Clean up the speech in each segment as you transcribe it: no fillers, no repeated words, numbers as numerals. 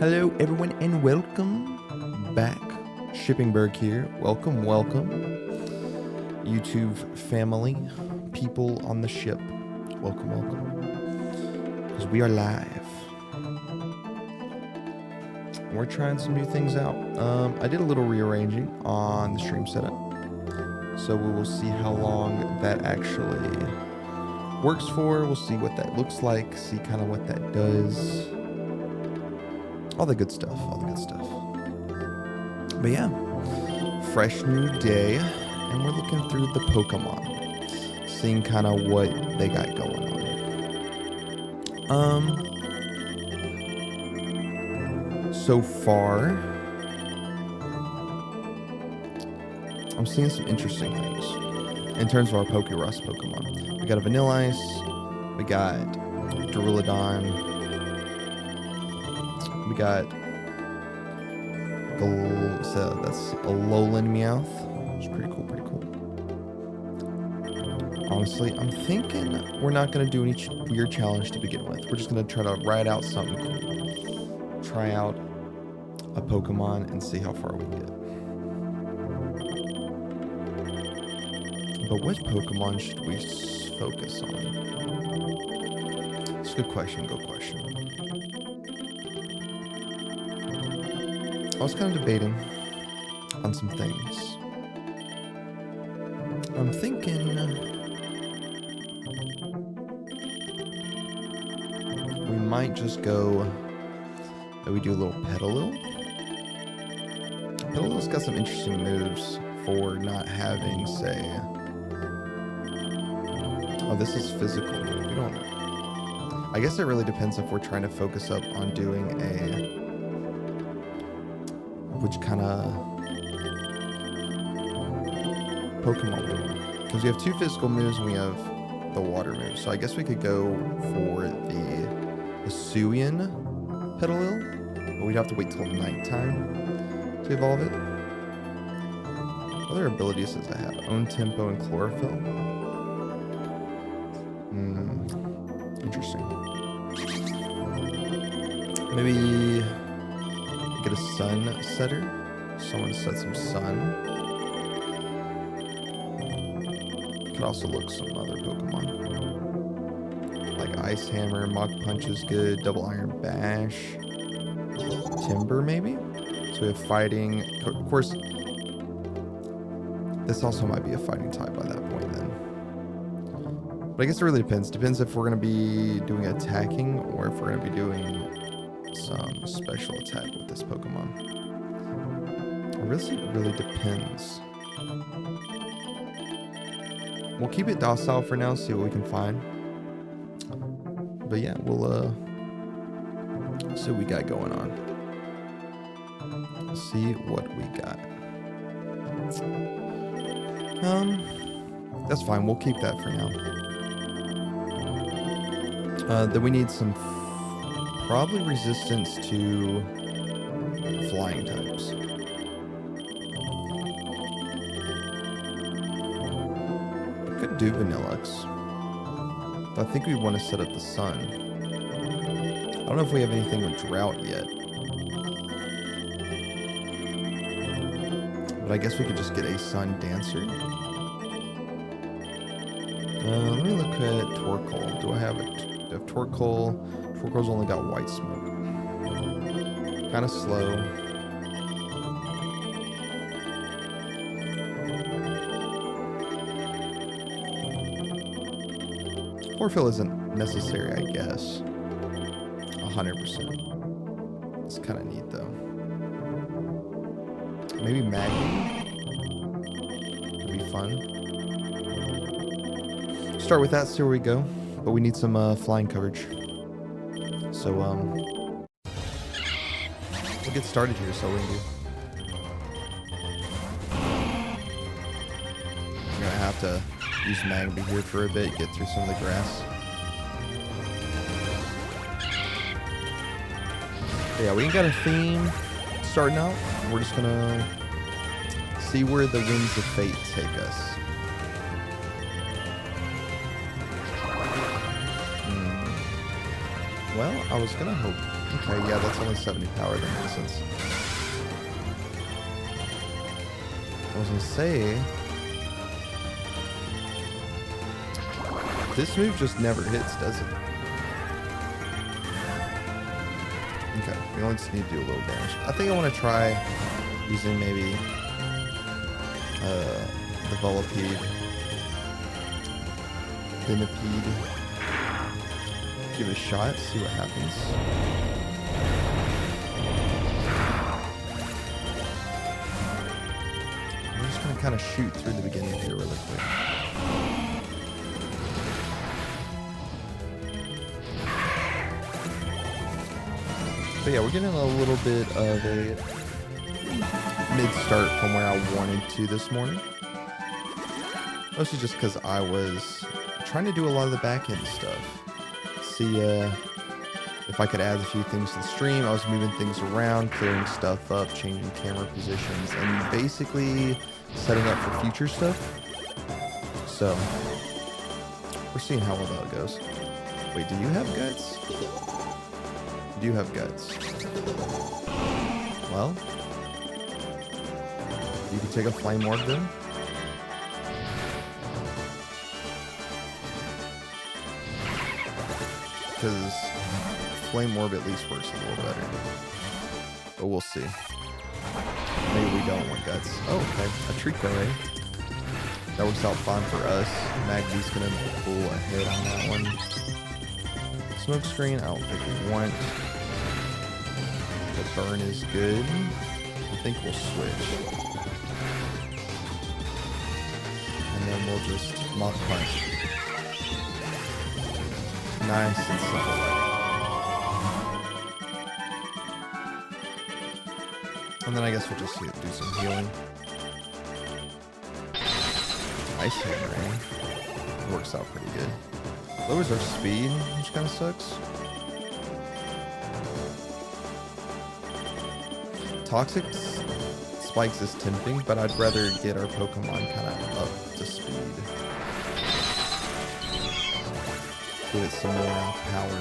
Hello, everyone, and welcome back. Shippingberg here. Welcome, welcome. YouTube family, people on the ship. Welcome, welcome. Because we are live. We're trying some new things out. I did a little rearranging on the stream setup. So we will see how long that actually works for. We'll see what that looks like, see kind of what that does. All the good stuff, all the good stuff. But yeah, fresh new day, and we're looking through the Pokemon, seeing kind of what they got going on. So far, I'm seeing some interesting things in terms of our Pokerouge Pokemon. We got a Vanilla Ice, we got Duraludon, we got so that's a Alolan Meowth. It's pretty cool, pretty cool. Honestly, I'm thinking we're not going to do any weird challenge to begin with. We're just going to try to ride out something cool. Try out a Pokemon and see how far we get. But what Pokemon should we focus on? It's a good question, good question. I was kind of debating on some things. I'm thinking we might just go that we do a little Petalil. Petalil's got some interesting moves for not having, say... Oh, this is physical move. We don't know. I guess it really depends if we're trying to focus up on doing a... which kind of Pokemon move. Because we have two physical moves and we have the water move. So I guess we could go for the Hisuian Petalil, but we'd have to wait till nighttime to evolve it. What other abilities does it have? Own Tempo and Chlorophyll? Interesting. Maybe get a Sun Setter. Someone set some Sun. Could also look some other Pokemon. Like Ice Hammer, Mach Punch is good, Double Iron Bash, Timber maybe? So we have Fighting. Of course, this also might be a Fighting type by that point then. But I guess it really depends. Depends if we're going to be doing attacking or if we're going to be doing some special attack with this Pokemon. It really depends. We'll keep it docile for now, see what we can find. But yeah, we'll see what we got going on. See what we got. That's fine. We'll keep that for now. Then we need some probably resistance to flying types. Could do Vanillux. I think we want to set up the Sun. I don't know if we have anything with Drought yet. But I guess we could just get a Sun Dancer. Let me look at Torkoal. Do I have Torkoal? Torkoal's only got White Smoke. Kind of slow. Chlorophyll isn't necessary, I guess. 100%. It's kind of neat, though. Maybe Magnum? Would be fun. Start with that, see where we go. But we need some flying coverage. So, we'll get started here, so we're gonna do. I'm gonna have to use Magby here for a bit, get through some of the grass. But yeah, we ain't got a theme starting out. We're just gonna see where the winds of fate take us. Well, I was gonna hope. Okay, yeah, that's only 70 power. That makes sense. I was gonna say, this move just never hits, does it? Okay, we only just need to do a little damage. I think I want to try using maybe the Volipede, Venipede. Give it a shot, see what happens. We're just gonna kind of shoot through the beginning here really quick. But yeah, we're getting a little bit of a mid-start from where I wanted to this morning. Mostly just because I was trying to do a lot of the back-end stuff. See if I could add a few things to the stream. I was moving things around, clearing stuff up, changing camera positions, and basically setting up for future stuff. So, we're seeing how well that goes. Wait, do you have guts? You do have guts. Well, you can take a flame orb then. Because flame orb at least works a little better. But we'll see. Maybe we don't want guts. Oh, okay. A Trico, eh? That works out fine for us. Magby's gonna pull ahead on that one. Smoke screen, I don't think we want. The burn is good. I think we'll switch. And then we'll just Mach Punch. Nice and simple. And then I guess we'll just do some healing. Ice Hammering. Works out pretty good. Lowers our speed, which kind of sucks. Toxic spikes is tempting, but I'd rather get our Pokemon kind of up to speed. Give it some more power.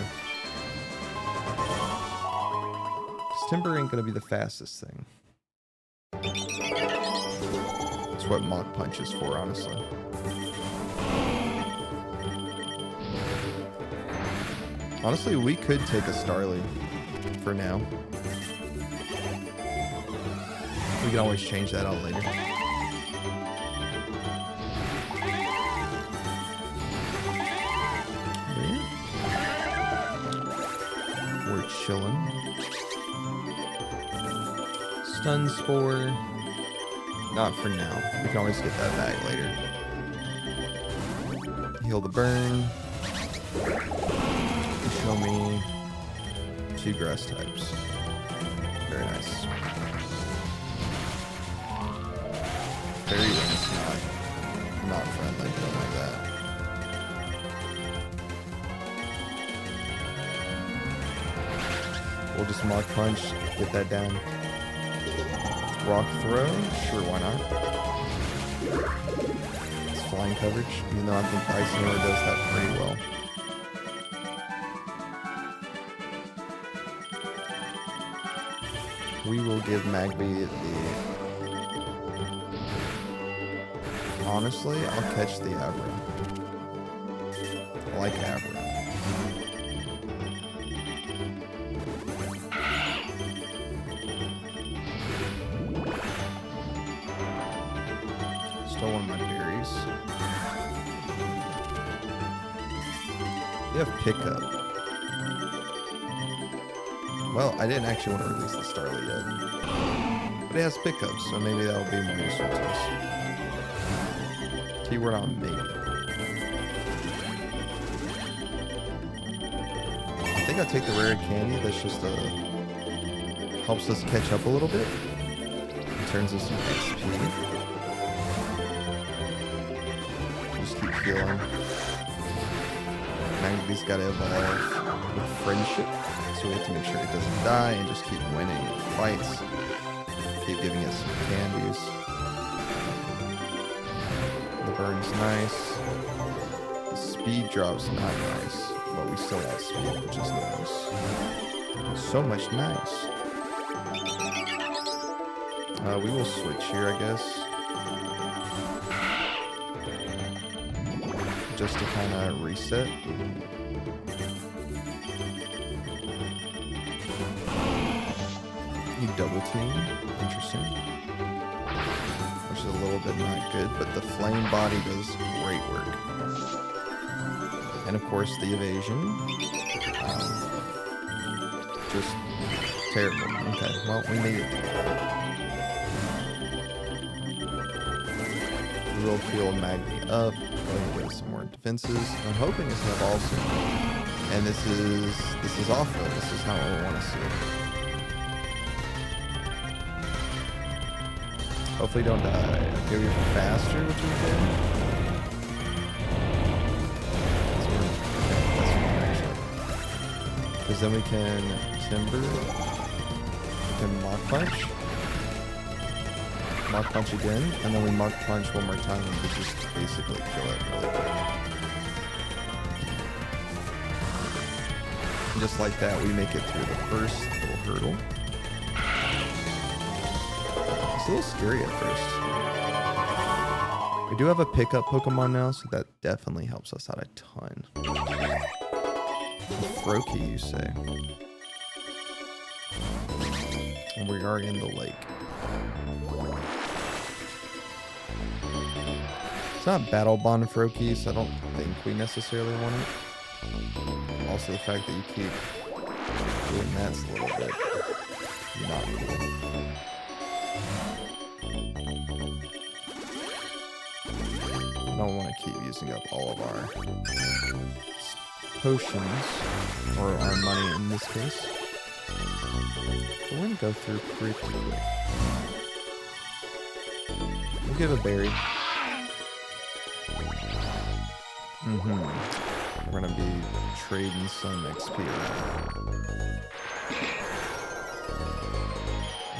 Timber ain't gonna be the fastest thing. That's what Mach Punch is for, honestly. Honestly, we could take a Starly for now. We can always change that out later. We're chilling. Stun Spore. Not for now. We can always get that back later. Heal the burn. Show me 2 grass types. Very nice. Fairy Wind's not friendly, don't like that. We'll just Mach Punch, get that down. Rock Throw, sure, why not? It's flying coverage, even though I think Ice Hammer does that pretty well. We will give Magby the... Honestly, I'll catch the Abra. I like Abra. Stole one of my berries. You have pickup. Well, I didn't actually want to release the Starly yet. But it has pickups, so maybe that'll be more useful to us. Keyword on maybe. I think I'll take the rare candy. That's just helps us catch up a little bit. It turns us some XP. Just keep healing. Magby's got to evolve with friendship. So we have to make sure it doesn't die and just keep winning fights. Keep giving us some candies. The burn's nice. The speed drop's not nice. but we still outspeed, which is nice. So much nice. We will switch here, I guess. Just to kind of reset. You double team. Interesting. Which is a little bit not good, but the flame body does great work. And of course the evasion. Just terrible. Okay, well, we made it. Real field Magni up. Going to get some more defenses. I'm hoping it's not ball soon. And this is awful. This is not what we want to see. Hopefully don't die. Okay, we're faster, which is good. That's fine, actually. Because then we can Timber. We can Mach Punch. Mach Punch again. And then we Mach Punch one more time and we just basically kill it really quick. And just like that, we make it through the first little hurdle. It's a little scary at first. We do have a pickup Pokemon now, so that definitely helps us out a ton. Froakie, you say? And we are in the lake. It's not Battle Bond Froakie, so I don't think we necessarily want it. Also, the fact that you keep doing that's a little bit not cool. I don't want to keep using up all of our potions, or our money in this case. We're going to go through pretty quick. We'll give a berry. We're going to be trading some XP around.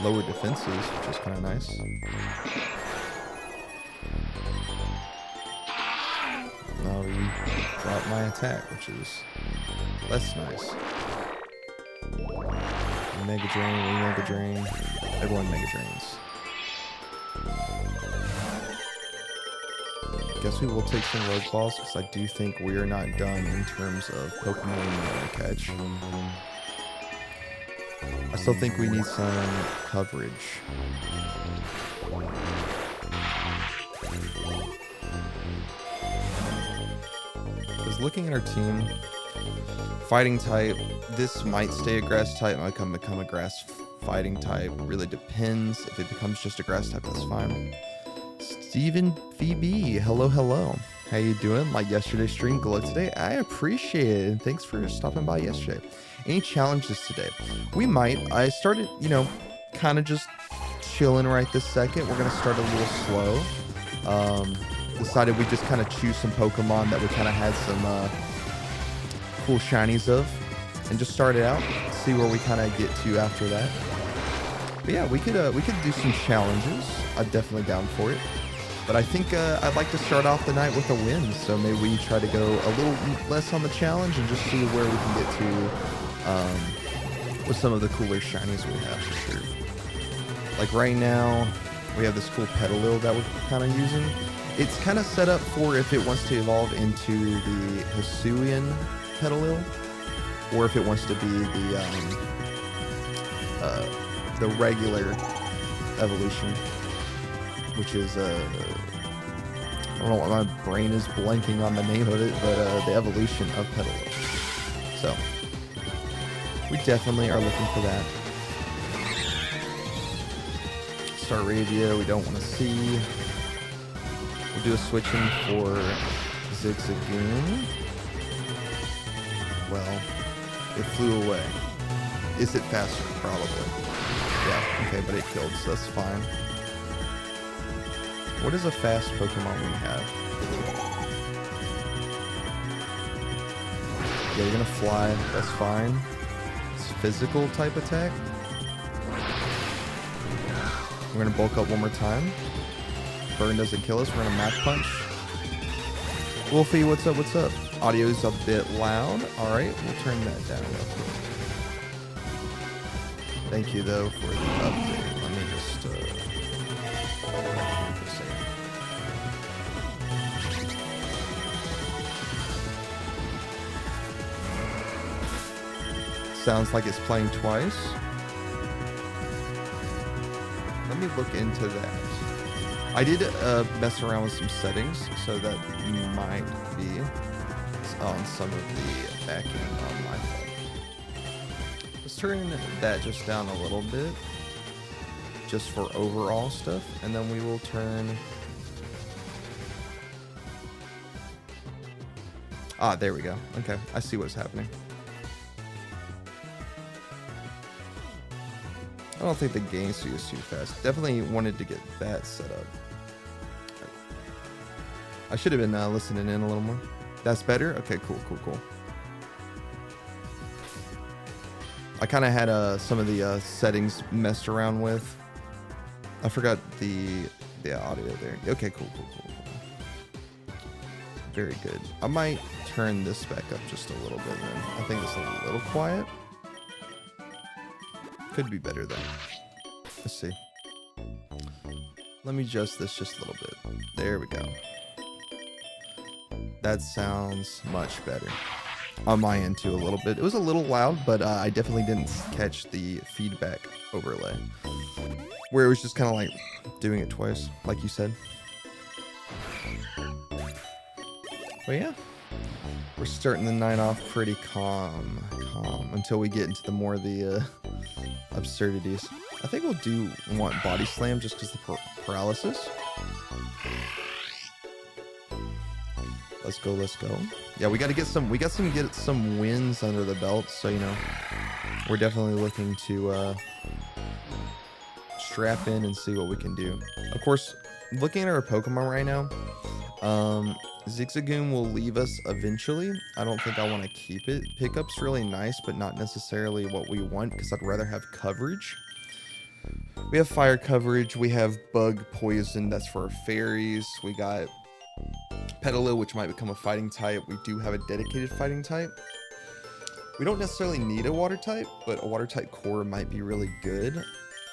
Lower defenses, which is kind of nice. Now we drop my attack, which is less nice. Mega Drain, we Mega Drain. Everyone Mega Drains. Guess we will take some rogue balls because I do think we are not done in terms of Pokemon we want to catch. I still think we need some coverage. Because looking at our team, fighting type, this might stay a grass type, might become a grass fighting type. Really depends. If it becomes just a grass type, that's fine. Steven VB, hello. How you doing? Like yesterday's stream, good luck today. I appreciate it, and thanks for stopping by yesterday. Any challenges today? We might. I started, kind of just chilling right this second. We're gonna start a little slow. Decided we just kind of choose some Pokemon that we kind of had some cool shinies of, and just start it out. See where we kind of get to after that. But yeah, we could do some challenges. I'm definitely down for it. But I think I'd like to start off the night with a win. So maybe we try to go a little less on the challenge and just see where we can get to with some of the cooler shinies we have for sure. Like right now, we have this cool Petalil that we're kind of using. It's kind of set up for if it wants to evolve into the Hisuian Petalil, or if it wants to be the regular evolution, which is I don't know why my brain is blanking on the name of it, but the evolution of Petalil. So we definitely are looking for that. Staravia, we don't want to see. We'll do a switching for Zigzagoon. Well, it flew away. Is it faster? Probably. Yeah, okay, but it killed, so that's fine. What is a fast Pokemon we have? Yeah, you're gonna fly, that's fine. It's physical type attack. We're gonna bulk up one more time. Burn doesn't kill us, we're gonna Mach Punch. Wolfie, what's up, what's up? Audio's a bit loud. All right, we'll turn that down real quick. Thank you, though, for the update. Let me just put this in. Sounds like it's playing twice. Let me look into that. I did mess around with some settings, so that might be on some of the back end on my phone. Let's turn that just down a little bit, just for overall stuff, and then we will turn... Ah, there we go. Okay, I see what's happening. I don't think the game speed is too fast. Definitely wanted to get that set up. I should have been listening in a little more. That's better? Okay, cool. I kind of had some of the settings messed around with. I forgot the audio there. Okay, cool. Very good. I might turn this back up just a little bit then. I think it's a little quiet. Could be better though. Let's see. Let me adjust this just a little bit. There we go. That sounds much better. On my end too a little bit. It was a little loud, but I definitely didn't catch the feedback overlay. Where it was just kind of like doing it twice, like you said. But yeah. We're starting the night off pretty calm until we get into the more of the absurdities. I think we'll want body slam just because the paralysis. Let's go. Yeah, we got to get some wins under the belt, so you know, we're definitely looking to strap in and see what we can do. Of course, looking at our Pokemon right now, Zigzagoon will leave us eventually. I don't think I want to keep it. Pickup's really nice, but not necessarily what we want, because I'd rather have coverage. We have fire coverage. We have bug poison. That's for our fairies. We got Petalil, which might become a fighting type. We do have a dedicated fighting type. We don't necessarily need a water type, but a water type core might be really good.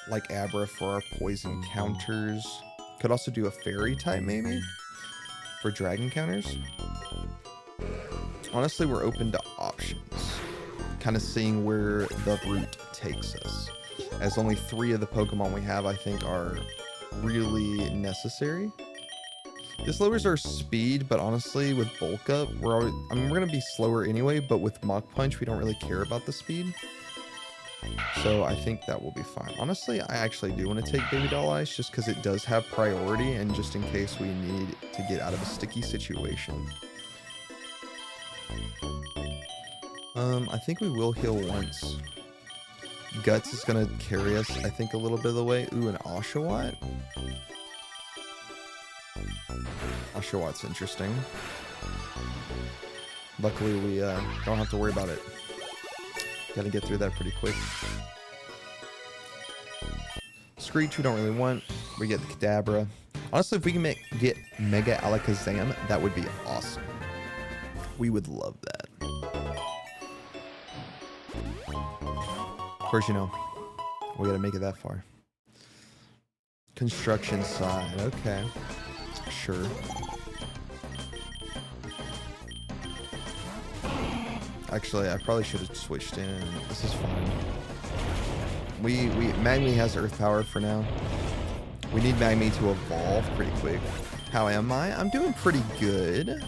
Like Abra for our poison counters. Could also do a fairy type maybe for dragon counters. Honestly, we're open to options. Kind of seeing where the route takes us. As only 3 of the Pokemon we have, I think, are really necessary. This lowers our speed, but honestly, with Bulk Up, we're going to be slower anyway, but with Mach Punch, we don't really care about the speed. So I think that will be fine. Honestly, I actually do want to take Baby Doll Ice just because it does have priority and just in case we need to get out of a sticky situation. I think we will heal once. Guts is going to carry us, I think, a little bit of the way. Ooh, an Oshawott? Oshawott's interesting. Luckily, we don't have to worry about it. Gotta get through that pretty quick. Screech we don't really want. We get the Kadabra. Honestly, if we can get Mega Alakazam, that would be awesome. We would love that. Of course, you know, we gotta make it that far. Construction side, okay. Sure. Actually, I probably should have switched in. This is fine. Magmy has Earth Power for now. We need Magmy to evolve pretty quick. How am I? I'm doing pretty good.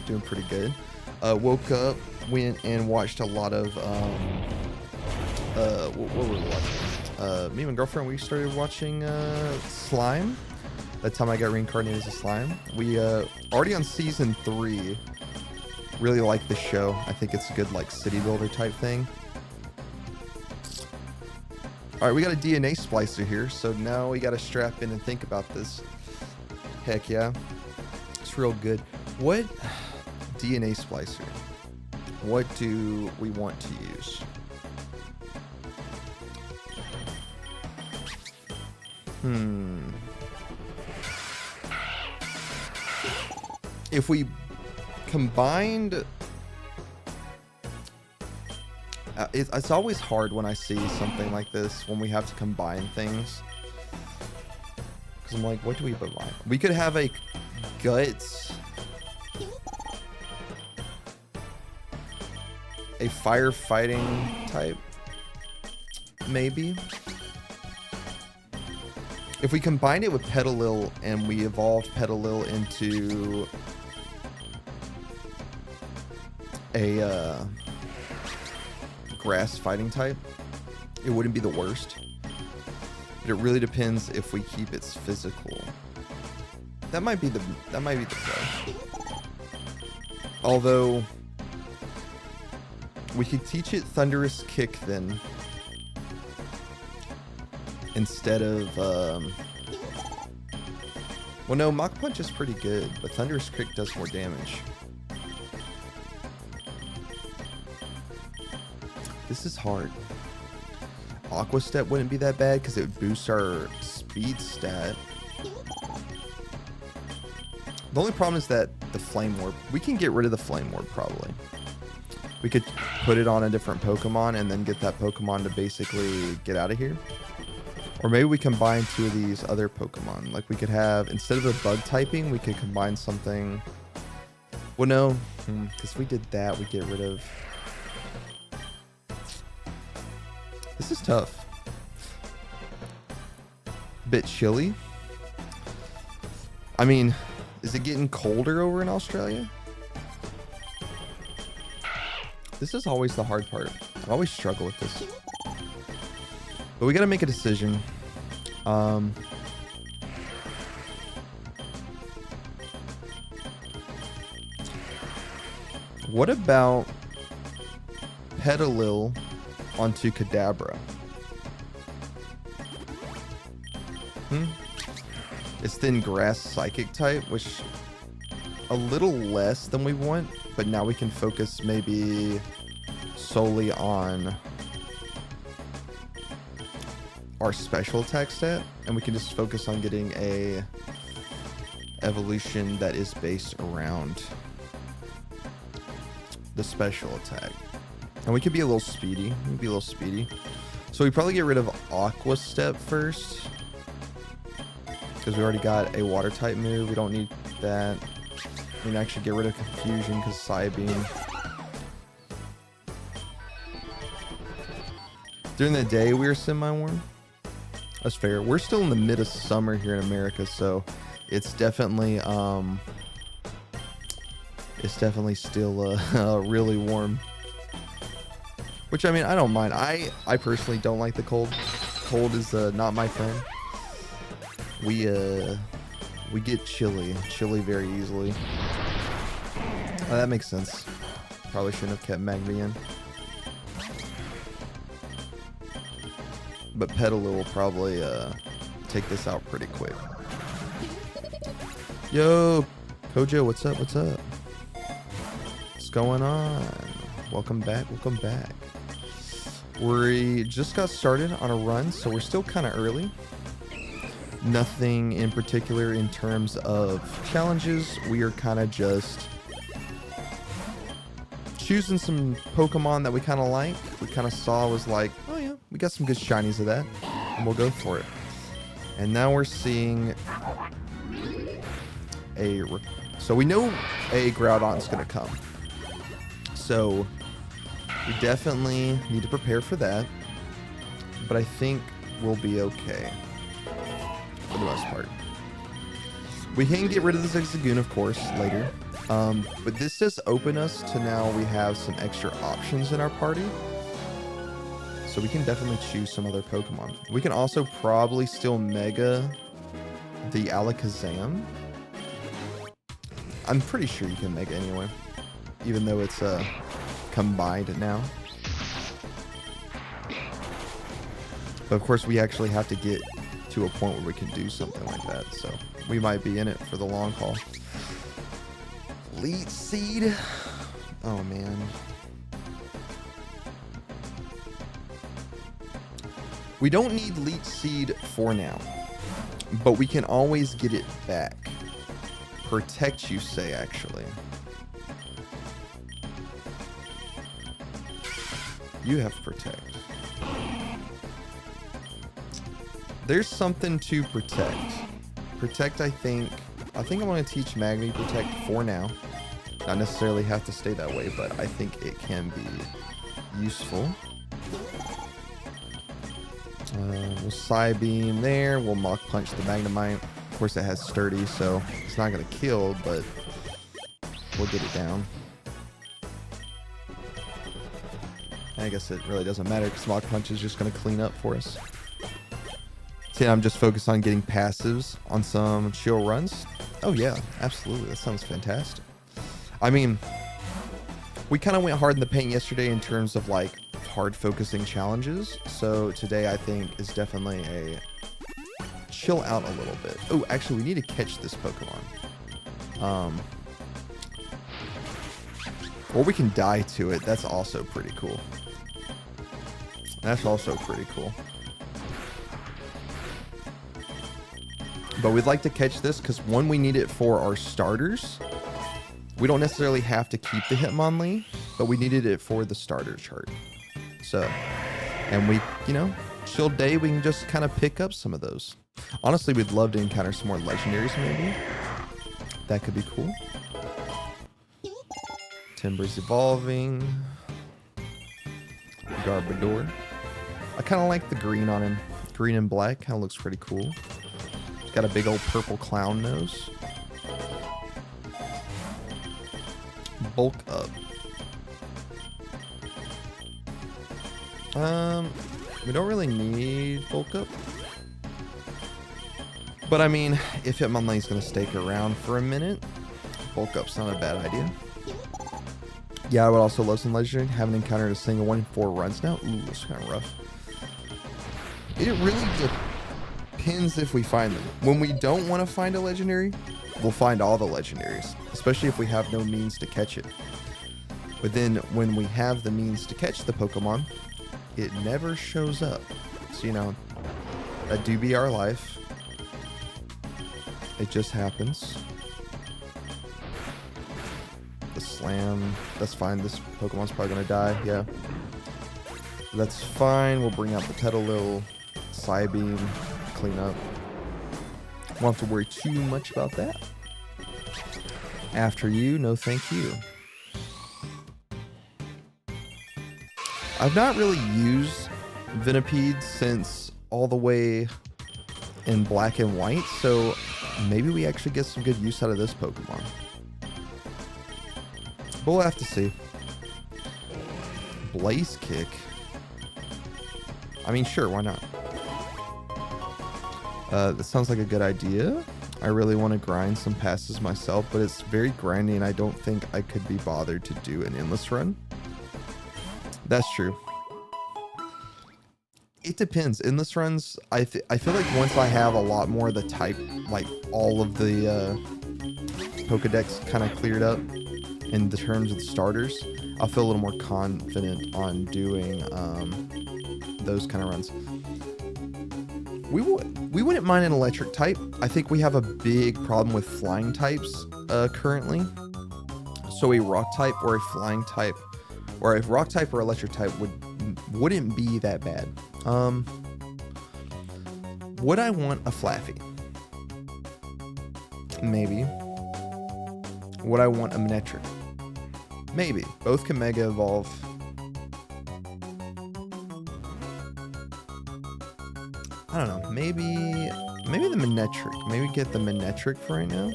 Woke up, went and watched a lot of what were we watching? Me and my girlfriend, we started watching Slime. That time I got reincarnated as a slime. We already on season 3. Really like the show. I think it's a good like city builder type thing. All right, we got a DNA splicer here, so now we got to strap in and think about this. Heck yeah, it's real good. What DNA splicer? What do we want to use? If we combined It's always hard when I see something like this, when we have to combine things. Because I'm like, what do we combine? We could have a Guts, a firefighting type, maybe. If we combined it with Petalil and we evolved Petalil into a grass fighting type, it wouldn't be the worst. But it really depends if we keep its physical. That might be the play. Although we could teach it Thunderous Kick then, instead of well, no, Mach Punch is pretty good, but Thunderous Kick does more damage. This is hard. Aqua Step wouldn't be that bad because it would boost our speed stat. The only problem is that the Flame Orb, we can get rid of the Flame Orb probably. We could put it on a different Pokemon and then get that Pokemon to basically get out of here. Or maybe we combine two of these other Pokemon. Like we could have, instead of the bug typing, we could combine something. Well, no, because we did that, we get rid of. This is tough. Bit chilly. I mean, is it getting colder over in Australia? This is always the hard part. I always struggle with this. But we gotta make a decision. What about Petalil onto Kadabra? It's then Grass Psychic type, which a little less than we want, but now we can focus maybe solely on our special attack stat, and we can just focus on getting a evolution that is based around the special attack. And we could be a little speedy. So we probably get rid of Aqua Step first, because we already got a water type move. We don't need that. We can actually get rid of Confusion because Psybeam. During the day we were semi-warm. That's fair. We're still in the mid of summer here in America, so it's definitely still really warm. Which, I mean, I don't mind. I personally don't like the cold. Cold is not my friend. We get chilly very easily. Oh, that makes sense. Probably shouldn't have kept Magby in. But Petalil will probably take this out pretty quick. Yo, Kojo, what's up? What's going on? Welcome back. We just got started on a run, so we're still kind of early. Nothing in particular in terms of challenges. We are kind of just choosing some Pokemon that we kind of like. We kind of saw was like, oh yeah, we got some good shinies of that, and we'll go for it. And now we're seeing so we know a Groudon's gonna come. So we definitely need to prepare for that. But I think we'll be okay for the most part. We can get rid of the Zigzagoon, of course, later. But this does open us to now we have some extra options in our party. So we can definitely choose some other Pokemon. We can also probably still Mega the Alakazam. I'm pretty sure you can Mega anyway, even though it's combined now. But of course we actually have to get to a point where we can do something like that, so we might be in it for the long haul. Leech Seed. Oh man. We don't need Leech Seed for now, but we can always get it back. Protect, you say, actually. You have protect. There's something to protect. Protect, I think I want to teach Magni protect for now. Not necessarily have to stay that way, but I think it can be useful. We'll Psybeam there. We'll Mach Punch the Magnemite. Of course, it has Sturdy, so it's not going to kill, but we'll get it down. I guess it really doesn't matter because Mach Punch is just going to clean up for us. See, I'm just focused on getting passives on some chill runs. Oh yeah, absolutely. That sounds fantastic. I mean, we kind of went hard in the paint yesterday in terms of like hard focusing challenges. So today I think is definitely a chill out a little bit. Oh, actually we need to catch this Pokemon. Or we can die to it. That's also pretty cool. That's also pretty cool. But we'd like to catch this because one, we need it for our starters. We don't necessarily have to keep the Hitmonlee, but we needed it for the starter chart. So, and we, you know, chill day, we can just kind of pick up some of those. Honestly, we'd love to encounter some more legendaries maybe. That could be cool. Timber's evolving. Garbodor. I kind of like the green on him. Green and black kind of looks pretty cool. Got a big old purple clown nose. Bulk up. We don't really need bulk up. But I mean, if Hitmonlee's gonna stake around for a minute, bulk up's not a bad idea. Yeah, I would also love some legendary. Haven't encountered a single one in 4 runs now. Ooh, that's kind of rough. It really depends if we find them. When we don't want to find a legendary, we'll find all the legendaries, especially if we have no means to catch it. But then when we have the means to catch the Pokemon, it never shows up. So, you know, that do be our life. It just happens. The slam, that's fine. This Pokemon's probably gonna die. Yeah, that's fine. We'll bring out the Petalil, Psybeam, clean up. Won't have to worry too much about that. After you, no thank you. I've not really used Venipede since all the way in black and white, so maybe we actually get some good use out of this Pokemon. But we'll have to see. Blaze Kick. I mean, sure, why not? That sounds like a good idea. I really want to grind some passes myself, but it's very grindy and I don't think I could be bothered to do an endless run. That's true. It depends. Endless runs, I feel like once I have a lot more of the type, like all of the Pokedex kind of cleared up in the terms of the starters, I'll feel a little more confident on doing those kind of runs. We wouldn't mind an electric type. I think we have a big problem with flying types currently. So a rock type or a flying type, or a rock type or electric type wouldn't be that bad. Would I want a Flaffy? Maybe. Would I want a Manectric? Maybe. Both can Mega Evolve. I don't know. Maybe the Manectric. Maybe get the Manectric for right now.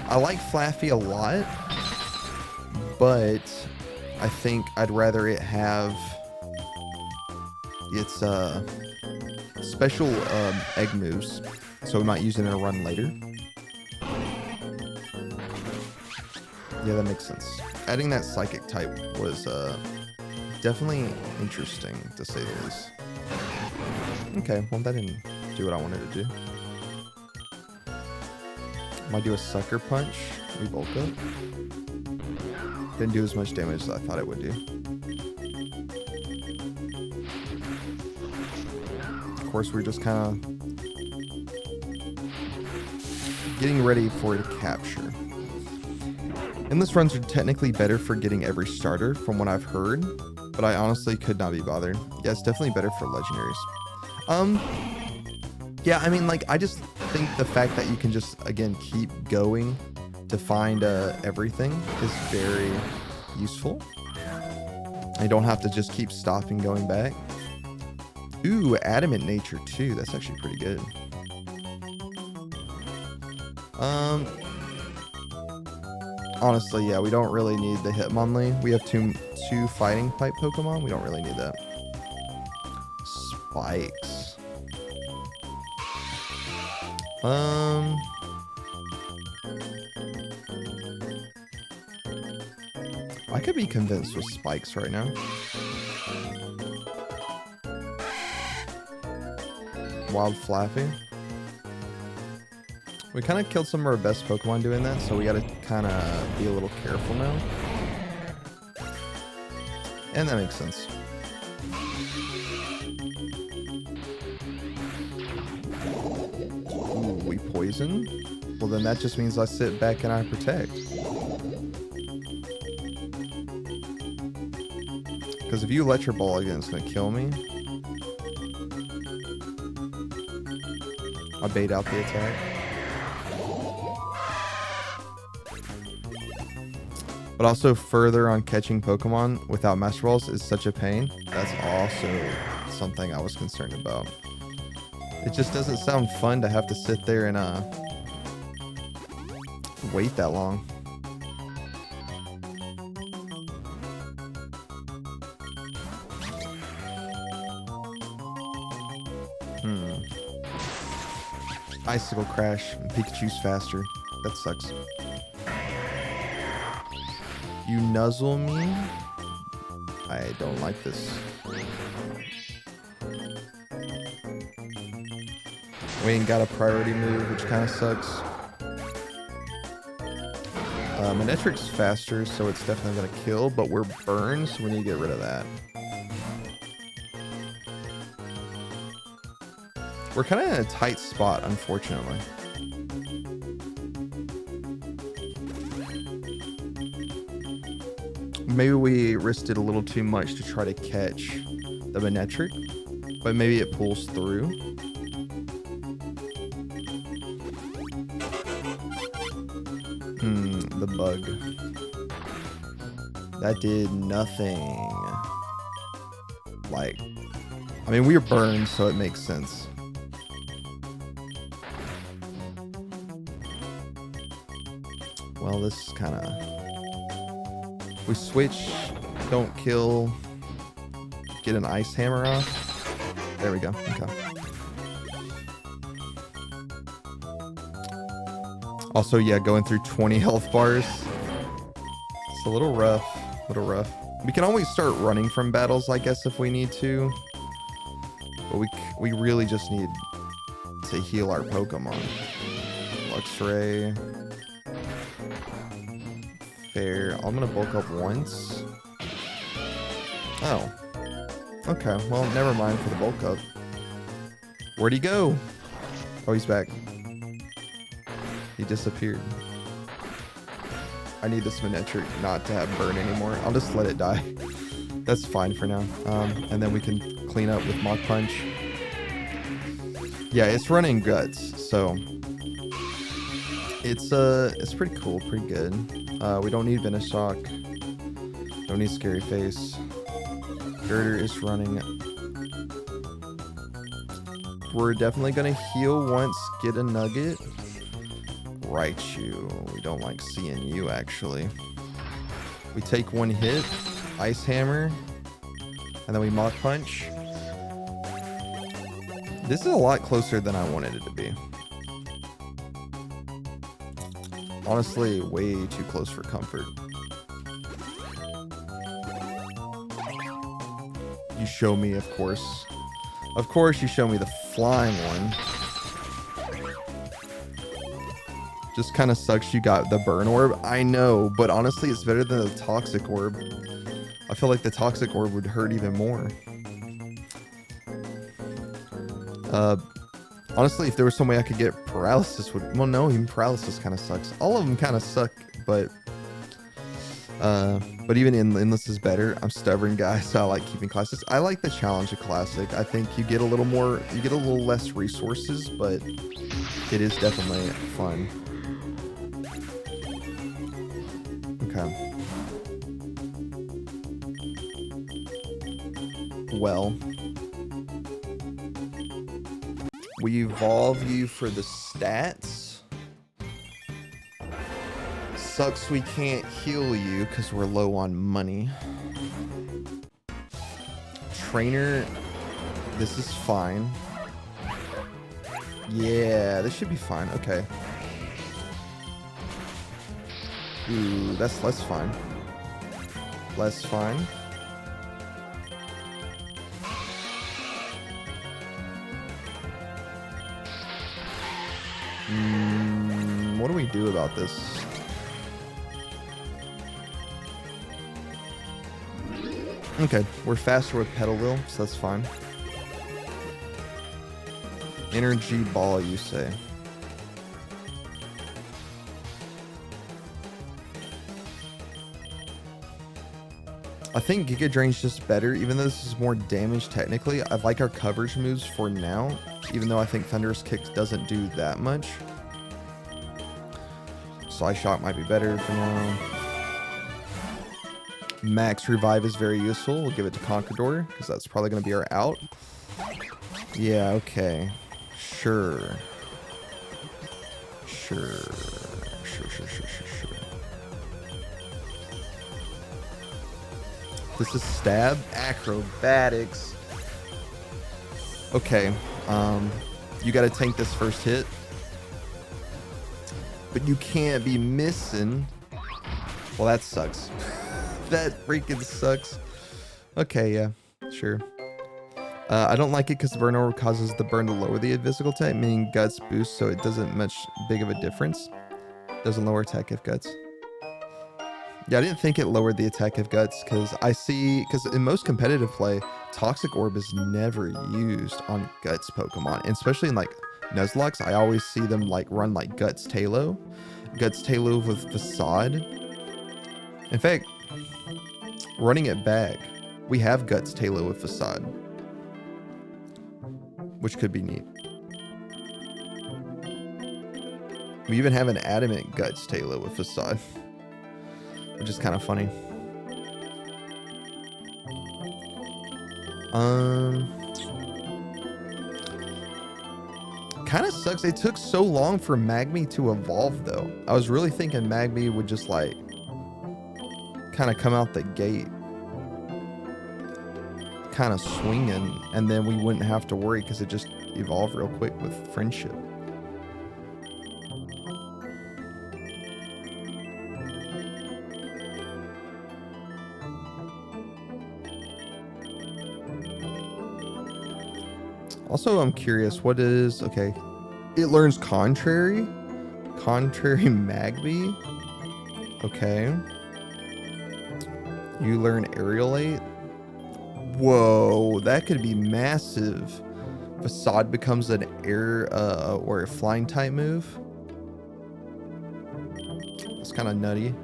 I like Flaffy a lot, but I think I'd rather it have its special egg moves, so we might use it in a run later. Yeah, that makes sense. Adding that Psychic type was definitely interesting, to say the least. Okay, well that didn't do what I wanted to do. Might do a Sucker Punch. We bulk up. Didn't do as much damage as I thought it would do. Of course, we're just kind of getting ready for it to capture. Endless runs are technically better for getting every starter, from what I've heard. but I honestly could not be bothered. Yeah, it's definitely better for legendaries. Um, yeah, I mean, like, I just think the fact that you can just, again, keep going to find everything is very useful. I don't have to just keep stopping going back. Ooh, adamant nature too. That's actually pretty good. Honestly, yeah, we don't really need the Hitmonlee. We have two fighting type Pokemon. We don't really need that. Spikes. I could be convinced with Spikes right now. Wild Flappy. We kind of killed some of our best Pokemon doing that, so we gotta kind of be a little careful now. And that makes sense. Ooh, we poison? Well, then that just means I sit back and I protect. Because if you let your ball again, it's going to kill me. I bait out the attack. But also further on catching Pokemon without Master Balls is such a pain. That's also something I was concerned about. It just doesn't sound fun to have to sit there and wait that long. Icicle Crash. Pikachu's faster. That sucks. You nuzzle me? I don't like this. We ain't got a priority move, which kind of sucks. Manetric's faster, so it's definitely going to kill, but we're burned, so we need to get rid of that. We're kind of in a tight spot, unfortunately. Maybe we risked it a little too much to try to catch the Manetric, but maybe it pulls through. The bug. That did nothing. Like, I mean, we were burned, so it makes sense. Well, this is kind of... We switch, don't kill, get an Ice Hammer off. There we go. Okay. Also, yeah, going through 20 health bars. It's a little rough. We can always start running from battles, I guess, if we need to. But we really just need to heal our Pokemon. Luxray. Fair. I'm gonna bulk up once. Oh. Okay, well, never mind for the bulk up. Where'd he go? Oh, he's back. He disappeared. I need this Manetric not to have burn anymore. I'll just let it die. That's fine for now. And then we can clean up with Mach Punch. Yeah, it's running guts, so it's pretty cool, pretty good. We don't need Venoshock. Don't need Scary Face. Girder is running. We're definitely gonna heal once, get a nugget. Raichu. We don't like seeing you, actually. We take one hit, Ice Hammer, and then we Mach Punch. This is a lot closer than I wanted it to be. Honestly, way too close for comfort. You show me, of course. Of course you show me the flying one. Just kind of sucks you got the burn orb. I know, but honestly, it's better than the toxic orb. I feel like the toxic orb would hurt even more. Honestly, if there was some way I could get paralysis, well, no, even paralysis kind of sucks. All of them kind of suck, but But even in Endless is better. I'm stubborn guy, so I like keeping classics. I like the challenge of classic. I think you get a little more, you get a little less resources, but it is definitely fun. Okay. Well, we evolve you for the stats. Sucks we can't heal you because we're low on money. Trainer, this is fine. Yeah, this should be fine. Okay. Ooh, that's less fine. Less fine. What do we do about this? Okay, we're faster with Pedal Wheel, so that's fine. Energy Ball, you say? I think Giga Drain's just better, even though this is more damage technically. I like our coverage moves for now, even though I think Thunderous Kick doesn't do that much. Side Shock might be better for now. Max Revive is very useful. We'll give it to Conqueror, because that's probably going to be our out. Yeah, okay. Sure. Sure. This is Stab. Acrobatics. Okay. You got to tank this first hit. But you can't be missing. Well, that sucks. That freaking sucks. Okay, yeah. Sure. I don't like it because the burn orb causes the burn to lower the physical attack, meaning guts boost, so it doesn't much big of a difference. Doesn't lower attack if guts. Yeah, I didn't think it lowered the attack of guts because in most competitive play, Toxic Orb is never used on guts Pokemon, and especially in like Nuzlocke, I always see them like run like Guts Talo with Facade. In fact, running it back, we have Guts Talo with Facade, which could be neat. We even have an Adamant Guts Talo with Facade. Which is kind of funny. Kind of sucks. It took so long for Magby to evolve, though. I was really thinking Magby would just, like, kind of come out the gate. Kind of swinging. And then we wouldn't have to worry because it just evolved real quick with Friendship. Also, I'm curious, what is... Okay. It learns Contrary? Contrary Magby? Okay. You learn Aerialate? Whoa, that could be massive. Facade becomes an air or a flying type move. That's kind of nutty.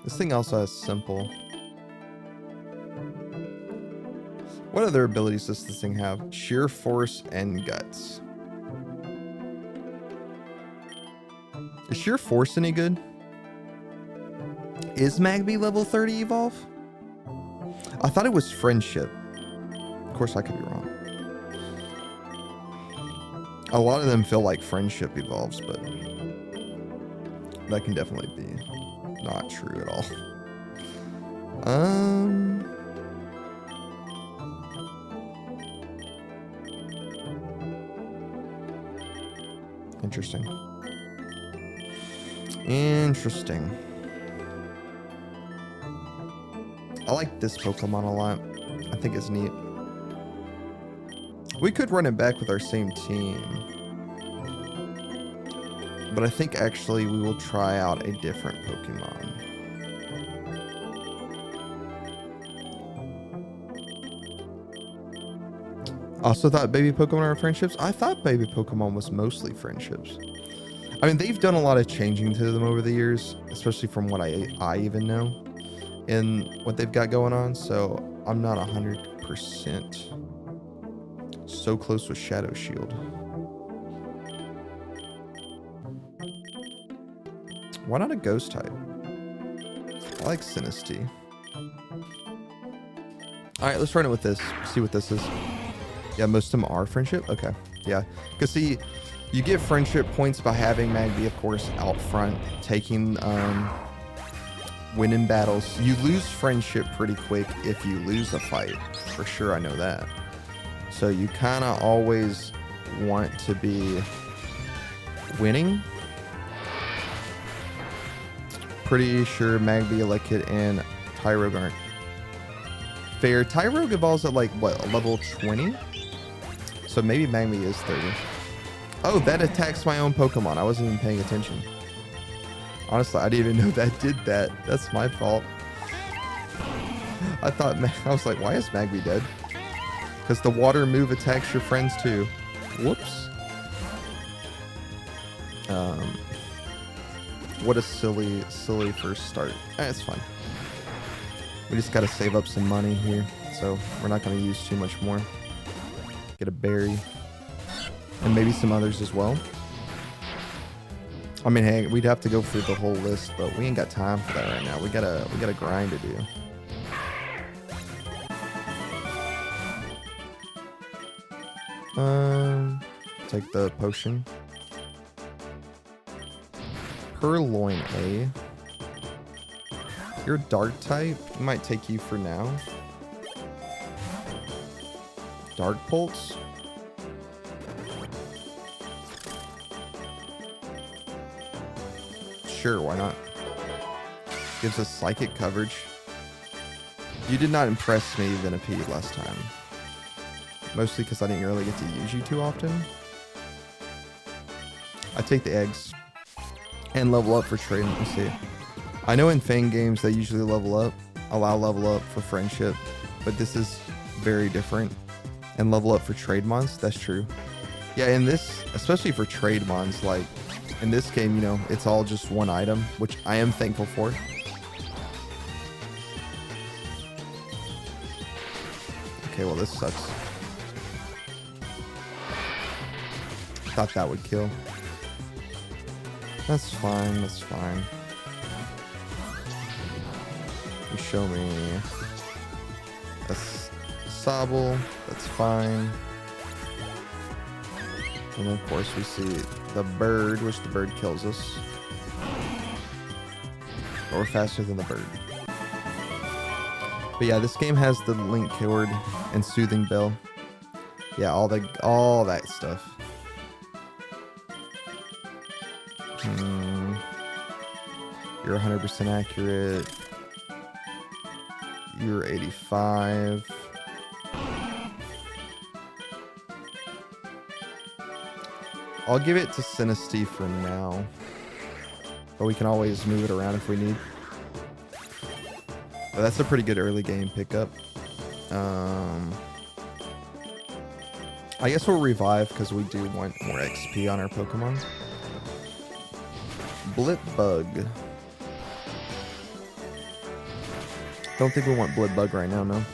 This thing also has Simple. What other abilities does this thing have? Sheer Force and Guts. Is Sheer Force any good? Is Magby level 30 evolve? I thought it was Friendship. Of course, I could be wrong. A lot of them feel like Friendship evolves, but that can definitely be not true at all. Interesting. Interesting. I like this Pokemon a lot. I think it's neat. We could run it back with our same team. But I think actually we will try out a different Pokemon. Also thought baby Pokemon are friendships. I thought baby Pokemon was mostly friendships. I mean, they've done a lot of changing to them over the years, especially from what I even know in what they've got going on. So I'm not 100% so close with Shadow Shield. Why not a ghost type? I like Sinistea. All right, let's run it with this. See what this is. Yeah, most of them are friendship. Okay. Yeah. Because see, you get friendship points by having Magby, of course, out front, taking, winning battles. You lose friendship pretty quick if you lose a fight. For sure, I know that. So you kind of always want to be winning. Pretty sure Magby, Elekid, and Tyrogue aren't. Fair. Tyrogue evolves at like, what, level 20? So maybe Magby is 30. Oh, that attacks my own Pokemon. I wasn't even paying attention. Honestly, I didn't even know that did that. That's my fault. I was like, why is Magby dead? Because the water move attacks your friends too. Whoops. What a silly first start. It's fine. We just got to save up some money here. So we're not going to use too much more. Get a berry. And maybe some others as well. I mean, hey, we'd have to go through the whole list, but we ain't got time for that right now. We got a grind to do. Take the potion. Purloin A. You're dark type. Might take you for now. Dark Pulse. Sure, why not? Gives us psychic coverage. You did not impress me, Venipede, last time. Mostly because I didn't really get to use you too often. I take the eggs. And level up for trade. Let me see. I know in Fang games they usually allow level up for friendship. But this is very different. And level up for trade mons, that's true. Yeah, in this, especially for trade mons, like, in this game, you know, it's all just one item, which I am thankful for. Okay, well, this sucks. Thought that would kill. That's fine, that's fine. You show me a Sobble, that's fine. And of course we see the bird, which the bird kills us. But we're faster than the bird. But yeah, this game has the Link Cord and Soothing Bell. Yeah, all that stuff. You're 100% accurate. You're 85. I'll give it to Sinistea for now. But we can always move it around if we need. But that's a pretty good early game pickup. I guess we'll revive because we do want more XP on our Pokemon. Blipbug. Don't think we want Blipbug right now, no.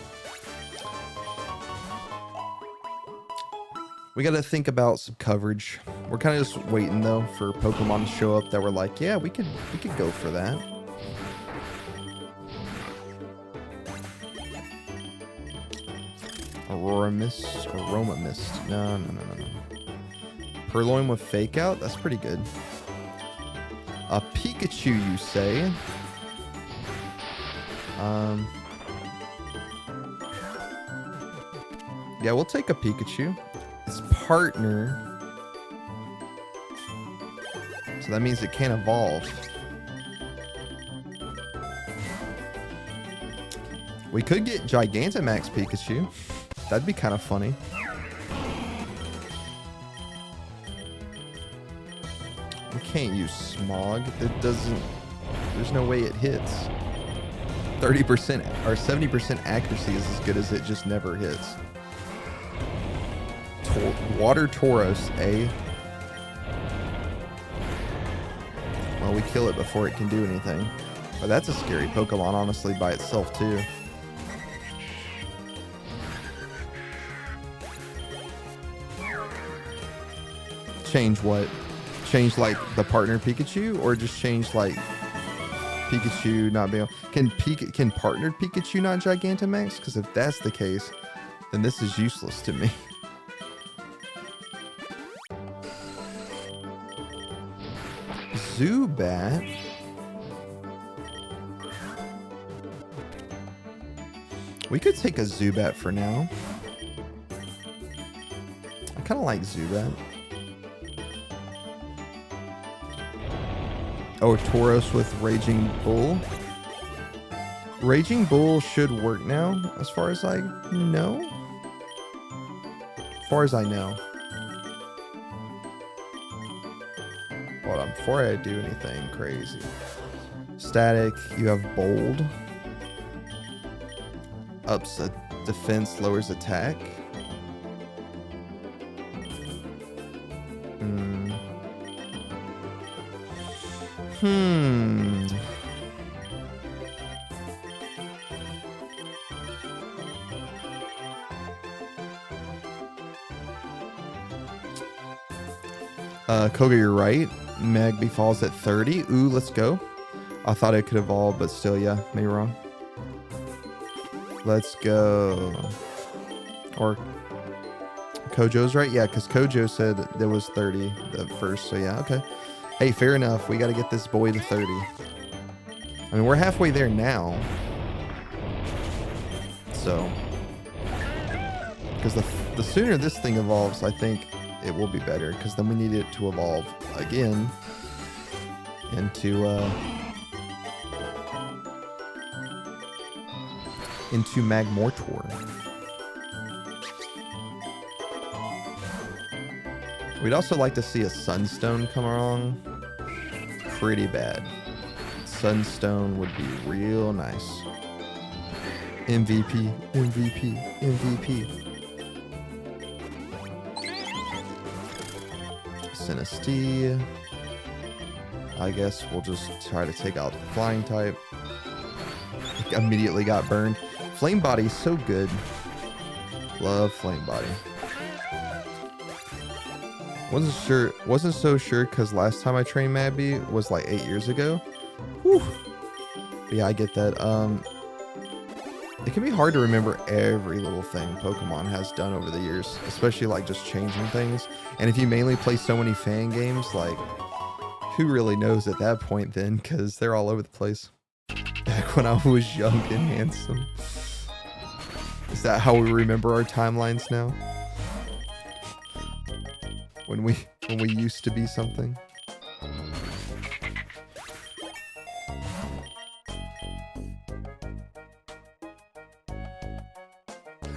We got to think about some coverage. We're kind of just waiting though for Pokemon to show up that we're like, yeah, we could go for that. Aroma Mist. No. Purloin with Fake Out. That's pretty good. A Pikachu, you say? Yeah, we'll take a Pikachu. It's partner. So that means it can't evolve. We could get Gigantamax Pikachu. That'd be kind of funny. We can't use smog. It doesn't, there's no way it hits. 30% or 70% accuracy is as good as it just never hits. Water Tauros, eh? Well, we kill it before it can do anything. But that's a scary Pokemon, honestly, by itself, too. Change what? Change, like, the partner Pikachu? Or just change, like, Pikachu not being... Can partnered Pikachu not Gigantamax? Because if that's the case, then this is useless to me. Zubat. We could take a Zubat for now. I kind of like Zubat. Oh, Tauros with Raging Bull. Raging Bull should work now, as far as I know. As far as I know. Hold on, before I do anything crazy. Static, you have Bold. Ups a defense, lowers attack. Koga, you're right. Magby falls at 30. Ooh, let's go. I thought it could evolve, but still, yeah, maybe wrong. Let's go. Or Kojo's right? Yeah, because Kojo said there was 30 at first, so yeah, okay. Hey, fair enough. We got to get this boy to 30. I mean, we're halfway there now. So, because the sooner this thing evolves, I think it will be better, because then we need it to evolve again into Magmortor. We'd also like to see a Sunstone come along. Pretty bad. Sunstone would be real nice. MVP, MVP, MVP. Sinistee. I guess we'll just try to take out the flying type. Immediately got burned. Flame Body's so good. Love Flame Body. Wasn't so sure because last time I trained Magby was like 8 years ago. Whew. But yeah, I get that. It can be hard to remember every little thing Pokemon has done over the years, especially like just changing things. And if you mainly play so many fan games, like who really knows at that point then, because they're all over the place. Back when I was young and handsome. Is that how we remember our timelines now? When we used to be something.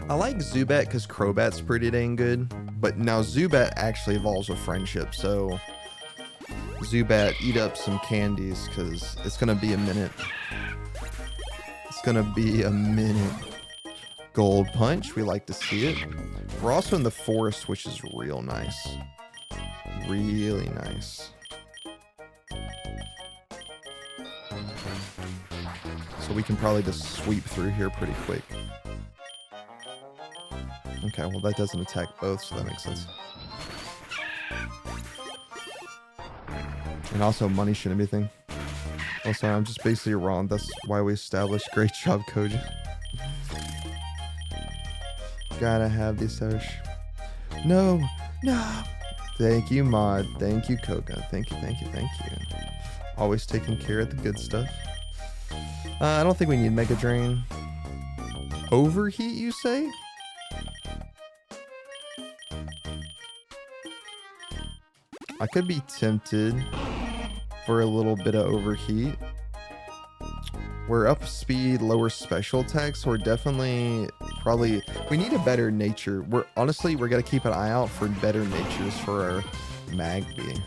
I like Zubat because Crobat's pretty dang good, but now Zubat actually evolves with friendship, so Zubat, eat up some candies because it's gonna be a minute. It's gonna be a minute. Gold Punch, we like to see it. We're also in the forest, which is real nice. Really nice. So we can probably just sweep through here pretty quick. Okay, well that doesn't attack both, so that makes sense. And also money shouldn't be a thing. Oh, sorry, I'm just basically wrong. That's why we established. Great job, Koji. Gotta have the establish. No, no. Thank you, Mod. Thank you, Koga. Thank you, thank you, thank you. Always taking care of the good stuff. I don't think we need Mega Drain. Overheat, you say? I could be tempted for a little bit of overheat. We're up speed, lower special attacks, so we're definitely probably... We need a better nature. We're gonna keep an eye out for better natures for our Magby.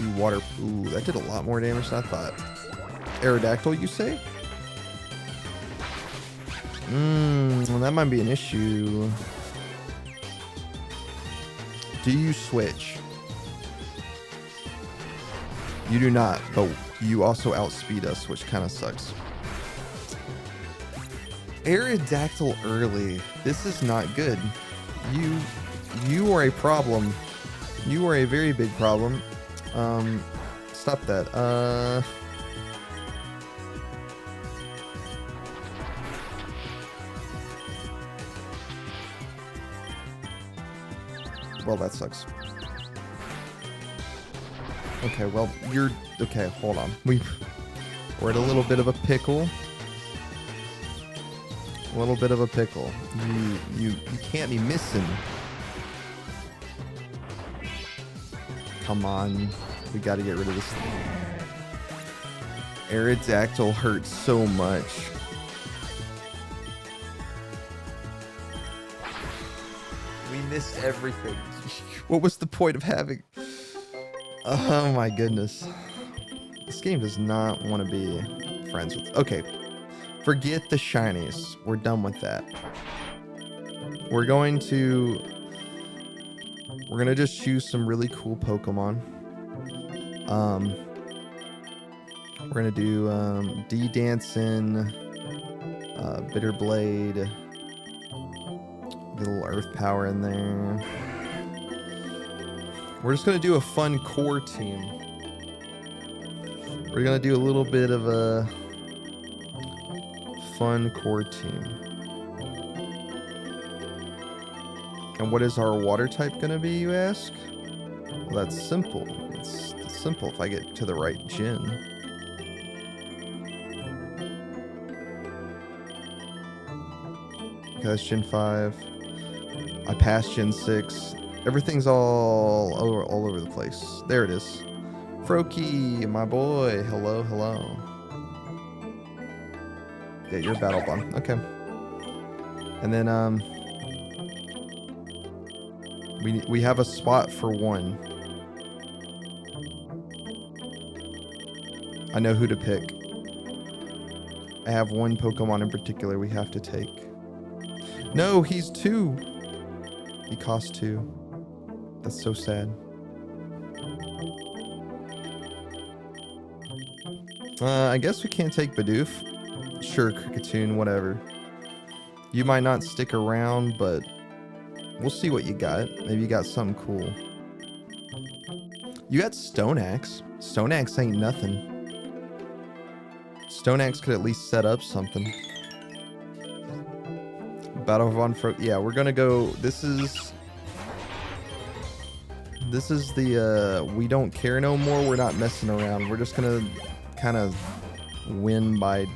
You water. Ooh, that did a lot more damage than I thought. Aerodactyl, you say? Well, that might be an issue. Do you switch? You do not, but you also outspeed us, which kind of sucks. Aerodactyl early. This is not good. You are a problem. You are a very big problem. Stop that. Well, that sucks. Okay, well, you're... Okay, hold on. We're at a little bit of a pickle. A little bit of a pickle. You can't be missing. Come on. We gotta get rid of this thing. Aerodactyl hurts so much. We missed everything. What was the point of having... Oh my goodness. This game does not want to be friends with... Okay. Forget the shinies. We're done with that. We're going to just choose some really cool Pokemon. We're gonna do D-Dancin', Bitter Blade, get a little Earth Power in there. We're just gonna do a fun core team. We're gonna do a little bit of a fun core team. And what is our water type gonna be, you ask? Well, that's simple. It's simple if I get to the right gen. Okay, that's Gen 5. I passed Gen 6. Everything's all over the place. There it is. Froakie, my boy. Hello, hello. Yeah, you're Battle Bond. Okay. And then we have a spot for one. I know who to pick. I have one Pokemon in particular we have to take. No, he's 2. He costs 2. That's so sad. I guess we can't take Bidoof. Sure, Kricketune, whatever. You might not stick around, but we'll see what you got. Maybe you got something cool. You got Stoneaxe. Stoneaxe ain't nothing. Stoneaxe could at least set up something. Battle of yeah, we're gonna go. This is the we don't care no more. We're not messing around. We're just gonna kind of win by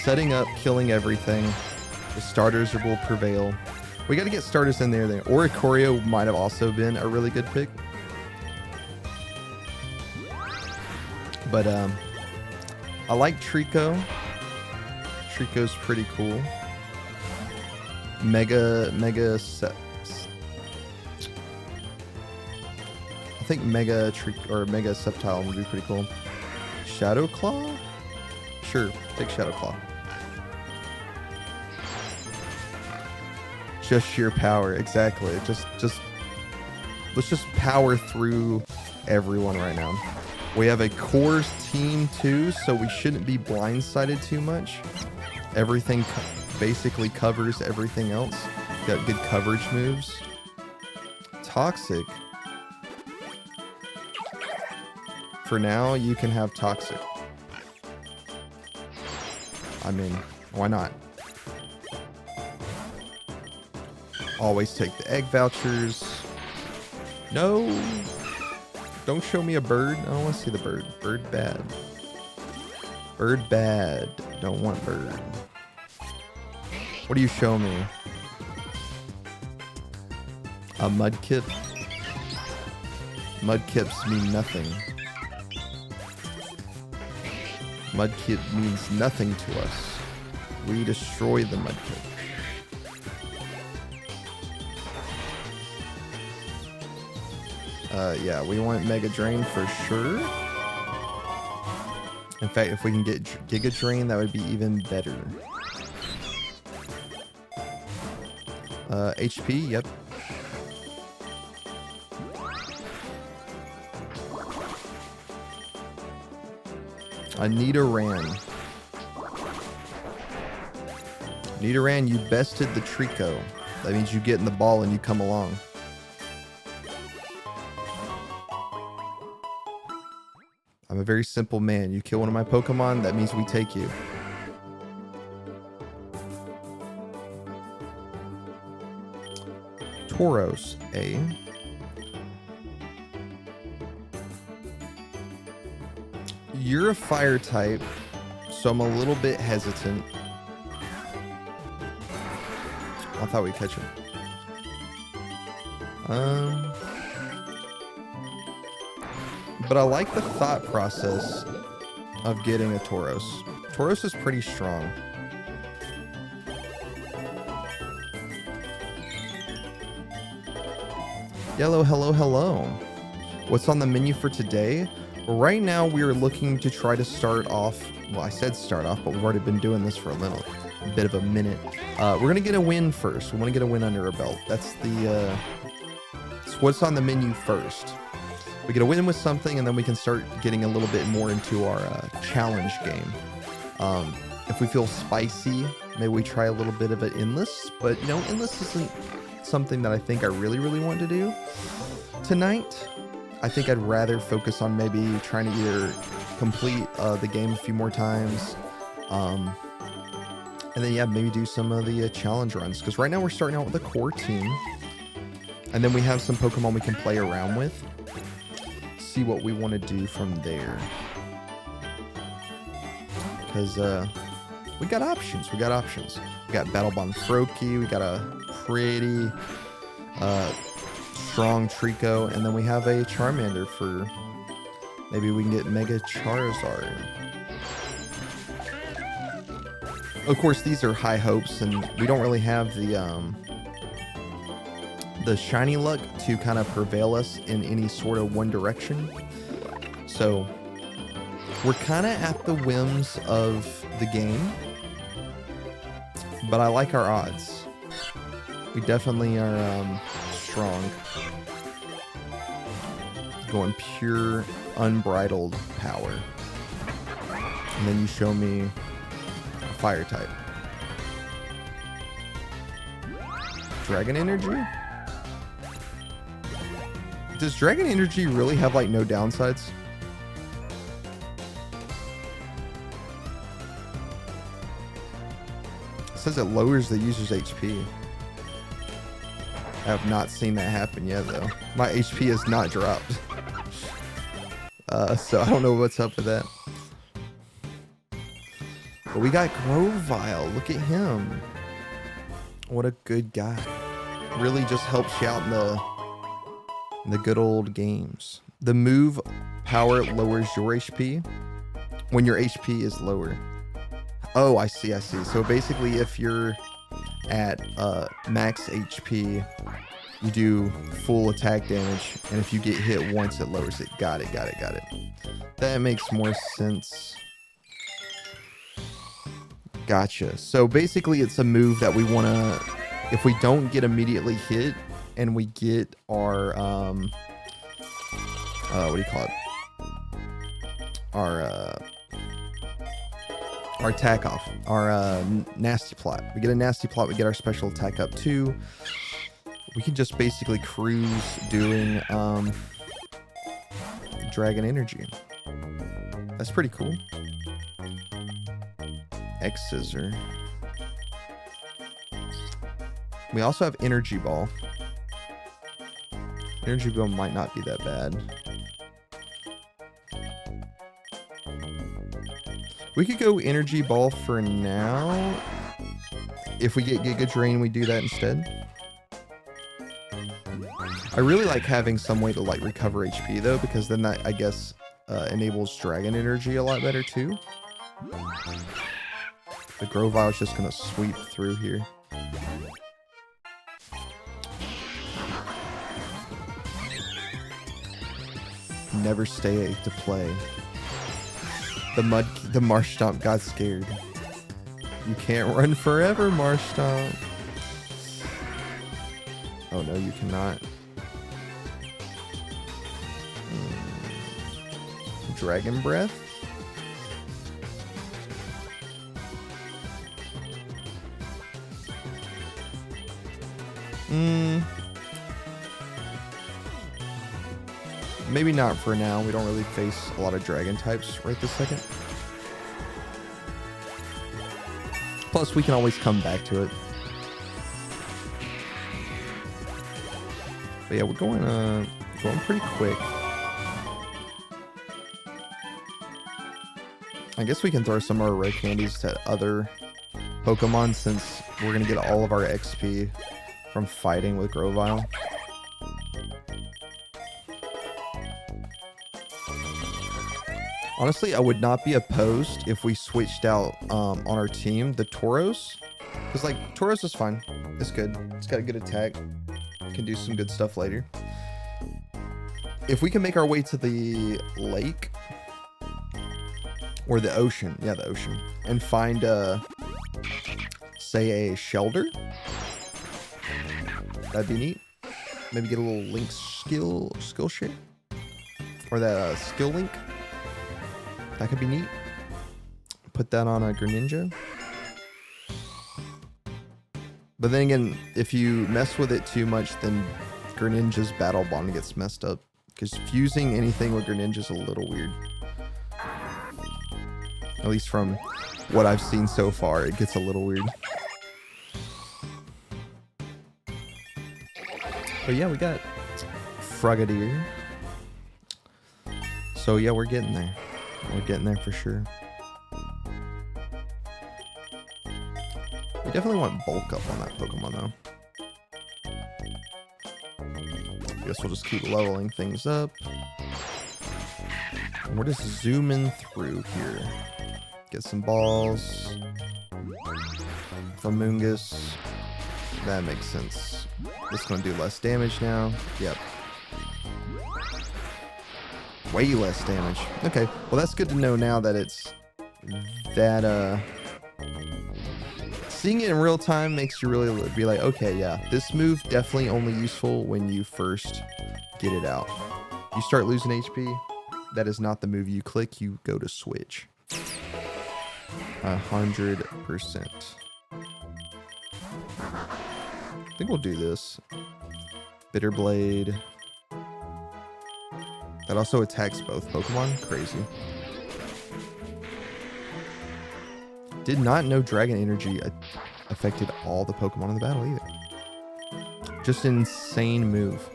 setting up, killing everything. The starters will prevail. We got to get starters in there. Oricorio might have also been a really good pick, but I like Trico. Trico's pretty cool. Mega I think Mega Sceptile would be pretty cool. Shadow Claw? Sure, take Shadow Claw. Just sheer power, exactly. Just let's just power through everyone right now. We have a core team too, so we shouldn't be blindsided too much. Everything basically covers everything else. Got good coverage moves. Toxic. For now, you can have Toxic. I mean, why not? Always take the egg vouchers. No! Don't show me a bird. I don't want to see the bird. Bird bad. Bird bad. Don't want bird. What do you show me? A Mudkip? Mudkips mean nothing. Mudkip means nothing to us. We destroy the Mudkip. Yeah, we want Mega Drain for sure. In fact, if we can get Giga Drain, that would be even better. HP, yep. Nidoran. Nidoran, you bested the Trico. That means you get in the ball and you come along. I'm a very simple man. You kill one of my Pokemon, that means we take you. Tauros, A. You're a fire type, so I'm a little bit hesitant. I thought we'd catch him. But I like the thought process of getting a Tauros. Tauros is pretty strong. Yellow, hello, hello. What's on the menu for today? Right now, we are looking to try to start off. Well, I said start off, but we've already been doing this for a bit of a minute. We're gonna get a win first. We want to get a win under our belt. That's the. So what's on the menu first? We get a win with something, and then we can start getting a little bit more into our challenge game. If we feel spicy, maybe we try a little bit of an endless. But you know, endless isn't something that I think I really want to do tonight. I think I'd rather focus on maybe trying to either complete the game a few more times, and then yeah, maybe do some of the challenge runs. Because right now we're starting out with a core team, and then we have some Pokemon we can play around with. See what we want to do from there. Because we got options. We got Battle Bond Froakie. We got a pretty strong Trico, and then we have a Charmander for maybe we can get Mega Charizard. Of course, these are high hopes, and we don't really have the shiny luck to kind of prevail us in any sort of one direction. So we're kind of at the whims of the game, but I like our odds. We definitely are strong. Going pure, unbridled power. And then you show me a fire type. Dragon Energy? Does Dragon Energy really have like no downsides? It says it lowers the user's HP. I have not seen that happen yet though. My HP has not dropped. So I don't know what's up with that. But we got Grovyle. Look at him. What a good guy. Really just helps you out in the good old games. The move power lowers your HP when your HP is lower. Oh, I see. So basically if you're at max HP, you do full attack damage, and if you get hit once, it lowers it. Got it. That makes more sense. Gotcha. So basically it's a move that we want to, if we don't get immediately hit and we get our what do you call it, our attack off, our nasty plot. We get a nasty plot, we get our special attack up too. We can just basically cruise doing Dragon Energy. That's pretty cool. X-Scissor. We also have Energy Ball. Energy Ball might not be that bad. We could go Energy Ball for now. If we get Giga Drain, we do that instead. I really like having some way to like recover HP though, because then that I guess enables Dragon Energy a lot better too. The Grovyle is just gonna sweep through here. never stay to play. The Marshtomp got scared. You can't run forever, Marshtomp. Oh no, you cannot. Dragon Breath? Maybe not for now. We don't really face a lot of dragon types right this second. Plus, we can always come back to it. But yeah, we're going pretty quick. I guess we can throw some more rare candies to other Pokemon since we're going to get all of our XP from fighting with Grovyle. Honestly, I would not be opposed if we switched out on our team the Tauros. Because, like, Tauros is fine. It's good. It's got a good attack. Can do some good stuff later. If we can make our way to the lake or the ocean, yeah, the ocean, and find say a Shelter, that'd be neat. Maybe get a little link skill share, or that skill link. That could be neat. Put that on a Greninja. But then again, if you mess with it too much, then Greninja's battle bond gets messed up. Because fusing anything with Greninja is a little weird. At least from what I've seen so far, it gets a little weird. But yeah, we got Frogadier. So yeah, we're getting there. We're getting there for sure. We definitely want bulk up on that Pokemon though. I guess we'll just keep leveling things up. And we're just zooming through here. Get some balls. Famungus. That makes sense. This is going to do less damage now. Yep. Way less damage. Okay, well that's good to know now that it's that seeing it in real time makes you really be like, okay, yeah, this move definitely only useful when you first get it out. You start losing HP, that is not the move you click, you go to switch. 100%. I think we'll do this. Bitter Blade. That also attacks both Pokemon. Crazy. Did not know Dragon Energy affected all the Pokemon in the battle either. Just an insane move.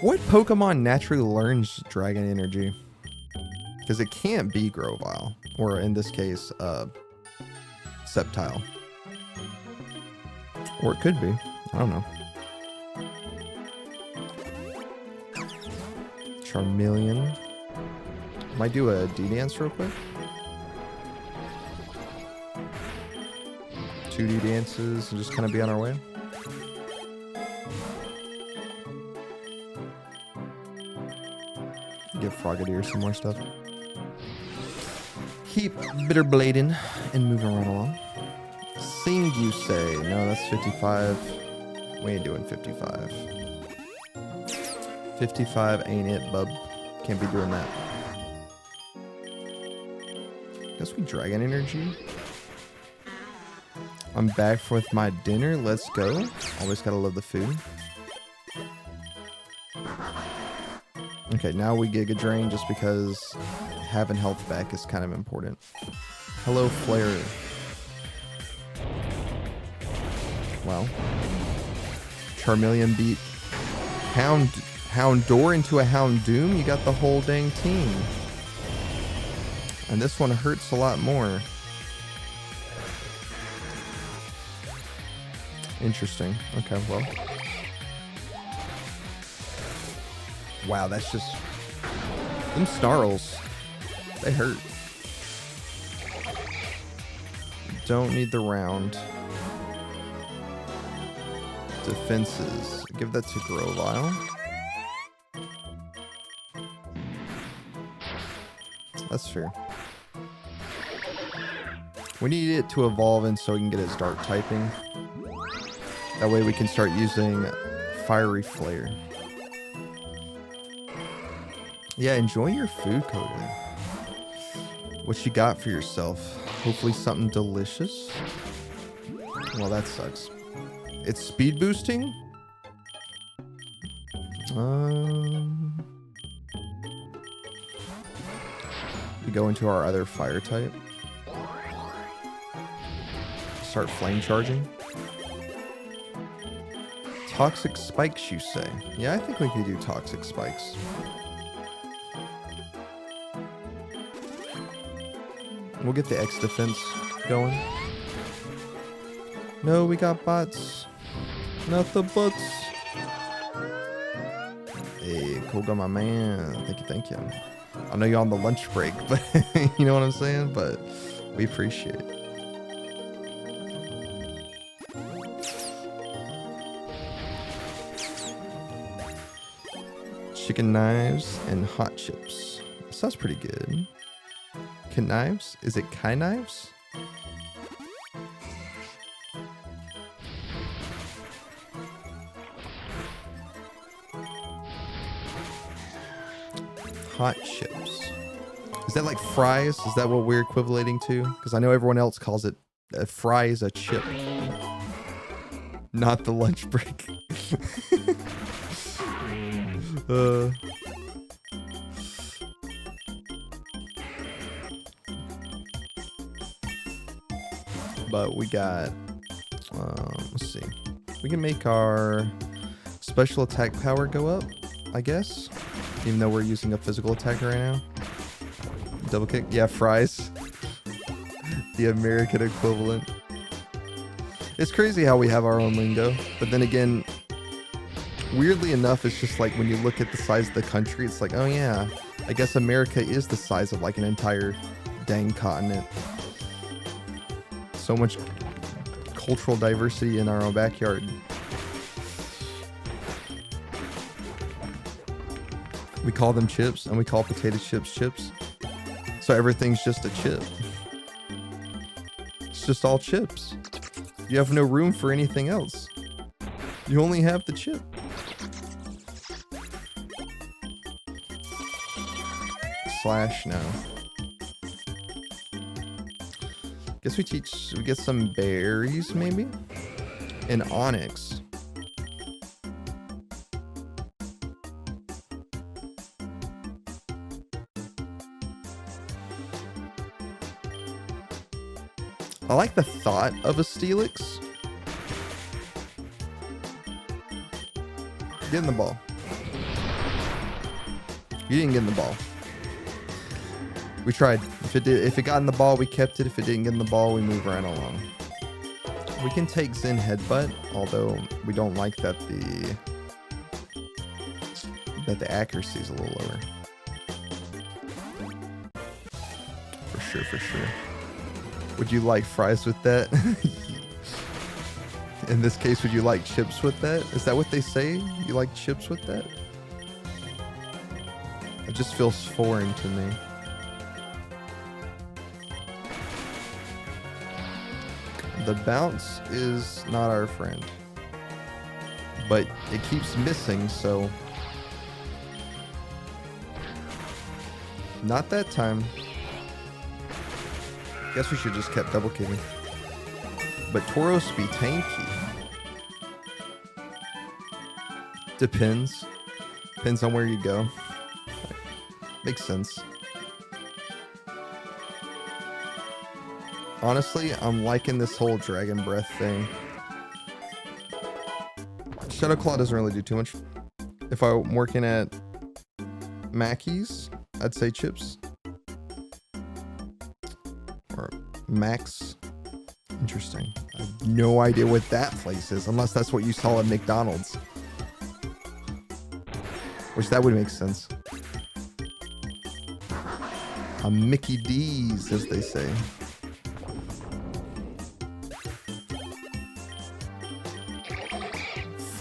What Pokemon naturally learns Dragon Energy? Because it can't be Grovyle. Or in this case, Sceptile. Or it could be. I don't know. Charmeleon. Might do a D-Dance real quick. 2 D-Dances and just kind of be on our way. Give Frogadier some more stuff. Keep Bitter Blading and moving right along. Sing, you say. No, that's 55. We ain't doing 55. 55 ain't it, bub. Can't be doing that. Guess we Dragon Energy. I'm back with my dinner. Let's go. Always gotta love the food. Okay, now we Giga Drain just because having health back is kind of important. Hello, Flare. Wow. Charmeleon beat Houndour into a Houndoom. You got the whole dang team. And this one hurts a lot more. Interesting. Okay, well. Wow, that's just... Them snarls. They hurt. Don't need the round. defenses. Give that to Grovile. That's fair. We need it to evolve in so we can get its dark typing. That way we can start using Fiery Flare. Yeah, enjoy your food, Cody. What you got for yourself? Hopefully something delicious. Well, that sucks. It's speed boosting? We go into our other fire type. Start flame charging. Toxic spikes, you say? Yeah, I think we could do toxic spikes. We'll get the X defense going. No, we got bots. Not the bots. Hey, Koga, my man. Thank you, thank you. I know you're on the lunch break, but you know what I'm saying? But we appreciate it. Chicken knives and hot chips. Sounds pretty good. Knives? Is it Kai knives? Hot chips. Is that like fries? Is that what we're equivalating to? Because I know everyone else calls it fry is a chip. Not the lunch break. But we got, let's see. We can make our special attack power go up, I guess. Even though we're using a physical attacker right now. Double kick. Yeah, fries. The American equivalent. It's crazy how we have our own lingo. But then again, weirdly enough, it's just like when you look at the size of the country, it's like, oh yeah, I guess America is the size of like an entire dang continent. So much cultural diversity in our own backyard. We call them chips, and we call potato chips chips. So everything's just a chip. It's just all chips. You have no room for anything else. You only have the chip. Slash now. Guess we get some berries maybe? And onyx. I like the thought of a Steelix. Get in the ball. You didn't get in the ball. We tried. If it got in the ball, we kept it. If it didn't get in the ball, we move right along. We can take Zen Headbutt, although we don't like that the accuracy is a little lower. For sure, for sure. Would you like fries with that? In this case, would you like chips with that? Is that what they say? You like chips with that? It just feels foreign to me. The bounce is not our friend. But it keeps missing, so... Not that time. Guess we should just kept double kicking. But Tauros be tanky. Depends. Depends on where you go. Makes sense. Honestly, I'm liking this whole Dragon Breath thing. Shadow Claw doesn't really do too much. If I'm working at Mackey's, I'd say chips. Or Max. Interesting. I have no idea what that place is, unless that's what you saw at McDonald's. Which that would make sense. A Mickey D's, as they say.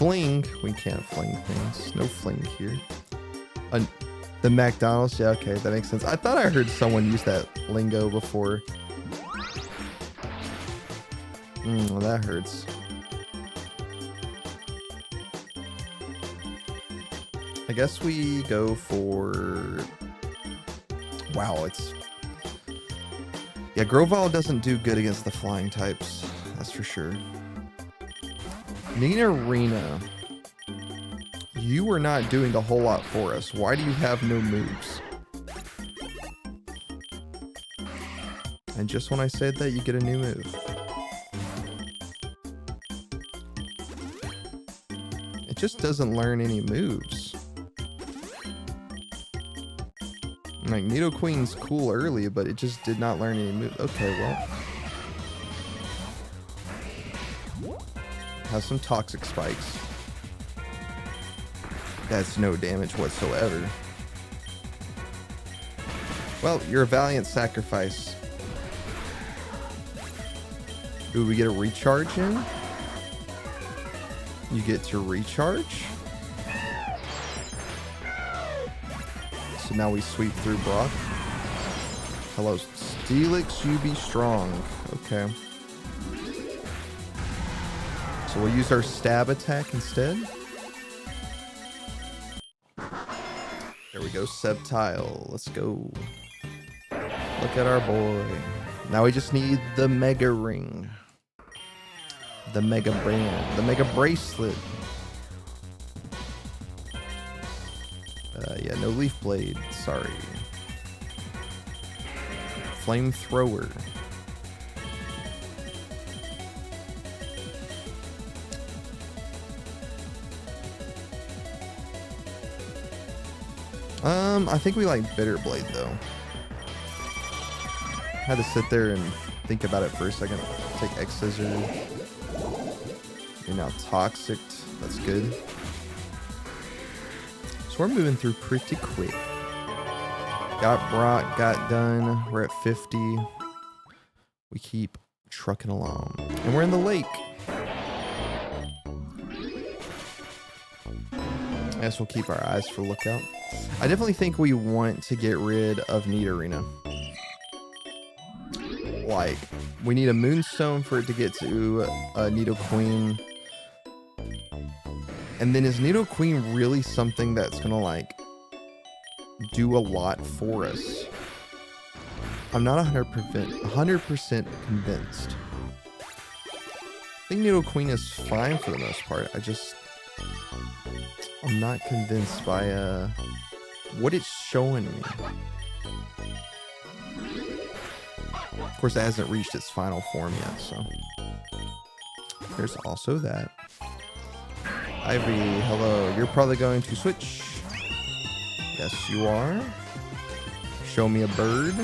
Fling. We can't fling things. No fling here. The McDonald's. Yeah, okay, that makes sense. I thought I heard someone use that lingo before. Well, that hurts. I guess we go for... Wow, it's... Yeah, Grovyle doesn't do good against the flying types. That's for sure. Nidorina. You are not doing a whole lot for us. Why do you have no moves? And just when I said that, you get a new move. It just doesn't learn any moves. Like, Nidoqueen's cool early, but it just did not learn any moves. Okay, well. Has some toxic spikes. That's no damage whatsoever. Well, you're a valiant sacrifice. Ooh, we get a recharge in? You get to recharge? So now we sweep through Brock. Hello, Steelix, you be strong. Okay. So we'll use our stab attack instead. There we go, Sceptile. Let's go. Look at our boy. Now we just need the Mega Ring. The Mega Band. The Mega Bracelet. Yeah, no Leaf Blade. Sorry. Flamethrower. I think we like Bitter Blade though. Had to sit there and think about it for a second. Take X Scissor. You're now Toxic. That's good. So we're moving through pretty quick. Got Brock, got done. We're at 50. We keep trucking along. And we're in the lake. I guess we'll keep our eyes for lookout. I definitely think we want to get rid of Nidorina. Like, we need a Moonstone for it to get to Nidoqueen. And then is Nidoqueen really something that's gonna like do a lot for us? I'm not 100% convinced. I think Nidoqueen is fine for the most part. I'm not convinced by what it's showing me. Of course, it hasn't reached its final form yet, so there's also that. Ivy, hello. You're probably going to switch. Yes, you are. Show me a bird.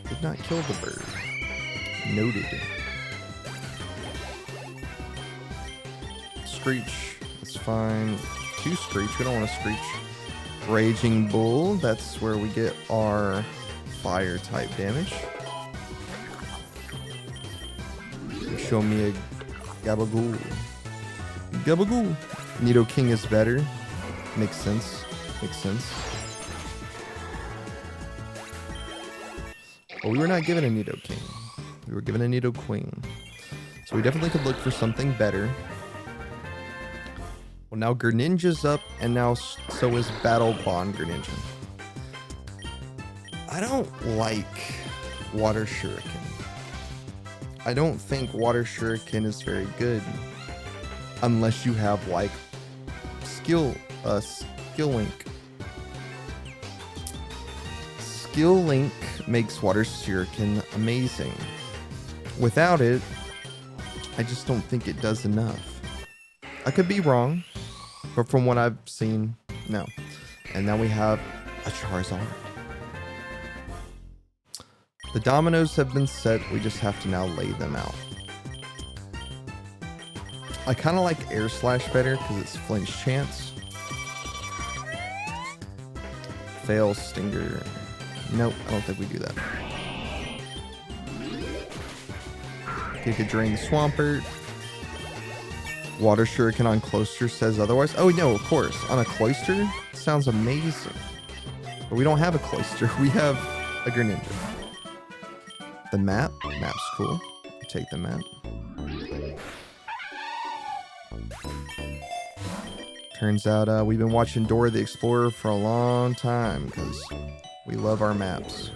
Did not kill the bird. Noted. Screech. That's fine. 2 Screech. We don't want to Screech. Raging Bull. That's where we get our fire type damage. Show me a Gabagool. Gabagool. Nidoking is better. Makes sense. Makes sense. But we were not given a Nidoking. We were given a Nidoqueen. So we definitely could look for something better. Well, now Greninja's up, and now so is Battle Bond Greninja. I don't like Water Shuriken. I don't think Water Shuriken is very good. Unless you have, like, Skill Link. Skill Link makes Water Shuriken amazing. Without it, I just don't think it does enough. I could be wrong, but from what I've seen, no. And now we have a Charizard. The dominoes have been set, we just have to now lay them out. I kind of like Air Slash better because it's flinch chance. Fail Stinger. Nope, I don't think we do that. You could drain the Swampert. Water shuriken on cloister says otherwise. Oh no, of course. On a cloister? Sounds amazing. But we don't have a cloister. We have a Greninja. The map? Map's cool. Take the map. Turns out we've been watching Dora the Explorer for a long time because we love our maps.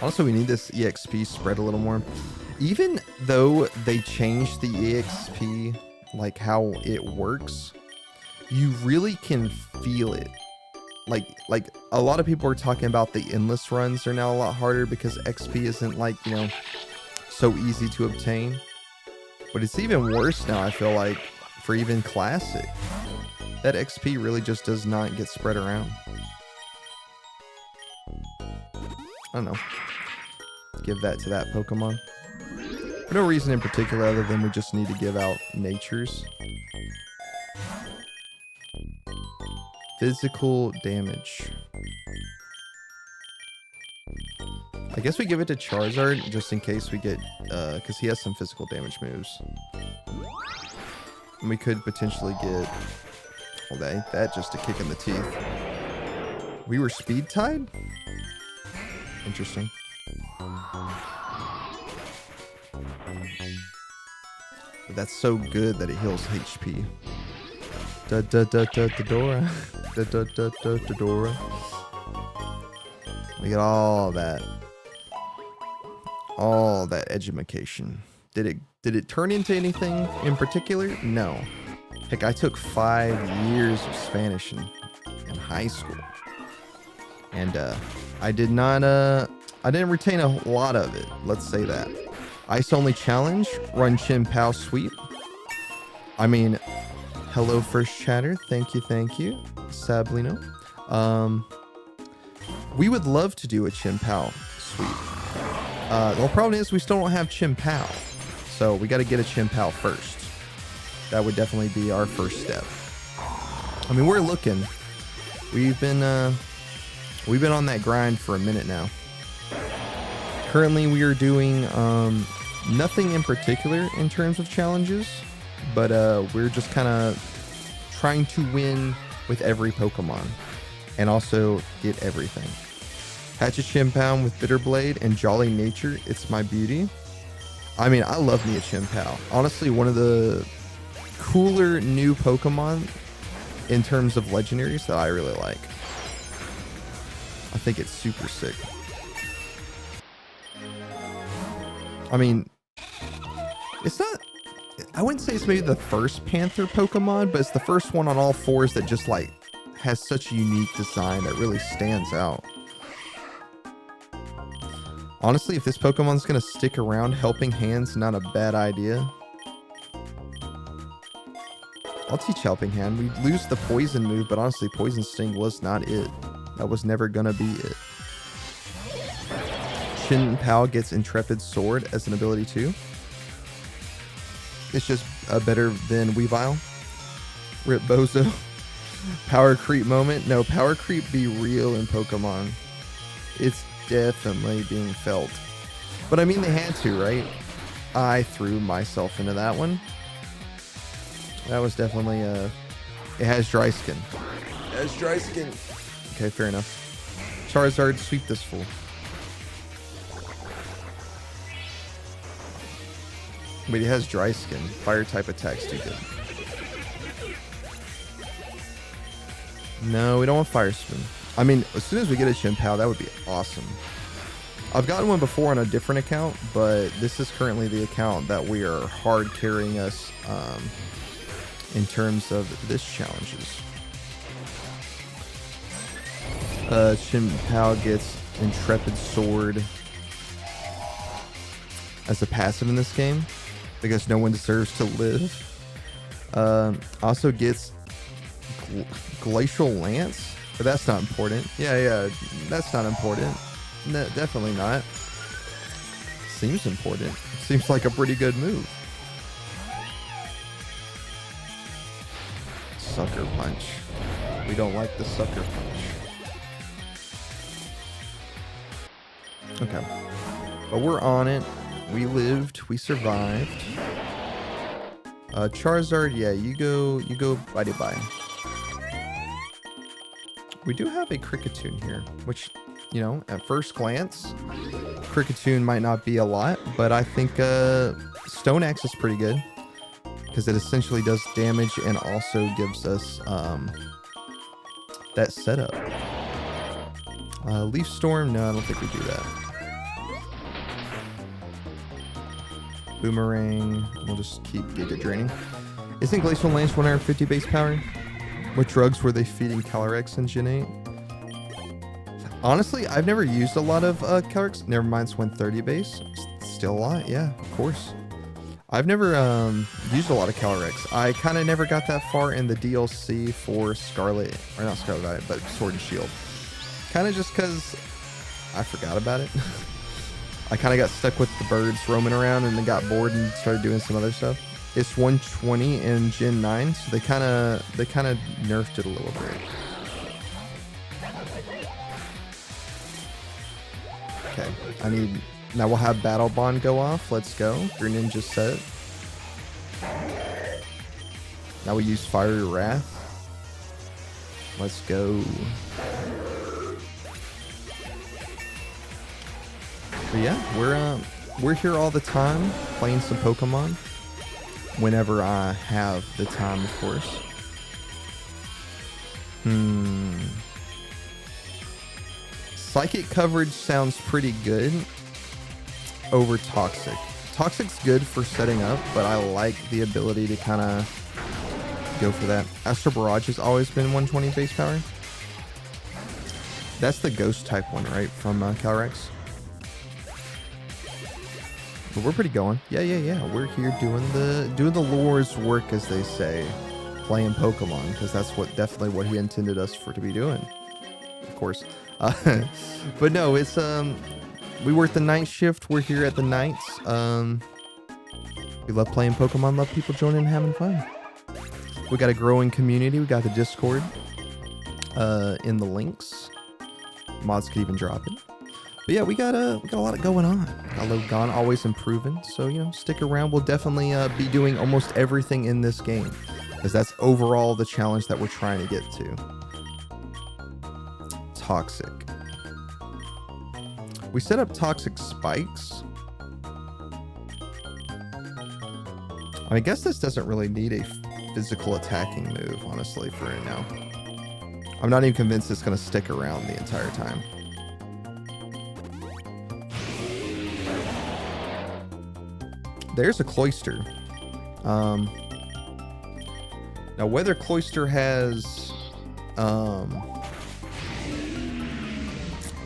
Also, we need this EXP spread a little more. Even though they changed the EXP, like how it works, you really can feel it. Like a lot of people are talking about the endless runs are now a lot harder because XP isn't like, you know, so easy to obtain. But it's even worse now, I feel like, for even classic. That XP really just does not get spread around. I don't know. Give that to that Pokemon. For no reason in particular other than we just need to give out natures. Physical damage. I guess we give it to Charizard just in case we get, because he has some physical damage moves. And we could potentially get, well, that just a kick in the teeth. We were speed tied? Interesting. But that's so good that it heals HP. Dora. Dora. We get all that education. Did it turn into anything in particular? No. Heck, I took 5 years of Spanish in high school, and I didn't retain a lot of it. Let's say that. Ice only challenge, run Chin Pao sweep. I mean, hello first chatter. Thank you, Sablino. We would love to do a Chin Pao sweep. The problem is we still don't have Chin Pao, so we got to get a Chin Pao first. That would definitely be our first step. I mean, we're looking. We've been on that grind for a minute now. Currently, we are doing nothing in particular in terms of challenges, but we're just kind of trying to win with every Pokemon and also get everything. Hatch a Chimpound with Bitter Blade and Jolly Nature. It's my beauty. I mean, I love me a Chimpow. Honestly, one of the cooler new Pokemon in terms of legendaries that I really like. I think it's super sick. I mean, it's not, I wouldn't say it's maybe the first Panther Pokemon, but it's the first one on all fours that just like has such a unique design that really stands out. Honestly, if this Pokemon's gonna stick around, Helping Hand's not a bad idea. I'll teach Helping Hand. We lose the Poison move, but honestly, Poison Sting was not it. That was never gonna be it. Chin Pao gets Intrepid Sword as an ability too. It's just better than Weavile. Rip Bozo. Power creep moment. No, power creep be real in Pokemon. It's definitely being felt. But I mean, they had to, right? I threw myself into that one. That was definitely it has dry skin. It has dry skin. Okay, fair enough. Charizard, sweep this fool. But he has dry skin. Fire type attacks too good. No, we don't want Fire Spin. I mean, as soon as we get a Chimpow, that would be awesome. I've gotten one before on a different account, but this is currently the account that we are hard carrying us in terms of this challenges. Chimpow gets Intrepid Sword as a passive in this game because no one deserves to live. Also gets Glacial Lance, but that's not important. Yeah, that's not important. No, definitely not. Seems important. Seems like a pretty good move. Sucker Punch. We don't like the Sucker Punch. Okay. But we're on it. We lived. We survived. Charizard, yeah, you go bye-bye. We do have a Kricketune here, which, you know, at first glance, Kricketune might not be a lot, but I think Stone Axe is pretty good because it essentially does damage and also gives us that setup. Leaf Storm, no, I don't think we do that. Boomerang, we'll just keep Giga draining. Isn't Glacial Lance 150 base power? What drugs were they feeding Calyrex in Gen 8? Honestly, I've never used a lot of Calyrex. Never mind, it's 130 base. Still a lot, yeah, of course. I've never used a lot of Calyrex. I kind of never got that far in the DLC for Scarlet, or not Scarlet Violet, but Sword and Shield. Kind of just because I forgot about it. I kind of got stuck with the birds roaming around and then got bored and started doing some other stuff. It's 120 in Gen 9, so they kind of nerfed it a little bit. Okay, now we'll have Battle Bond go off. Let's go. Greninja set. Now we use Fiery Wrath. Let's go. But yeah, we're here all the time playing some Pokemon. Whenever I have the time, of course. Psychic coverage sounds pretty good over Toxic. Toxic's good for setting up, but I like the ability to kind of go for that. Astro Barrage has always been 120 base power. That's the ghost type one, right? From Calyrex. But we're pretty going. Yeah. We're here doing the Lore's work, as they say, playing Pokemon, because that's definitely what he intended us to be doing. Of course. But no, it's we work the night shift. We're here at the nights. We love playing Pokemon. Love people joining and having fun. We got a growing community. We got the Discord in the links. Mods could even drop it. But yeah, we got a lot going on. Got a lot gone, always improving. So, you know, stick around. We'll definitely be doing almost everything in this game, because that's overall the challenge that we're trying to get to. Toxic. We set up Toxic Spikes. I guess this doesn't really need a physical attacking move, honestly, for right now. I'm not even convinced it's going to stick around the entire time. There's a Cloyster. Now, whether Cloyster has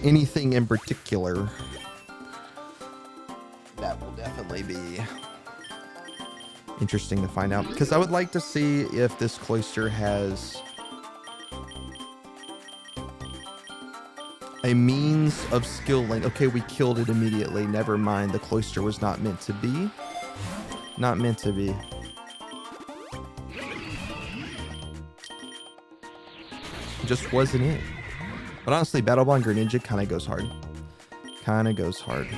anything in particular, that will definitely be interesting to find out, because I would like to see if this Cloyster has a means of skill link. Okay, we killed it immediately. Never mind. The Cloyster was not meant to be. Not meant to be. Just wasn't it. But honestly, Battle Bond Greninja kind of goes hard.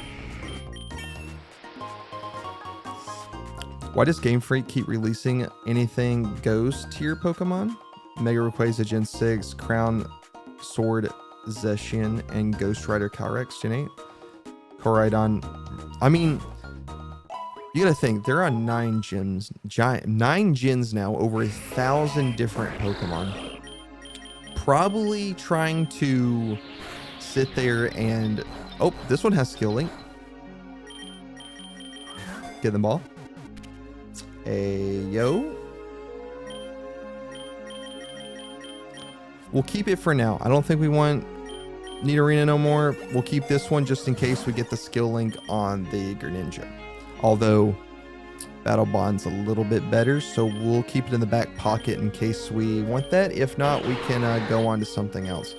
Why does Game Freak keep releasing anything goes tier Pokemon? Mega Rayquaza Gen 6, Crown Sword Zacian, and Ghost Rider Calyrex Gen 8. Koraidon. I mean, you gotta think, there are 9 gyms, 9 gens now, over 1,000 different Pokemon. Probably trying to sit there and... Oh, this one has Skill Link. Get the ball. Yo. We'll keep it for now. I don't think we want Nidorina no more. We'll keep this one just in case we get the Skill Link on the Greninja. Although Battle Bond's a little bit better, so we'll keep it in the back pocket in case we want that. If not, we can go on to something else.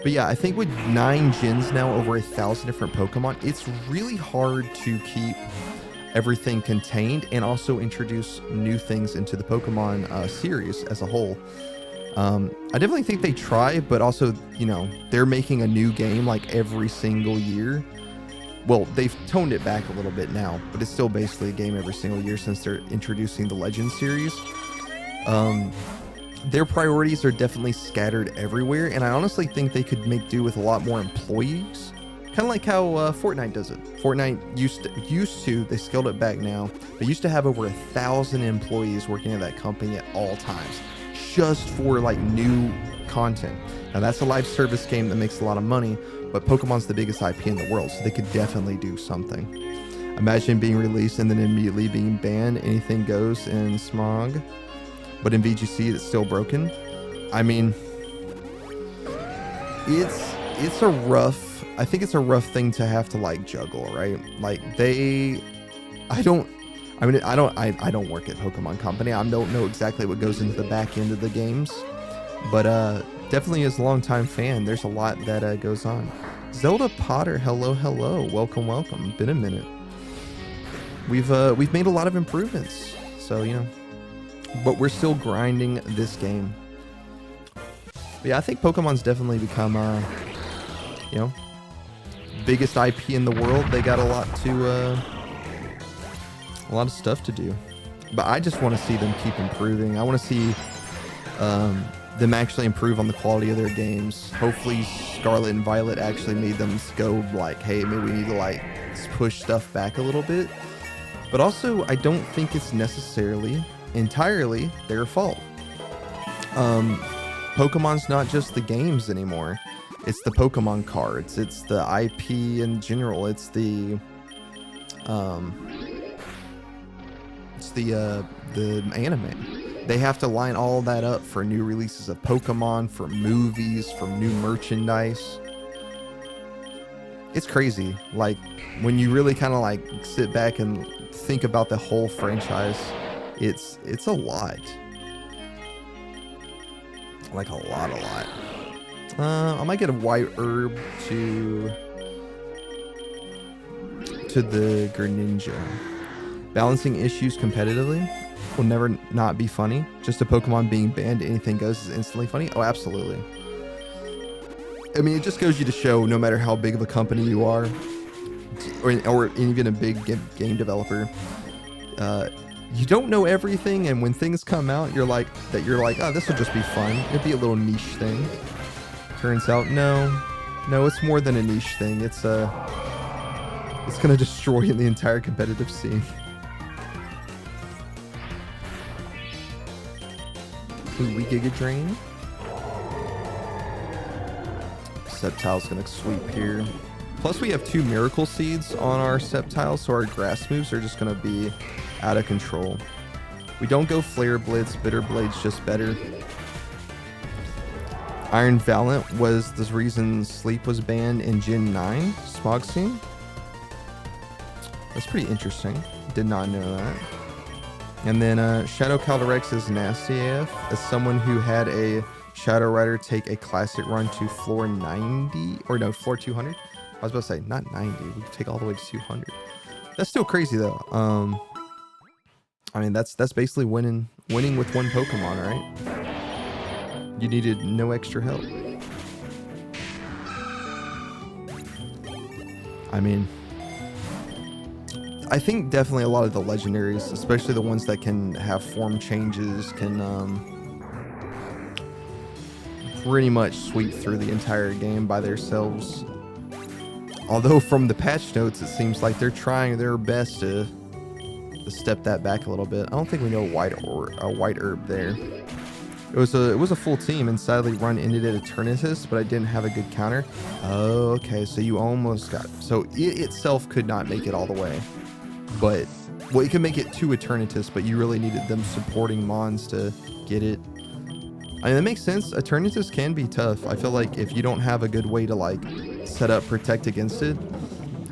But yeah, I think with 9 gens now, over 1,000 different Pokemon, it's really hard to keep everything contained and also introduce new things into the Pokemon series as a whole. I definitely think they try, but also, you know, they're making a new game like every single year. well, they've toned it back a little bit now, but it's still basically a game every single year since they're introducing the Legends series. Their priorities are definitely scattered everywhere, and I honestly think they could make do with a lot more employees. Kind of like how Fortnite does it. Fortnite used to, they scaled it back now, they used to have over 1,000 employees working at that company at all times, just for like new content. Now that's a live service game that makes a lot of money, but Pokemon's the biggest IP in the world, so they could definitely do something. Imagine being released and then immediately being banned. Anything goes in Smog, but in VGC it's still broken. I mean, it's a rough, I think it's a rough thing to have to like juggle, right? Like I don't work at Pokemon Company. I don't know exactly what goes into the back end of the games, but definitely as a longtime fan, there's a lot that goes on. Zelda Potter, hello, welcome. Been a minute. We've made a lot of improvements, so you know, but we're still grinding this game. But yeah, I think Pokemon's definitely become you know, biggest IP in the world. They got a lot of stuff to do, but I just want to see them keep improving. I want to see them actually improve on the quality of their games. Hopefully Scarlet and Violet actually made them go like, hey, maybe we need to like push stuff back a little bit. But also, I don't think it's necessarily entirely their fault. Pokemon's not just the games anymore. It's the Pokemon cards. It's the IP in general. It's the anime. They have to line all that up for new releases of Pokemon, for movies, for new merchandise. It's crazy. Like when you really kind of like sit back and think about the whole franchise, it's a lot. Like a lot. I might get a white herb to the Greninja. Balancing issues competitively will never not be funny. Just a Pokemon being banned, anything goes, is instantly funny. Oh, absolutely. I mean, it just goes you to show, no matter how big of a company you are, or even a big game developer, you don't know everything, and when things come out, you're like, oh, this will just be fun. It'd be a little niche thing. Turns out, no, it's more than a niche thing. It's gonna destroy the entire competitive scene. Ooh, we Giga Drain. Sceptile's gonna sweep here. Plus we have 2 Miracle Seeds on our Sceptile, so our grass moves are just gonna be out of control. We don't go Flare Blitz, Bitter Blade's just better. Iron Valiant was the reason Sleep was banned in Gen 9 Smog Scene. That's pretty interesting. Did not know that. And then Shadow Calyrex is nasty AF. As someone who had a Shadow Rider take a classic run to floor 90, or no, floor 200. I was about to say, not 90. We could take all the way to 200. That's still crazy though. I mean, that's basically winning with one Pokemon, right? You needed no extra help. I mean, I think definitely a lot of the legendaries, especially the ones that can have form changes, can pretty much sweep through the entire game by themselves. Although from the patch notes, it seems like they're trying their best to step that back a little bit. I don't think we know a white herb there. It was a full team, and sadly run ended at Eternatus, but I didn't have a good counter. Oh, okay, so you almost got it. So it itself could not make it all the way, but well, it could make it to Eternatus, but you really needed them supporting Mons to get it. I mean, that makes sense. Eternatus can be tough. I feel like if you don't have a good way to like set up protect against it.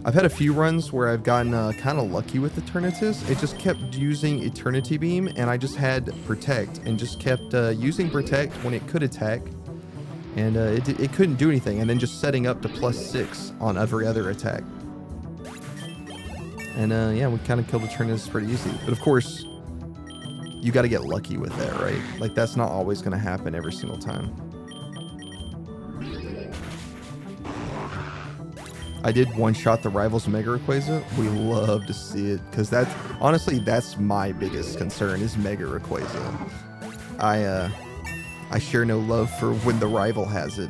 I've had a few runs where I've gotten kind of lucky with Eternatus. It just kept using Eternity Beam, and I just had Protect, and just kept using Protect when it could attack, and it couldn't do anything, and then just setting up to +6 on every other attack. And yeah, we kind of killed Eternatus pretty easy. But of course, you got to get lucky with that, right? Like, that's not always going to happen every single time. I did one-shot the Rivals Mega Rayquaza. We love to see it, because that's, honestly, that's my biggest concern is Mega Rayquaza. I share no love for when the rival has it,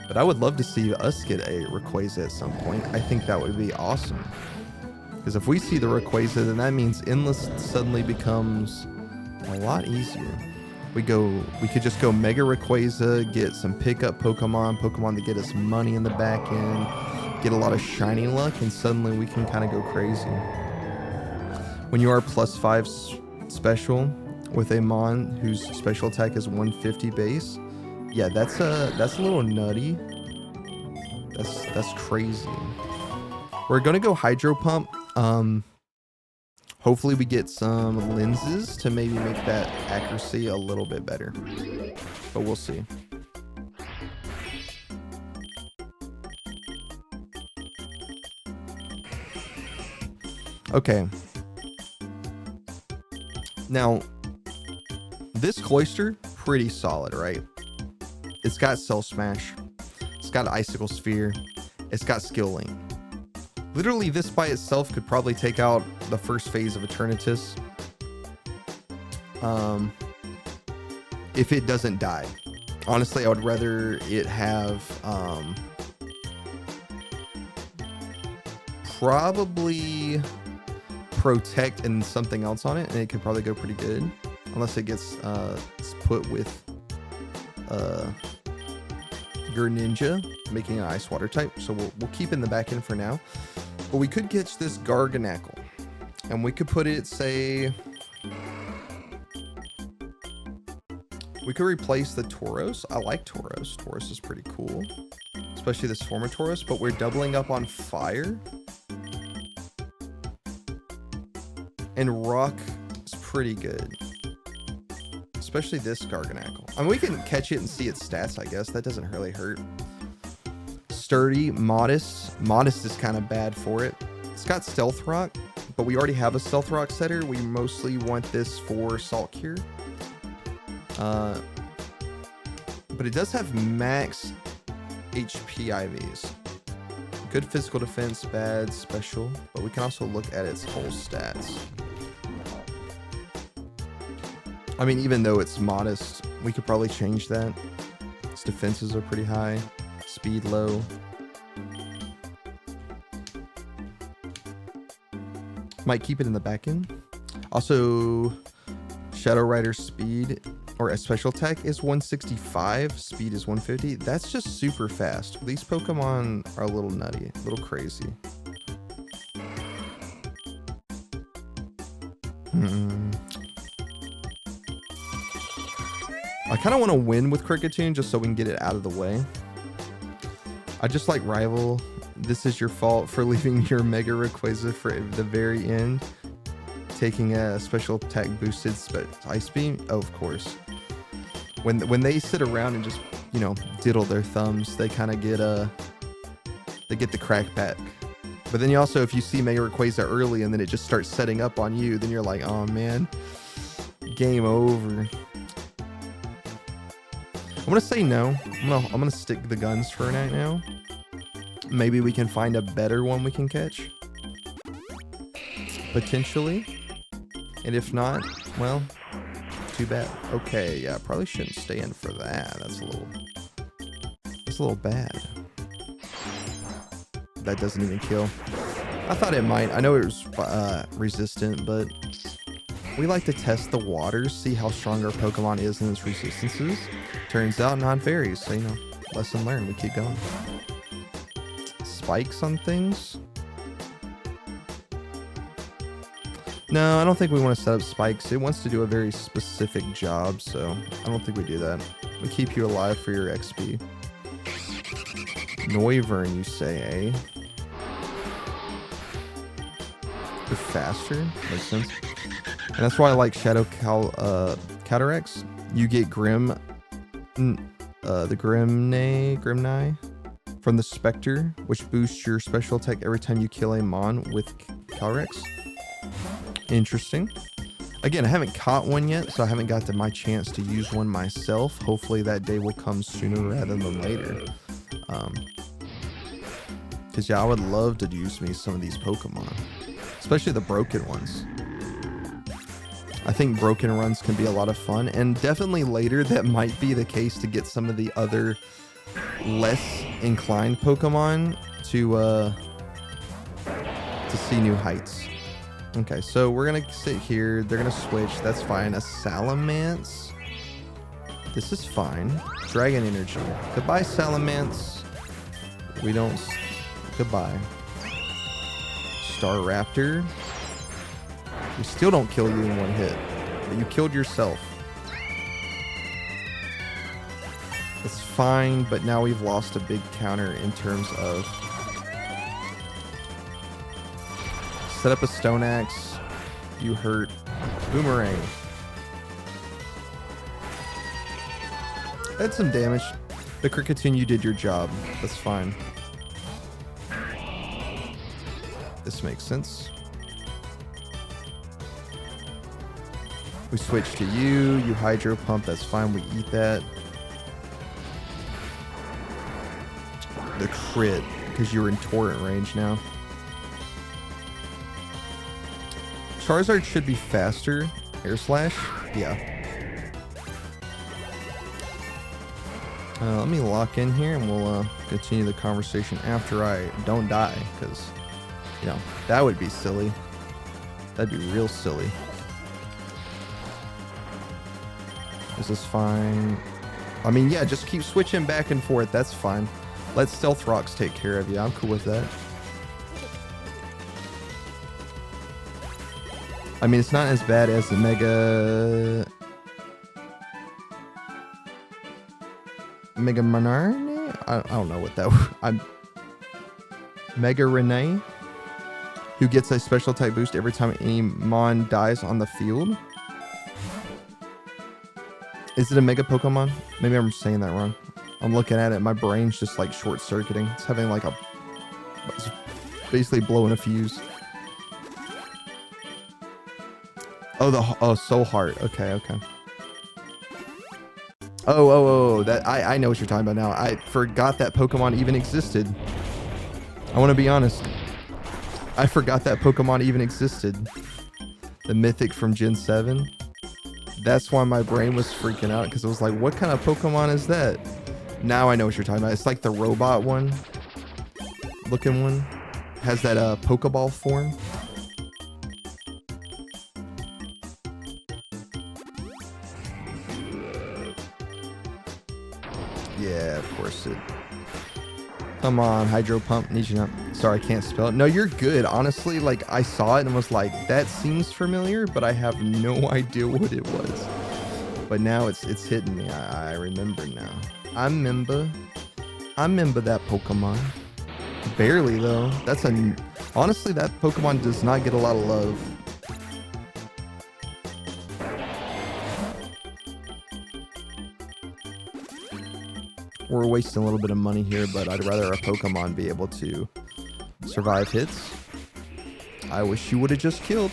but I would love to see us get a Rayquaza at some point. I think that would be awesome, because if we see the Rayquaza, then that means Endless suddenly becomes a lot easier. We could just go Mega Rayquaza, get some pickup Pokemon to get us money in the back end, get a lot of shiny luck, and suddenly we can kind of go crazy. When you are +5 special with a Mon whose special attack is 150 base, yeah, that's a little nutty. That's crazy. We're gonna go Hydro Pump. Hopefully we get some lenses to maybe make that accuracy a little bit better, but we'll see. Okay. Now, this Cloyster, pretty solid, right? It's got Cell Smash. It's got Icicle Sphere. It's got Skill Link. Literally, this by itself could probably take out the first phase of Eternatus. If it doesn't die. Honestly, I would rather it have probably Protect and something else on it, and it could probably go pretty good. Unless it gets put with Greninja, making an Ice Water type. So we'll keep in the back end for now. But we could catch this Garganacl, and we could put it, say, we could replace the Tauros. I like Tauros. Tauros is pretty cool, especially this form of Tauros, but we're doubling up on fire. And rock is pretty good, especially this Garganacl. I mean, we can catch it and see its stats, I guess. That doesn't really hurt. Sturdy, Modest. Modest is kind of bad for it. It's got Stealth Rock, but we already have a Stealth Rock setter. We mostly want this for Salt Cure. But it does have max HP IVs. Good physical defense, bad special, but we can also look at its whole stats. I mean, even though it's Modest, we could probably change that. Its defenses are pretty high, speed low. Might keep it in the back end. Also, Shadow Rider speed, or a special attack, is 165, speed is 150. That's just super fast. These Pokemon are a little nutty, a little crazy. I kind of want to win with Kricketune just so we can get it out of the way. I just like Rival. This is your fault for leaving your Mega Rayquaza for the very end. Taking a special attack boosted Ice Beam. Oh, of course. When they sit around and just, you know, diddle their thumbs, they kind of get the crack back. But then you also, if you see Mega Rayquaza early and then it just starts setting up on you, then you're like, oh man, game over. I'm gonna say no. I'm gonna stick to the guns for right now. Maybe we can find a better one we can catch, potentially. And if not, well, too bad. Okay, yeah, probably shouldn't stay in for that. That's a little bad. That doesn't even kill. I thought it might. I know it was resistant, but we like to test the waters, see how strong our Pokemon is in its resistances. Turns out not very, so, you know, lesson learned. We keep going. Spikes on things? No, I don't think we want to set up spikes. It wants to do a very specific job, so I don't think we do that. We keep you alive for your XP. Noivern, you say, eh? You're faster? Makes sense. And that's why I like Shadow Cataracts. You get the Grimnai from the Spectre, which boosts your special attack every time you kill a Mon with Calyrex. Interesting. Again, I haven't caught one yet, so I haven't got my chance to use one myself. Hopefully that day will come sooner rather than later. Because, yeah, I would love to use me some of these Pokemon. Especially the broken ones. I think broken runs can be a lot of fun. And definitely later, that might be the case to get some of the other less inclined Pokemon to see new heights. Okay, so we're going to sit here. They're going to switch. That's fine. A Salamence. This is fine. Dragon Energy. Goodbye, Salamence. We don't... Goodbye. Staraptor. We still don't kill you in one hit. But you killed yourself. It's fine, but now we've lost a big counter in terms of... Set up a Stone Axe. You hurt. Boomerang. That's some damage. The Cricketune, you did your job. That's fine. This makes sense. We switch to you. You Hydro Pump. That's fine. We eat that. The crit, because you're in torrent range now. Charizard should be faster. Air Slash? Yeah. Let me lock in here and we'll continue the conversation after I don't die, because, you know, that would be silly. That'd be real silly. This is fine. I mean, yeah, just keep switching back and forth. That's fine. Let Stealth Rocks take care of you. I'm cool with that. I mean, it's not as bad as the Mega Manarne? I don't know what that was. Mega Renee, who gets a special type boost every time any Mon dies on the field. Is it a Mega Pokemon? Maybe I'm saying that wrong. I'm looking at it. My brain's just like short circuiting. It's having like it's basically blowing a fuse. Oh, Soul Heart. Okay. Oh, that I know what you're talking about now. I forgot that Pokemon even existed. I want to be honest. I forgot that Pokemon even existed. The Mythic from Gen 7. That's why my brain was freaking out, because it was like, what kind of Pokemon is that? Now I know what you're talking about. It's like the robot one. Looking one. Has that Pokeball form. Yeah, of course it. Come on, Hydro Pump. Need you not. Sorry, I can't spell it. No, you're good. Honestly, like, I saw it and was like, that seems familiar, but I have no idea what it was. But now it's hitting me. I remember now. I remember that Pokemon. Barely, though. Honestly, that Pokemon does not get a lot of love. We're wasting a little bit of money here, but I'd rather a Pokemon be able to survive hits. I wish you would have just killed.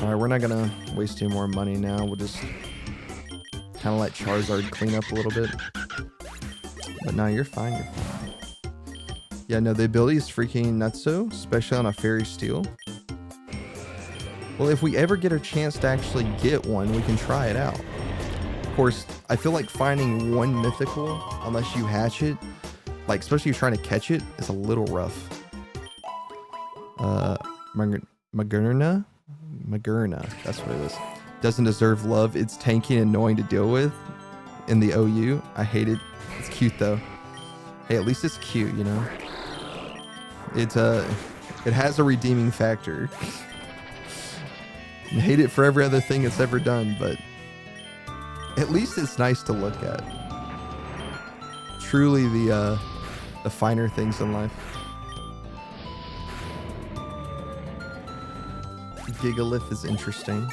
Alright, we're not gonna waste any more money now. We'll just kind of let Charizard clean up a little bit. But no, you're fine. Yeah, no, the ability is freaking nutso, especially on a Fairy Steel. Well, if we ever get a chance to actually get one, we can try it out. Of course, I feel like finding one mythical, unless you hatch it, like especially if you're trying to catch it, is a little rough. Magerna, that's what it is. Doesn't deserve love. It's tanky and annoying to deal with in the OU. I hate it. It's cute though. Hey, at least it's cute, you know. It has a redeeming factor. I hate it for every other thing it's ever done, but at least it's nice to look at. Truly the finer things in life. Gigalith is interesting.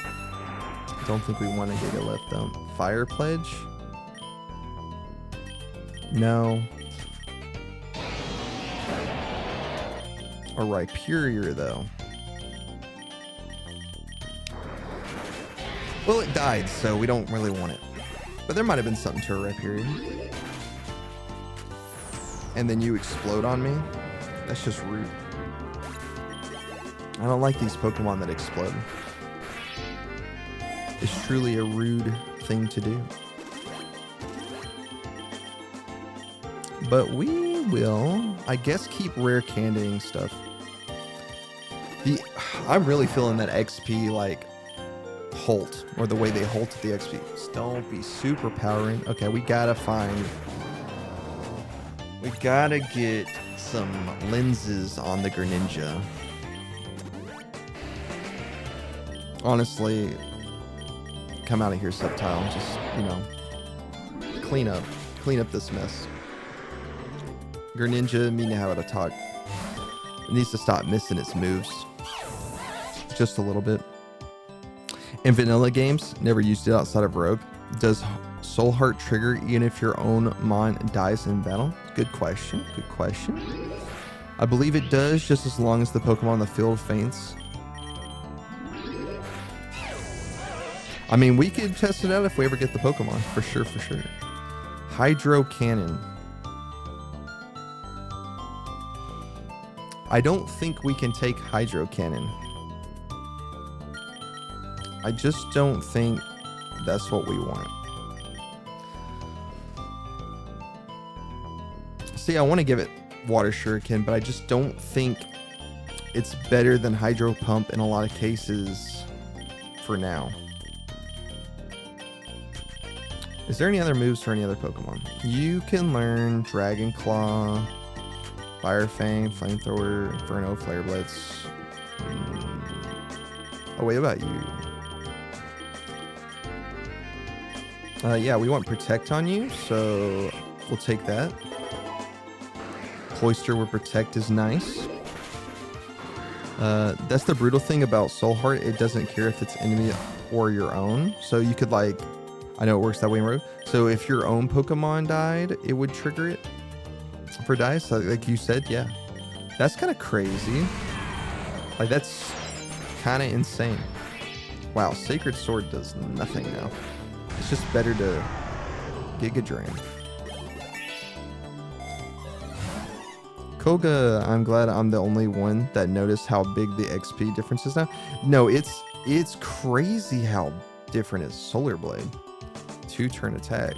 Don't think we want a Gigalith though. Fire Pledge? No. A Rhyperior though. Well, it died, so we don't really want it. But there might have been something to a Rhyperior. And then you explode on me. That's just rude. I don't like these Pokemon that explode. It's truly a rude thing to do. But we will, I guess, keep rare candying stuff. I'm really feeling that XP, like, Holt, or the way they halted the XP. Just don't be super powering. Okay, we gotta get some lenses on the Greninja. Honestly, come out of here, Subtile. Just, you know, clean up this mess. Greninja, me and how to talk. It needs to stop missing its moves. Just a little bit. In vanilla games, never used it outside of Rogue. Does Soul Heart trigger even if your own mon dies in battle? Good question. Good question. I believe it does, just as long as the Pokemon in the field faints. I mean, we could test it out if we ever get the Pokemon. For sure, for sure. Hydro Cannon. I don't think we can take Hydro Cannon. I just don't think that's what we want. See, I want to give it Water Shuriken, but I just don't think it's better than Hydro Pump in a lot of cases for now. Is there any other moves for any other Pokemon? You can learn Dragon Claw, Fire Fang, Flamethrower, Inferno, Flare Blitz. Oh, wait, what about you? Yeah, we want Protect on you, so we'll take that. Cloyster where Protect is nice. That's the brutal thing about Soul Heart. It doesn't care if it's enemy or your own. So you could, like, I know it works that way in Rogue. So if your own Pokemon died, it would trigger it for dice, like you said. Yeah, that's kind of crazy. Like, that's kind of insane. Wow, Sacred Sword does nothing now. It's just better to Giga Drain. Koga, I'm glad I'm the only one that noticed how big the XP difference is now. No, it's crazy how different is Solar Blade. 2-turn attack.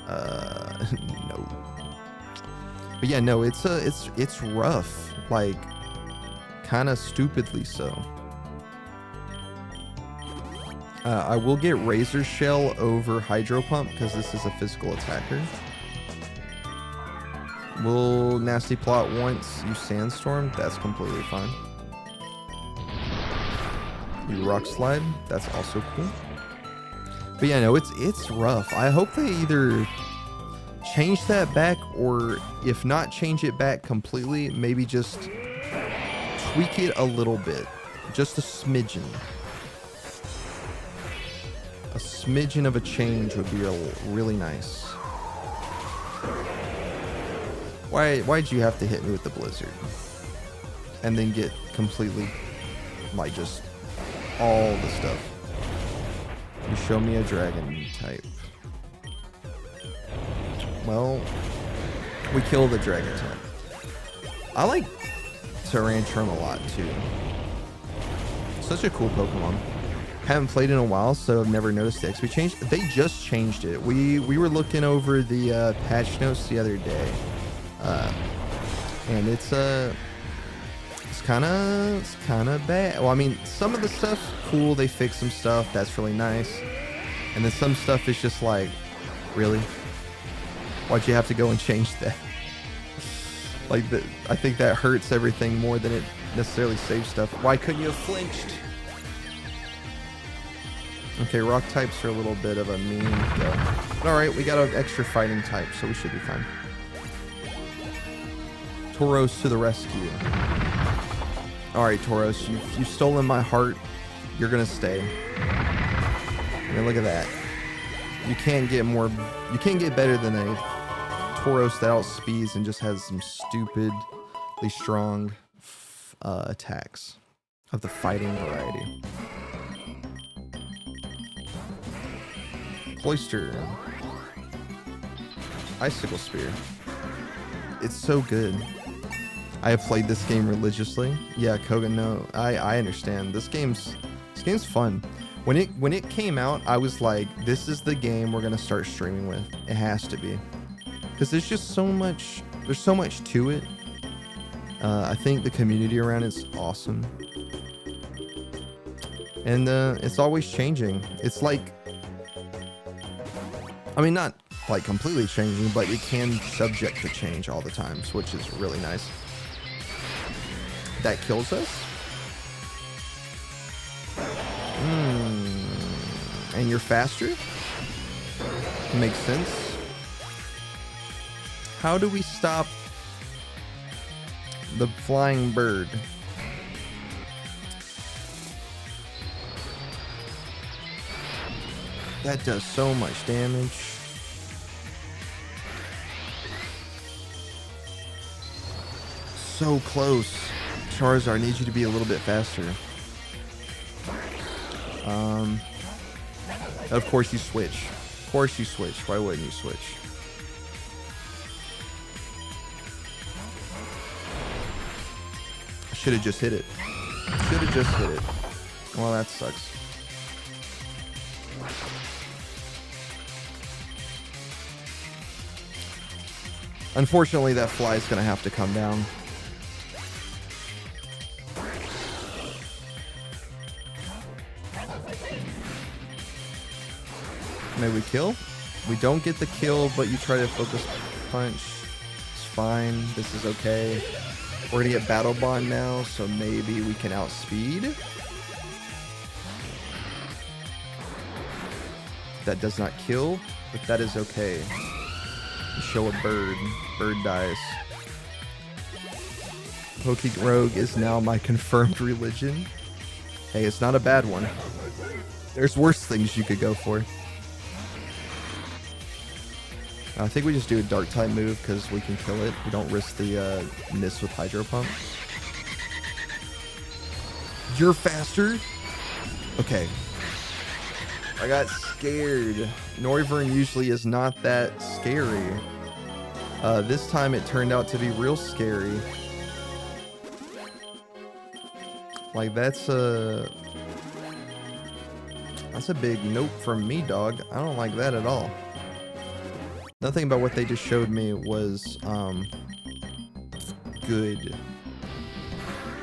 No. But yeah, no, it's rough. Like, kind of stupidly so. I will get Razor Shell over Hydro Pump because this is a physical attacker. Will Nasty Plot once use Sandstorm? That's completely fine. You Rock Slide? That's also cool. But yeah, no, it's rough. I hope they either change that back, or if not change it back completely, maybe just tweak it a little bit. Just a smidgen. A smidgen of a change would be really nice. Why'd you have to hit me with the Blizzard? And then get completely, like, just all the stuff. You show me a dragon type. Well, we kill the dragon type. I like Tyrantrum a lot too. Such a cool Pokemon. Haven't played in a while, so I've never noticed the XP change. They just changed it. We were looking over the patch notes the other day, and it's kind of bad. Well, I mean, some of the stuff cool. They fixed some stuff that's really nice, and then some stuff is just like, really, why'd you have to go and change that? Like, I think that hurts everything more than it necessarily saves stuff. Why couldn't you have flinched? Okay, rock types are a little bit of a mean go. Alright, we got an extra fighting type, so we should be fine. Tauros to the rescue. Alright, Tauros, you've stolen my heart. You're gonna stay. I mean, look at that. You can't get better than a Tauros that outspeeds and just has some stupidly strong attacks of the fighting variety. Cloyster. Icicle Spear. It's so good. I have played this game religiously. Yeah, Kogan, no, I understand. This game's fun. When it came out, I was like, this is the game we're gonna start streaming with. It has to be, because there's just so much. There's so much to it. I think the community around it's awesome, and it's always changing. It's like, I mean, not like completely changing, but it can subject to change all the time, which is really nice. That kills us. And you're faster? Makes sense. How do we stop the flying bird? That does so much damage. So close. Charizard, needs you to be a little bit faster. Of course you switch. Of course you switch. Why wouldn't you switch? I should have just hit it. Should have just hit it. Well, that sucks. Unfortunately, that fly is going to have to come down. May we kill? We don't get the kill, but you try to focus punch. It's fine. This is okay. We're gonna get Battle Bond now, so maybe we can outspeed. That does not kill, but that is okay. You show a bird. Bird dies. Pokerouge is now my confirmed religion. Hey, it's not a bad one. There's worse things you could go for. I think we just do a dark type move because we can kill it. We don't risk the miss with Hydro Pump. You're faster? Okay. I got scared. Noivern usually is not that scary. This time it turned out to be real scary. Like, that's a big nope from me, dog. I don't like that at all. Nothing about what they just showed me was good.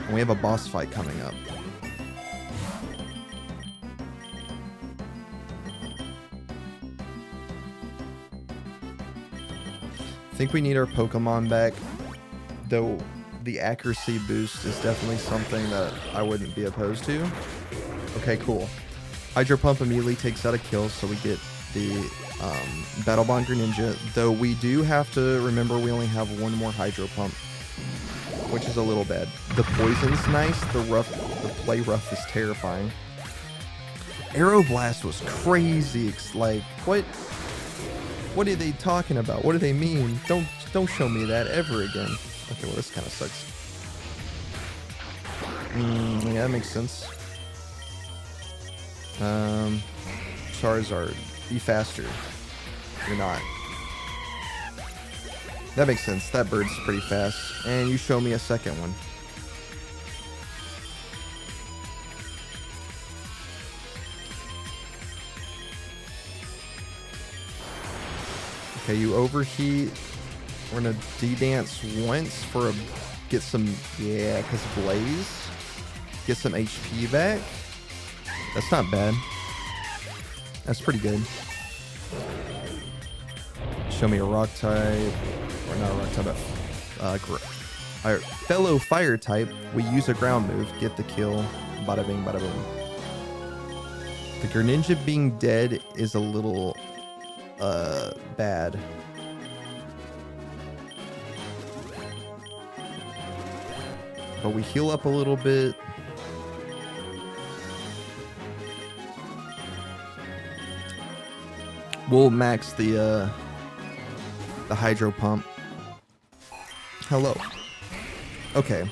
And we have a boss fight coming up. I think we need our Pokemon back, though the accuracy boost is definitely something that I wouldn't be opposed to. Okay, cool. Hydro Pump immediately takes out a kill, so we get the Battle Bond Greninja, though we do have to remember we only have one more Hydro Pump, which is a little bad. The poison's nice, the play rough is terrifying. Aeroblast was crazy. It's like, what are they talking about? What do they mean? Don't show me that ever again. Okay, well, this kind of sucks. Yeah, that makes sense. Charizard, be faster. You're not. That makes sense. That bird's pretty fast. And you show me a second one. Okay, you overheat. We're gonna D-dance once for a get some, yeah, because Blaze. Get some HP back. That's not bad. That's pretty good. Show me a rock type, or not a rock type, but fellow fire type. We use a ground move, get the kill. Bada bing, bada boom. The Greninja being dead is a little bad. But we heal up a little bit. We'll max the Hydro Pump. Hello. Okay.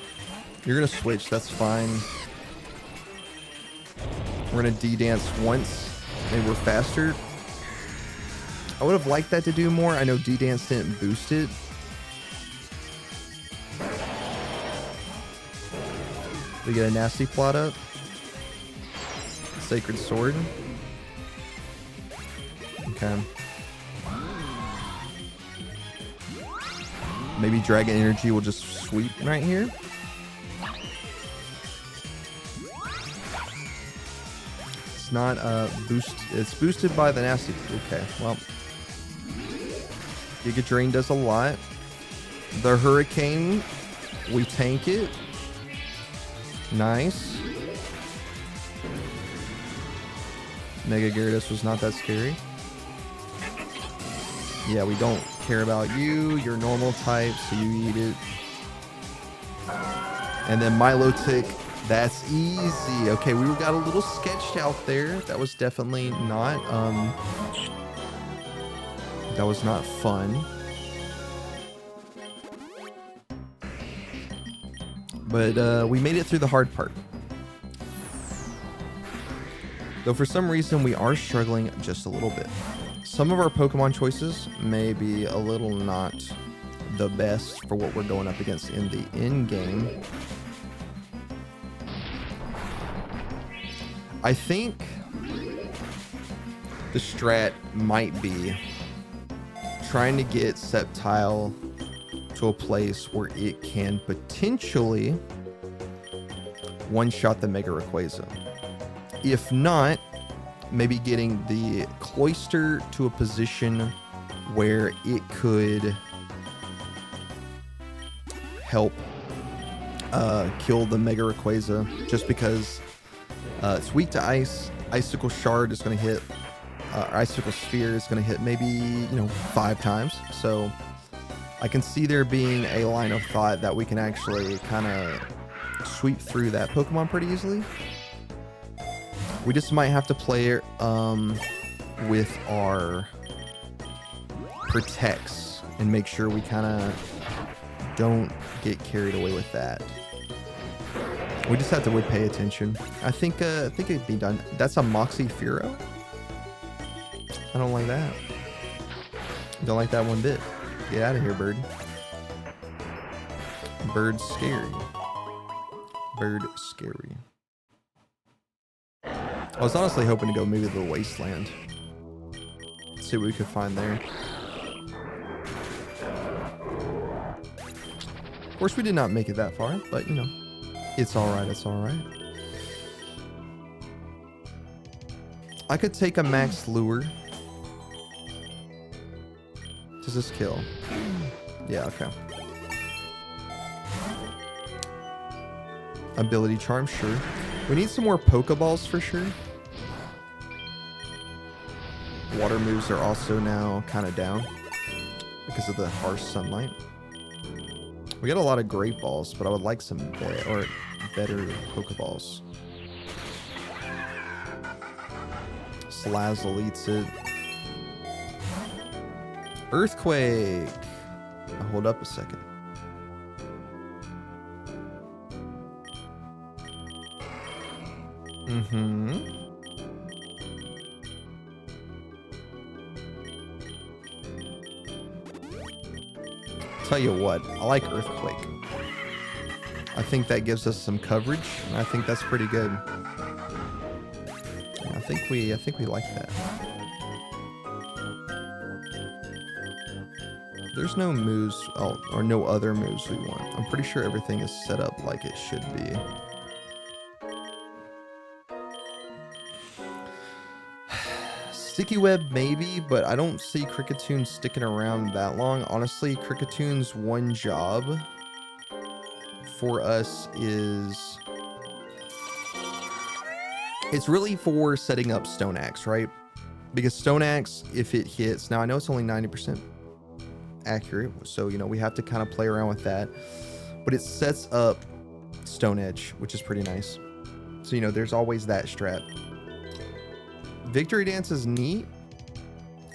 You're gonna switch, that's fine. We're gonna D-dance once. Maybe we're faster. I would have liked that to do more. I know D-dance didn't boost it. We get a nasty plot up. Sacred Sword. Okay. Maybe Dragon Energy will just sweep right here. It's not boost. It's boosted by the nasty. Okay, well. Giga Drain does a lot. The Hurricane, we tank it. Nice. Mega Gyarados was not that scary. Yeah, we don't care about you. You're normal type, so you eat it. And then Milotic, that's easy. Okay, we got a little sketched out there. That was definitely not, that was not fun. But we made it through the hard part. Though for some reason we are struggling just a little bit. Some of our Pokemon choices may be a little not the best for what we're going up against in the in-game. I think the strat might be trying to get Sceptile to a place where it can potentially one-shot the Mega Rayquaza. If not, maybe getting the Cloyster to a position where it could help kill the Mega Rayquaza, just because it's weak to ice. Icicle Shard is going to hit, Icicle Sphere is going to hit maybe 5 times. So I can see there being a line of thought that we can actually kind of sweep through that Pokemon pretty easily. We just might have to play it with our protects and make sure we kind of don't get carried away with that. We just have to pay attention. I think it'd be done. That's a Moxie Furo. I don't like that. Don't like that one bit. Get out of here, bird. Bird's scary. Bird scary. I was honestly hoping to go maybe to the Wasteland. See what we could find there. Of course, we did not make it that far, but it's alright, it's alright. I could take a Max Lure. Does this kill? Yeah, okay. Ability Charm, sure. We need some more Pokeballs for sure. Water moves are also now kind of down because of the harsh sunlight. We got a lot of Great Balls, but I would like some better Pokeballs. Slazzle eats it. Earthquake. Hold up a second. Tell you what, I like Earthquake. I think that gives us some coverage, and I think that's pretty good. Yeah, I think we like that. There's no moves, or no other moves we want. I'm pretty sure everything is set up like it should be. Sticky Web maybe, but I don't see Kricketune sticking around that long. Honestly, Krickatune's one job for us is... it's really for setting up Stone Axe, right? Because Stone Axe, if it hits... now, I know it's only 90% accurate, so, we have to kind of play around with that. But it sets up Stone Edge, which is pretty nice. So, there's always that strat. Victory Dance is neat.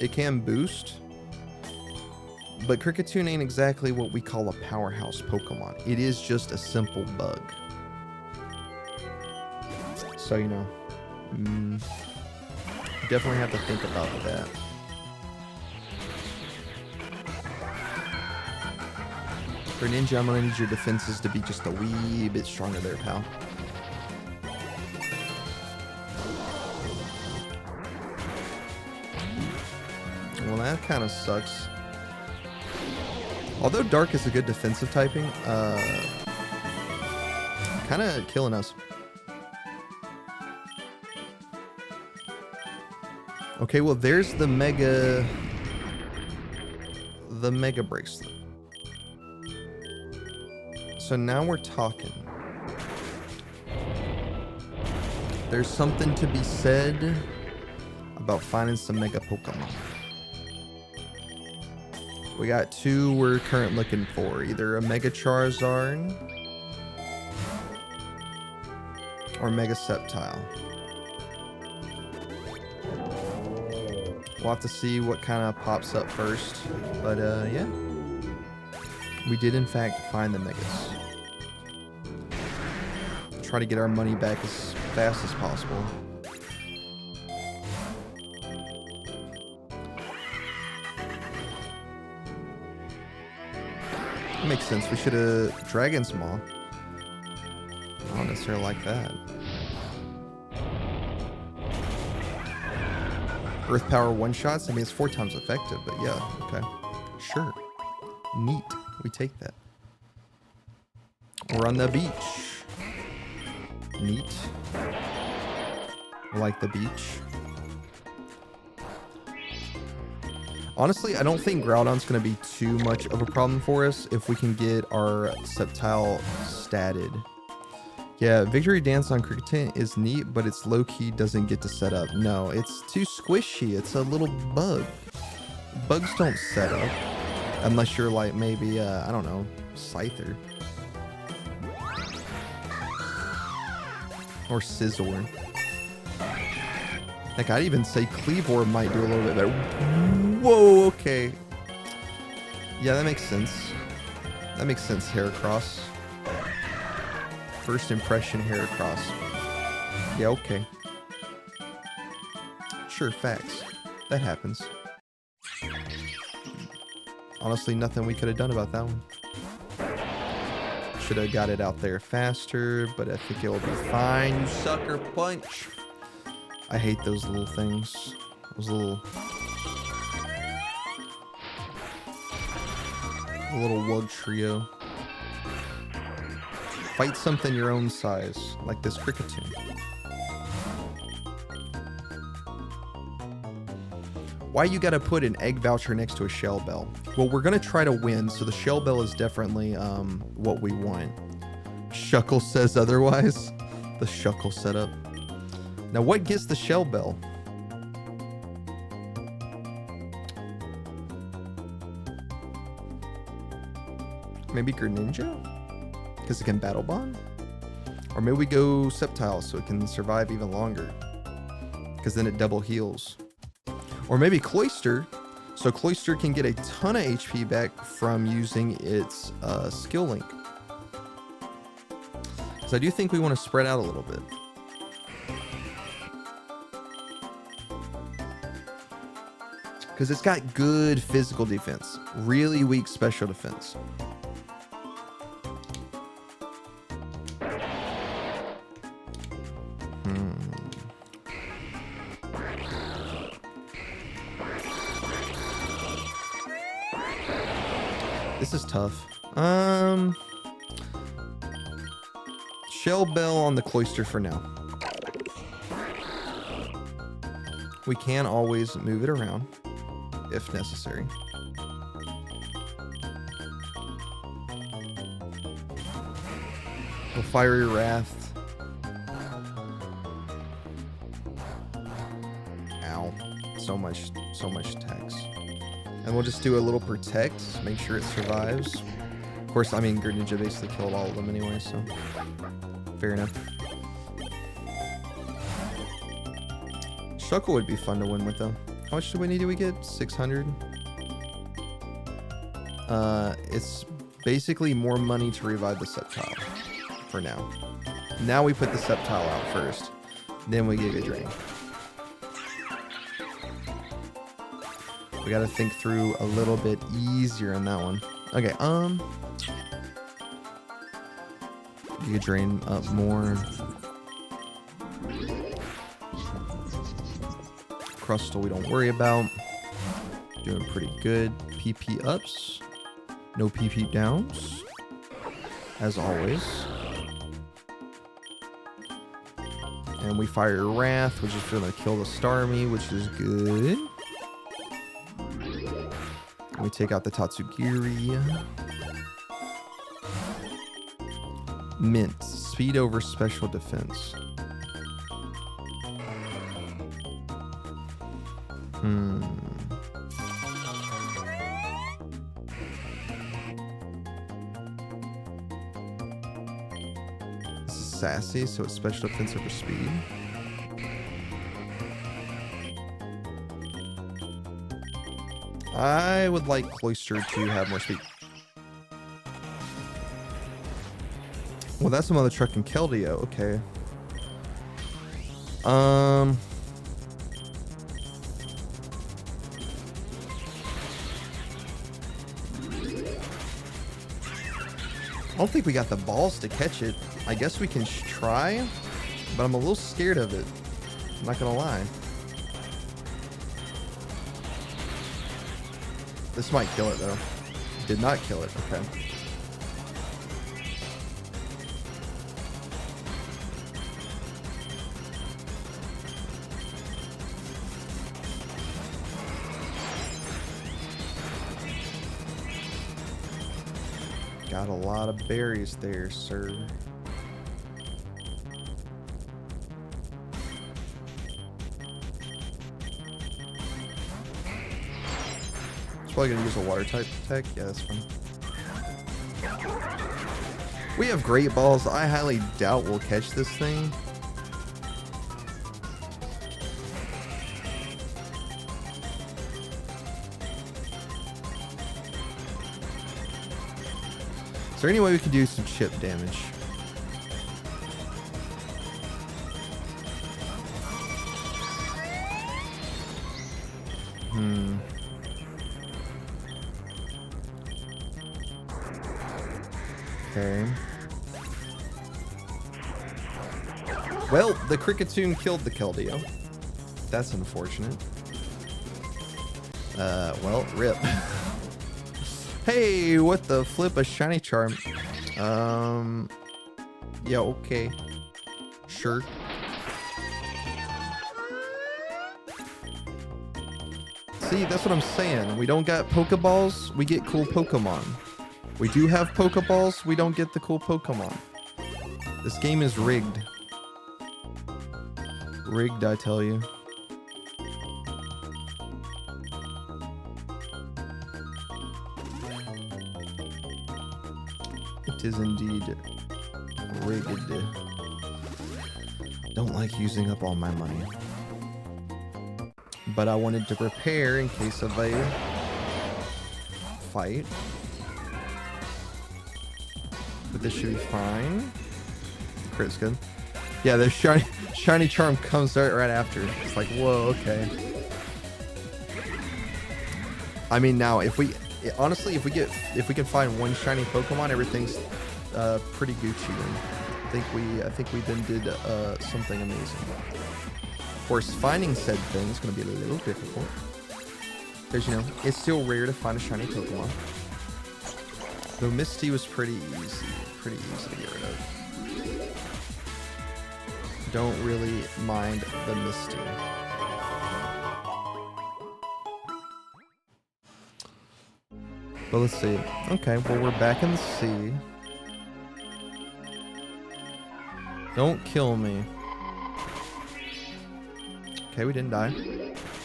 It can boost. But Kricketune ain't exactly what we call a powerhouse Pokemon. It is just a simple bug. So, definitely have to think about that. Greninja, I'm gonna need your defenses to be just a wee bit stronger there, pal. Well, that kind of sucks. Although Dark is a good defensive typing, kind of killing us. Okay, well, there's the Mega Bracelet. So now we're talking. There's something to be said about finding some Mega Pokemon. We got two we're currently looking for. Either a Mega Charizard or Mega Sceptile. We'll have to see what kind of pops up first. But yeah. We did in fact find the Megas. Try to get our money back as fast as possible. Makes sense. We should have Dragon's Maw. I don't necessarily like that. Earth Power one-shots? I mean, it's 4 times effective, but yeah, okay. Sure. Neat. We take that. We're on the beach. Neat. I like the beach. Honestly, I don't think Groudon's going to be too much of a problem for us if we can get our Sceptile statted. Yeah, Victory Dance on Cricketon is neat, but it's low-key doesn't get to set up. No, it's too squishy. It's a little bug. Bugs don't set up. Unless you're like maybe, I don't know, Scyther. Or Scizor. Heck, I'd even say Cleavor might do a little bit better. Whoa, okay. Yeah, that makes sense. That makes sense, Heracross. First impression, Heracross. Yeah, okay. Sure, facts. That happens. Honestly, nothing we could have done about that one. Should have got it out there faster, but I think it'll be fine. You sucker punch. I hate those little things. Those little Wug trio. Fight something your own size, like this Cricketon. Why you gotta put an egg voucher next to a shell bell? Well, we're gonna try to win, so the shell bell is definitely what we want. Shuckle says otherwise. The Shuckle setup. Now, what gets the shell bell? Maybe Greninja? Because it can Battle Bond? Or maybe we go Sceptile so it can survive even longer. Because then it double heals. Or maybe Cloyster, so Cloyster can get a ton of HP back from using its skill link. Because I do think we want to spread out a little bit. Because it's got good physical defense, really weak special defense. This is tough. Shell Bell on the Cloyster for now. We can always move it around if necessary. We'll Fiery Wrath. Ow. So much attacks. And we'll just do a little Protect, make sure it survives. Of course, I mean, Greninja basically killed all of them anyway, so fair enough. Shuckle would be fun to win with, though. How much do we get? 600? It's basically more money to revive the Sceptile for now. Now we put the Sceptile out first, then we Giga Drain. We gotta think through a little bit easier in that one. Okay, You could drain up more. Crustal we don't worry about. Doing pretty good. PP ups. No PP downs. As always. And we fire Wrath, which is going to kill the Starmie, which is good. And we take out the Tatsugiri. Mint. Speed over special defense. This is sassy, so it's special defense over speed. I would like Cloister to have more speed. Well, that's some other truck in Keldeo. Okay. I don't think we got the balls to catch it. I guess we can try, but I'm a little scared of it. I'm not gonna lie. This might kill it though. Did not kill it. Okay. Got a lot of berries there, sir. It's probably gonna use a water type tech. Yeah, that's fine. We have great balls. I highly doubt we'll catch this thing. Is there any way we can do some chip damage? Okay. Well, the Cricketune killed the Keldeo. That's unfortunate. Well, rip. Hey, what the flip? A shiny charm. Yeah, okay. Sure. See, that's what I'm saying. We don't got Pokeballs, we get cool Pokemon. We do have Pokeballs, we don't get the cool Pokemon. This game is rigged. Rigged, I tell you. It is indeed rigged. Don't like using up all my money. But I wanted to prepare in case of a fight. But this should be fine. Crit's good. Yeah, the shiny charm comes right after. It's like, whoa, okay. I mean, now if we honestly, if we can find one shiny Pokemon, everything's pretty Gucci. And I think we then did something amazing. Of course, finding said thing is going to be a little difficult because, you know, it's still rare to find a shiny Pokemon. Though Misty was pretty easy to get rid of. Don't really mind the Misty. But let's see. Okay, well, we're back in the sea. Don't kill me. Okay, we didn't die.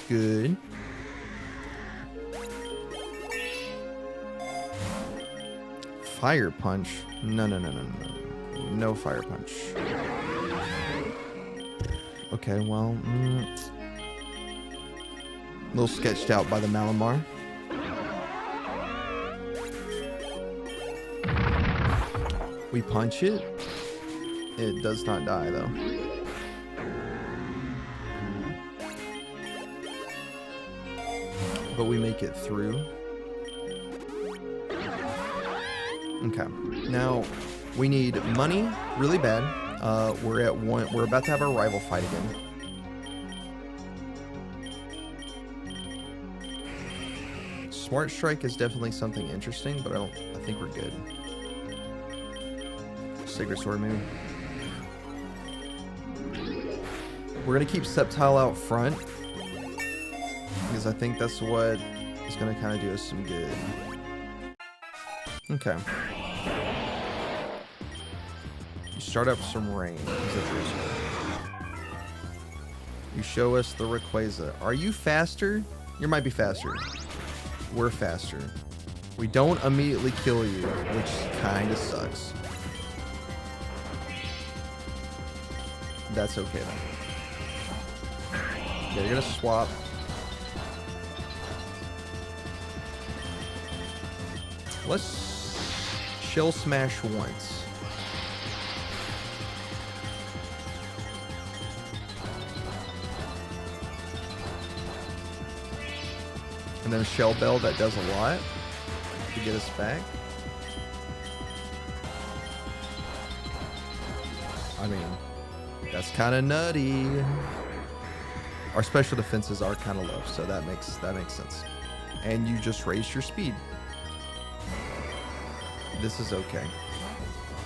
Good. Fire punch? No. No fire punch. Okay, well, a little sketched out by the Malamar. We punch it. It does not die, though. But we make it through. Okay. Now, We need money really bad. We're at 1. We're about to have our rival fight again. Smart Strike is definitely something interesting, but I think we're good. Sacred Sword maybe. We're gonna keep Sceptile out front because I think that's what is gonna kind of do us some good. Okay. You start up some rain. You show us the Rayquaza. Are you faster? You might be faster. We're faster. We don't immediately kill you, which kind of sucks. That's okay though. Yeah, you're gonna swap. Let's Shell Smash once. And then Shell Bell, that does a lot to get us back. I mean, that's kind of nutty. Our special defenses are kind of low, so that makes sense. And you just raised your speed. This is okay.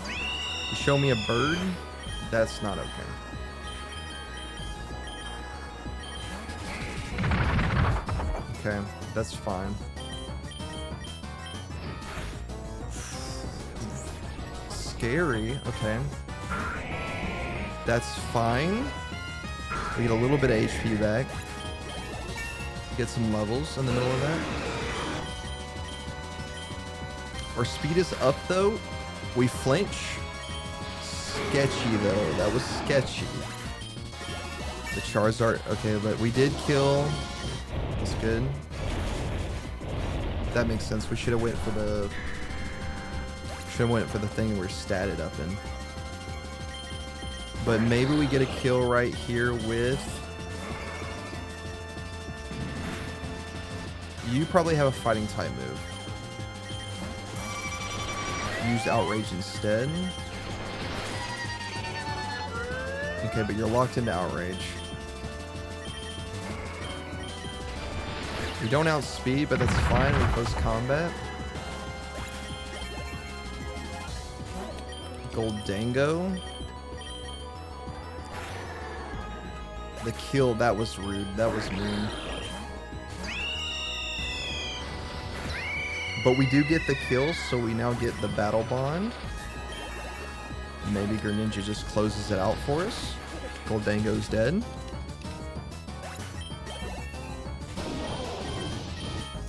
You show me a bird, that's not okay. Okay, that's fine. Scary, okay. That's fine. We get a little bit of HP back. Get some levels in the middle of that. Our speed is up though. We flinch. Sketchy though. That was sketchy. The Charizard. Okay, but we did kill. That's good. That makes sense. We should have went for the. Should have went for the thing we're statted up in. But maybe we get a kill right here with. You probably have a fighting type move. Use Outrage instead. Okay, but you're locked into Outrage. We don't outspeed, but that's fine. We close combat. Goldango. The kill, that was rude. That was mean. But we do get the kill, so we now get the Battle Bond. Maybe Greninja just closes it out for us. Goldango's dead.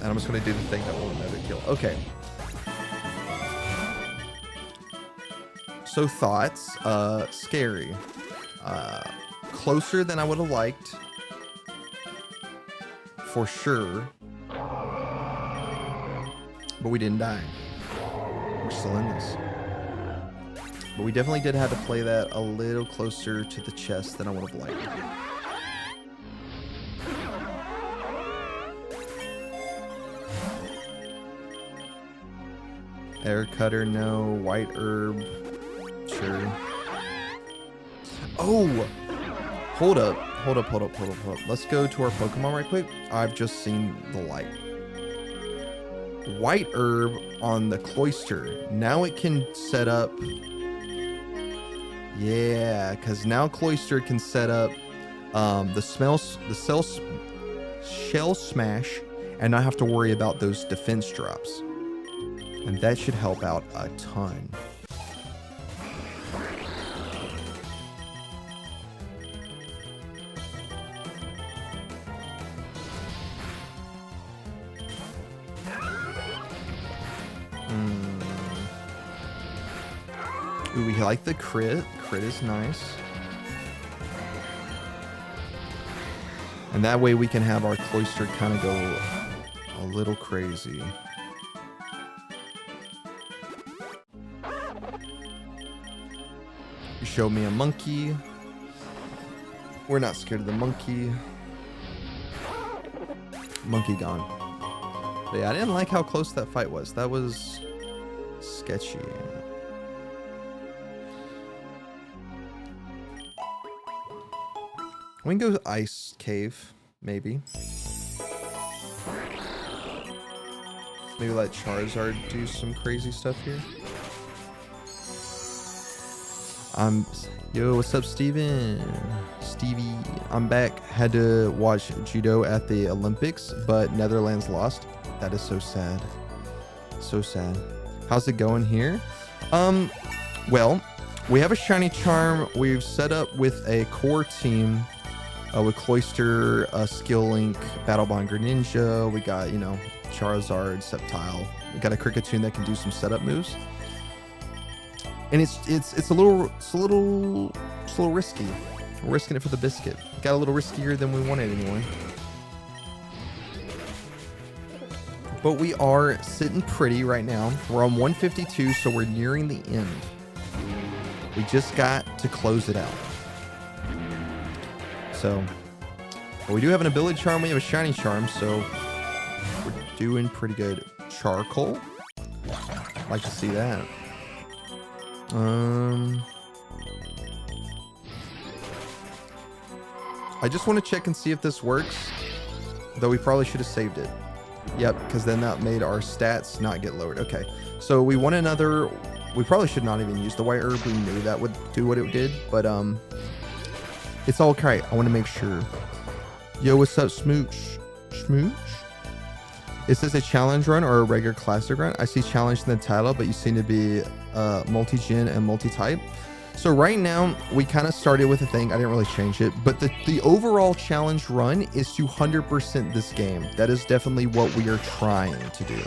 And I'm just going to do the thing that will never kill. Okay. So thoughts. Scary. Closer than I would have liked. For sure. But we didn't die. We're still in this. But we definitely did have to play that a little closer to the chest than I would have liked. Air Cutter, no. White Herb, sure. Oh! Hold up. Let's go to our Pokemon right quick. I've just seen the light. White Herb on the Cloyster. Now it can set up. Yeah, because now Cloyster can set up Shell Smash and not have to worry about those defense drops. And that should help out a ton. Ooh, we like the crit. Crit is nice. And that way we can have our Cloyster kind of go a little crazy. You show me a monkey. We're not scared of the monkey. Monkey gone. But yeah, I didn't like how close that fight was. That was sketchy. We can go ice cave, maybe. Maybe let Charizard do some crazy stuff here. Yo, what's up, Steven? Stevie, I'm back. Had to watch judo at the Olympics, but Netherlands lost. That is so sad. So sad. How's it going here? Well, we have a shiny charm. We've set up with a core team with Cloyster, Skill Link, Battle Bond Greninja. We got, you know, Charizard, Sceptile. We got a Kricketune that can do some setup moves. And it's a little risky. We're risking it for the biscuit. Got a little riskier than we wanted anyway. But we are sitting pretty right now. We're on 152, so we're nearing the end. We just got to close it out. So, we do have an ability charm. We have a shiny charm, so we're doing pretty good. Charcoal. Like to see that. I just want to check and see if this works, though we probably should have saved it. Yep, because then that made our stats not get lowered. Okay, so we want another. We probably should not even use the white herb. We knew that would do what it did, but it's all okay. I want to make sure. Yo, what's up, Smooch? Smooch? Is this a challenge run or a regular classic run? I see challenge in the title, but you seem to be multi-gen and multi-type. So right now, we kind of started with a thing. I didn't really change it, but the overall challenge run is to 100% this game. That is definitely what we are trying to do.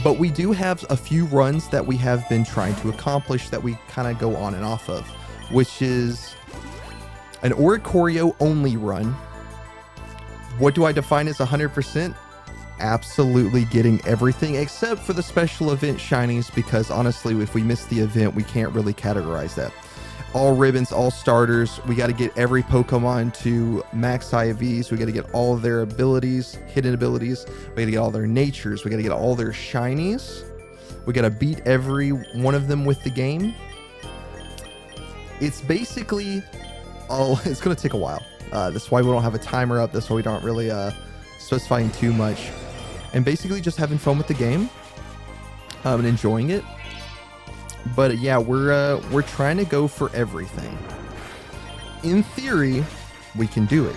But we do have a few runs that we have been trying to accomplish that we kind of go on and off of, which is an Oricorio only run. What do I define as 100%? Absolutely getting everything except for the special event shinies, because honestly, if we miss the event, we can't really categorize that. All ribbons, all starters. We got to get every Pokemon to max IVs. We got to get all of their abilities, hidden abilities. We got to get all their natures. We got to get all their shinies. We got to beat every one of them with the game. It's basically it's going to take a while. That's why we don't have a timer up. That's why we don't really specifying too much. And basically just having fun with the game and enjoying it. But yeah, we're trying to go for everything. In theory, we can do it.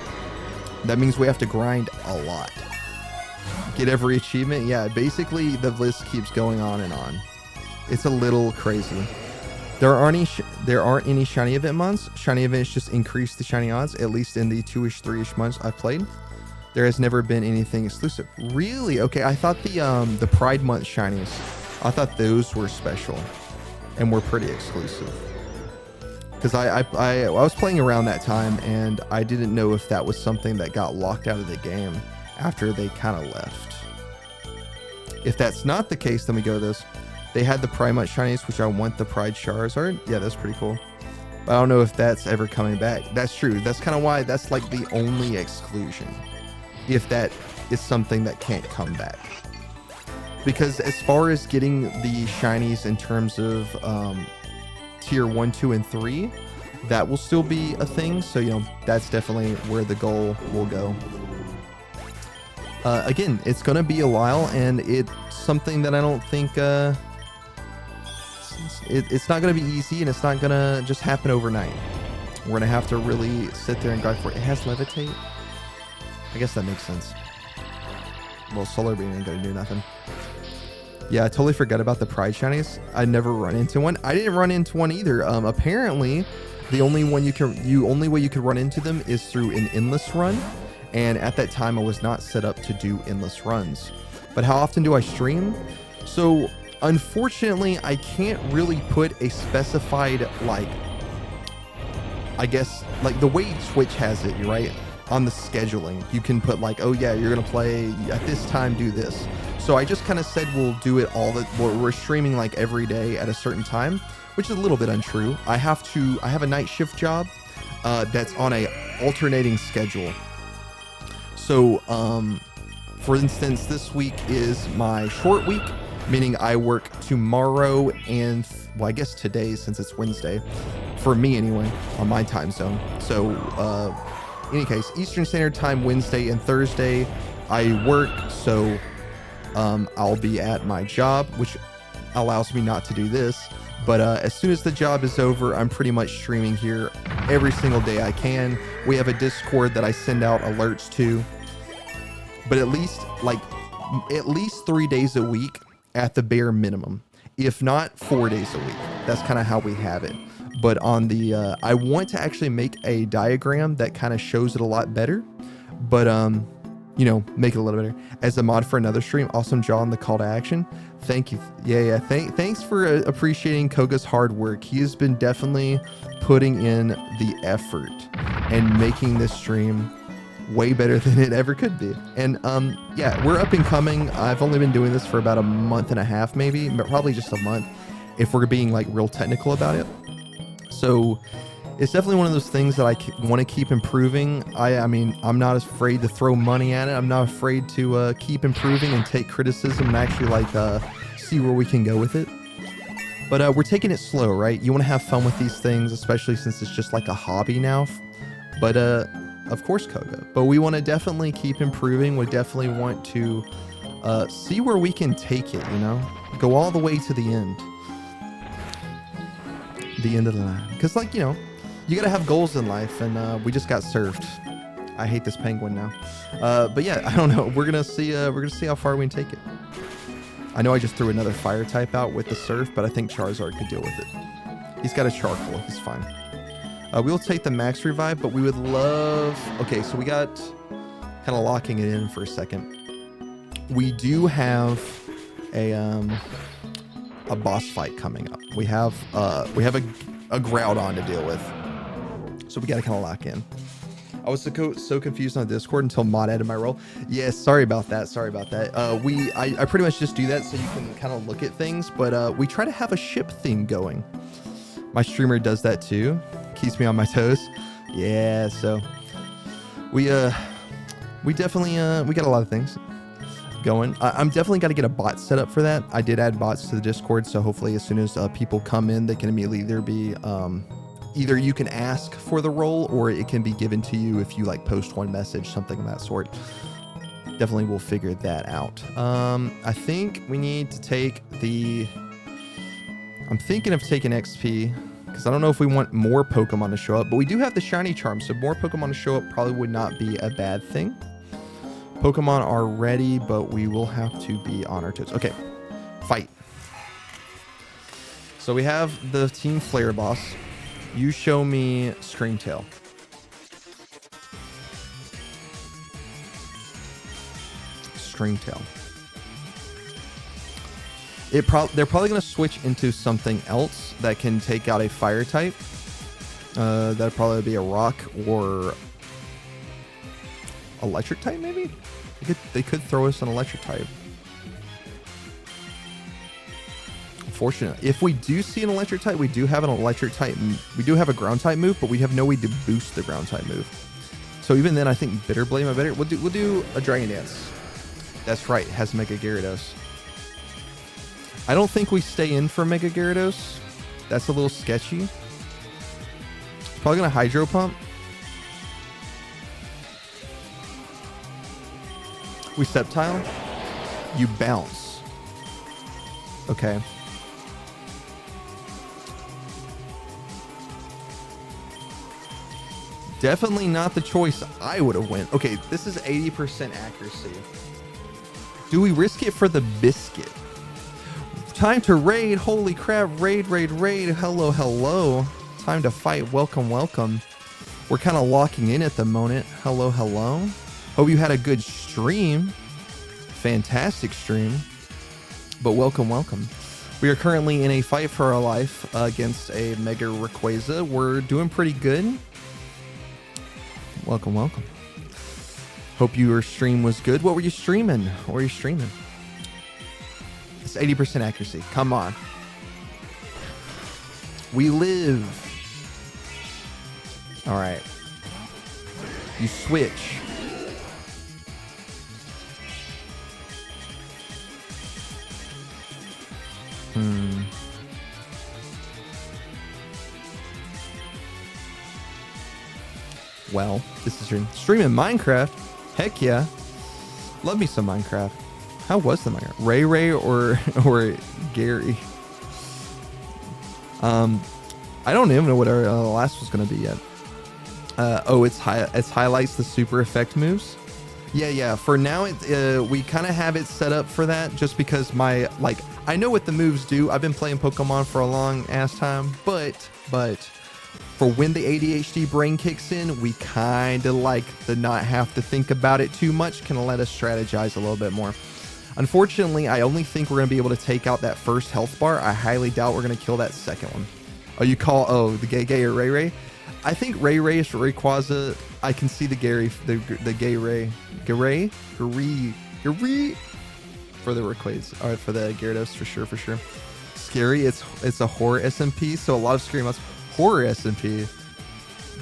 That means we have to grind a lot. Get every achievement. Yeah, basically the list keeps going on and on. It's a little crazy. There aren't any shiny event months. Shiny events just increase the shiny odds, at least in the 2-ish, 3-ish months I've played. There has never been anything exclusive. Really? Okay, I thought the Pride Month shinies, I thought those were special and were pretty exclusive. Because I was playing around that time and I didn't know if that was something that got locked out of the game after they kind of left. If that's not the case, then we go to this. They had the Pride Month shinies, which I want the Pride Charizard. Yeah, that's pretty cool. But I don't know if that's ever coming back. That's true. That's kind of why that's like the only exclusion. If that is something that can't come back. Because as far as getting the shinies in terms of tier 1, 2, and 3, that will still be a thing. So, you know, that's definitely where the goal will go. Again, it's going to be a while, and it's something that I don't think it's not going to be easy, and it's not going to just happen overnight. We're going to have to really sit there and grind for it. It has Levitate. I guess that makes sense. Well, Solar Beam ain't gonna do nothing. Yeah, I totally forgot about the Pride shinies. I never run into one. I didn't run into one either. Apparently, the only way you could run into them is through an endless run, and at that time I was not set up to do endless runs. But how often do I stream? So unfortunately, I can't really put a specified, like, I guess, like the way Twitch has it, you're right. On the scheduling, you can put like, oh yeah, you're gonna play at this time, do this. So I just kind of said we'll do it we're streaming like every day at a certain time, which is a little bit untrue. I have a night shift job that's on a alternating schedule. So for instance, this week is my short week, meaning I work tomorrow and, well, I guess today, since it's Wednesday, for me anyway, on my time zone. So, in any case, Eastern Standard Time, Wednesday and Thursday, I work, so I'll be at my job, which allows me not to do this. But as soon as the job is over, I'm pretty much streaming here every single day I can. We have a Discord that I send out alerts to, but at least 3 days a week at the bare minimum, if not 4 days a week. That's kind of how we have it. But on the, I want to actually make a diagram that kind of shows it a lot better, but you know, make it a little better. As a mod for another stream, awesome John, the call to action. Thank you. Yeah. Thanks for appreciating Koga's hard work. He has been definitely putting in the effort and making this stream way better than it ever could be. And yeah, we're up and coming. I've only been doing this for about a month and a half, maybe, but probably just a month if we're being like real technical about it. So it's definitely one of those things that I want to keep improving. I mean, I'm not afraid to throw money at it. I'm not afraid to keep improving and take criticism and actually like see where we can go with it. But we're taking it slow, right? You want to have fun with these things, especially since it's just like a hobby now. But of course, Koga. But we want to definitely keep improving. We definitely want to see where we can take it, you know? Go all the way to the end. The end of the line. Because, like, you know, you gotta have goals in life, and we just got served. I hate this penguin now. But yeah, I don't know. We're gonna see how far we can take it. I know I just threw another fire type out with the surf, but I think Charizard could deal with it. He's got a charcoal. He's fine. We'll take the max revive, but we would love... Okay, so we got... Kind of locking it in for a second. We do have a boss fight coming up. We have a Groudon to deal with. So we got to kind of lock in. I was so confused on Discord until Mod added my role. Yeah, sorry about that. I pretty much just do that so you can kind of look at things, but we try to have a ship theme going. My streamer does that too. Keeps me on my toes. Yeah, so we definitely we got a lot of things going. I'm definitely got to get a bot set up for that. I did add bots to the Discord, so hopefully as soon as people come in, they can immediately either be either you can ask for the role or it can be given to you if you like post one message, something of that sort. Definitely will figure that out. I think we need to take the... I'm thinking of taking XP because I don't know if we want more Pokemon to show up, but we do have the shiny charm, so more Pokemon to show up probably would not be a bad thing. Pokemon are ready, but we will have to be on our toes. Okay, fight. So we have the Team Flare boss. You show me Screamtail. Screamtail. They're probably going to switch into something else that can take out a fire type. That'd probably be a rock or electric type, maybe? They could throw us an electric type. Unfortunately, if we do see an electric type, we do have an electric type. We do have a ground type move, but we have no way to boost the ground type move. So even then, I think Bitter Blade might better. We'll do a Dragon Dance. That's right, it has Mega Gyarados. I don't think we stay in for Mega Gyarados. That's a little sketchy. Probably gonna Hydro Pump. We Sceptile. You bounce. Okay. Definitely not the choice I would have went. Okay, this is 80% accuracy. Do we risk it for the biscuit? Time to raid. Holy crap. Raid. Hello, hello. Time to fight. Welcome. We're kind of locking in at the moment. Hello. Hope you had a good stream. Fantastic stream. But welcome. We are currently in a fight for our life against a Mega Rayquaza. We're doing pretty good. Welcome. Hope your stream was good. What were you streaming? It's 80% accuracy. Come on. We live. All right. You switch. Well, this is streaming Minecraft. Heck yeah. Love me some Minecraft. How was the Minecraft? Ray or Gary? I don't even know what our last was gonna be yet. It's highlights the super effect moves. Yeah. For now, we kind of have it set up for that, just because I know what the moves do. I've been playing Pokemon for a long ass time, but for when the ADHD brain kicks in, we kind of like to not have to think about it too much. Can let us strategize a little bit more. Unfortunately, I only think we're gonna be able to take out that first health bar. I highly doubt we're gonna kill that second one. The Gay or Ray? I think Ray is Rayquaza. I can see the Gary, the Gay Ray. Gary for the Rayquaza. All right, for the Gyarados for sure. Scary. It's a horror SMP, so a lot of scary monsters. Horror SMP.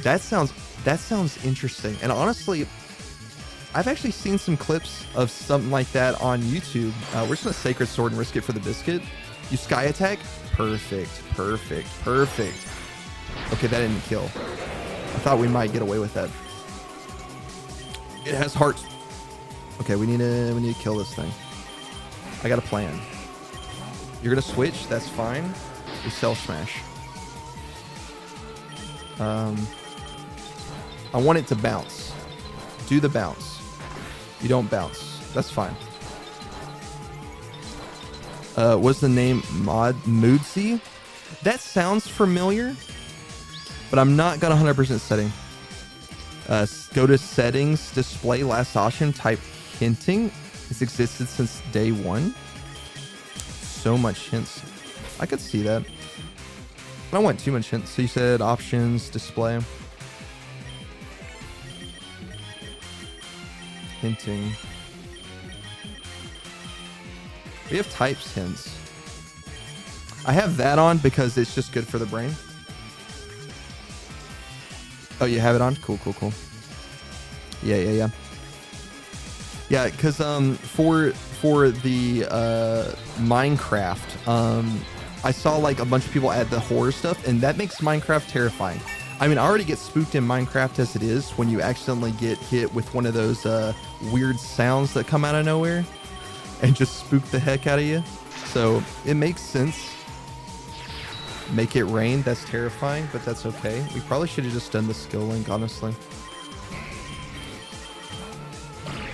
That sounds interesting. And honestly, I've actually seen some clips of something like that on YouTube. We're just gonna Sacred Sword and risk it for the biscuit. You Sky Attack. Perfect. Okay, that didn't kill. I thought we might get away with that. It has hearts. Okay, we need to kill this thing. I got a plan. You're gonna switch. That's fine. We Cell Smash. I want it to bounce. Do the bounce. You don't bounce. That's fine. What's the name? Moodsy? That sounds familiar, but I'm not got 100% setting. Go to settings, display last option, type hinting. It's existed since day one. So much hints. I could see that. I don't want too much hints. So you said options, display. Hinting. We have types hints. I have that on because it's just good for the brain. Oh, you have it on? Cool. Yeah. Yeah, because for the Minecraft, I saw like a bunch of people add the horror stuff, and that makes Minecraft terrifying. I mean, I already get spooked in Minecraft as it is when you accidentally get hit with one of those weird sounds that come out of nowhere and just spook the heck out of you. So it makes sense. Make it rain. That's terrifying, but that's okay. We probably should have just done the skill link, honestly.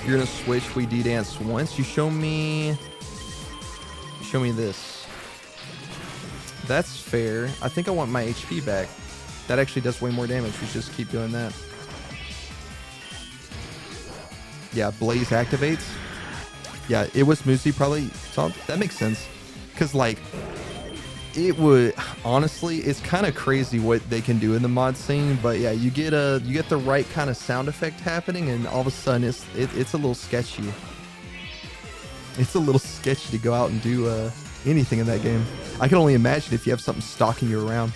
You're gonna switch. We D-dance once. You show me this. That's fair. I think I want my HP back. That actually does way more damage. We should just keep doing that. Yeah, Blaze activates. Yeah, it was Moosey probably. So that makes sense. Because, like, it would... Honestly, it's kind of crazy what they can do in the mod scene. But, yeah, you get the right kind of sound effect happening, and all of a sudden, it's a little sketchy. It's a little sketchy to go out and do anything in that game. I can only imagine if you have something stalking you around.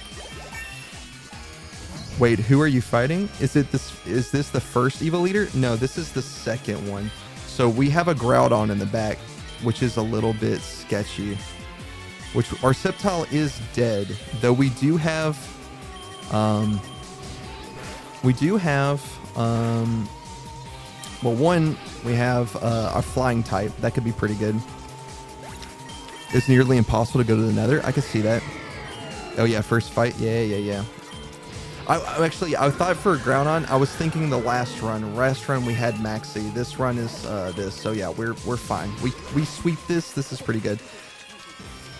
Wait, who are you fighting? Is this the first Evo leader? No, this is the second one. So we have a Groudon in the back, which is a little bit sketchy. Which our Sceptile is dead, though we do have well, one, we have our flying type. That could be pretty good. It's nearly impossible to go to the Nether. I could see that. Oh yeah, first fight. Yeah. I thought for Groudon, I was thinking the last run. Last run we had Maxi. This run is this. So yeah, we're fine. We sweep this. This is pretty good.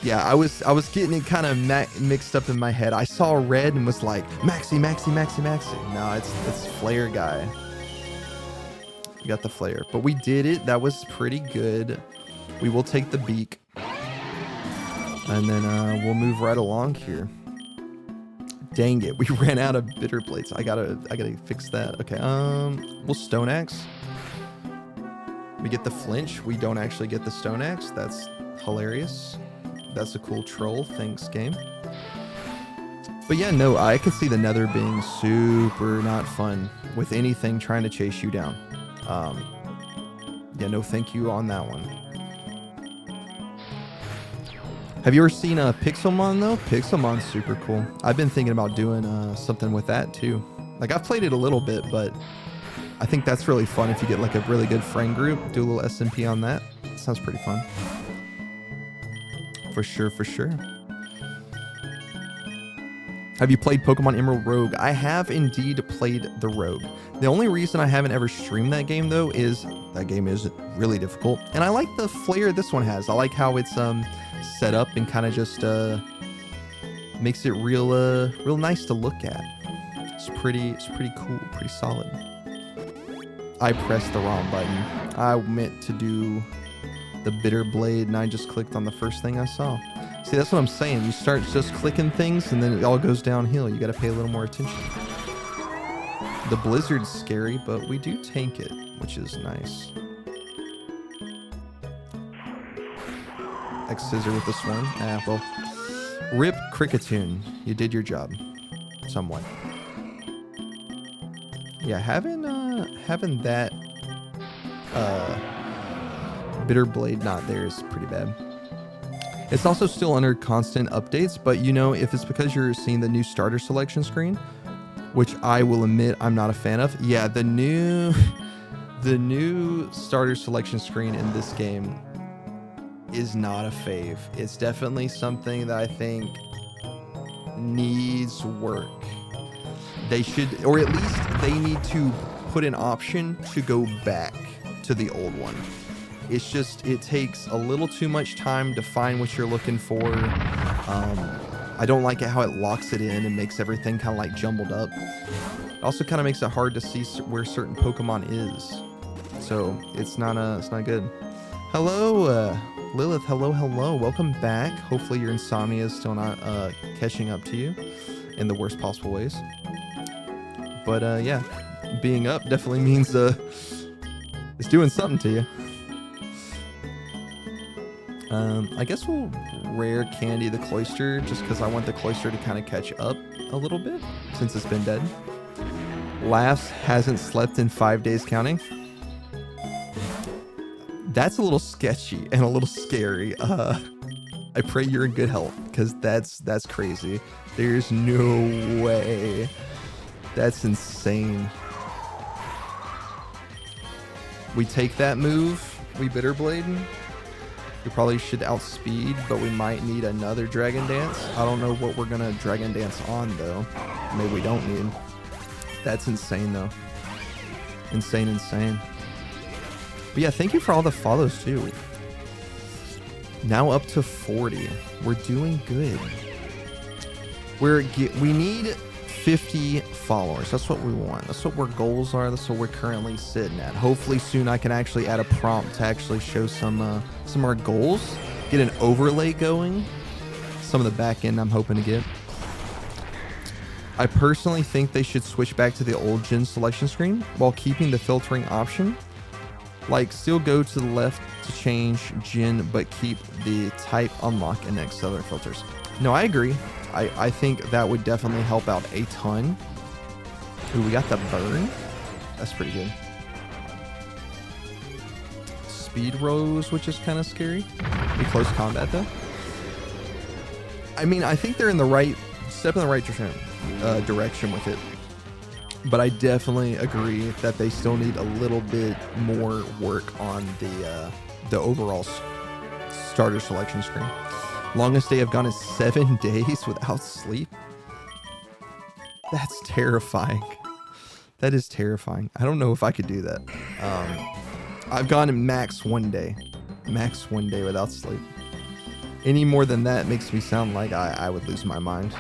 Yeah, I was getting it kind of mixed up in my head. I saw red and was like Maxi. No, it's Flare guy. We got the Flare, but we did it. That was pretty good. We will take the beak, and then we'll move right along here. Dang it, we ran out of bitter plates. I gotta fix that. Okay, we'll Stone Axe. We get the flinch. We don't actually get the Stone Axe. That's hilarious. That's a cool troll. Thanks, game. But yeah, no, I could see the Nether being super not fun with anything trying to chase you down. Yeah, no thank you on that one. Have you ever seen Pixelmon though? Pixelmon's super cool. I've been thinking about doing something with that too. Like I've played it a little bit, but I think that's really fun if you get like a really good friend group. Do a little SMP on that. Sounds pretty fun. For sure, for sure. Have you played Pokemon Emerald Rogue? I have indeed played the Rogue. The only reason I haven't ever streamed that game though is that game is really difficult. And I like the flair this one has. I like how it's set up and kind of just makes it real nice to look at. It's pretty cool, pretty solid. I pressed the wrong button. I meant to do the bitter blade and I just clicked on the first thing I saw. See, that's what I'm saying. You start just clicking things and then it all goes downhill. You got to pay a little more attention. The blizzard's scary, but we do tank it, which is nice. X-Scissor with the Swarm. Well, rip Cricketune. You did your job. Somewhat. Yeah, having that bitter blade not there is pretty bad. It's also still under constant updates, but you know, if it's because you're seeing the new starter selection screen, which I will admit I'm not a fan of. Yeah, the new starter selection screen in this game is not a fave. It's definitely something that I think needs work. They should, or at least they need to put an option to go back to the old one. It's just, it takes a little too much time to find what you're looking for. I don't like it how it locks it in and makes everything kind of like jumbled up. It also kind of makes it hard to see where certain Pokemon is. So it's not good. Hello, Lilith. Hello. Welcome back. Hopefully your insomnia is still not catching up to you in the worst possible ways. But yeah, being up definitely means it's doing something to you. I guess we'll rare candy the Cloyster just because I want the Cloyster to kind of catch up a little bit since it's been dead. Laughs hasn't slept in 5 days counting. That's a little sketchy and a little scary. I pray you're in good health because that's crazy. There's no way. That's insane. We take that move. We Bitter Blade. We probably should outspeed, but we might need another Dragon Dance. I don't know what we're gonna Dragon Dance on though. Maybe we don't need. That's insane though. Insane. But yeah, thank you for all the follows too. Now up to 40. We're doing good. We need 50 followers. That's what we want. That's what our goals are. That's what we're currently sitting at. Hopefully soon I can actually add a prompt to actually show some of our goals. Get an overlay going. Some of the back end I'm hoping to get. I personally think they should switch back to the old gen selection screen while keeping the filtering option. Like still go to the left to change gen, but keep the type unlock and next other filters. No, I agree. I think that would definitely help out a ton. Ooh, we got the burn. That's pretty good. Speed Rose, which is kind of scary. Be close combat though. I mean, I think they're in the right step in the right direction with it. But I definitely agree that they still need a little bit more work on the overall starter selection screen. Longest day I've gone is 7 days without sleep. That's terrifying. That is terrifying. I don't know if I could do that. I've gone max 1 day. Max 1 day without sleep. Any more than that makes me sound like I would lose my mind.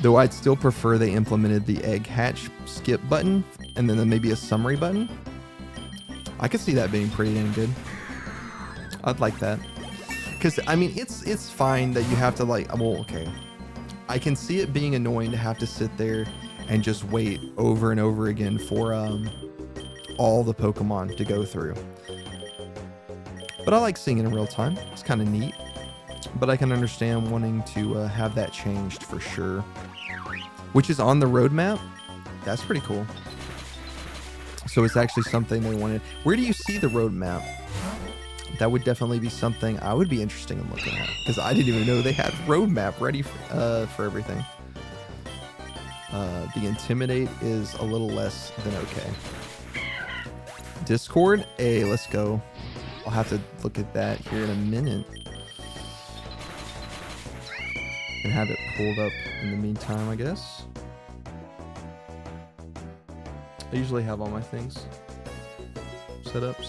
Though I'd still prefer they implemented the egg hatch skip button and then maybe a summary button. I could see that being pretty damn good. I'd like that. Because, I mean, it's fine that you have to, like, well, okay. I can see it being annoying to have to sit there and just wait over and over again for all the Pokemon to go through. But I like seeing it in real time. It's kind of neat. But I can understand wanting to have that changed for sure. Which is on the roadmap. That's pretty cool. So it's actually something they wanted. Where do you see the roadmap? that would definitely be something I would be interested in looking at, because I didn't even know they had roadmap ready for everything. The Intimidate is a little less than okay. Discord, hey, let's go. I'll have to look at that here in a minute. And have it pulled up in the meantime, I guess. I usually have all my things set up. I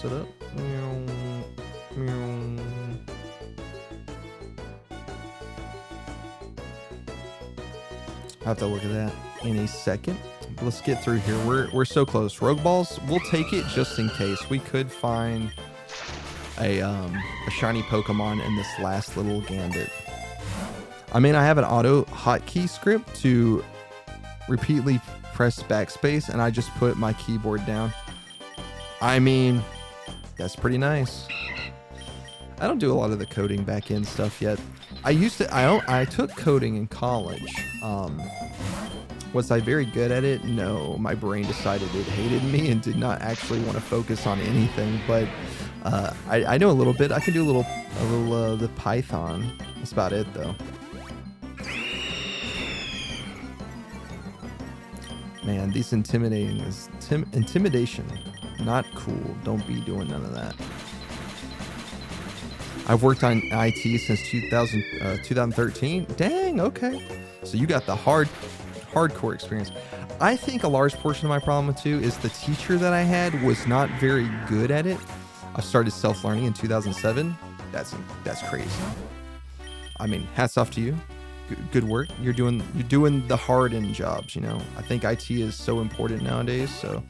have to look at that in a second. Let's get through here. We're so close. Rogue Balls, we'll take it just in case. We could find a shiny Pokemon in this last little gambit. I mean, I have an auto hotkey script to repeatedly press backspace, and I just put my keyboard down. I mean, that's pretty nice. I don't do a lot of the coding back end stuff yet. I took coding in college. Was I very good at it? No, my brain decided it hated me and did not actually want to focus on anything. But I know a little bit. I can do a little the Python. That's about it, though. Man, these intimidation, not cool. Don't be doing none of that. I've worked on IT since 2013. Dang, okay. So you got the hardcore experience. I think a large portion of my problem with too is the teacher that I had was not very good at it. I started self-learning in 2007. That's crazy. I mean, hats off to you. Good work. You're doing the hard end jobs, you know. I think IT is so important nowadays, so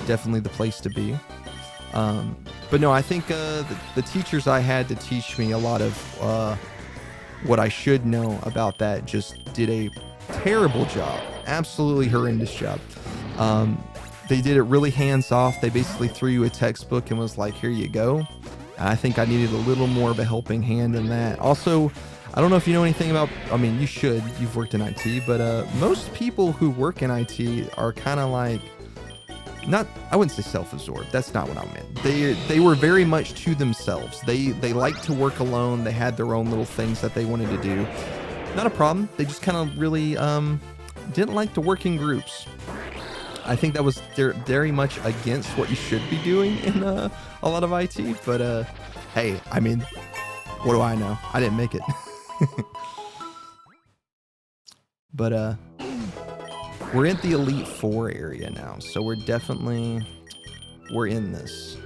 definitely the place to be. But no, I think the teachers I had to teach me a lot of what I should know about that just did a terrible job. Absolutely horrendous job. They did it really hands off. They basically threw you a textbook and was like, here you go. And I think I needed a little more of a helping hand in that. Also, I don't know if you know anything about, I mean, you should, you've worked in IT, but most people who work in IT are kind of like, I wouldn't say self-absorbed. That's not what I meant. They were very much to themselves. They liked to work alone. They had their own little things that they wanted to do. Not a problem. They just kind of really didn't like to work in groups. I think that was very much against what you should be doing in a lot of IT. But hey, I mean, what do I know? I didn't make it. But we're in the Elite Four area now, so we're in this.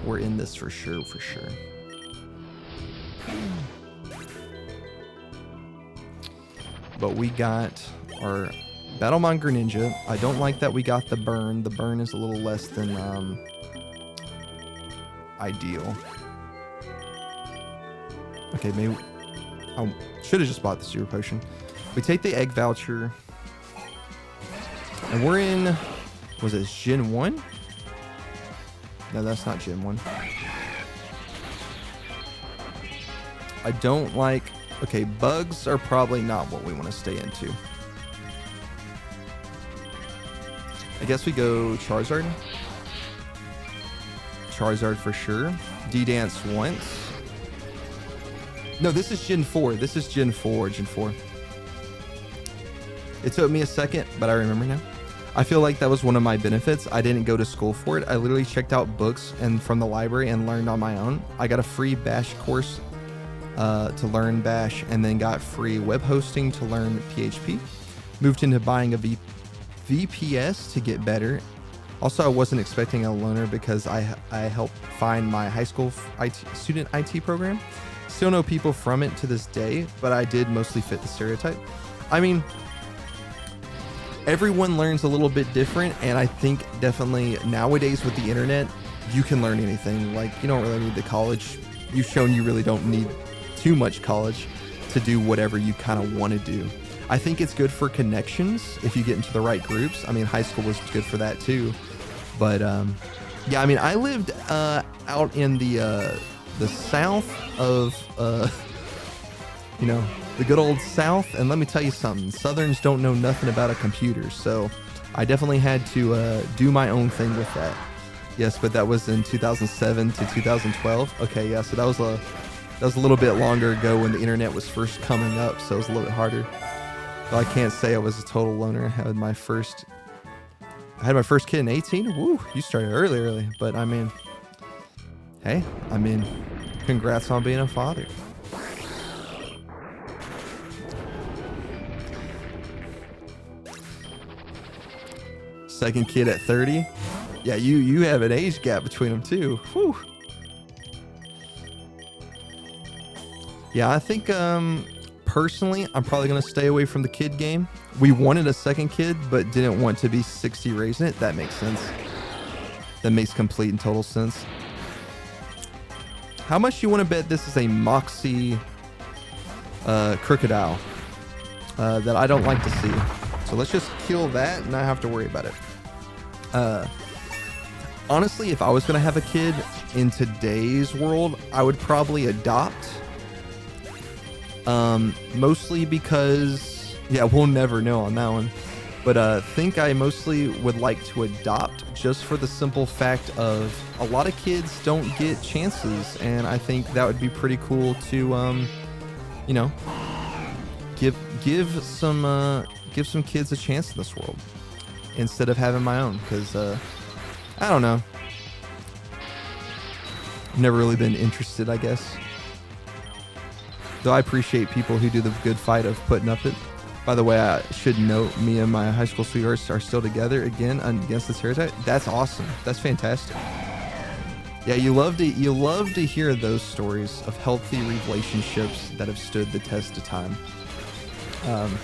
We're in this for sure. But we got our Battlemon Greninja. I don't like that we got the burn. The burn is a little less than ideal. Okay, maybe I should have just bought the Super Potion. We take the egg voucher, and we're in, was it Gen 1? No, that's not Gen 1. I don't like, okay, bugs are probably not what we want to stay into. I guess we go Charizard. Charizard for sure. D-Dance once. No, this is Gen 4. This is Gen 4. It took me a second, but I remember now. I feel like that was one of my benefits. I didn't go to school for it. I literally checked out books and from the library and learned on my own. I got a free Bash course to learn Bash, and then got free web hosting to learn PHP. Moved into buying a VPS to get better. Also, I wasn't expecting a loaner because I helped find my high school student IT program. Still know people from it to this day, but I did mostly fit the stereotype. I mean, everyone learns a little bit different, and I think definitely nowadays with the internet, you can learn anything. Like, you don't really need the college. You've shown you really don't need too much college to do whatever you kind of want to do. I think it's good for connections if you get into the right groups. I mean, high school was good for that too. But yeah, I mean, I lived out in the south of, you know, the good old South. And let me tell you something, Southerns don't know nothing about a computer. So I definitely had to do my own thing with that. Yes, but that was in 2007 to 2012. Okay, yeah, so that was a little bit longer ago when the internet was first coming up, so it was a little bit harder. But I can't say I was a total loner. I had my first kid in 18. Woo, you started early. But I mean, hey, congrats on being a father. Second kid at 30. Yeah, you have an age gap between them too. Whew. Yeah, I think personally, I'm probably gonna stay away from the kid game. We wanted a second kid, but didn't want to be 60 raising it. That makes sense. That makes complete and total sense. How much you want to bet this is a Moxie crocodile that I don't like to see? So let's just kill that and not have to worry about it. Honestly, if I was gonna have a kid in today's world, I would probably adopt. Mostly because, yeah, we'll never know on that one. But I think I mostly would like to adopt just for the simple fact of a lot of kids don't get chances, and I think that would be pretty cool to, you know, give some kids a chance in this world instead of having my own, because I don't know. Never really been interested, I guess. Though I appreciate people who do the good fight of putting up it. By the way, I should note, me and my high school sweethearts are still together again against the stereotype. That's awesome. That's fantastic. Yeah, you love to hear those stories of healthy relationships that have stood the test of time. I'm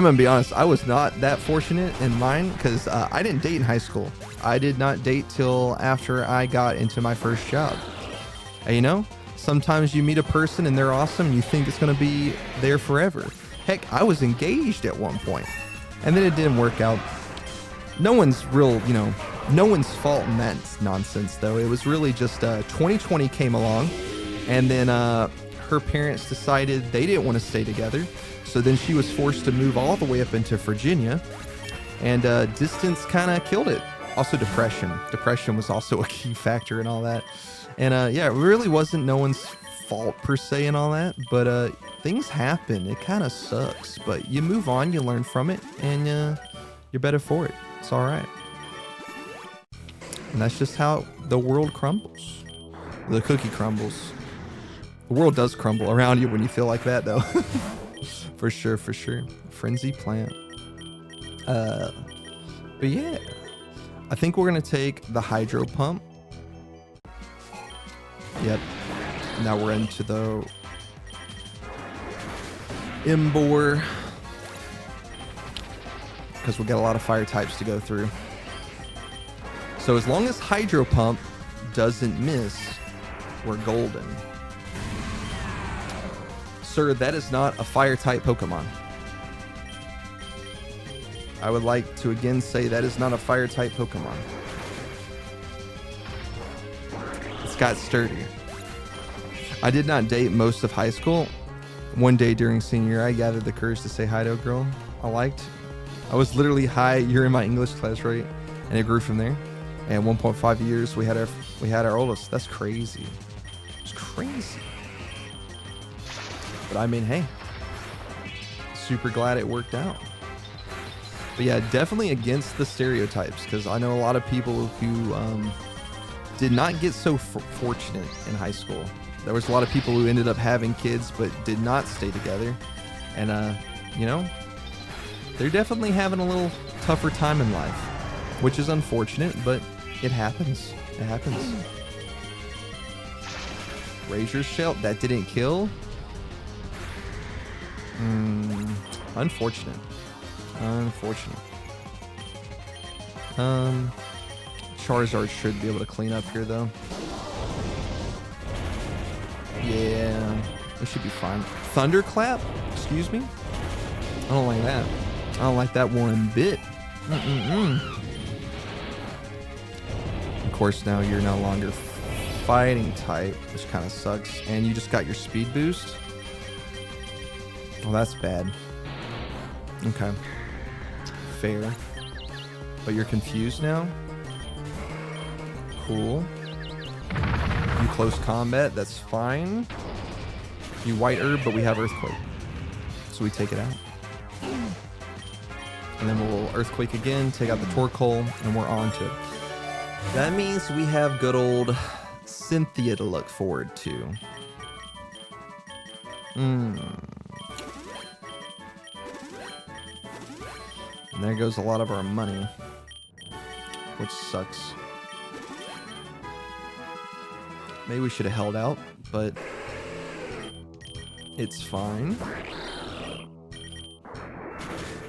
gonna be honest, I was not that fortunate in mine because I didn't date in high school. I did not date till after I got into my first job. And, you know, sometimes you meet a person and they're awesome and you think it's gonna be there forever. Heck, I was engaged at one point and then it didn't work out. No one's fault in that nonsense though. It was really just 2020 came along, and then her parents decided they didn't want to stay together. So then she was forced to move all the way up into Virginia, and distance kind of killed it. Also depression. Depression was also a key factor in all that. And yeah, it really wasn't no one's fault per se and all that, but things happen. It kind of sucks, but you move on, you learn from it, and you're better for it. It's all right. And that's just how the world crumbles. The cookie crumbles. The world does crumble around you when you feel like that, though. For sure, for sure. Frenzy plant. But yeah, I think we're gonna take the hydro pump. Yep. Now we're into the Imbor, because we got a lot of fire types to go through. So as long as hydro pump doesn't miss, we're golden. Sir, that is not a fire type Pokemon. I would like to again say that is not a fire type Pokemon. It's got sturdy. I did not date most of high school. One day during senior year, I gathered the courage to say hi to a girl I liked. I was literally, hi, you're in my English class, right? And it grew from there. And 1.5 years, we had our oldest. That's crazy. It's crazy. But I mean, hey, super glad it worked out. But yeah, definitely against the stereotypes, because I know a lot of people who did not get so fortunate in high school. There was a lot of people who ended up having kids but did not stay together. And, you know, they're definitely having a little tougher time in life, which is unfortunate, but it happens. It happens. Razor Shell, that didn't kill? Unfortunate. Unfortunate. Charizard should be able to clean up here, though. Yeah, it should be fine. Thunderclap? Excuse me? I don't like that. I don't like that one bit. Of course, now you're no longer fighting type, which kind of sucks. And you just got your speed boost. Well, that's bad. Okay. Fair. But you're confused now? Cool. You close combat, that's fine. You white herb, but we have earthquake. So we take it out. And then we'll earthquake again, take out the torque hole, and we're on to it. That means we have good old Cynthia to look forward to. And there goes a lot of our money, which sucks. Maybe we should have held out, but it's fine.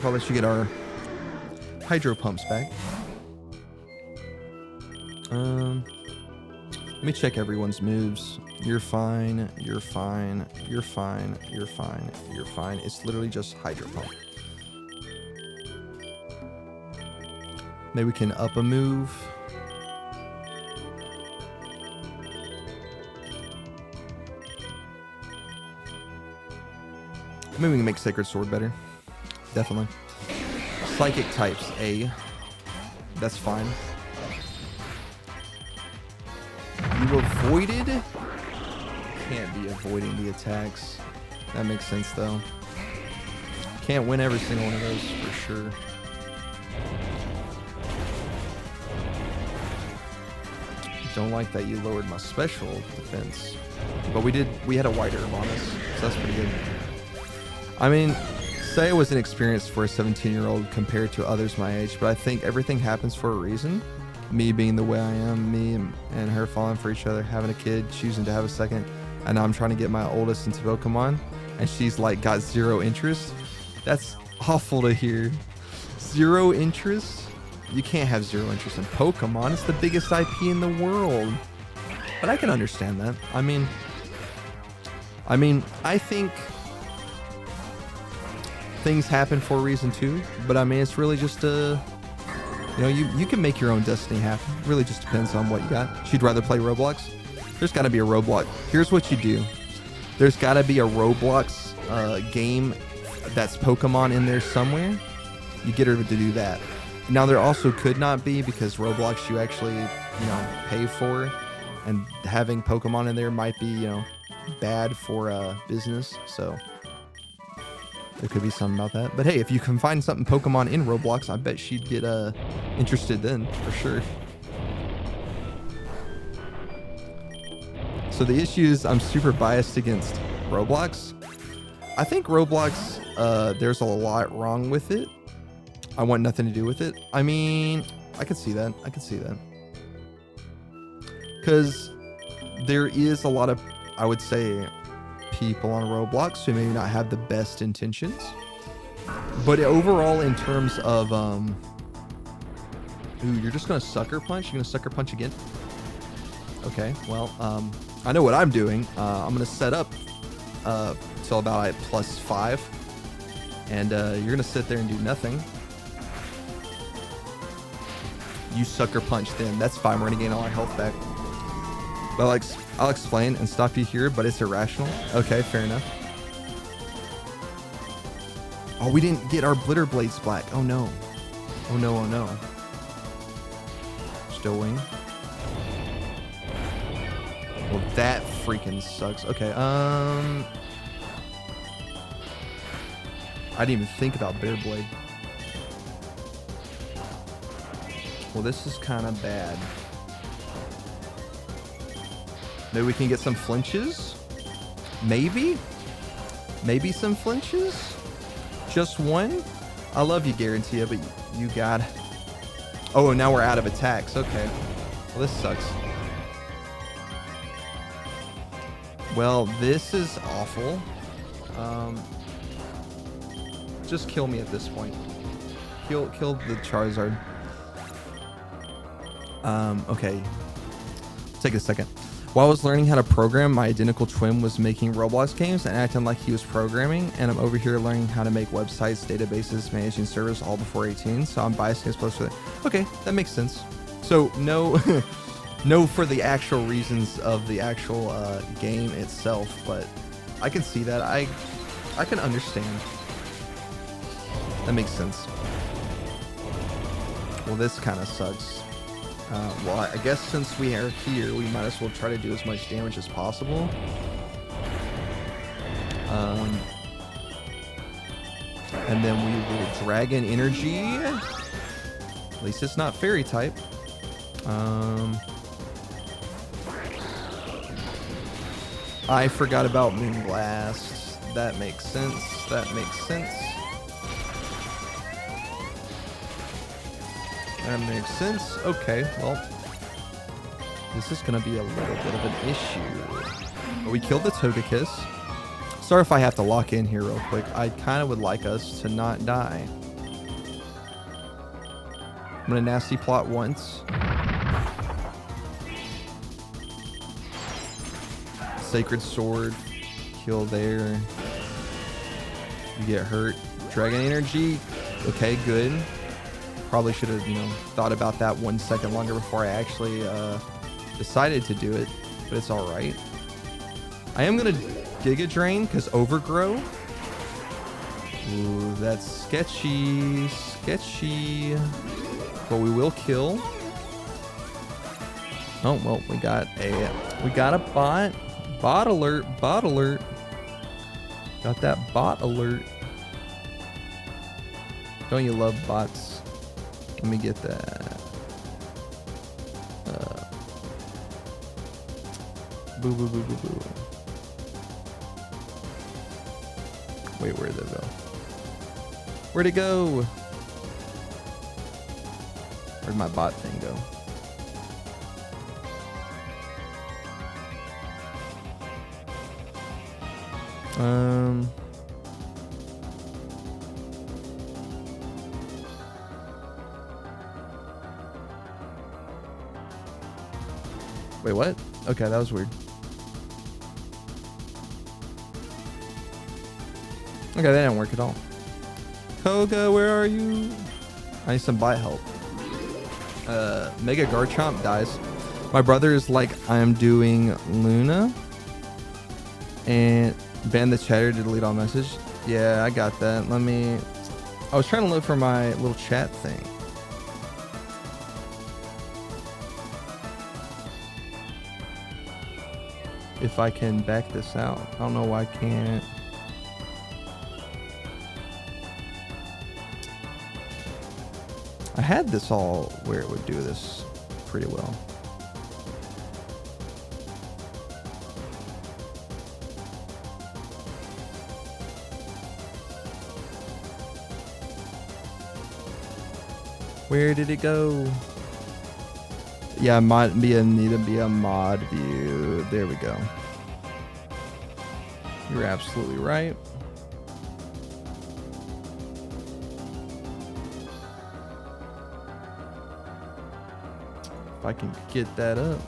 Probably should get our hydro pumps back. Let me check everyone's moves. You're fine, you're fine, you're fine, you're fine, you're fine. It's literally just hydro pump. Maybe we can up a move. Maybe we can make Sacred Sword better. Definitely. Psychic types, A. That's fine. You avoided? Can't be avoiding the attacks. That makes sense, though. Can't win every single one of those, for sure. Don't like that you lowered my special defense. But we had a white herb on us, so that's pretty good. I mean, say I was inexperienced for a 17-year-old compared to others my age, but I think everything happens for a reason. Me being the way I am, me and her falling for each other, having a kid, choosing to have a second, and now I'm trying to get my oldest into Pokemon, and she's like got zero interest. That's awful to hear. Zero interest? You can't have zero interest in Pokemon. It's the biggest IP in the world. But I can understand that. I mean, I think things happen for a reason too, but I mean, it's really just you know, you can make your own destiny happen. It really just depends on what you got. She'd rather play Roblox. There's got to be a Roblox. Here's what you do. There's got to be a Roblox game that's Pokemon in there somewhere. You get her to do that. Now, there also could not be, because Roblox you actually, you know, pay for, and having Pokemon in there might be, you know, bad for business. So there could be something about that. But hey, if you can find something Pokemon in Roblox, I bet she'd get interested then, for sure. So the issue is I'm super biased against Roblox. I think Roblox, there's a lot wrong with it. I want nothing to do with it. I mean, I could see that. I could see that. Because there is a lot of, I would say, people on Roblox who maybe not have the best intentions. But overall, in terms of, ooh, you're just going to sucker punch? You're going to sucker punch again? Okay, well, I know what I'm doing. I'm going to set up till about +5. And you're going to sit there and do nothing. You sucker punch then. That's fine. We're going to gain all our health back. But I'll explain and stop you here, but it's irrational. Okay, fair enough. Oh, we didn't get our Blitter Blades black. Oh, no. Oh, no, oh, no. Still wing. Well, that freaking sucks. Okay, I didn't even think about Bear Blade. Well, this is kind of bad. Maybe we can get some flinches? Maybe? Maybe some flinches? Just one? I love you, Garantia, but you got... Oh, now we're out of attacks. Okay. Well, this sucks. Well, this is awful. Just kill me at this point. Kill the Charizard. Okay. Take a second. While I was learning how to program, my identical twin was making Roblox games and acting like he was programming, and I'm over here learning how to make websites, databases, managing servers, all before 18, so I'm biased against both for that. Okay, that makes sense. So, no, no for the actual reasons of the actual game itself, but I can see that. I can understand. That makes sense. Well, this kind of sucks. Well, I guess since we are here, we might as well try to do as much damage as possible. And then we will Dragon Energy. At least it's not Fairy type. I forgot about Moonblast. That makes sense. That makes sense. That makes sense. Okay, well, this is going to be a little bit of an issue. But we killed the Togekiss. Sorry if I have to lock in here real quick. I kind of would like us to not die. I'm going to Nasty Plot once. Sacred Sword. Kill there. You get hurt. Dragon Energy. Okay, good. Probably should have, thought about that 1 second longer before I actually decided to do it. But it's alright. I am going to Giga Drain because Overgrow. Ooh, that's sketchy. Sketchy. But we will kill. Oh, well, we got a bot. Bot alert. Bot alert. Got that bot alert. Don't you love bots? Let me get that. Boo, boo, boo, boo, boo. Wait, where'd it go? Where'd it go? Where'd my bot thing go? Wait, what? Okay, that was weird. Okay, that didn't work at all. Koga, where are you? I need some bot help. Mega Garchomp dies. My brother is like, I am doing Luna. And ban the chatter to delete all message. Yeah, I got that. I was trying to look for my little chat thing. If I can back this out. I don't know why I can't. I had this all where it would do this pretty well. Where did it go? Yeah, need to be a mod view. There we go. You're absolutely right. If I can get that up.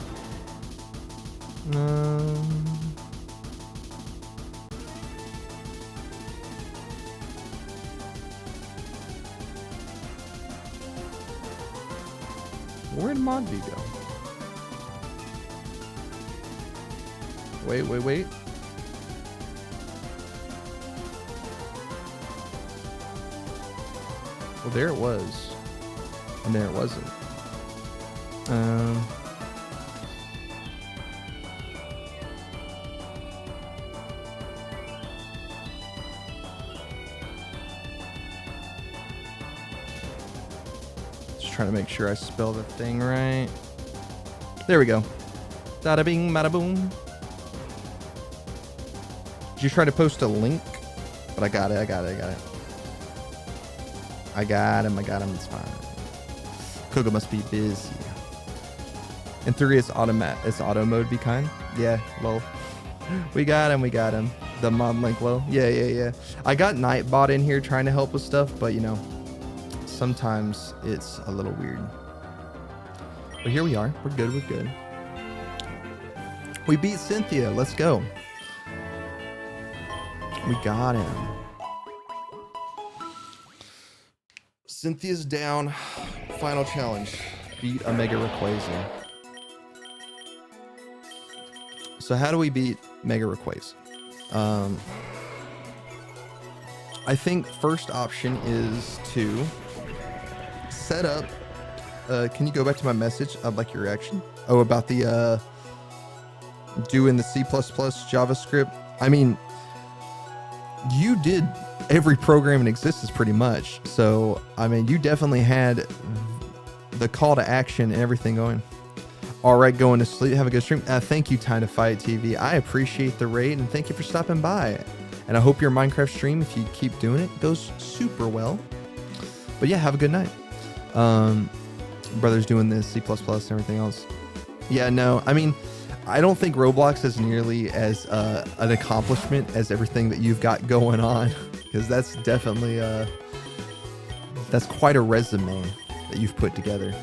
Where'd mod view go? Wait. Well, there it was. And there it wasn't. Just trying to make sure I spell the thing right. There we go. Bada bing, bada boom. Did you try to post a link? But I got it. I got him. It's fine. Koga must be busy. In theory, it's auto mode. Be kind. Yeah. Well, we got him. The mod link. Well, yeah. I got Nightbot in here trying to help with stuff, but sometimes it's a little weird. But here we are. We're good. We beat Cynthia. Let's go. We got him. Cynthia's down. Final challenge. Beat a Mega Rayquaza. So how do we beat Mega Rayquaza? I think first option is to set up can you go back to my message? I'd like your reaction. Oh, about the doing the C++ JavaScript. I mean, you did every program in existence pretty much. So, I mean, you definitely had the call to action and everything going. All right, going to sleep. Have a good stream. Thank you, Time to Fight TV. I appreciate the raid and thank you for stopping by. And I hope your Minecraft stream, if you keep doing it, goes super well. But yeah, have a good night. Brother's doing this, C++ and everything else. Yeah, no, I mean, I don't think Roblox is nearly as an accomplishment as everything that you've got going on, because that's definitely that's quite a resume that you've put together.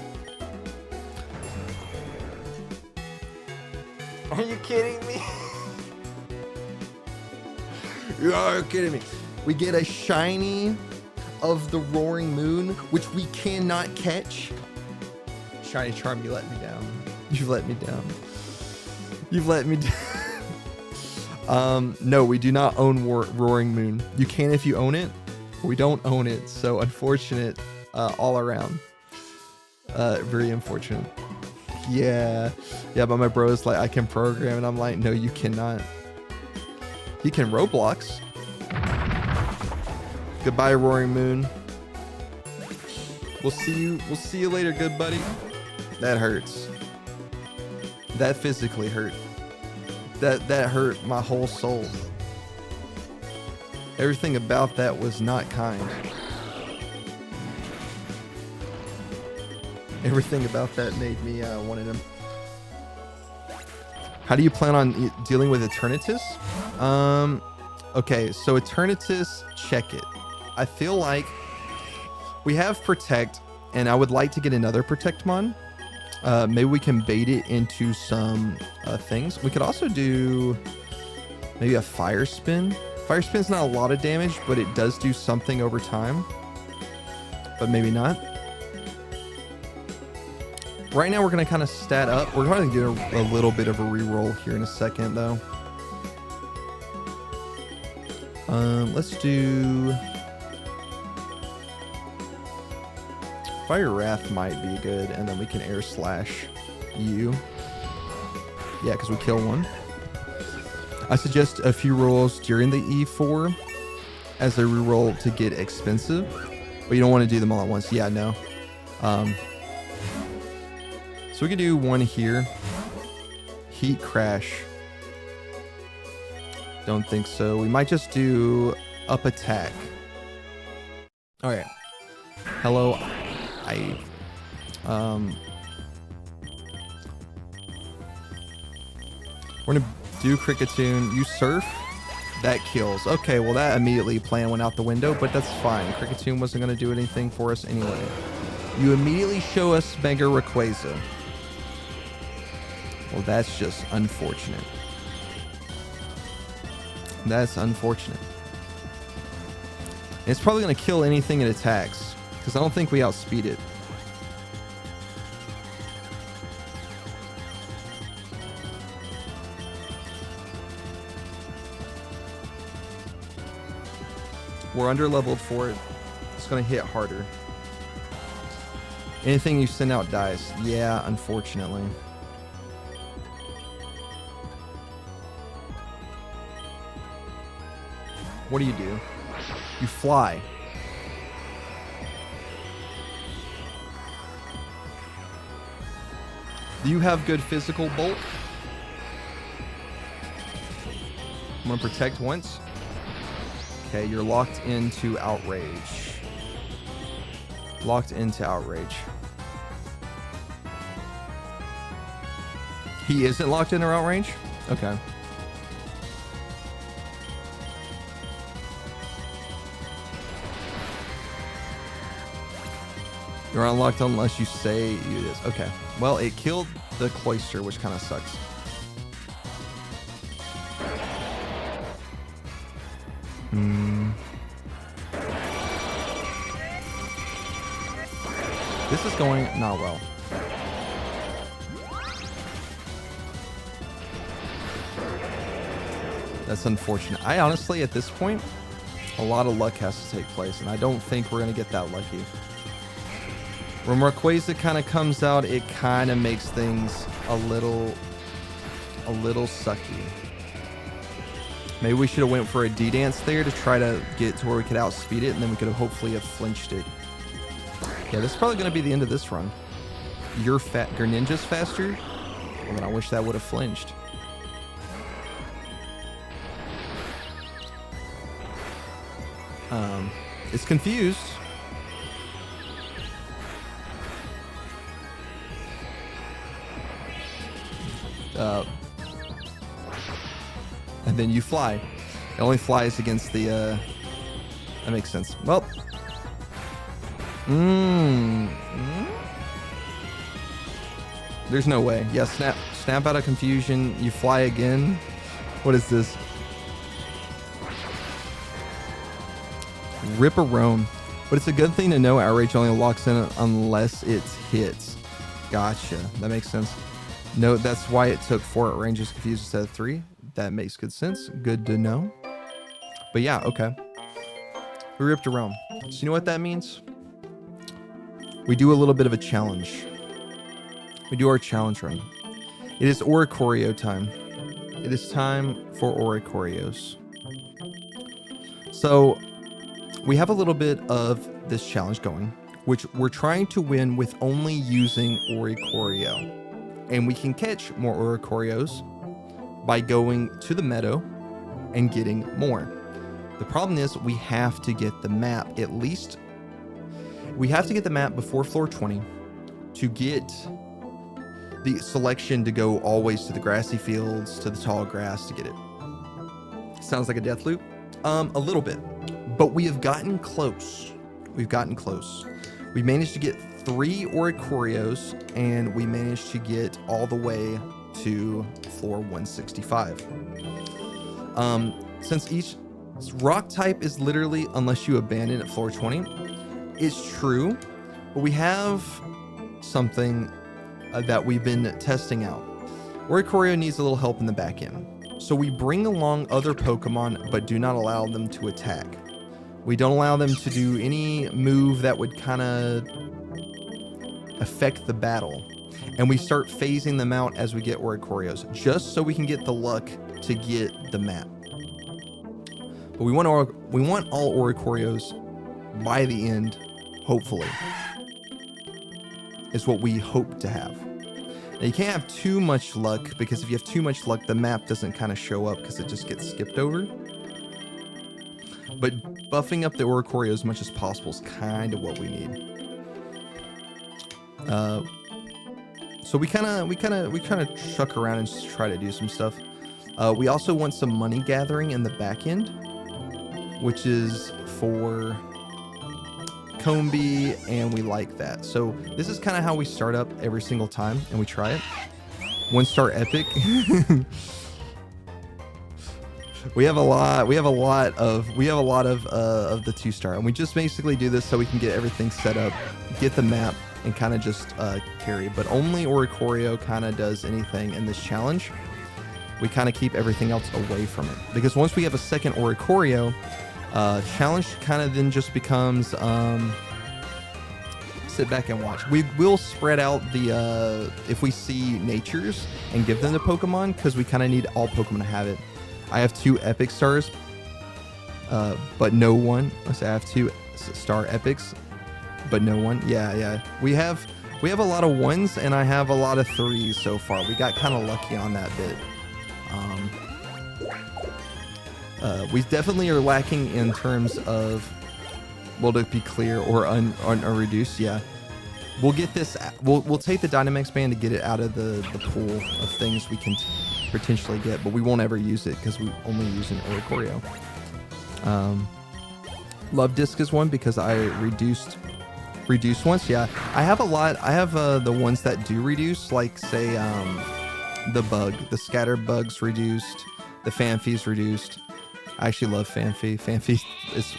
Are you kidding me? You are kidding me. We get a shiny of the roaring moon, which we cannot catch. Shiny charm, you let me down. You've let me down. You've let me down. No, we do not own roaring moon. You can if you own it. We don't own it, so unfortunate all around. Very unfortunate. Yeah, but my bro is like, I can program, and I'm like, no, you cannot. He can Roblox. Goodbye, Roaring Moon. We'll see you later, good buddy. That hurts. That physically hurt. That hurt my whole soul. Everything about that was not kind. Everything about that made me wanting him. How do you plan on dealing with Eternatus? Okay, so Eternatus, check it. I feel like we have Protect, and I would like to get another Protect mon. Maybe we can bait it into some things. We could also do maybe a Fire Spin. Fire Spin's not a lot of damage, but it does do something over time. But maybe not. Right now, we're going to kind of stat up. We're going to do a little bit of a reroll here in a second, though. Let's do... Fire Wrath might be good, and then we can Air Slash you. Yeah, because we kill one. I suggest a few rolls during the E4 as a reroll to get expensive, but you don't want to do them all at once. Yeah, no. So we can do one here. Heat Crash. Don't think so. We might just do Up Attack. All right. Hello. We're gonna do Cricketune. You Surf. That kills. Okay, well that immediately plan went out the window, but that's fine. Cricketune wasn't gonna do anything for us anyway. You immediately show us Mega Rayquaza. Well, that's just unfortunate. That's unfortunate. And it's probably going to kill anything it attacks, because I don't think we outspeed it. We're under leveled for it. It's going to hit harder. Anything you send out dies. Yeah, unfortunately. What do? You fly. Do you have good physical bolt? I'm gonna protect once. Okay, you're locked into Outrage. Locked into Outrage. He isn't locked into Outrage? Okay. You're unlocked unless you say it is. Okay. Well, it killed the Cloyster, which kind of sucks. This is going not well. That's unfortunate. I honestly, at this point, a lot of luck has to take place, and I don't think we're going to get that lucky. When Rayquaza kind of comes out, it kind of makes things a little sucky. Maybe we should have went for a D-Dance there to try to get to where we could outspeed it, and then we could have hopefully have flinched it. Yeah, this is probably going to be the end of this run. Your ninja's faster? Well, then I wish that would have flinched. It's confused. And then you fly. It only flies against the that makes sense. Well, there's no way. Yeah, snap out of confusion. You fly again. What is this? Rip a roam. But it's a good thing to know outrage only locks in unless it's hits. Gotcha. That makes sense. No, that's why it took 4 ranges confused instead of 3. That makes good sense. Good to know. But yeah, okay. We ripped a realm. So you know what that means? We do a little bit of a challenge. We do our challenge run. It is Oricorio time. It is time for Oricorios. So we have a little bit of this challenge going, which we're trying to win with only using Oricorio. And we can catch more Oricorios by going to the meadow and getting more. The problem is we have to get the map at least. We have to get the map before floor 20 to get the selection to go always to the grassy fields, to the tall grass to get it. Sounds like a death loop. A little bit, but we have gotten close. We've gotten close. We managed to get 3 Oricorios, and we managed to get all the way to floor 165. Since each rock type is literally unless you abandon at floor 20, it's true, but we have something that we've been testing out. Oricorio needs a little help in the back end. So we bring along other Pokemon, but do not allow them to attack. We don't allow them to do any move that would kind of affect the battle. And we start phasing them out as we get Oricorios, just so we can get the luck to get the map. But we want all Oricorios by the end, hopefully, is what we hope to have. Now, you can't have too much luck, because if you have too much luck, the map doesn't kind of show up because it just gets skipped over. But buffing up the Oricorio as much as possible is kind of what we need. So we kind of chuck around and just try to do some stuff. We also want some money gathering in the back end, which is for Combi, and we like that. So this is kind of how we start up every single time, and we try it. 1-star epic. we have a lot of the 2-star, and we just basically do this so we can get everything set up, get the map, and kind of just carry. But only Oricorio kind of does anything in this challenge. We kind of keep everything else away from it, because once we have a second Oricorio, challenge kind of then just becomes sit back and watch. We will spread out the if we see natures and give them to Pokemon, because we kind of need all Pokemon to have it. I have 2 epic stars, but no one. Let's say I have 2 star epics, but no one. Yeah. We have a lot of 1s, and I have a lot of 3s so far. We got kind of lucky on that bit. We definitely are lacking in terms of, well, to be clear, or reduced. Yeah, we'll get this. We'll take the Dynamax Band to get it out of the pool of things we can potentially get, but we won't ever use it because we only use an Oricorio. Love Disc is one because I reduced once. Yeah, I have a lot. I have the ones that do reduce, like say the scatter bugs reduced, the Fanfi's reduced. I actually love Fanfi. Fanfi is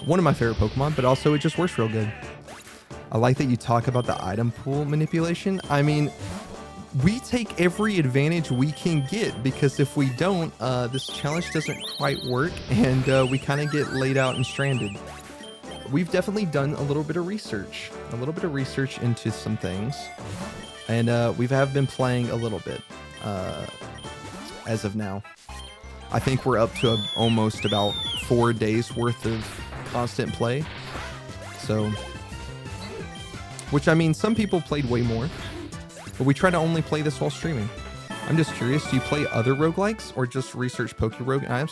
one of my favorite Pokemon, but also it just works real good. I like that you talk about the item pool manipulation. I mean, we take every advantage we can get, because if we don't, this challenge doesn't quite work, and we kind of get laid out and stranded. We've definitely done a little bit of research. a little bit of research into some things, and we have been playing a little bit as of now. I think we're up to almost about 4 days worth of constant play. So, which I mean, some people played way more, but we try to only play this while streaming. I'm just curious, do you play other roguelikes or just research Pokerouge?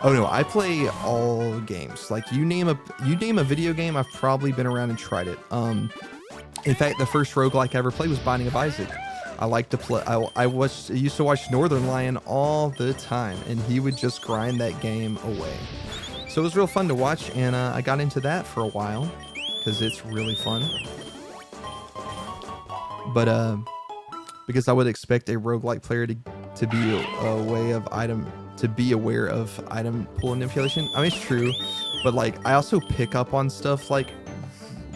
Oh no, I play all games. Like you name a video game, I've probably been around and tried it. In fact, the first roguelike I ever played was Binding of Isaac. I like to play. I used to watch Northern Lion all the time, and he would just grind that game away. So it was real fun to watch, and I got into that for a while because it's really fun. But because I would expect a roguelike player to be aware of item pool manipulation. I mean, it's true, but like I also pick up on stuff like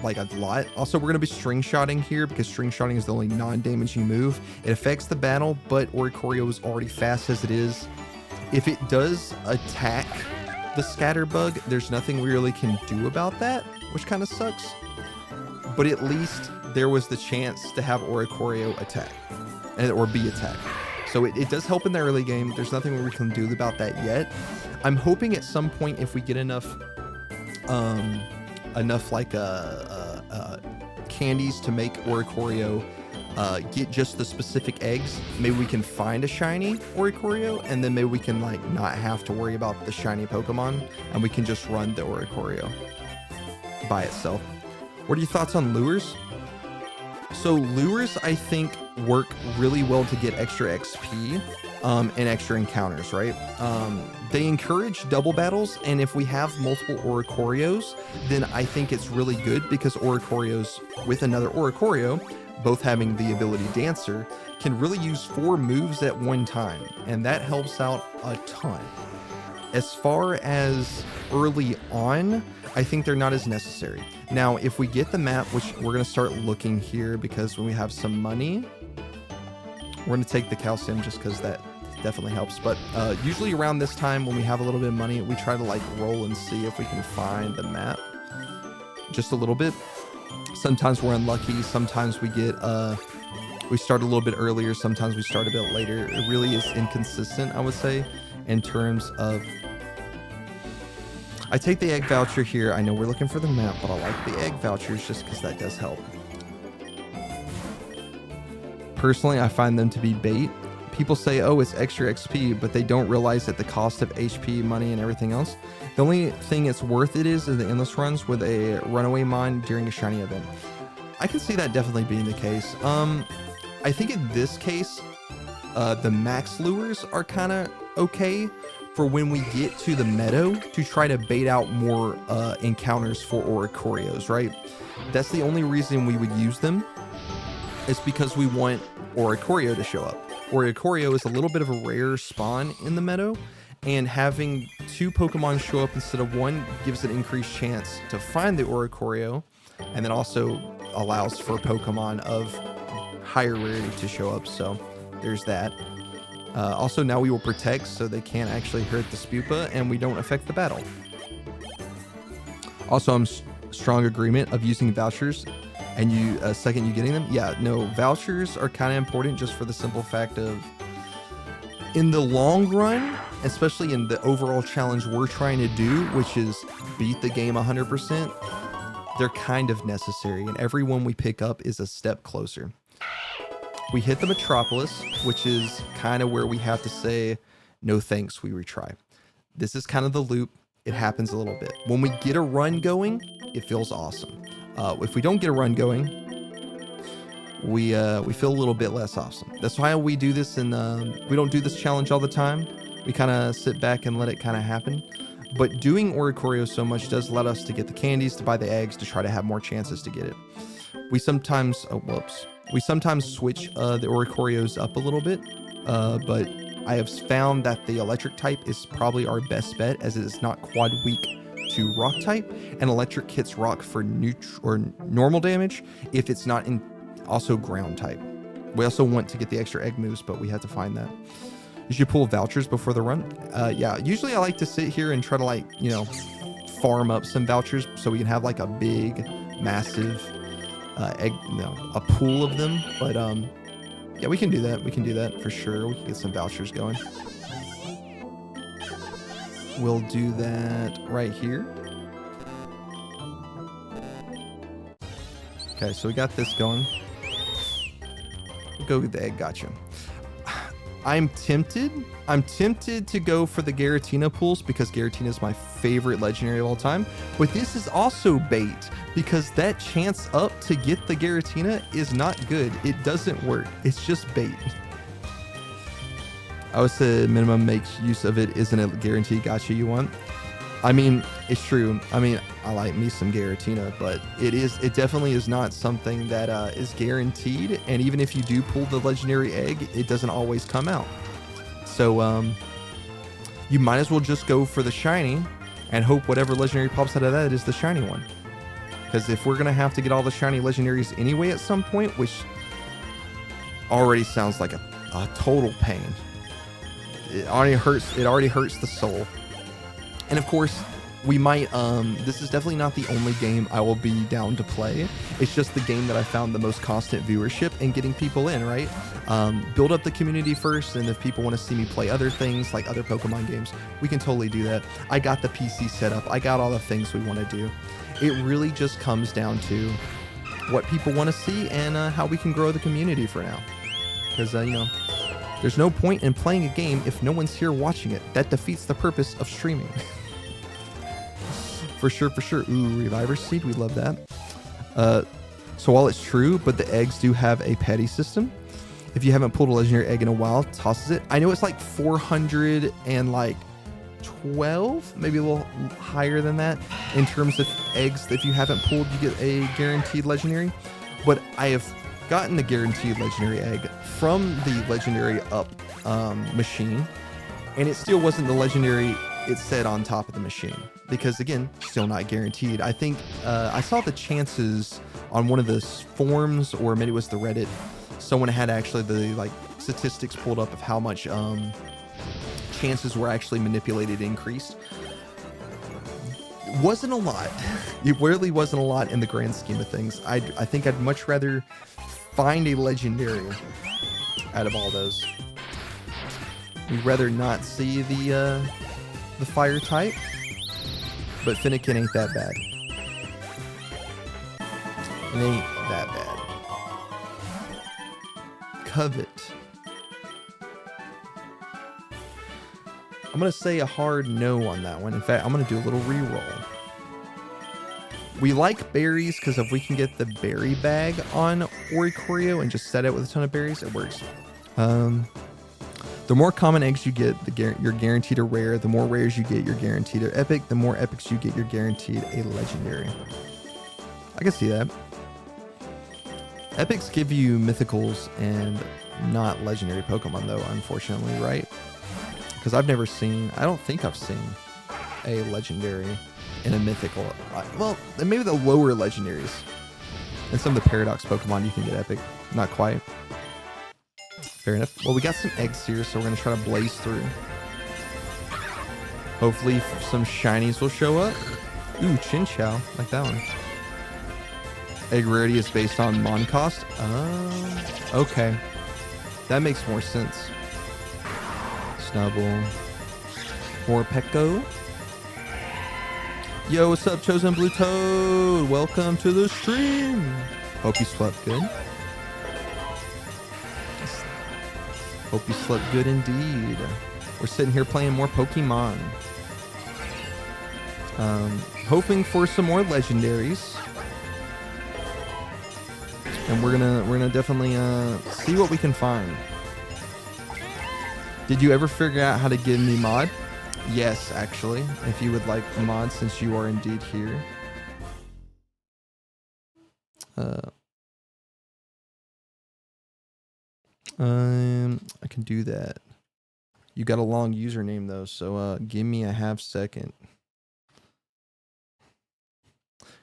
a lot. Also, we're going to be string shotting here because string shotting is the only non-damaging move. It affects the battle, but Oricorio is already fast as it is. If it does attack the scatter bug, there's nothing we really can do about that, which kind of sucks. But at least there was the chance to have Oricorio attack or be attacked. So it does help in the early game. There's nothing we can do about that yet. I'm hoping at some point if we get enough like candies to make Oricorio get just the specific eggs, maybe we can find a shiny Oricorio, and then maybe we can like not have to worry about the shiny Pokemon, and we can just run the Oricorio by itself. What are your thoughts on lures? So lures, I think, work really well to get extra XP and extra encounters, right? They encourage double battles, and if we have multiple Oricorios, then I think it's really good because Oricorios with another Oricorio, both having the ability Dancer, can really use 4 moves at one time, and that helps out a ton. As far as early on, I think they're not as necessary. Now, if we get the map, which we're going to start looking here because when we have some money, we're going to take the calcium just because that definitely helps. But usually around this time when we have a little bit of money, we try to like roll and see if we can find the map just a little bit. Sometimes we're unlucky. Sometimes we get we start a little bit earlier. Sometimes we start a bit later. It really is inconsistent, I would say, in terms of... I take the egg voucher here. I know we're looking for the map, but I like the egg vouchers just because that does help. Personally, I find them to be bait. People say, oh, it's extra XP, but they don't realize that the cost of HP, money, and everything else. The only thing it's worth it is the endless runs with a runaway mine during a shiny event. I can see that definitely being the case. I think in this case, the max lures are kind of okay for when we get to the meadow to try to bait out more encounters for Oricorios, right? That's the only reason we would use them. It's because we want Oricorio to show up. Oricorio is a little bit of a rare spawn in the meadow, and having 2 Pokemon show up instead of 1 gives an increased chance to find the Oricorio, and then also allows for Pokemon of higher rarity to show up, so there's that. Also, now we will protect so they can't actually hurt the Spupa, and we don't affect the battle. Also, I'm strong agreement of using vouchers and you second you getting them. Yeah, no, vouchers are kind of important just for the simple fact of in the long run, especially in the overall challenge we're trying to do, which is beat the game 100%, they're kind of necessary, and every one we pick up is a step closer. We hit the Metropolis, which is kind of where we have to say, no thanks, we retry. This is kind of the loop. It happens a little bit. When we get a run going, it feels awesome. If we don't get a run going, we feel a little bit less awesome. That's why we do this, and we don't do this challenge all the time. We kind of sit back and let it kind of happen. But doing Oricorio so much does let us to get the candies, to buy the eggs, to try to have more chances to get it. We sometimes, we sometimes switch the Oricorios up a little bit, but I have found that the electric type is probably our best bet, as it is not quad weak to rock type, and electric hits rock for normal damage if it's not in also ground type. We also want to get the extra egg moves, but we had to find that. You should pull vouchers before the run. Yeah, usually I like to sit here and try to, like, you know, farm up some vouchers so we can have like a big, massive egg, no, a pool of them. But yeah, we can do that. We can do that for sure. We can get some vouchers going. We'll do that right here. Okay, so we got this going. We'll go with the egg. Gotcha. I'm tempted to go for the Giratina pools because Giratina is my favorite legendary of all time. But this is also bait because that chance up to get the Giratina is not good. It doesn't work. It's just bait. I would say minimum makes use of it isn't a guarantee gotcha you want. I mean, it's true. I mean, I like me some Giratina, but it definitely is not something that is guaranteed. And even if you do pull the legendary egg, it doesn't always come out. So you might as well just go for the shiny and hope whatever legendary pops out of that is the shiny one. Because if we're going to have to get all the shiny legendaries anyway at some point, which already sounds like a total pain. It already hurts the soul. And of course, we might, this is definitely not the only game I will be down to play. It's just the game that I found the most constant viewership and getting people in, right? Build up the community first, and if people want to see me play other things, like other Pokemon games, we can totally do that. I got the PC set up. I got all the things we want to do. It really just comes down to what people want to see and how we can grow the community for now. Because, you know, there's no point in playing a game if no one's here watching it. That defeats the purpose of streaming. For sure, for sure. Ooh, Reviver Seed, we love that. So while it's true, but the eggs do have a petty system. If you haven't pulled a legendary egg in a while, tosses it. I know it's like 412, maybe a little higher than that in terms of eggs. If you haven't pulled, you get a guaranteed legendary. But I have gotten the guaranteed legendary egg from the legendary up machine, and it still wasn't the legendary it said on top of the machine, because again, still not guaranteed. I think I saw the chances on one of the forums, or maybe it was the Reddit, someone had actually the like statistics pulled up of how much chances were actually manipulated, increased. Wasn't a lot. It really wasn't a lot in the grand scheme of things. I think I'd much rather find a legendary out of all those. We'd rather not see the fire type, but Finnegan ain't that bad. It ain't that bad. Covet. I'm gonna say a hard no on that one. In fact, I'm gonna do a little reroll. We like berries because if we can get the berry bag on Oricorio and just set it with a ton of berries, it works. The more common eggs you get, you're guaranteed a rare. The more rares you get, you're guaranteed an epic. The more epics you get, you're guaranteed a legendary. I can see that. Epics give you mythicals and not legendary Pokemon though, unfortunately, right? Because I've never seen, I don't think I've seen a legendary in a mythical. Well, maybe the lower legendaries. And some of the Paradox Pokemon you can get epic. Not quite. Fair enough. Well, we got some eggs here, so we're going to try to blaze through. Hopefully some shinies will show up. Ooh, Chinchou. Like that one. Egg rarity is based on mon cost. Okay. That makes more sense. Snubble. Morpeko. Yo, what's up, Chosen Blue Toad? Welcome to the stream. Hope you slept good. Hope you slept good indeed. We're sitting here playing more Pokemon. Hoping for some more legendaries. And we're gonna definitely see what we can find. Did you ever figure out how to get me mod? Yes, actually. If you would like a mod, since you are indeed here. I can do that. You got a long username though, so give me a half second.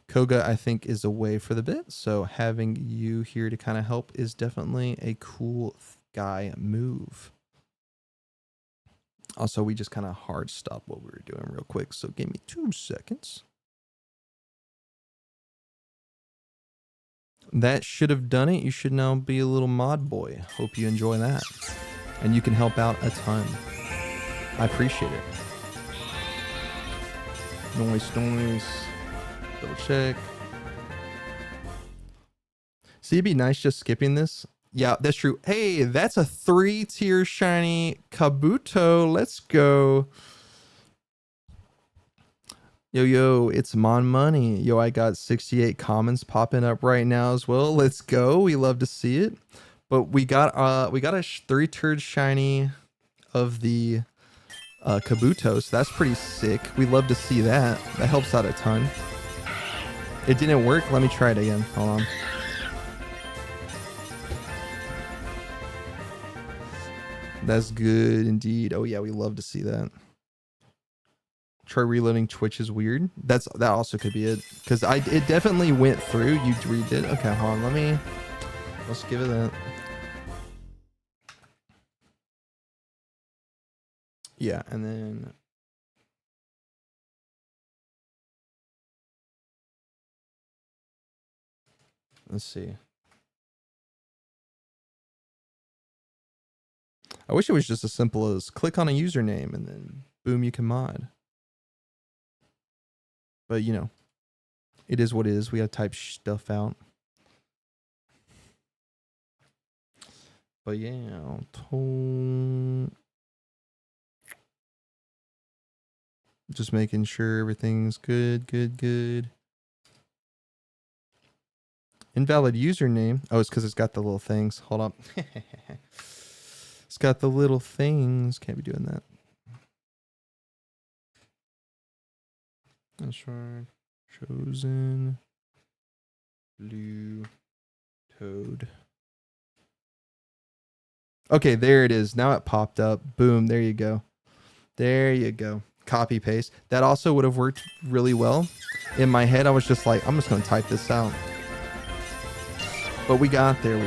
Koga, I think, is away for the bit, so having you here to kind of help is definitely a cool guy move. Also, we just kind of hard stopped what we were doing real quick, so give me 2 seconds. That should have done it. You should now be a little mod boy. Hope you enjoy that. And you can help out a ton. I appreciate it. Noise. Double check. See, it'd be nice just skipping this. Yeah, that's true. Hey, that's a 3-tier shiny Kabuto. Let's go. Yo, it's Mon Money. Yo, I got 68 comments popping up right now as well. Let's go. We love to see it. But we got a 3-tiered shiny of the Kabuto, so that's pretty sick. We love to see that. That helps out a ton. It didn't work. Let me try it again. Hold on. That's good indeed. Oh yeah, we love to see that. Try reloading Twitch is weird. That also could be it, because it definitely went through. You redid. Okay, hold on. Let's give it that. Yeah, and then let's see. I wish it was just as simple as click on a username and then boom, you can mod. But you know, it is what it is. We gotta type stuff out. But yeah, just making sure everything's good. Invalid username. Oh, it's because it's got the little things. Hold up. It's got the little things. Can't be doing that. Password. Chosen. Blue. Toad. Okay, there it is. Now it popped up. Boom. There you go. Copy paste. That also would have worked really well. In my head, I was just like, I'm just going to type this out. But we got there.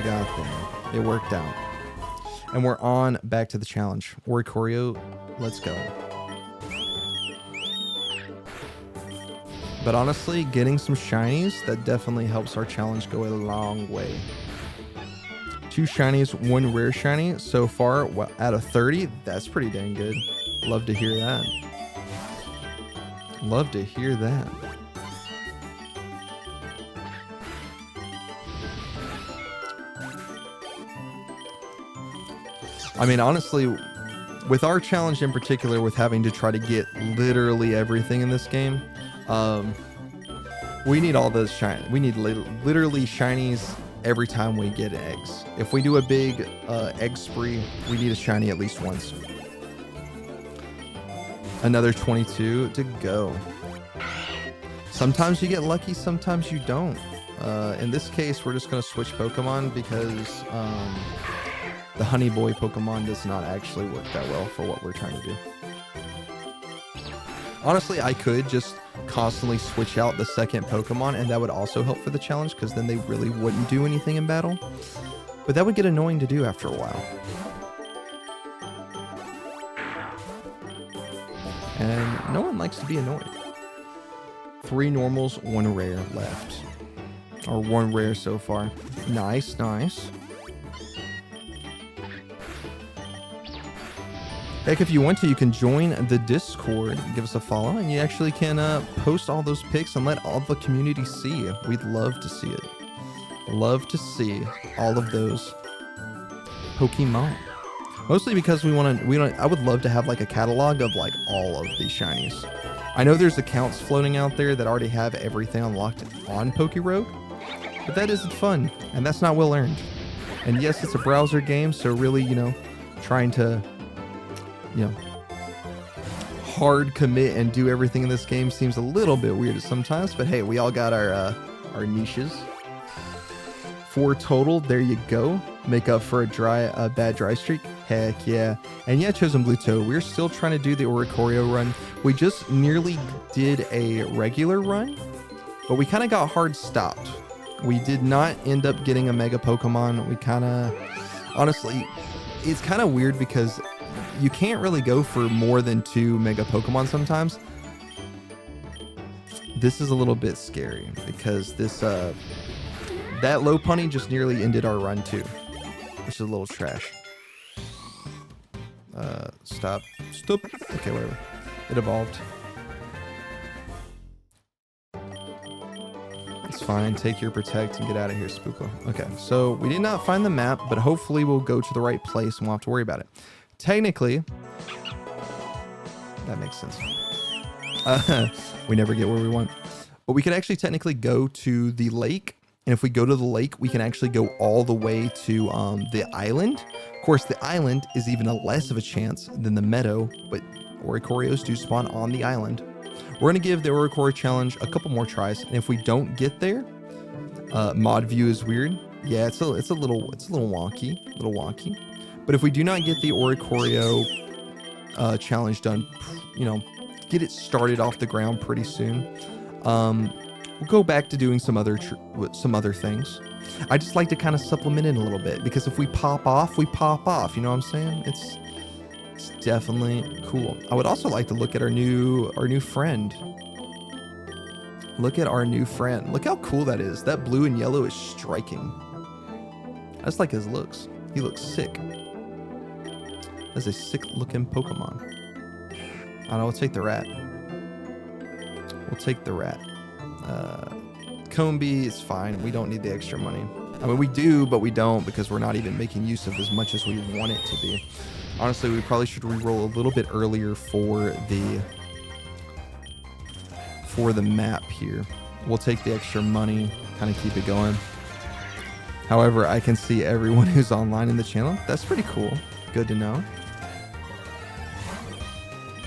It worked out. And we're on back to the challenge. Oricorio, let's go. But honestly, getting some shinies, that definitely helps our challenge go a long way. 2 shinies, 1 rare shiny. So far, out of 30, that's pretty dang good. Love to hear that. I mean, honestly, with our challenge in particular, with having to try to get literally everything in this game, we need all those shiny. We need literally shinies every time we get eggs. If we do a big egg spree, we need a shiny at least once. Another 22 to go. Sometimes you get lucky, sometimes you don't. In this case, we're just going to switch Pokemon because the Honey Boy Pokemon does not actually work that well for what we're trying to do. Honestly, I could just constantly switch out the second Pokemon, and that would also help for the challenge, because then they really wouldn't do anything in battle. But that would get annoying to do after a while. And no one likes to be annoyed. 3 normals, 1 rare left. Or 1 rare so far. Nice. Heck, if you want to, you can join the Discord, give us a follow, and you actually can post all those pics and let all the community see. We'd love to see it. Love to see all of those Pokemon. Mostly because I would love to have like a catalog of like all of these shinies. I know there's accounts floating out there that already have everything unlocked on Pokerouge, but that isn't fun, and that's not well earned. And yes, it's a browser game, so really, trying to hard commit and do everything in this game seems a little bit weird sometimes, but hey, we all got our niches. 4 total, there you go. Make up for a bad dry streak. Heck yeah. And yeah, Chosen Blue Toad, we're still trying to do the Oricorio run. We just nearly did a regular run, but we kind of got hard stopped. We did not end up getting a Mega Pokemon. We honestly, it's kind of weird because you can't really go for more than 2 Mega Pokemon sometimes. This is a little bit scary because this That low punny just nearly ended our run too, which is a little trash. Stop. Okay, whatever. It evolved. It's fine. Take your protect and get out of here, Spooko. Okay, so we did not find the map, but hopefully we'll go to the right place and we'll have to worry about it. Technically, that makes sense. We never get where we want. But we could actually technically go to the lake. And if we go to the lake, we can actually go all the way to the island. Of course, the island is even less of a chance than the meadow, but Oricorios do spawn on the island. We're going to give the Oricorio challenge a couple more tries. And if we don't get there, mod view is weird. Yeah, it's a little wonky. But if we do not get the Oricorio challenge done, get it started off the ground pretty soon, we'll go back to doing some other things. I just like to kind of supplement it a little bit, because if we pop off, we pop off. You know what I'm saying? It's definitely cool. I would also like to look at our new friend. Look at our new friend. Look how cool that is. That blue and yellow is striking. I just like his looks. He looks sick. That's a sick looking Pokemon. I don't know, we'll take the rat. Combi is fine. We don't need the extra money. I mean, we do, but we don't, because we're not even making use of as much as we want it to be. Honestly, we probably should re-roll a little bit earlier for the map here. We'll take the extra money, kind of keep it going. However, I can see everyone who's online in the channel. That's pretty cool. Good to know.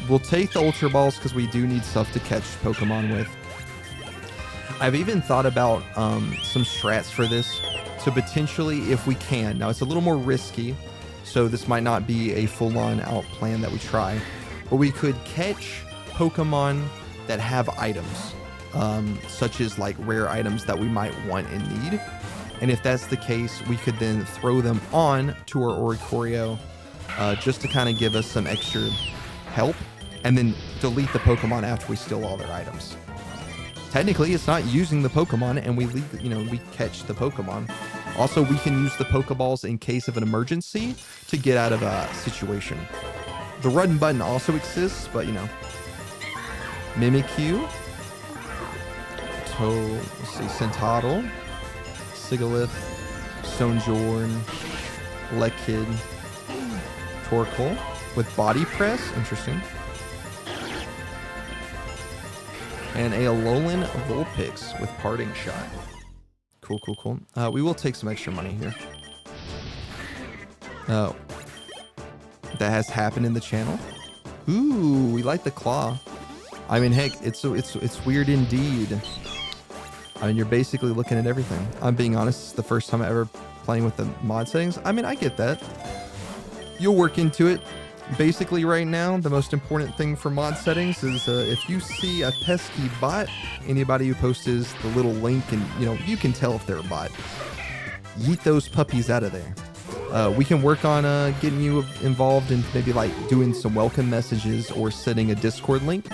We'll take the Ultra Balls because we do need stuff to catch Pokemon with. I've even thought about some strats for this to potentially, if we can. Now, it's a little more risky, so this might not be a full-on out plan that we try. But we could catch Pokemon that have items, such as like rare items that we might want and need. And if that's the case, we could then throw them on to our Oricorio just to kind of give us some extra help, and then delete the Pokemon after we steal all their items. Technically, it's not using the Pokemon, and we catch the Pokemon. Also, we can use the Pokeballs in case of an emergency to get out of a situation. The run button also exists, but Mimikyu, let's see, Centautle, Sigalith, Stonejorn, Lekid, Torkoal with Body Press, interesting. And a Alolan Vulpix with Parting Shot. Cool. We will take some extra money here. Oh. That has happened in the channel. Ooh, we like the claw. I mean, heck, it's weird indeed. I mean, you're basically looking at everything. I'm being honest, it's the first time I ever playing with the mod settings. I mean, I get that. You'll work into it. Basically, right now, the most important thing for mod settings is if you see a pesky bot, anybody who posts the little link, and you can tell if they're a bot. Yeet those puppies out of there. We can work on getting you involved in maybe like doing some welcome messages or setting a Discord link,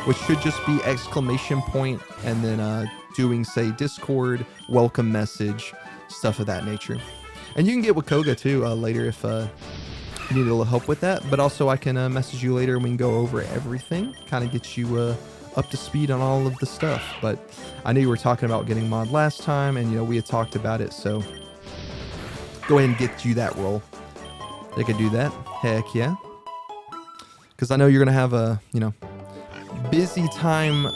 which should just be exclamation point and then doing, say, Discord, welcome message, stuff of that nature. And you can get Wakoga too later if you need a little help with that. But also I can message you later and we can go over everything, kind of get you up to speed on all of the stuff. But I knew you were talking about getting mod last time, and we had talked about it, so go ahead and get you that role. They could do that. Heck yeah. Because I know you're going to have a, busy time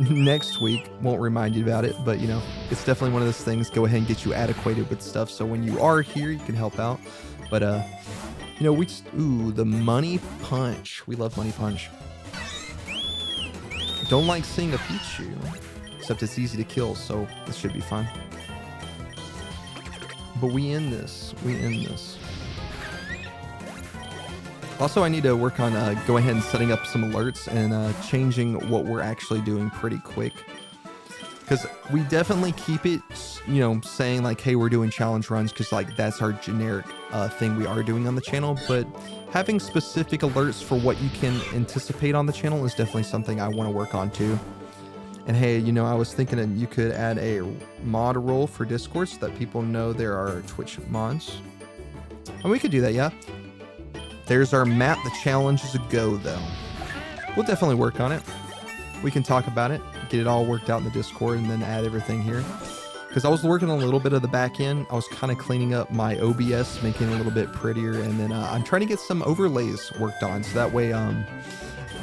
next week. Won't remind you about it, but it's definitely one of those things. Go ahead and get you adequated with stuff, so when you are here, you can help out. But the Money Punch. We love Money Punch. Don't like seeing a Pichu, except it's easy to kill, so this should be fine. But we end this. Also, I need to work on go ahead and setting up some alerts and changing what we're actually doing pretty quick. Because we definitely keep it, saying like, hey, we're doing challenge runs, because like that's our generic thing we are doing on the channel. But having specific alerts for what you can anticipate on the channel is definitely something I want to work on too. And hey, you know, I was thinking that you could add a mod role for Discord so that people know there are Twitch mods. And we could do that, yeah. There's our map. The challenge is a go, though. We'll definitely work on it. We can talk about it, get it all worked out in the Discord, and then add everything here. Because I was working on a little bit of the back end. I was kind of cleaning up my OBS, making it a little bit prettier. And then I'm trying to get some overlays worked on. So that way,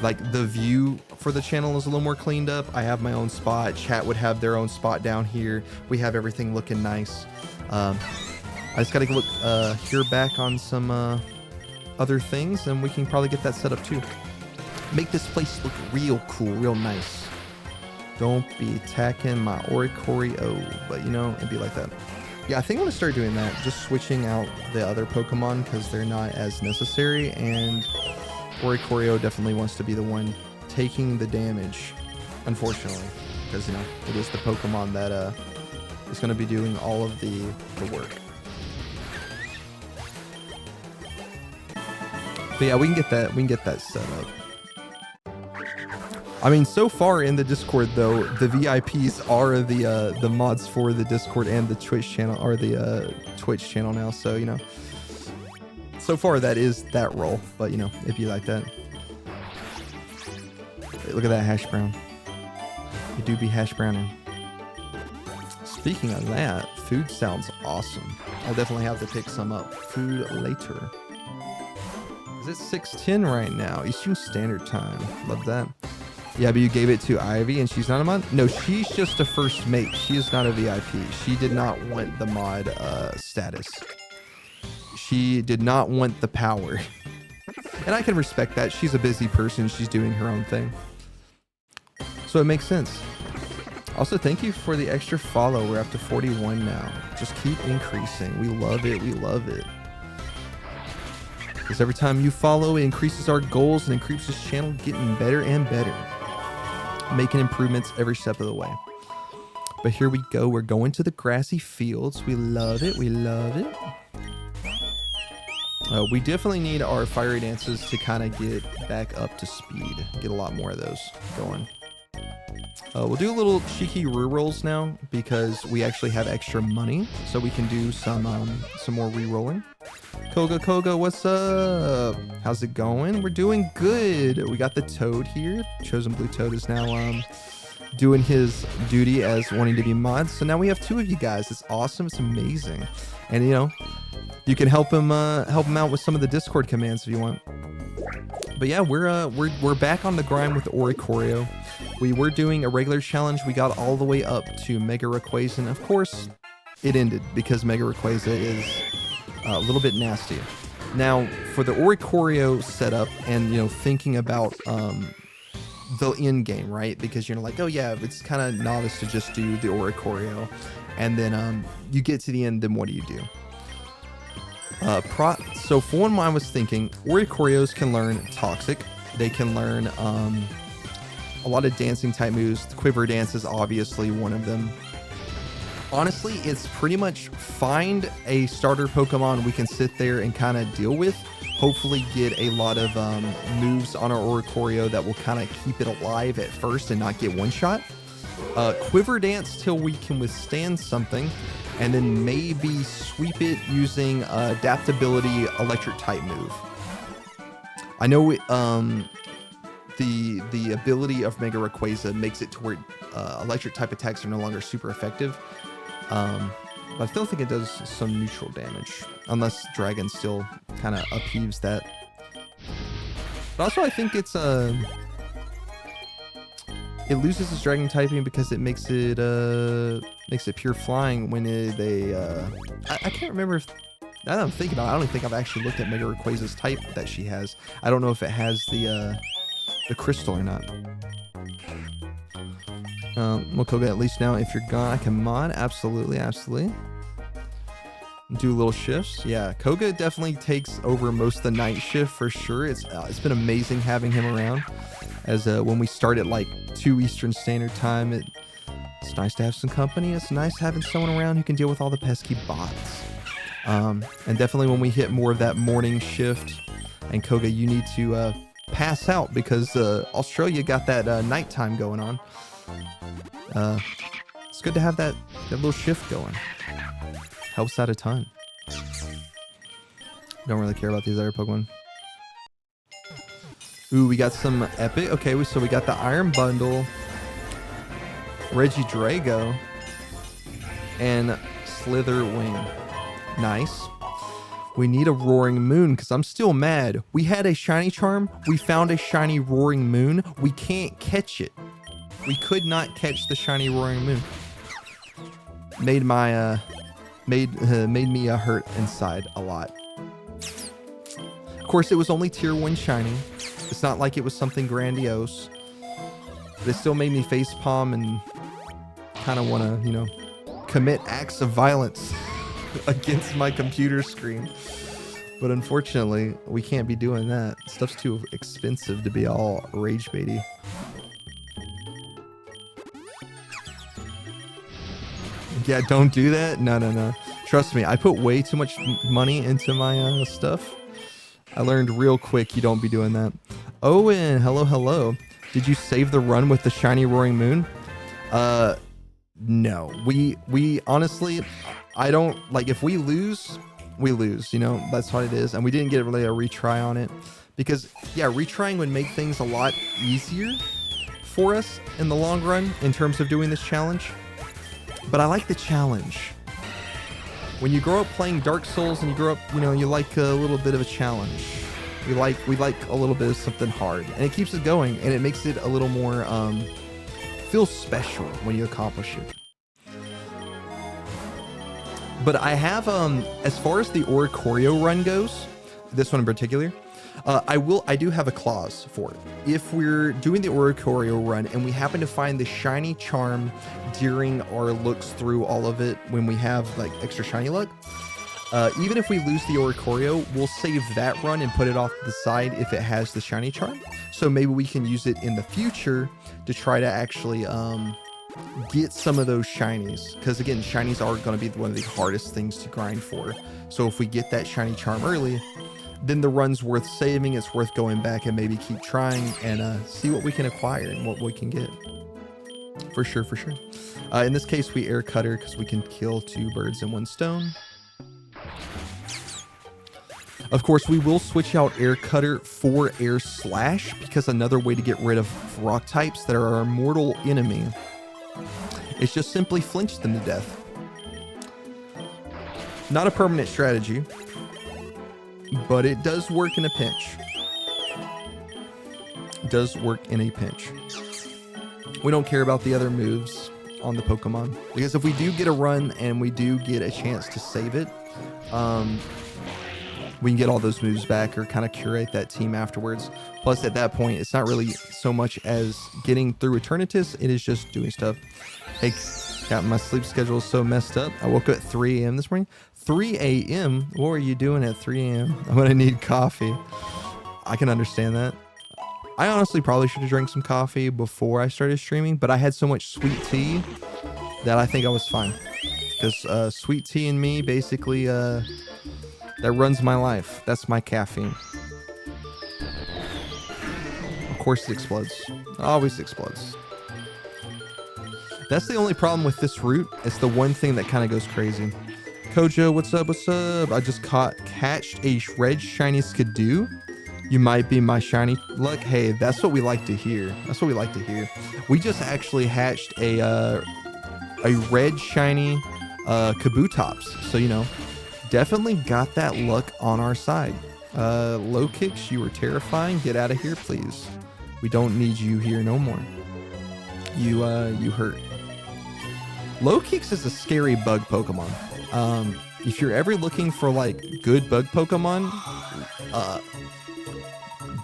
like the view for the channel is a little more cleaned up. I have my own spot. Chat would have their own spot down here. We have everything looking nice. I just got to look here back on some other things, and we can probably get that set up too. Make this place look real cool, real nice. Don't be attacking my Oricorio, but you know, it'd be like that. Yeah, I think I'm gonna start doing that. Just switching out the other Pokemon because they're not as necessary, and Oricorio definitely wants to be the one taking the damage, unfortunately, because you know it is the Pokemon that is going to be doing all of the work. But yeah, we can get that set up. I mean, so far in the Discord though, the VIPs are the mods for the Discord and the Twitch channel, or the Twitch channel now. So you know, so far that is that role. But you know, it'd be like that. Hey, look at that hash brown. You do be hash browning. Speaking of that, food sounds awesome. I'll definitely have to pick some up. Food later. Is it 6:10 right now? Eastern Standard Time. Love that. Yeah, but you gave it to Ivy and she's not a mod? No, she's just a first mate. She is not a VIP. She did not want the mod status. She did not want the power. And I can respect that. She's a busy person. She's doing her own thing. So it makes sense. Also, thank you for the extra follow. We're up to 41 now. Just keep increasing. We love it. We love it. Because every time you follow, it increases our goals and increases this channel getting better and better. Making improvements every step of the way. But here we go. We're going to the grassy fields. We love it. We love it. We definitely need our fiery dances to kind of get back up to speed. Get a lot more of those going. We'll do a little cheeky rerolls now because we actually have extra money, so we can do some more rerolling. Koga, what's up? How's it going? We're doing good. We got the Toad here. Chosen Blue Toad is now doing his duty as wanting to be mods. So now we have 2 of you guys. It's awesome. It's amazing. And you know, you can help him out with some of the Discord commands if you want. But yeah, we're back on the grind with Oricorio. We were doing a regular challenge. We got all the way up to Mega Rayquaza, and of course, it ended because Mega Rayquaza is a little bit nasty. Now, for the Oricorio setup, and you know, thinking about the end game, right? Because you're like, oh yeah, it's kind of novice to just do the Oricorio, and then you get to the end, then what do you do? So for one, I was thinking Oricorios can learn Toxic. They can learn a lot of dancing type moves. The Quiver Dance is obviously one of them. Honestly, it's pretty much find a starter Pokemon we can sit there and kind of deal with. Hopefully get a lot of moves on our Oricorio that will kind of keep it alive at first and not get one shot. Quiver Dance till we can withstand something, and then maybe sweep it using adaptability electric type move. I know the ability of Mega Rayquaza makes it to where electric type attacks are no longer super effective. But I still think it does some neutral damage, unless Dragon still kind of upheaves that. But also I think it's it loses its Dragon typing because it makes it pure flying when I can't remember if, now that I'm thinking about it, I don't think I've actually looked at Mega Rayquaza's type that she has. I don't know if it has the crystal or not. We'll Koga at least now. If you're gone, I can mod. Absolutely. Do little shifts. Yeah, Koga definitely takes over most of the night shift for sure. It's been amazing having him around. As when we start at like 2 Eastern Standard Time, it's nice to have some company. It's nice having someone around who can deal with all the pesky bots. And definitely when we hit more of that morning shift, and Koga, you need to pass out because Australia got that nighttime going on. It's good to have that little shift going. Helps out a ton. Don't really care about these other Pokemon. Ooh, we got some epic. Okay, so we got the Iron Bundle, Regidrago, and Slitherwing. Nice. We need a Roaring Moon because I'm still mad. We had a shiny charm. We found a shiny Roaring Moon. We can't catch it. We could not catch the shiny Roaring Moon. Made my made me hurt inside a lot. Of course, it was only tier 1 shiny. It's not like it was something grandiose. But it still made me facepalm and kind of want to, you know, commit acts of violence against my computer screen. But unfortunately, we can't be doing that. Stuff's too expensive to be all rage baity. Yeah, don't do that. No. Trust me, I put way too much money into my stuff. I learned real quick you don't be doing that. Owen, hello. Did you save the run with the shiny Roaring Moon? No. We honestly, I don't like, if we lose, we lose, you know, that's what it is. And we didn't get really a retry on it because yeah, retrying would make things a lot easier for us in the long run in terms of doing this challenge. But I like the challenge. When you grow up playing Dark Souls and you grow up, you know, you like a little bit of a challenge. We like a little bit of something hard, and it keeps it going, and it makes it a little more feel special when you accomplish it. But I have as far as the Oricorio run goes, this one in particular, I do have a clause for it. If we're doing the Oricorio run and we happen to find the shiny charm during our looks through all of it when we have like extra shiny luck, even if we lose the Oricorio, we'll save that run and put it off to the side if it has the shiny charm. So maybe we can use it in the future to try to actually get some of those shinies. Because again, shinies are going to be one of the hardest things to grind for. So if we get that shiny charm early, then the run's worth saving. It's worth going back and maybe keep trying and see what we can acquire and what we can get. For sure. In this case, we air cutter because we can kill 2 birds in 1 stone. Of course, we will switch out air cutter for air slash because another way to get rid of rock types that are our mortal enemy is just simply flinch them to death. Not a permanent strategy, but it does work in a pinch. It does work in a pinch. We don't care about the other moves on the Pokemon because if we do get a run and we do get a chance to save it, we can get all those moves back or kind of curate that team afterwards. Plus, at that point, it's not really so much as getting through Eternatus, it is just doing stuff. Hey, got my sleep schedule so messed up. I woke up at 3 a.m. this morning. 3 a.m.? What were you doing at 3 a.m.? I'm going to need coffee. I can understand that. I honestly probably should have drank some coffee before I started streaming, but I had so much sweet tea that I think I was fine. Because sweet tea and me basically... that runs my life. That's my caffeine. Of course it explodes. It always explodes. That's the only problem with this route. It's the one thing that kind of goes crazy. Kojo, what's up? I just catched a red shiny Skidoo. You might be my shiny luck. Hey, that's what we like to hear. We just actually hatched a red shiny Kabutops. So, you know, definitely got that luck on our side. Low kicks, you were terrifying. Get out of here, please. We don't need you here no more. You hurt. Low kicks is a scary bug Pokemon. If you're ever looking for like good bug Pokemon,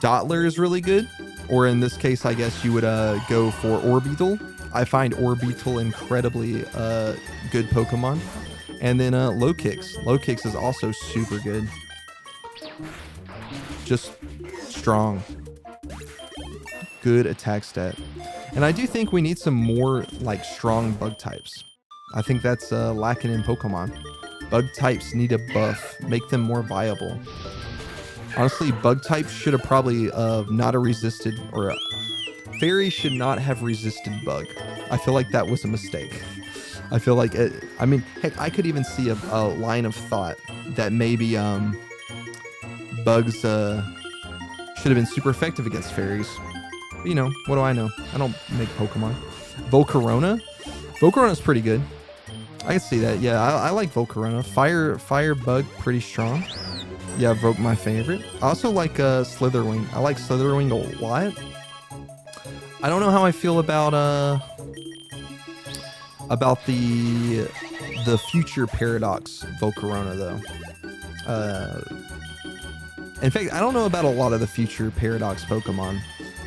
Dottler is really good. Or in this case, I guess you would go for Orbeetle. I find Orbeetle incredibly good Pokemon. And then Low Kicks. Low Kicks is also super good. Just strong. Good attack stat. And I do think we need some more like strong bug types. I think that's lacking in Pokemon. Bug types need a buff. Make them more viable. Honestly, bug types should have probably not resisted or Fairy should not have resisted Bug. I feel like that was a mistake. I feel like it, I mean, heck, I could even see a line of thought that maybe Bugs should have been super effective against fairies. But, you know, what do I know? I don't make Pokemon. Volcarona? Volcarona's pretty good. I can see that. Yeah, I like Volcarona. Fire Bug, pretty strong. Yeah, Vogue my favorite. I also like Slitherwing. I like Slitherwing a lot. I don't know how I feel about the future Paradox Volcarona though. In fact, I don't know about a lot of the future Paradox Pokemon.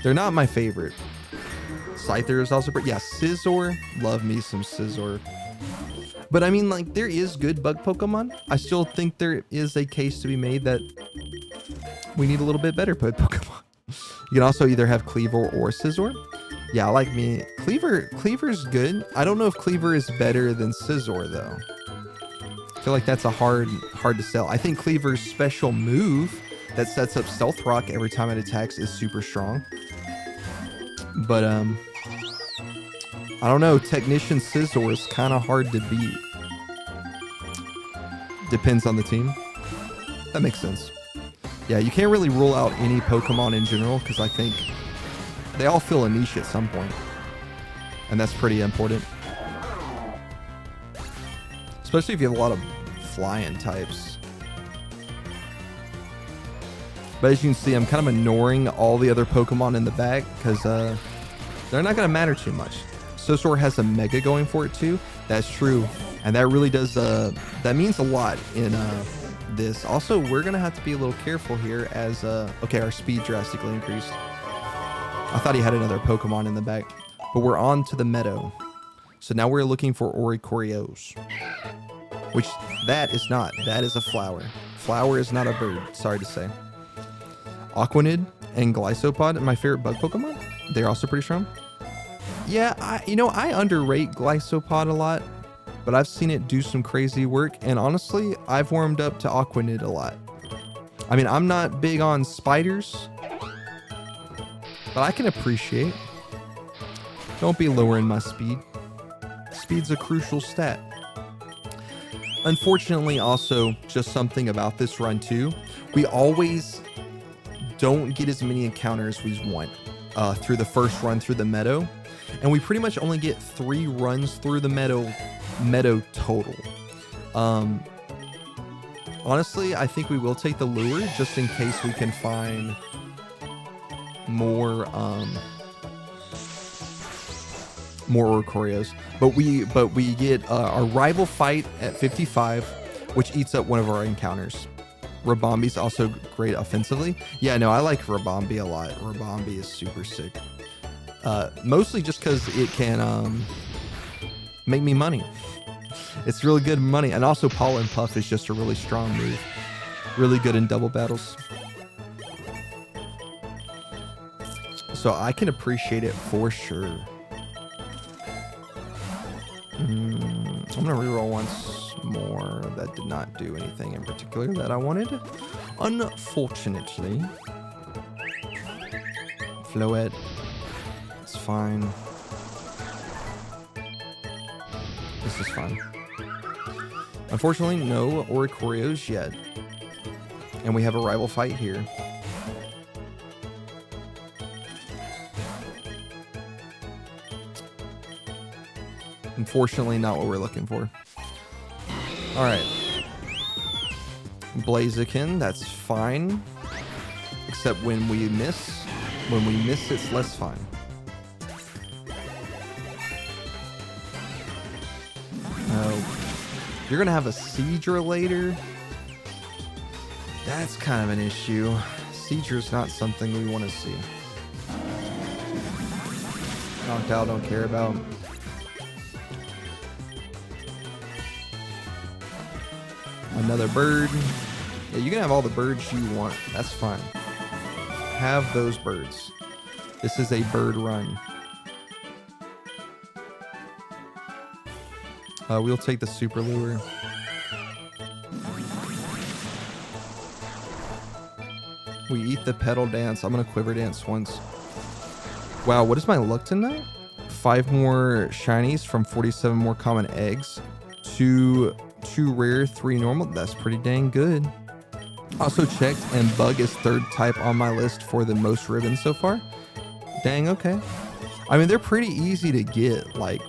They're not my favorite. Scyther is also pretty. Yeah, Scizor. Love me some Scizor. But I mean, like, there is good bug Pokemon. I still think there is a case to be made that we need a little bit better bug Pokemon. You can also either have Cleaver or Scizor. Yeah, I like me. Cleaver's good. I don't know if Cleaver is better than Scizor, though. I feel like that's a hard to sell. I think Cleaver's special move that sets up Stealth Rock every time it attacks is super strong. But, I don't know. Technician Scizor is kind of hard to beat. Depends on the team. That makes sense. Yeah, you can't really rule out any Pokemon in general because I think they all fill a niche at some point. And that's pretty important. Especially if you have a lot of flying types. But as you can see, I'm kind of ignoring all the other Pokemon in the back because they're not going to matter too much. Scizor has a Mega going for it too. That's true. And that really does, that means a lot in this. Also, we're going to have to be a little careful here as, okay, our speed drastically increased. I thought he had another Pokemon in the back. But we're on to the meadow. So now we're looking for Oricoreos. Which, that is not. That is a flower. Flower is not a bird, sorry to say. Aquanid and Glycopod, my favorite bug Pokemon. They're also pretty strong. Yeah, I underrate Glycopod a lot, but I've seen it do some crazy work, and honestly, I've warmed up to Aquanid a lot. I mean, I'm not big on spiders, but I can appreciate. Don't be lowering my speed. Speed's a crucial stat. Unfortunately, also, just something about this run too, we always don't get as many encounters as we want through the first run through the meadow. And we pretty much only get 3 runs through the meadow total. Honestly, I think we will take the lure just in case we can find more Oricoreos. But we get our rival fight at 55, which eats up one of our encounters. Rabombi's also great offensively. Yeah, no, I like Rabombi a lot. Rabombi is super sick. Mostly just because it can make me money. It's really good money. And also Pollen Puff is just a really strong move. Really good in double battles. So I can appreciate it for sure. I'm going to reroll once more. That did not do anything in particular that I wanted. Unfortunately. Floette. It's fine. This is fine. Unfortunately, no Oricoreos yet. And we have a rival fight here. Unfortunately, not what we're looking for. Alright. Blaziken, that's fine. Except when we miss. When we miss, it's less fine. You're going to have a Seadra later. That's kind of an issue. Seadra's not something we want to see. Knocked out, don't care about. Another bird. Yeah, you can have all the birds you want. That's fine. Have those birds. This is a bird run. We'll take the super lure. We eat the pedal dance. I'm gonna quiver dance once. Wow, what is my luck tonight? 5 more shinies from 47 more common eggs. 2 rare, 3 normal. That's pretty dang good. Also checked, and Bug is 3rd type on my list for the most ribbons so far. Dang, okay. I mean, they're pretty easy to get. Like,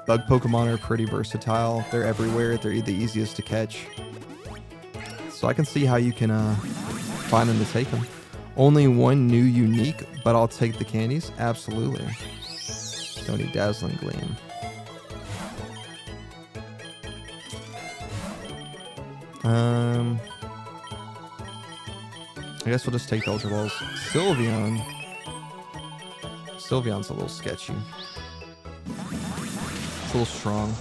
Bug Pokemon are pretty versatile. They're everywhere. They're the easiest to catch. So I can see how you can find them to take them. Only 1 new unique, but I'll take the candies. Absolutely. Don't need Dazzling Gleam. I guess we'll just take the Ultra Balls. Sylveon's a little sketchy. It's a little strong.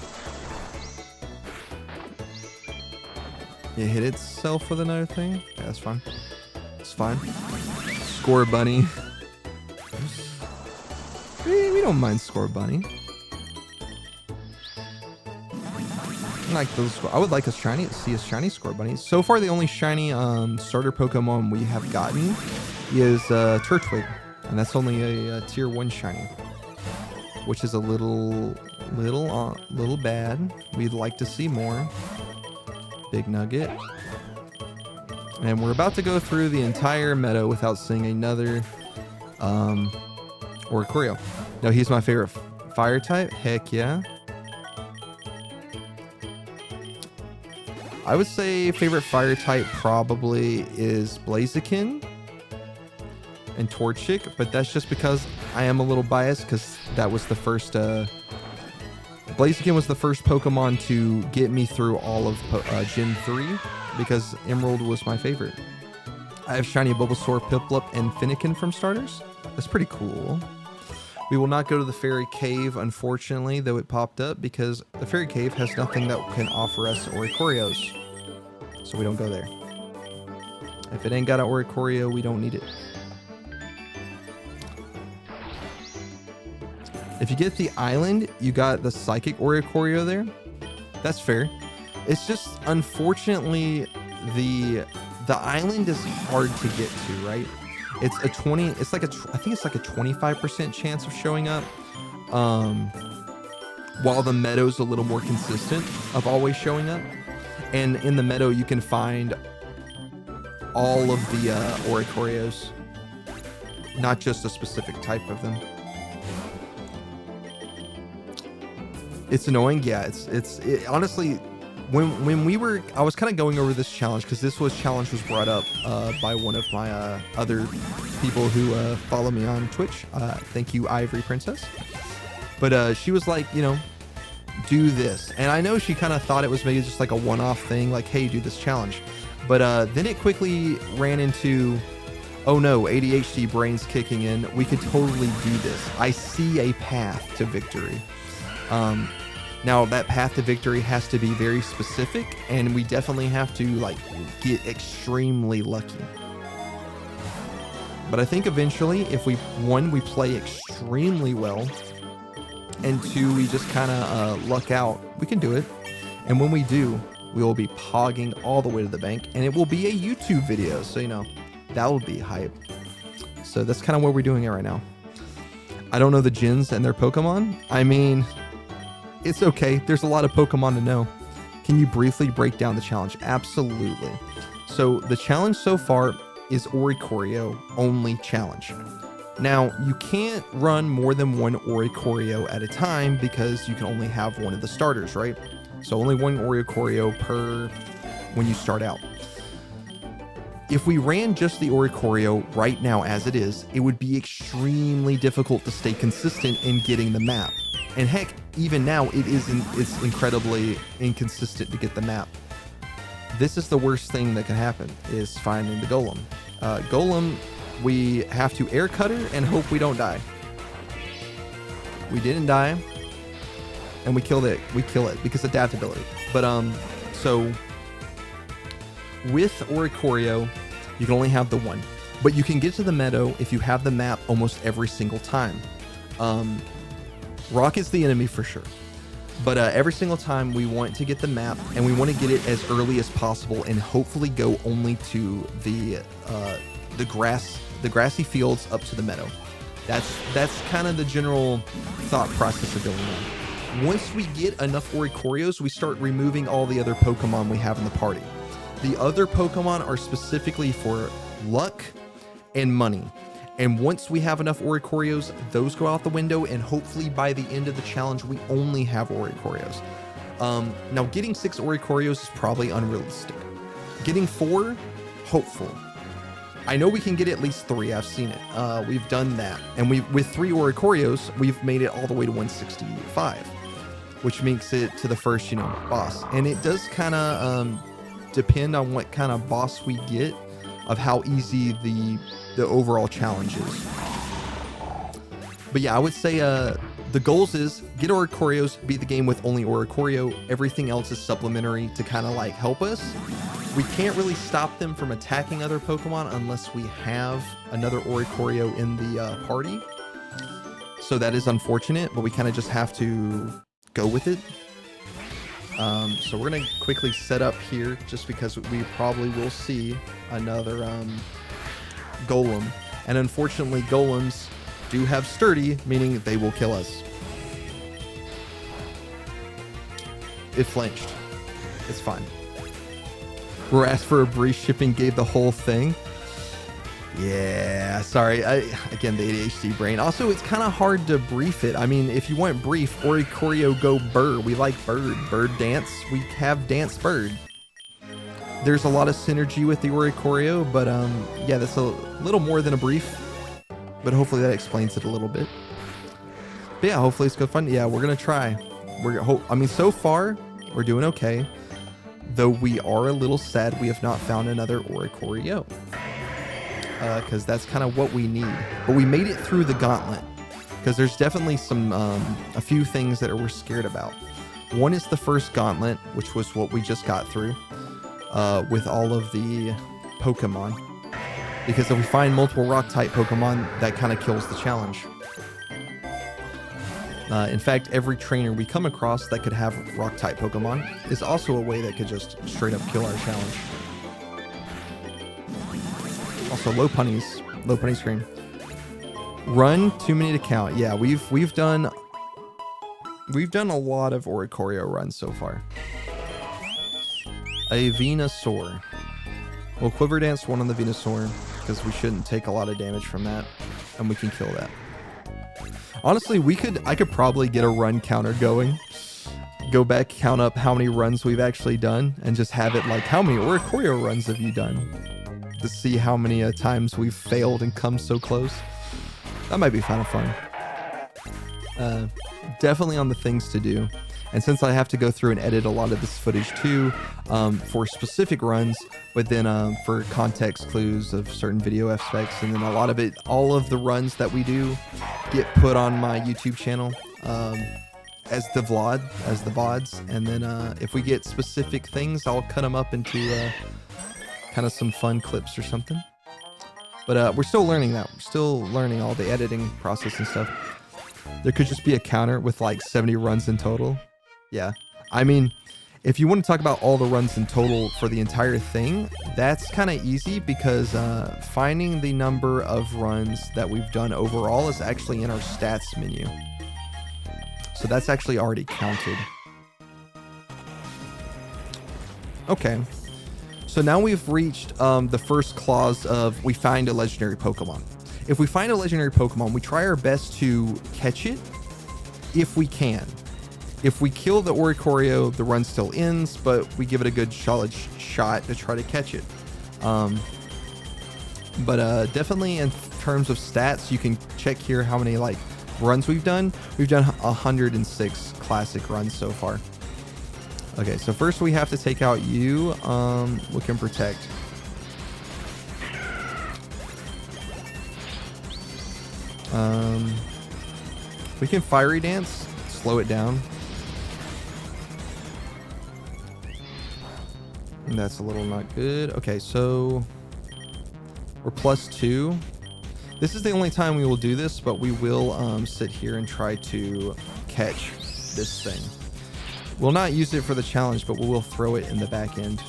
It hit itself with another thing? Yeah, that's fine. It's fine. Score Bunny. We don't mind Score Bunny. Like those, I would like a shiny, see a shiny Score Bunny. So far, the only shiny starter Pokemon we have gotten is Turtwig, and that's only a tier 1 shiny, which is a little bad. We'd like to see more. Big Nugget, and we're about to go through the entire meadow without seeing another Oricorio. No, he's my favorite fire type. Heck yeah. I would say favorite fire type probably is Blaziken and Torchic, but that's just because I am a little biased because that was the first Blaziken was the first Pokemon to get me through all of Gen 3 because Emerald was my favorite. I have shiny Bulbasaur, Piplup, and Finnegan from starters. That's pretty cool. We will not go to the Fairy Cave, unfortunately, though it popped up, because the Fairy Cave has nothing that can offer us Oricorios. So we don't go there. If it ain't got an Oricorio, we don't need it. If you get the island, you got the Psychic Oricorio there. That's fair. It's just, unfortunately, the island is hard to get to, right? It's a 20, it's like a, I think it's like a 25% chance of showing up. While the meadow's a little more consistent of always showing up. And in the meadow, you can find all of the Oricorios, not just a specific type of them. It's annoying, yeah. It honestly, when we were, I was kind of going over this challenge because this challenge was brought up by one of my other people who follow me on Twitch. Thank you, Ivory Princess. But she was like, you know, do this, and I know she kind of thought it was maybe just like a one-off thing, like, hey, do this challenge. But then it quickly ran into, oh no, ADHD brain's kicking in. We could totally do this. I see a path to victory. Now that path to victory has to be very specific, and we definitely have to like get extremely lucky. But I think eventually, if we play extremely well, and 2, we just kind of luck out, we can do it. And when we do, we will be pogging all the way to the bank, and it will be a YouTube video, so you know, that will be hype. So that's kind of what we're doing it right now. I don't know the gens and their Pokemon. I mean, it's okay. There's a lot of Pokemon to know. Can you briefly break down the challenge? Absolutely. So the challenge so far is Oricorio only challenge. Now, you can't run more than 1 Oricorio at a time because you can only have one of the starters, right? So only 1 Oricorio per when you start out. If we ran just the Oricorio right now as it is, it would be extremely difficult to stay consistent in getting the map. And heck, even now, it's incredibly inconsistent to get the map. This is the worst thing that can happen, is finding the Golem. Golem, we have to air cutter and hope we don't die. We didn't die, and we killed it. We kill it because adaptability. But so with Oricorio, you can only have the 1, but you can get to the meadow if you have the map almost every single time. Rock is the enemy for sure, but every single time we want to get the map, and we want to get it as early as possible, and hopefully go only to the grassy fields up to the meadow. That's kind of the general thought process of going on. Once we get enough Oricorios, we start removing all the other Pokemon we have in the party. The other Pokemon are specifically for luck and money. And once we have enough Oricorios, those go out the window, and hopefully by the end of the challenge, we only have Oricorios. Now, getting 6 Oricorios is probably unrealistic. Getting 4, hopeful. I know we can get at least 3. I've seen it. We've done that. And with 3 Oricorios, we've made it all the way to 165, which makes it to the first, boss. And it does kind of depend on what kind of boss we get, of how easy the overall challenge is. But yeah, I would say the goals is get Oricorios, beat the game with only Oricorio. Everything else is supplementary to kind of like help us. We can't really stop them from attacking other Pokemon unless we have another Oricorio in the party. So that is unfortunate, but we kind of just have to go with it. So we're going to quickly set up here just because we probably will see another golem. And unfortunately, golems do have sturdy, meaning they will kill us. It flinched. It's fine. We're asked for a brief. Shipping gave the whole thing. Yeah, sorry. Again, the ADHD brain. Also, it's kind of hard to brief it. I mean, if you want brief, Oricorio go bird. We like bird. Bird dance. We have dance bird. There's a lot of synergy with the Oricorio, but yeah, that's a little more than a brief. But hopefully that explains it a little bit. But yeah, hopefully it's good fun. Yeah, we're gonna try. I mean, so far we're doing okay. Though we are a little sad we have not found another Oricorio. Because that's kind of what we need. But we made it through the gauntlet. Because there's definitely a few things that we're scared about. One is the first gauntlet, which was what we just got through. With all of the Pokemon. Because if we find multiple rock-type Pokemon, that kind of kills the challenge. In fact, every trainer we come across that could have rock-type Pokemon is also a way that could just straight up kill our challenge. Also, low punny screen. Run, too many to count. Yeah, we've done a lot of Oricorio runs so far. A Venusaur. We'll Quiver Dance one on the Venusaur because we shouldn't take a lot of damage from that, and we can kill that. Honestly, I could probably get a run counter going. Go back, count up how many runs we've actually done, and just have it like, how many Oricorio runs have you done? To see how many times we've failed and come so close. That might be kind of fun. Definitely on the things to do. And since I have to go through and edit a lot of this footage too, for specific runs, but then for context clues of certain video aspects, and then a lot of it, all of the runs that we do get put on my YouTube channel as the VODs. And then if we get specific things, I'll cut them up into kind of some fun clips or something. But we're still learning that. We're still learning all the editing process and stuff. There could just be a counter with like 70 runs in total. Yeah. I mean, if you want to talk about all the runs in total for the entire thing, that's kind of easy because finding the number of runs that we've done overall is actually in our stats menu. So that's actually already counted. Okay. So now we've reached the first clause of we find a legendary Pokemon. If we find a legendary Pokemon, we try our best to catch it if we can. If we kill the Oricorio, the run still ends, but we give it a good solid shot to try to catch it. But definitely in terms of stats, you can check here how many like runs we've done. We've done 106 classic runs so far. Okay, so first we have to take out you. We can protect. We can Fiery Dance, slow it down. And that's a little not good. Okay, so we're +2. This is the only time we will do this, but we will sit here and try to catch this thing. We'll not use it for the challenge, but we will throw it in the back end.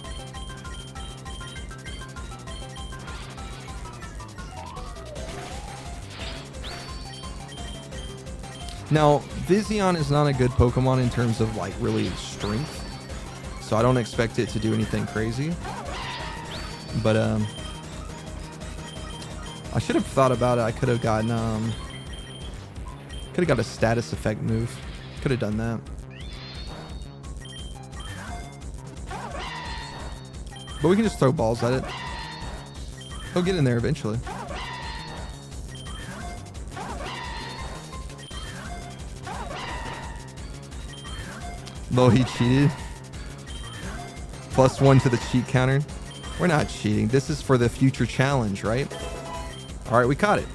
Now, Vizion is not a good Pokemon in terms of like really strength, so I don't expect it to do anything crazy. But I should have thought about it. I could have gotten got a status effect move. Could have done that. But we can just throw balls at it. He'll get in there eventually. Though he cheated. +1 to the cheat counter. We're not cheating. This is for the future challenge, right? All right, we caught it.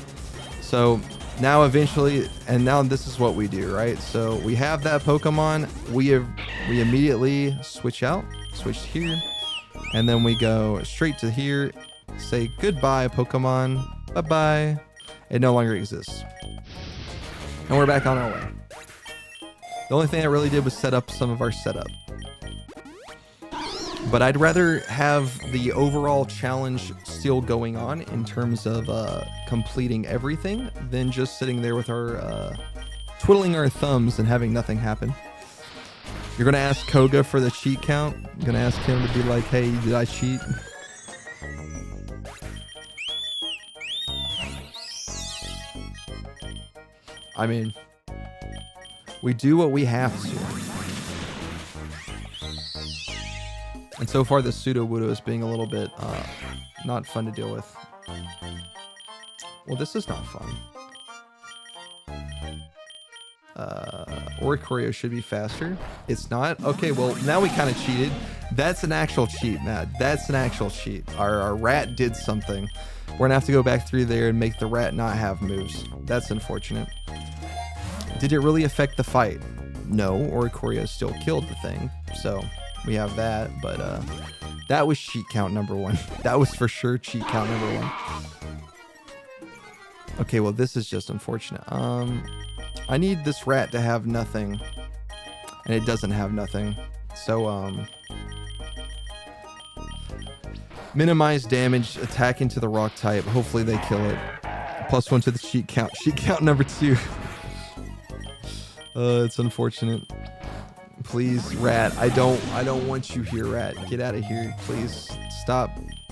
So now eventually, and now this is what we do, right? So we have that Pokemon. We immediately switch out, switch here, and then we go straight to here. Say goodbye, Pokemon. Bye-bye. It no longer exists. And we're back on our way. The only thing I really did was set up some of our setup. But I'd rather have the overall challenge still going on in terms of completing everything than just sitting there with our twiddling our thumbs and having nothing happen. You're going to ask Koga for the cheat count? You're going to ask him to be like, hey, did I cheat? I mean, we do what we have to. And so far, the Sudowoodo is being a little bit not fun to deal with. Well, this is not fun. Oricorio should be faster. It's not. Okay, well, now we kind of cheated. That's an actual cheat, Matt. That's an actual cheat. Our rat did something. We're going to have to go back through there and make the rat not have moves. That's unfortunate. Did it really affect the fight? No, Oricorio still killed the thing. So we have that, but that was cheat count number 1. That was for sure cheat count number 1. Okay, well, this is just unfortunate. I need this rat to have nothing, and it doesn't have nothing. So minimize damage, attack into the rock type. Hopefully they kill it. +1 to the cheat count. Cheat count number 2. It's unfortunate. Please, rat. I don't want you here, rat. Get out of here, please. Stop.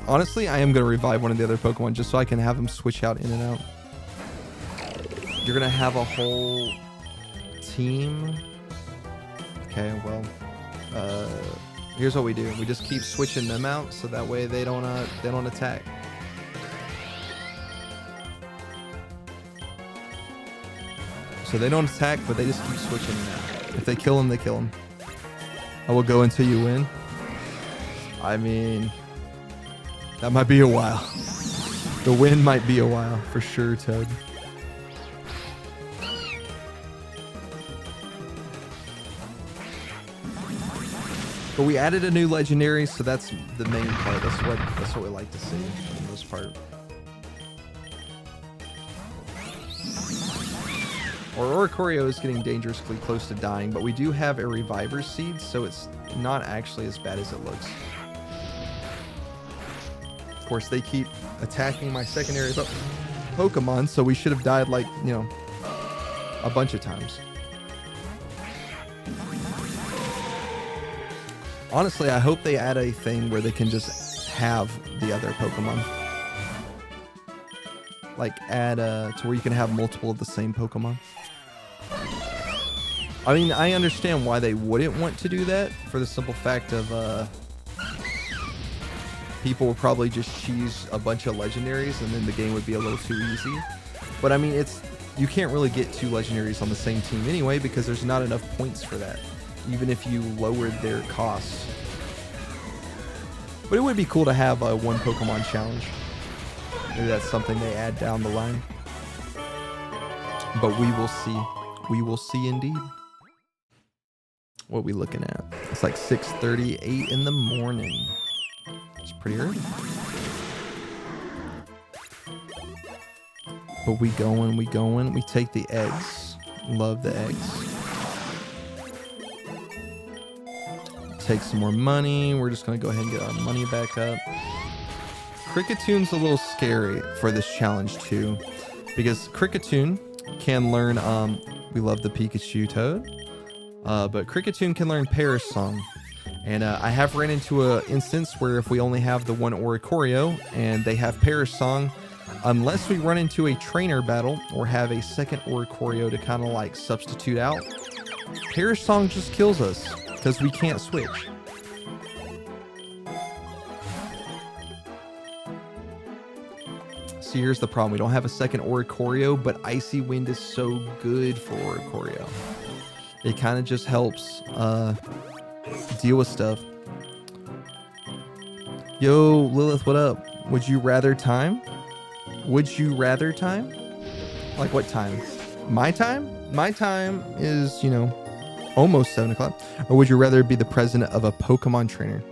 Honestly, I am gonna revive one of the other Pokemon just so I can have them switch out in and out. You're gonna have a whole team. Okay, well, here's what we do. We just keep switching them out so that way they don't attack. So they don't attack, but they just keep switching them out. If they kill them, they kill them. I will go until you win. I mean, that might be a while. The win might be a while for sure, Toad. But we added a new legendary, so that's the main part. That's what we like to see for the most part. Or Oricorio is getting dangerously close to dying, but we do have a Reviver Seed, so it's not actually as bad as it looks. Of course, they keep attacking my secondary Pokemon, so we should have died like, you know, a bunch of times. Honestly, I hope they add a thing where they can just have the other Pokemon. Like add to where you can have multiple of the same Pokemon. I mean, I understand why they wouldn't want to do that for the simple fact of people will probably just choose a bunch of legendaries and then the game would be a little too easy. But I mean, you can't really get 2 legendaries on the same team anyway because there's not enough points for that, even if you lowered their costs. But it would be cool to have a 1 Pokemon challenge. Maybe that's something they add down the line. But we will see. We will see indeed. What are we looking at? It's like 6:38 in the morning. It's pretty early. But we going. We take the eggs. Love the eggs. Take some more money. We're just going to go ahead and get our money back up. Cricketune a little scary for this challenge too, because Cricketune can learn We love the Pikachu Toad. But Kricketune can learn Paris Song. And I have ran into an instance where if we only have the one Oricorio and they have Paris Song, unless we run into a trainer battle or have a second Oricorio to kind of like substitute out, Paris Song just kills us because we can't switch. So here's the problem. We don't have a second Oricorio, but Icy Wind is so good for Oricorio. It kind of just helps deal with stuff. Yo, Lilith, what up? Would you rather time? Would you rather time? Like what time? My time? My time is, you know, almost 7 o'clock. Or would you rather be the president of a Pokemon trainer?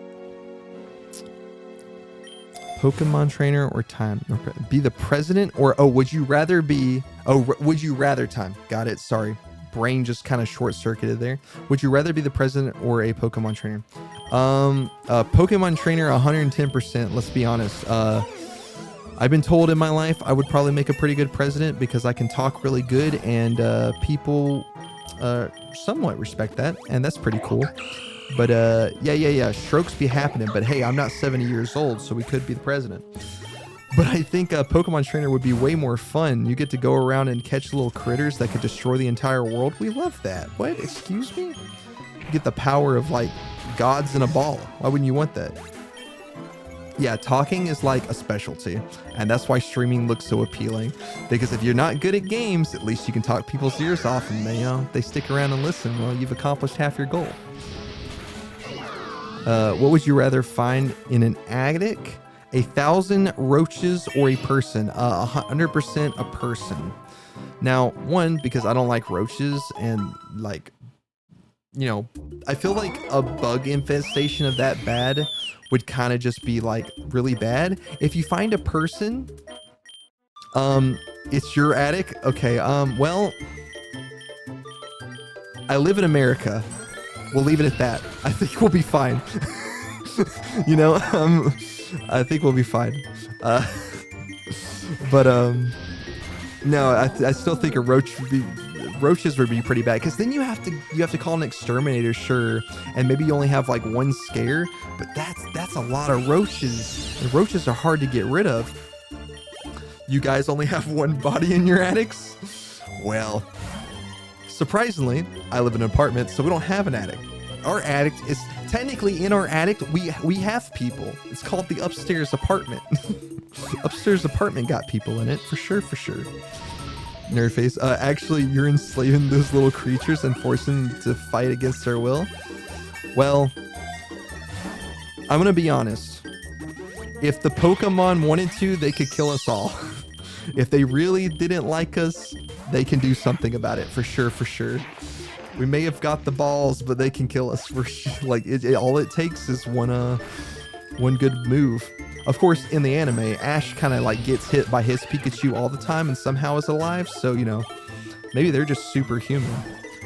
Pokemon trainer or time? Be the president or, oh, would you rather be, oh, would you rather time? Got it. Sorry. Brain just kind of short-circuited there. Would you rather be the president or a Pokemon trainer? Pokemon trainer 110%. Let's be honest. I've been told in my life I would probably make a pretty good president because I can talk really good and people somewhat respect that, and that's pretty cool. But yeah, strokes be happening. But hey, I'm not 70 years old, so we could be the president. But I think a Pokemon trainer would be way more fun. You get to go around and catch little critters that could destroy the entire world. We love that. What? Excuse me? You get the power of like gods in a ball. Why wouldn't you want that? Yeah, talking is like a specialty. And that's why streaming looks so appealing. Because if you're not good at games, at least you can talk people's ears off and they stick around and listen. Well, you've accomplished half your goal. What would you rather find in an attic? 1,000 roaches or a person? 100% a person. Now, one, because I don't like roaches and like, you know, I feel like a bug infestation of that bad would kind of just be like really bad. If you find a person, it's your attic. Okay. Well, I live in America. We'll leave it at that. I think we'll be fine. You know, I think we'll be fine. But no, I still think roaches would be pretty bad because then you have to call an exterminator, sure, and maybe you only have like one scare, but that's a lot of roaches, and roaches are hard to get rid of. You guys only have one body in your attics? Well, surprisingly, I live in an apartment, so we don't have an attic. Our attic is technically in our attic. We have people. It's called the upstairs apartment. Upstairs apartment got people in it for sure. Nerdface. Actually, you're enslaving those little creatures and forcing them to fight against their will. Well, I'm gonna be honest. If the Pokemon wanted to, they could kill us all. If they really didn't like us, they can do something about it for sure. We may have got the balls, but they can kill us for sure. Like all it takes is one good move. Of course, in the anime, Ash kind of like gets hit by his Pikachu all the time and somehow is alive. So, you know, maybe they're just superhuman.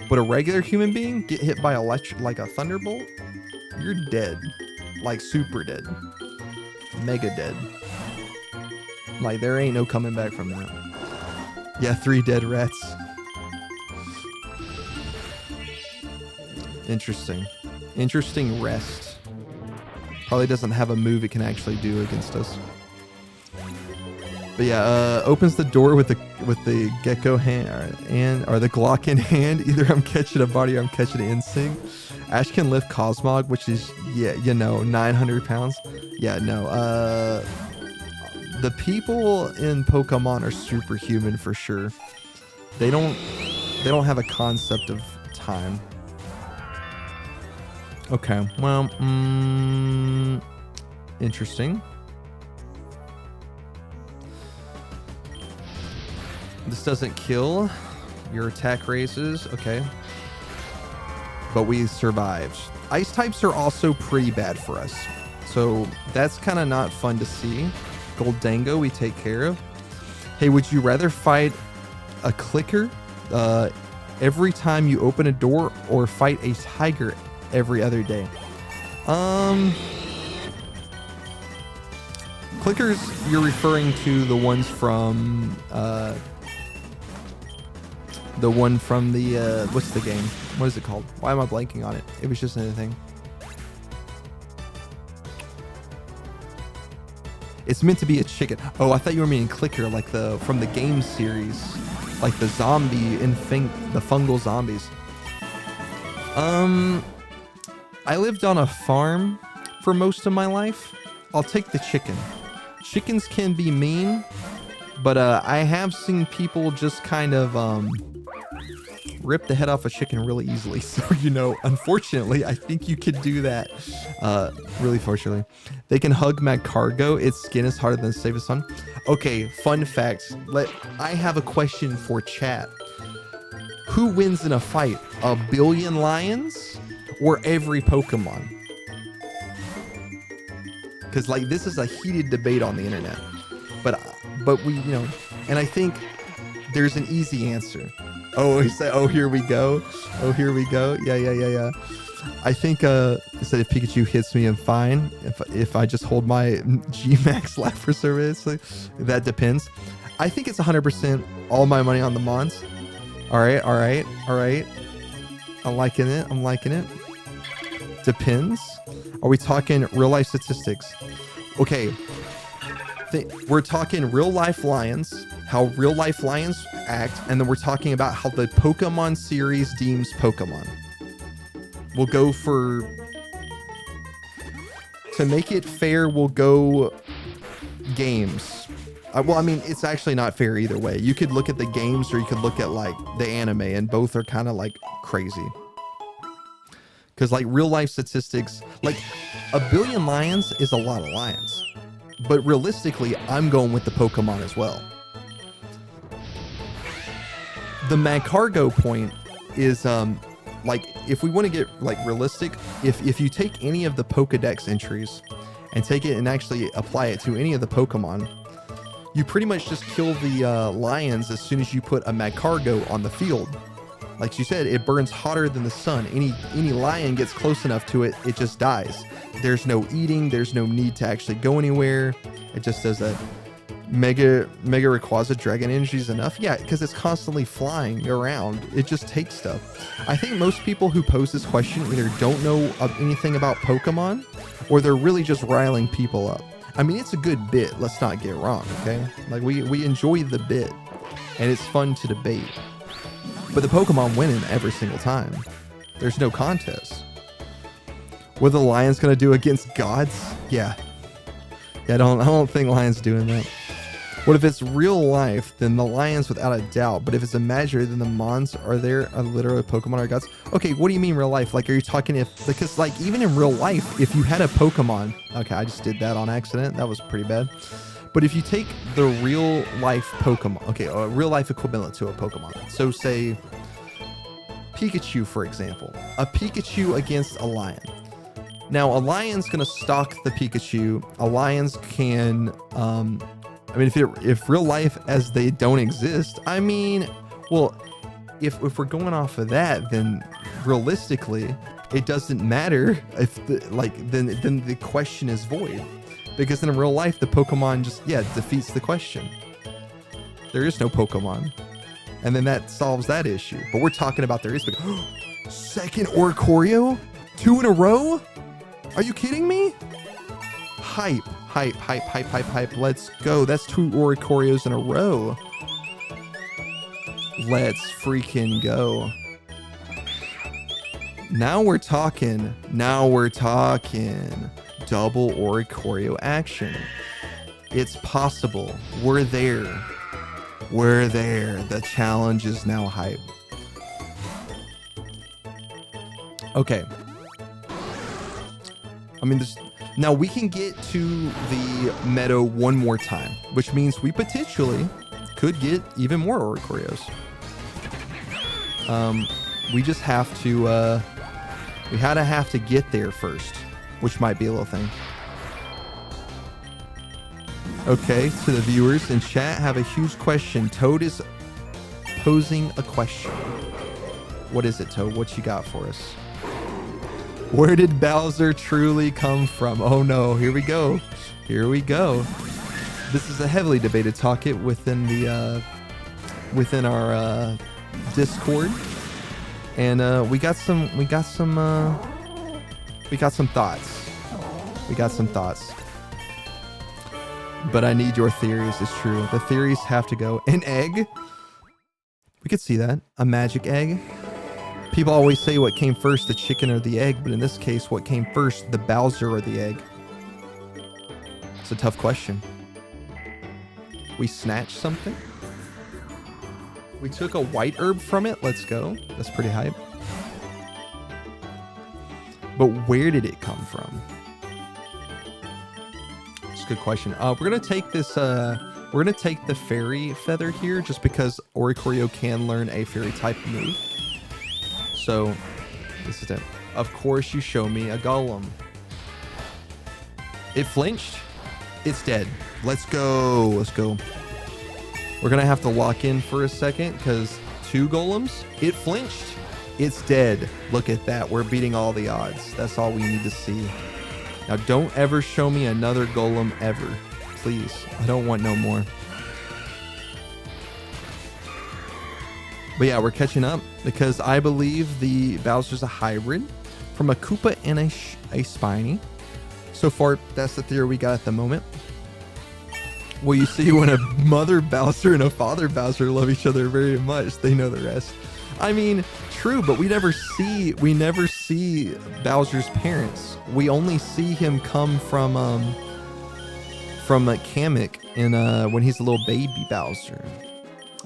But a regular human being get hit by like a thunderbolt, you're dead. Like super dead. Mega dead. Like there ain't no coming back from that. Yeah, 3 dead rats. Interesting rest. Probably doesn't have a move it can actually do against us. But yeah, opens the door with the gecko hand or the Glock in hand. Either I'm catching a body or I'm catching an instinct. Ash can lift Cosmog, which is 900 pounds. Yeah, no. The people in Pokemon are superhuman for sure. They don't have a concept of time. Okay, well, interesting. This doesn't kill. Your attack raises. Okay. But we survived. Ice types are also pretty bad for us. So that's kind of not fun to see. Goldango we take care of. Hey, would you rather fight a clicker every time you open a door or fight a tiger every other day? Clickers, you're referring to the ones from The one from the, what's the game? What is it called? Why am I blanking on it? It was just another thing. It's meant to be a chicken. Oh, I thought you were meaning clicker, like from the game series, like the zombie the fungal zombies. I lived on a farm for most of my life. I'll take the chicken. Chickens can be mean, but I have seen people just kind of rip the head off a chicken really easily. So, you know, unfortunately, I think you could do that. Really fortunately. They can hug Magcargo. Its skin is harder than the safest one. Okay, fun fact. I have a question for chat. Who wins in a fight? A billion lions or every Pokemon? Because, like, this is a heated debate on the internet. But we, you know, and I think there's an easy answer. Oh, he said, oh, here we go. Oh, here we go. Yeah. I think it said if Pikachu hits me, I'm fine. If I just hold my G-Max life for service, like, that depends. I think it's 100% all my money on the Mons. All right. I'm liking it. Depends. Are we talking real life statistics? Okay. We're talking real life lions, how real life lions act, and then we're talking about how the Pokemon series deems Pokemon. We'll go for, to make it fair, we'll go games. Well, I mean, it's actually not fair either way. You could look at the games or you could look at like the anime, and both are kind of like crazy. Because like real life statistics, like a billion lions is a lot of lions. But realistically, I'm going with the Pokemon as well. The Magcargo point is like, if we want to get like realistic, if you take any of the Pokedex entries and take it and actually apply it to any of the Pokemon, you pretty much just kill the lions as soon as you put a Magcargo on the field. Like you said, it burns hotter than the sun. Any lion gets close enough to it, it just dies. There's no eating. There's no need to actually go anywhere. It just does that. Mega Rayquaza Dragon Energy is enough? Yeah, because it's constantly flying around. It just takes stuff. I think most people who pose this question either don't know anything about Pokemon, or they're really just riling people up. I mean, it's a good bit. Let's not get wrong, okay? Like, we enjoy the bit, and it's fun to debate. But the Pokemon winning every single time. There's no contest. What are the Lions gonna do against gods? Yeah, I don't think Lions doing that. What if it's real life? Then the Lions without a doubt. But if it's imaginary, then the Mons are literally Pokemon or gods. Okay, what do you mean real life? Like, are you talking because like even in real life, if you had a Pokemon, okay, I just did that on accident. That was pretty bad. But if you take the real life Pokemon, okay, a real life equivalent to a Pokemon. So say Pikachu, for example, a Pikachu against a lion. Now a lion's gonna stalk the Pikachu. A lion's can, I mean, if real life as they don't exist, I mean, well, if we're going off of that, then realistically, it doesn't matter if then the question is void. Because in real life, the Pokemon just, defeats the question. There is no Pokemon. And then that solves that issue. But we're talking about there is. Second Oricorio? 2 in a row? Are you kidding me? Hype. Let's go. That's 2 Oricorios in a row. Let's freaking go. Now we're talking. Double Oricorio action. It's possible. We're there. The challenge is now hype. Okay. I mean, now we can get to the meadow one more time, which means we potentially could get even more Oricorios. We just have to, we have to get there first, which might be a little thing. Okay, to the viewers in chat, have a huge question. Toad is posing a question. What is it, Toad? What you got for us? Where did Bowser truly come from? Oh no, here we go. This is a heavily debated topic within the within our Discord, and we got some thoughts. We got some thoughts. But I need your theories. It's true. The theories have to go. An egg. We could see that. A magic egg. People always say what came first, the chicken or the egg, but in this case, what came first, the Bowser or the egg? It's a tough question. We snatched something? We took a white herb from it? Let's go. That's pretty hype. But where did it come from? It's a good question. We're gonna take this. We're gonna take the fairy feather here, just because Oricorio can learn a fairy type move. So this is it. Of course, you show me a golem. It flinched. It's dead. Let's go. Let's go. We're gonna have to lock in for a second because 2 golems. It flinched. It's dead. Look at that. We're beating all the odds. That's all we need to see. Now, don't ever show me another golem ever. Please. I don't want no more. But yeah, we're catching up because I believe the Bowser's a hybrid from a Koopa and a Spiny. So far, that's the theory we got at the moment. Well, you see, when a mother Bowser and a father Bowser love each other very much, they know the rest. I mean, true, but we never see Bowser's parents. We only see him come from Kamek in when he's a little baby Bowser,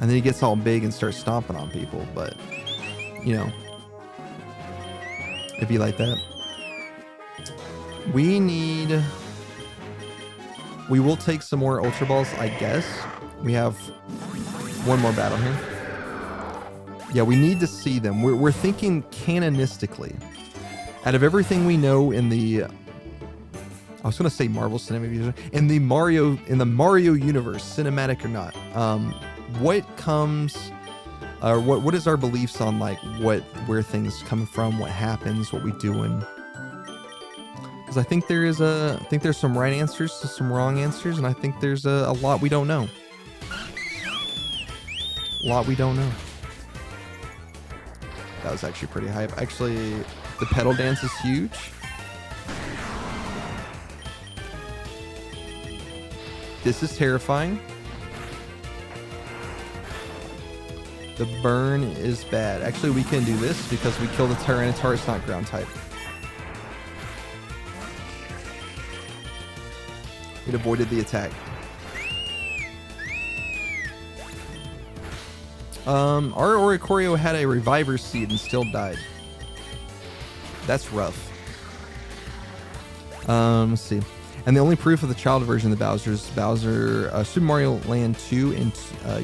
and then he gets all big and starts stomping on people. But you know, it'd be like that. We will take some more Ultra Balls, I guess. We have one more battle here. Yeah, we need to see them. We're thinking canonistically. Out of everything we know in the, I was gonna say Marvel Cinematic Universe, in the Mario universe, cinematic or not, what comes, or what is our beliefs on like where things come from, what happens, what we doing? Because I think there's some right answers to some wrong answers, and I think there's a lot we don't know. A lot we don't know. That was actually pretty hype. Actually, the pedal dance is huge. This is terrifying. The burn is bad. Actually, we can do this because we kill the Tyranitar. It's not ground type. It avoided the attack. Our Oricorio had a Reviver Seed and still died. That's rough. Let's see. And the only proof of the child version of the Bowser is Super Mario Land 2 and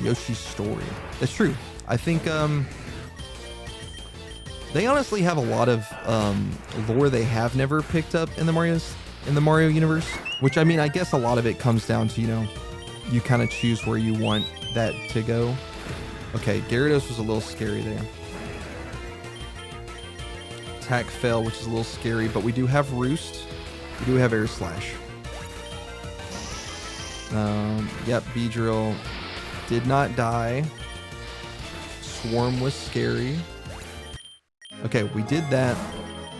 Yoshi's Story. That's true. I think they honestly have a lot of lore they have never picked up in the Mario universe. Which, I mean, I guess a lot of it comes down to, you know, you kind of choose where you want that to go. Okay, Gyarados was a little scary there. Attack fell, which is a little scary, but we do have Roost. We do have Air Slash. Yep, Beedrill did not die. Swarm was scary. Okay, we did that.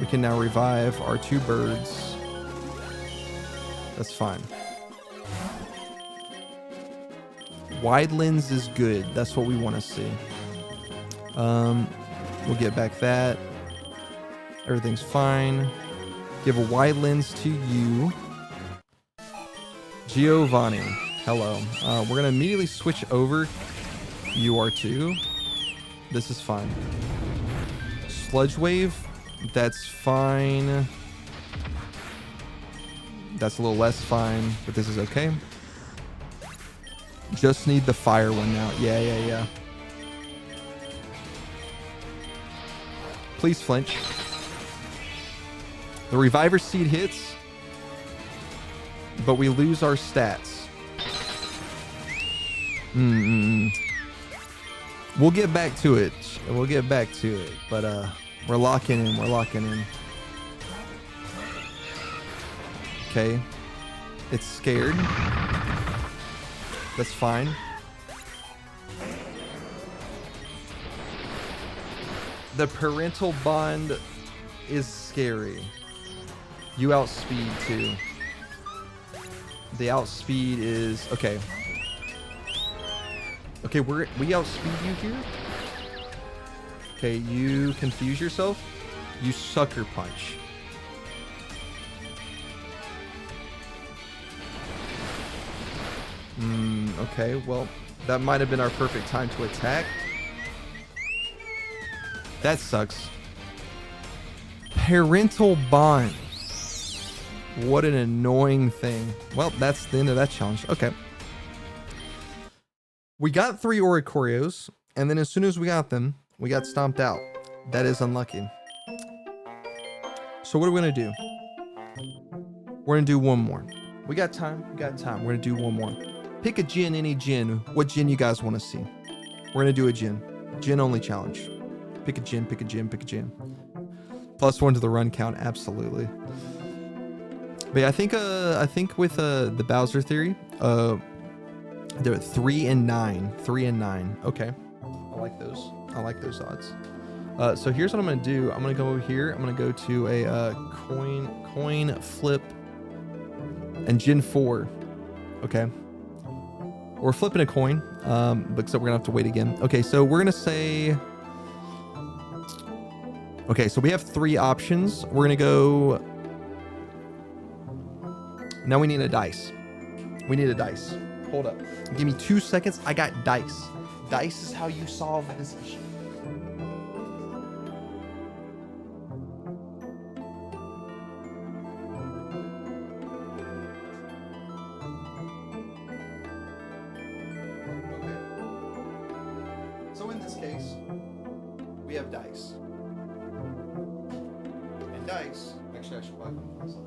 We can now revive our 2 birds. That's fine. Wide lens is good. That's what we want to see. We'll get back that. Everything's fine. Give a wide lens to you. Giovanni. Hello. We're going to immediately switch over. You are too. This is fine. Sludge Wave. That's fine. That's a little less fine, but this is okay. Just need the fire one now. Yeah. Please flinch. The Reviver Seed hits, but we lose our stats. We'll get back to it. But we're locking in. Okay. It's scared. That's fine. The parental bond is scary. You outspeed too. The outspeed is okay. Okay, we outspeed you here. Okay, you confuse yourself. You sucker punch. Okay, well, that might have been our perfect time to attack. That sucks. Parental bond. What an annoying thing. Well, that's the end of that challenge. Okay. We got 3 Oricorios, and then as soon as we got them, we got stomped out. That is unlucky. So what are we going to do? We're going to do one more. We got time. We got time. We're going to do one more. Pick a gin, any gin. What gin you guys want to see? We're going to do a gin. Gin only challenge. Pick a gin, pick a gin, pick a gin. +1 to the run count, absolutely. But yeah, I think with the Bowser theory, they're 3 and 9. 3 and 9. Okay. I like those. I like those odds. So here's what I'm gonna do. I'm gonna go over here. I'm gonna go to a coin flip and Gen 4. Okay. We're flipping a coin, except we're gonna have to wait again. Okay, so we're gonna say. Okay, so we have 3 options. We're gonna go. Now we need a dice. We need a dice. Hold up. Give me 2 seconds. I got dice. Dice is how you solve this issue. Okay. So in this case, we have dice. And dice. Actually, I should probably put this on.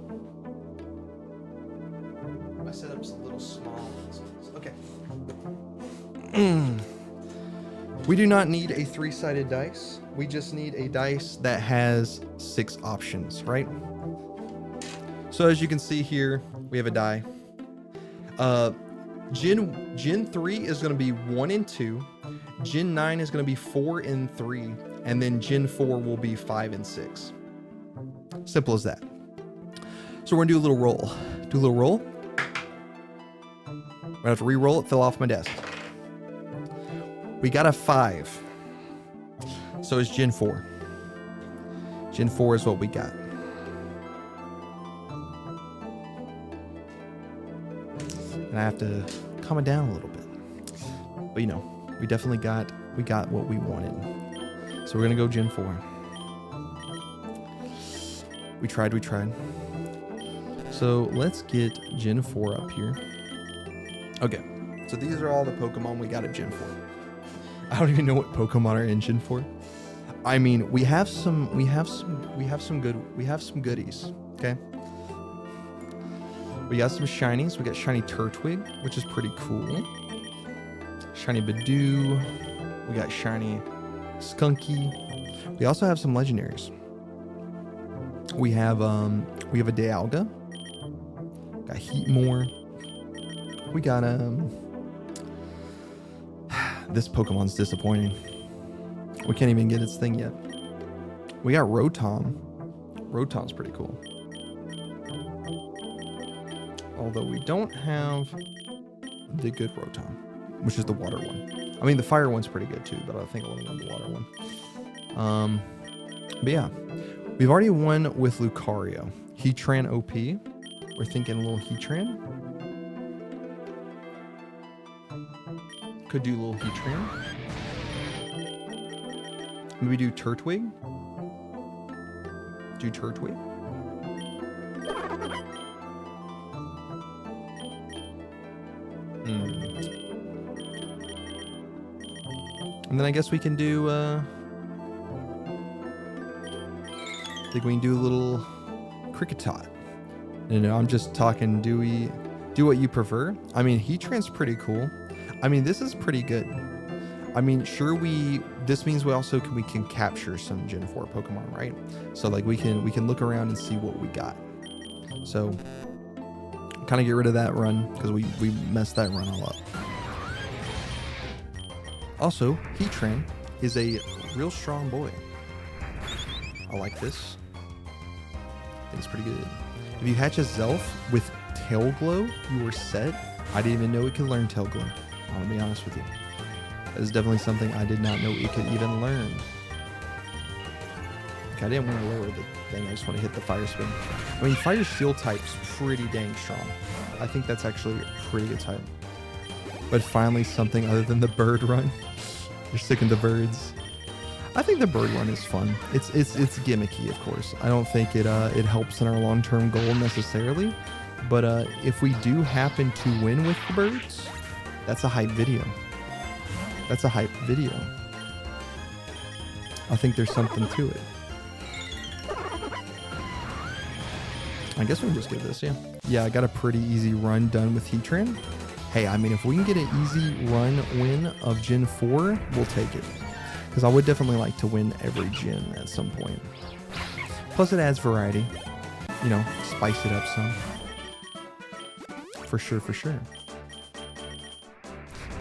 My setup's a little small. Okay. We do not need a 3-sided dice. We just need a dice that has 6 options, right? So as you can see here, we have a die. Gen 3 is going to be 1 and 2. Gen 9 is going to be 4 and 3. And then Gen 4 will be 5 and 6. Simple as that. So we're going to do a little roll. Do a little roll. I'm gonna have to re-roll it, fell off my desk. We got a 5. So is Gen 4. Gen 4 is what we got. And I have to calm it down a little bit. But you know, we definitely got what we wanted. So we're gonna go Gen 4. We tried. So let's get Gen 4 up here. Okay, so these are all the Pokemon we got at Gen 4. I don't even know what Pokemon are in Gen 4. I mean, we have some goodies. Okay. We got some shinies. We got shiny Turtwig, which is pretty cool. Shiny Badoo. We got shiny Skunky. We also have some legendaries. We have a Dialga. Got Heatmore. We got this Pokemon's disappointing. We can't even get its thing yet. We got Rotom. Rotom's pretty cool. Although we don't have the good Rotom, which is the water one. I mean, the fire one's pretty good too, but I think I want to win the water one. But yeah, we've already won with Lucario. Heatran OP. We're thinking a little Heatran. Could do a little Heatran. Maybe do Turtwig. Do Turtwig. And then I guess we can do, I think we can do a little Kricketot. No, I'm just talking, do what you prefer? I mean, Heatran's pretty cool. I mean, this is pretty good. I mean, sure, this means we can capture some Gen 4 Pokemon, right? So like we can look around and see what we got. So kind of get rid of that run because we messed that run all up. Also, Heatran is a real strong boy. I like this. I think it's pretty good. If you hatch a Zelf with Tail Glow, you were set. I didn't even know it could learn Tail Glow. I'm gonna be honest with you. That is definitely something I did not know it could even learn. Okay, I didn't want to lower the thing. I just want to hit the Fire Spin. I mean, Fire Steel type's pretty dang strong. I think that's actually a pretty good type. But finally something other than the bird run. You're sticking to birds. I think the bird run is fun. It's gimmicky, of course. I don't think it helps in our long-term goal necessarily. But if we do happen to win with the birds, that's a hype video. That's a hype video. I think there's something to it. I guess we can just give this, yeah. Yeah, I got a pretty easy run done with Heatran. Hey, I mean, if we can get an easy run win of Gen 4, we'll take it. Because I would definitely like to win every gen at some point. Plus it adds variety. You know, spice it up some. For sure, for sure.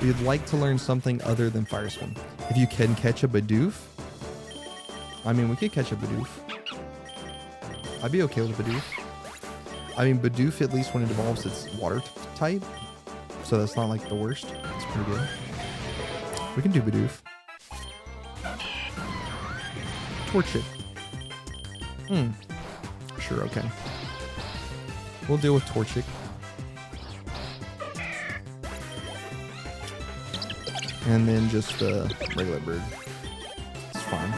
We'd like to learn something other than Fire Spin. If you can catch a Bidoof. I mean, we could catch a Bidoof. I'd be okay with a Bidoof. I mean, Bidoof, at least when it evolves, it's water type. So that's not like the worst. It's pretty good. We can do Bidoof. Torchic. Sure, okay. We'll deal with Torchic. And then just a regular bird. It's fine.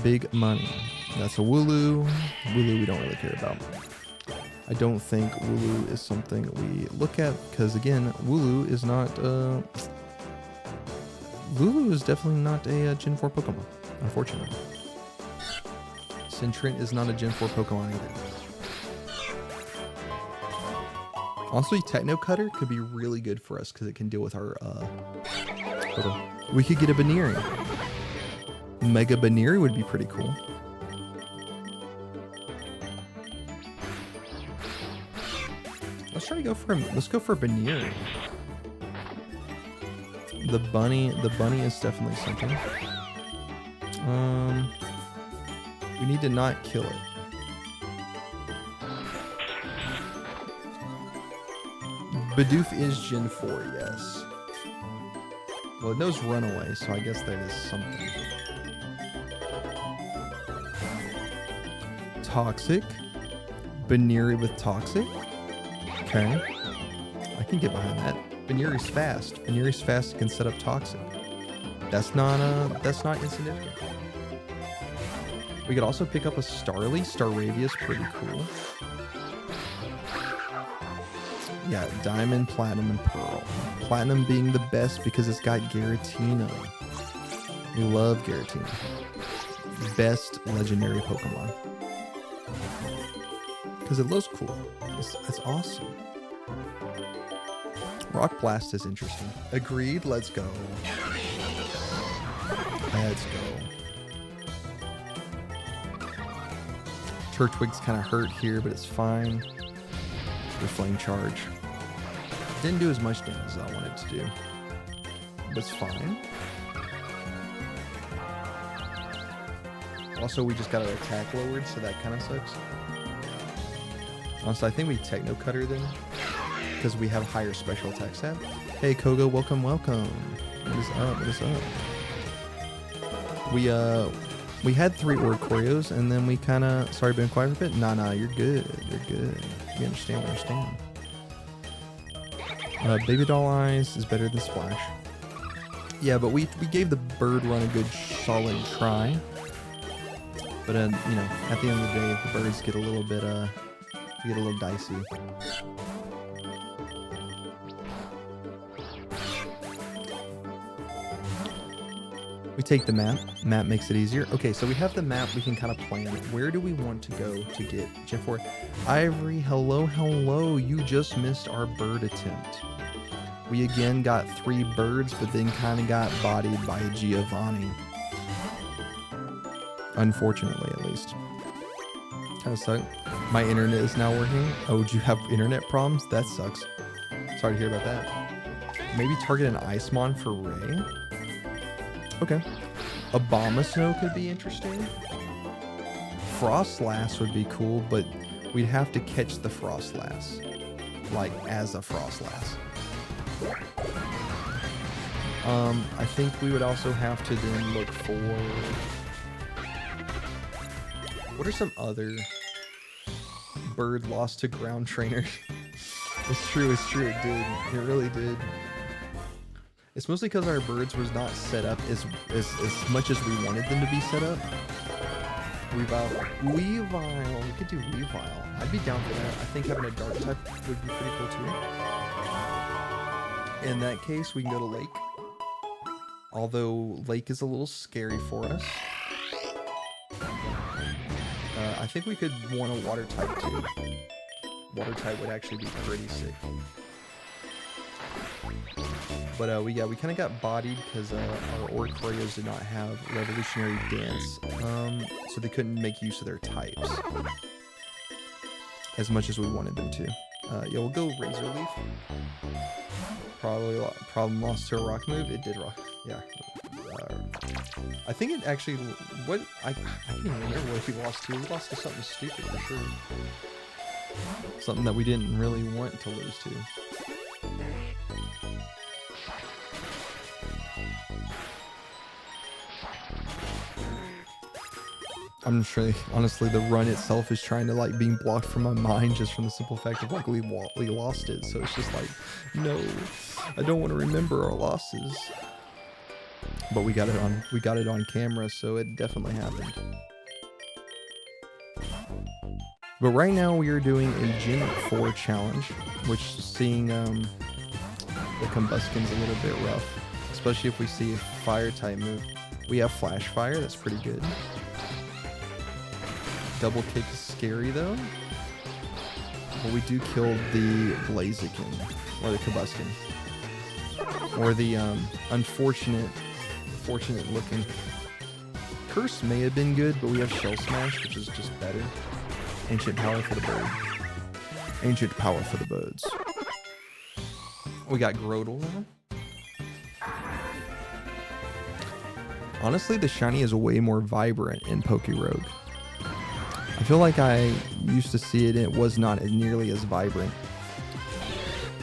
Big money. That's a Wooloo. Wooloo we don't really care about. I don't think Wooloo is something we look at because, again, Wooloo is not... Lulu is definitely not a Gen 4 Pokemon, unfortunately. Centrin is not a Gen 4 Pokemon either. Also, Techno Cutter could be really good for us because it can deal with our... We could get a Baneri. Mega Baneri would be pretty cool. Let's try to go for let's go for Baneri. The bunny is definitely something. We need to not kill it. Bidoof is Gen 4, yes. Well, it knows Runaway, so I guess that is something. Toxic. Baneri with Toxic. Okay. I can get behind that. Baneri's fast. Baneri's fast can set up Toxic. That's not insignificant. We could also pick up a Starly. Staravia's pretty cool. Yeah, Diamond, Platinum, and Pearl. Platinum being the best because it's got Giratina. We love Giratina. Best legendary Pokemon. Because it looks cool. It's awesome. Rock Blast is interesting. Agreed, let's go. Let's go. Turtwig's kind of hurt here, but it's fine. The Flame Charge. Didn't do as much damage as I wanted to do. But it's fine. Also, we just got our attack lowered, so that kind of sucks. Also, I think we Techno Cutter then, because we have higher special attack stat. Hey, Kogo, welcome, welcome. What is up? What is up? We had 3 Oricorios, and then we kind of... Sorry, been quiet for a bit? Nah, you're good. You're good. You understand, Baby Doll Eyes is better than Splash. Yeah, but we gave the bird run a good solid try. But, you know, at the end of the day, the birds get a little bit, get a little dicey. We take the map. Map makes it easier. Okay, so we have the map. We can kind of plan. Where do we want to go to get Gen 4? Ivory, hello, hello. You just missed our bird attempt. We again got 3 birds, but then kind of got bodied by Giovanni. Unfortunately, at least. Kind of suck. My internet is now working. Oh, do you have internet problems? That sucks. Sorry to hear about that. Maybe target an Icemon for Ray. Okay. Abomasnow could be interesting. Frostlass would be cool, but we'd have to catch the Frostlass. Like, as a Frostlass. I think we would also have to then look for... What are some other bird lost to ground trainers? It's true, it did. It really did. It's mostly because our birds was not set up as much as we wanted them to be set up. Weavile. We could do Weavile. I'd be down for that. I think having a dark type would be pretty cool too. In that case, we can go to Lake. Although Lake is a little scary for us. I think we could want a water type too. Water type would actually be pretty sick. But we kind of got bodied because our Orcorios did not have Revolutionary Dance, so they couldn't make use of their types as much as we wanted them to. Yeah, we'll go Razor Leaf. Problem lost to a rock move. It did rock. Yeah. I think it actually. What I can't even remember what he lost to. He lost to something stupid for sure. Something that we didn't really want to lose to. I'm sure, honestly, the run itself is trying to, like, being blocked from my mind just from the simple fact of, like, we lost it. So it's just like, no, I don't want to remember our losses. But we got it on camera, so it definitely happened. But right now we are doing a Gen 4 challenge, which seeing the Combuskin's a little bit rough, especially if we see a fire type move. We have Flash Fire, that's pretty good. Double kick is scary though. But we do kill the Blaziken, or the Combuskin. Or the unfortunate looking. Curse may have been good, but we have Shell Smash, which is just better. Ancient Power for the bird. Ancient Power for the birds. We got Grotle now. Honestly, the shiny is way more vibrant in Pokerouge. I feel like I used to see it and it was not nearly as vibrant.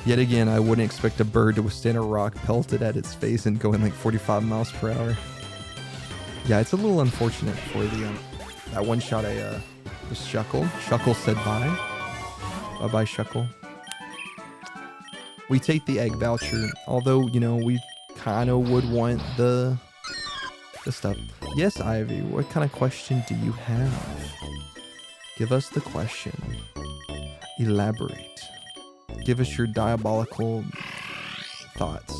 Yet again, I wouldn't expect a bird to withstand a rock pelted at its face and going like 45 miles per hour. Yeah, it's a little unfortunate for the that one shot I was Shuckle. Shuckle said bye. Bye-bye, Shuckle. We take the egg voucher, although, you know, we kind of would want the stuff. Yes, Ivy, what kind of question do you have? Give us the question. Elaborate. Give us your diabolical thoughts.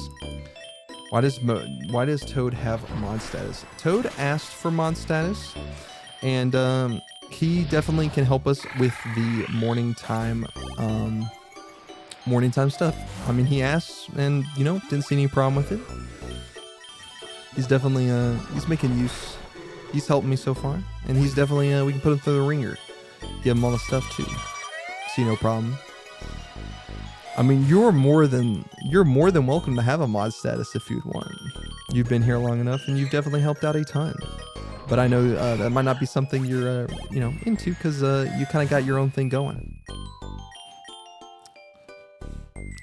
Why does Toad have mod status? Toad asked for mod status, and he definitely can help us with the morning time stuff. I mean, he asked, and you know, didn't see any problem with it. He's definitely he's making use. He's helped me so far, and he's definitely we can put him through the ringer. Give him all the stuff too. See no problem. I mean, you're more than welcome to have a mod status if you'd want. You've been here long enough, and you've definitely helped out a ton. But I know that might not be something you're you know, into, because you kind of got your own thing going.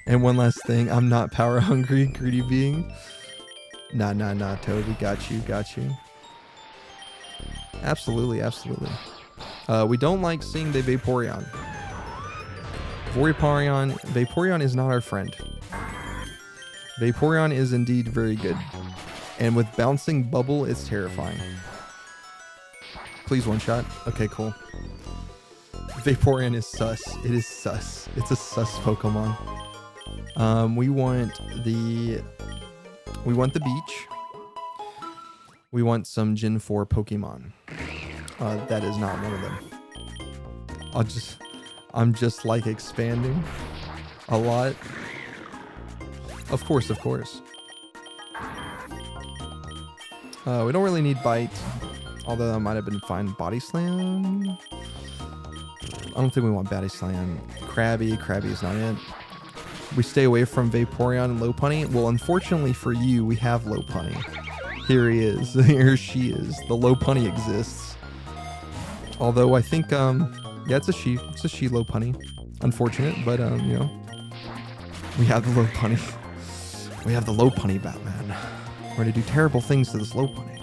And one last thing, I'm not power hungry, greedy being. Nah, Toad, we got you. Absolutely. We don't like seeing the Vaporeon. Vaporeon is not our friend. Vaporeon is indeed very good. And with Bouncing Bubble, it's terrifying. Please one shot. Okay, cool. Vaporeon is sus. It is sus. It's a sus Pokemon. We want the beach. We want some Gen 4 Pokemon. That is not one of them. I'm just like expanding a lot. Of course. We don't really need Bite, although that might have been fine. Body Slam. I don't think we want Body Slam. Krabby is not it. We stay away from Vaporeon and Lopunny. Well, unfortunately for you, we have Lopunny. Here he is. Here she is. The low punny exists. Although I think, yeah, it's a she. It's a she low punny. Unfortunate, but, you know, we have the low punny. We have the low punny Batman. We're going to do terrible things to this low punny.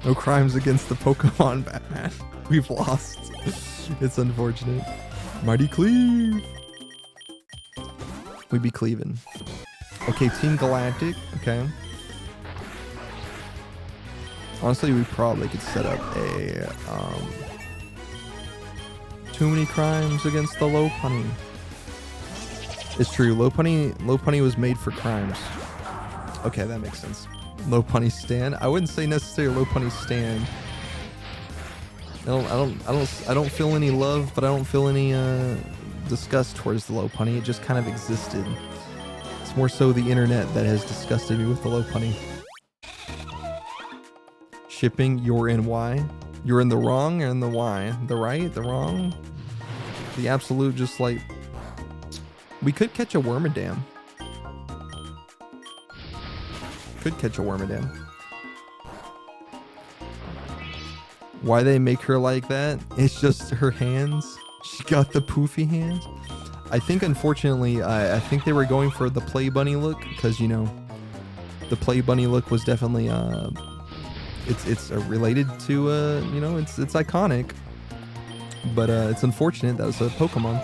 No crimes against the Pokemon Batman. We've lost. It's unfortunate. Mighty Cleave. We be cleaving. Okay, Team Galactic. Okay. Honestly, we probably could set up a too many crimes against the low punny. It's true. Low punny was made for crimes. Okay, that makes sense. Low punny stand. I wouldn't say necessarily low punny stand. I don't feel any love, but I don't feel any disgust towards the low punny. It just kind of existed. It's more so the internet that has disgusted me with the low punny. Shipping, you're in Y. You're in the wrong and the Y. The right, the wrong. The absolute, just like... We could catch a Wormadam. Could catch a Wormadam. Why they make her like that? It's just her hands. She got the poofy hands. I think, unfortunately, I think they were going for the Play Bunny look because, you know, the Play Bunny look was definitely it's related to you know, it's iconic, but it's unfortunate that it's a Pokemon.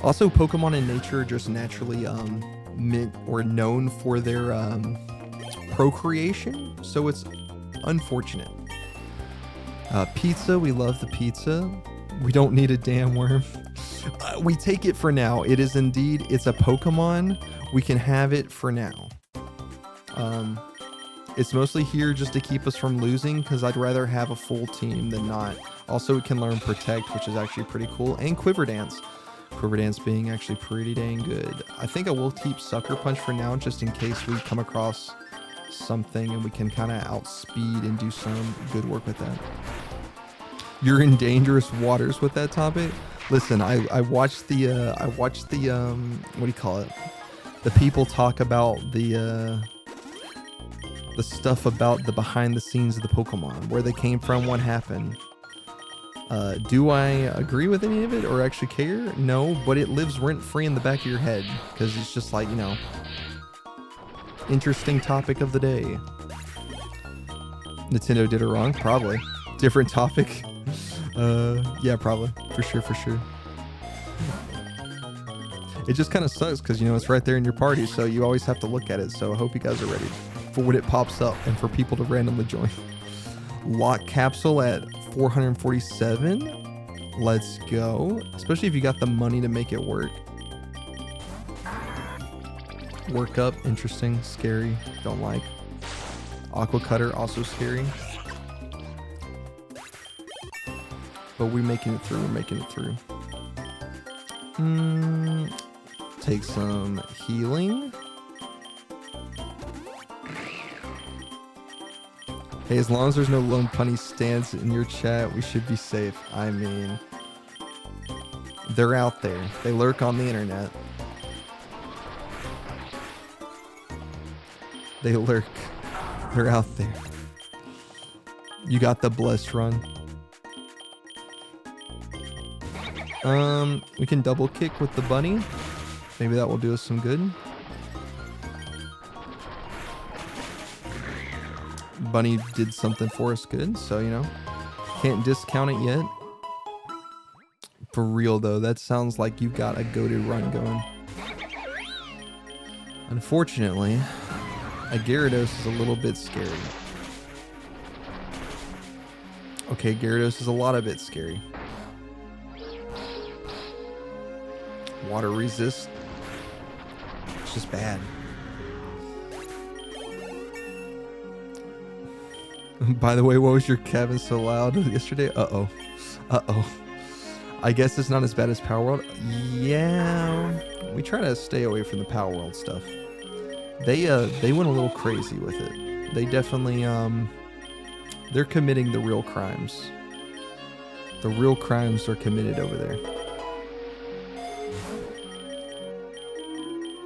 Also, Pokemon in nature are just naturally meant or known for their procreation, so it's unfortunate. Pizza, we love the pizza. We don't need a damn worm. We take it for now. It is indeed, it's a Pokemon. We can have it for now. It's mostly here just to keep us from losing because I'd rather have a full team than not. Also, it can learn Protect, which is actually pretty cool, and Quiver Dance. Quiver Dance being actually pretty dang good. I think I will keep Sucker Punch for now just in case we come across something and we can kind of outspeed and do some good work with that. You're in dangerous waters with that topic. Listen, I watched the what do you call it? The people talk about the stuff about the behind the scenes of the Pokemon, where they came from, what happened. Do I agree with any of it or actually care? No, but it lives rent free in the back of your head because it's just like, you know, interesting topic of the day. Nintendo did it wrong, probably. Different topic. Yeah, probably, for sure. It just kind of sucks because, you know, it's right there in your party, so you always have to look at it. So I hope you guys are ready for when it pops up and for people to randomly join. Lock capsule at 447. Let's go. Especially if you got the money to make it work. Work up, interesting, scary, don't like. Aqua Cutter, also scary. But we're making it through, take some healing. Hey, as long as there's no lone punny stands in your chat, we should be safe. I mean, they're out there. They lurk on the internet. They lurk. They're out there. You got the blessed run. We can double kick with the bunny. Maybe that will do us some good. Bunny did something for us good, so, you know, can't discount it yet. For real though, that sounds like you've got a goated run going. Unfortunately, a Gyarados is a little bit scary. Okay, Gyarados is a lot of bit scary. Water resist. It's just bad. By the way, what was your Kevin so loud yesterday? Uh-oh. I guess it's not as bad as Power World. Yeah, we try to stay away from the Power World stuff. They went a little crazy with it. They definitely they're committing the real crimes. The real crimes are committed over there.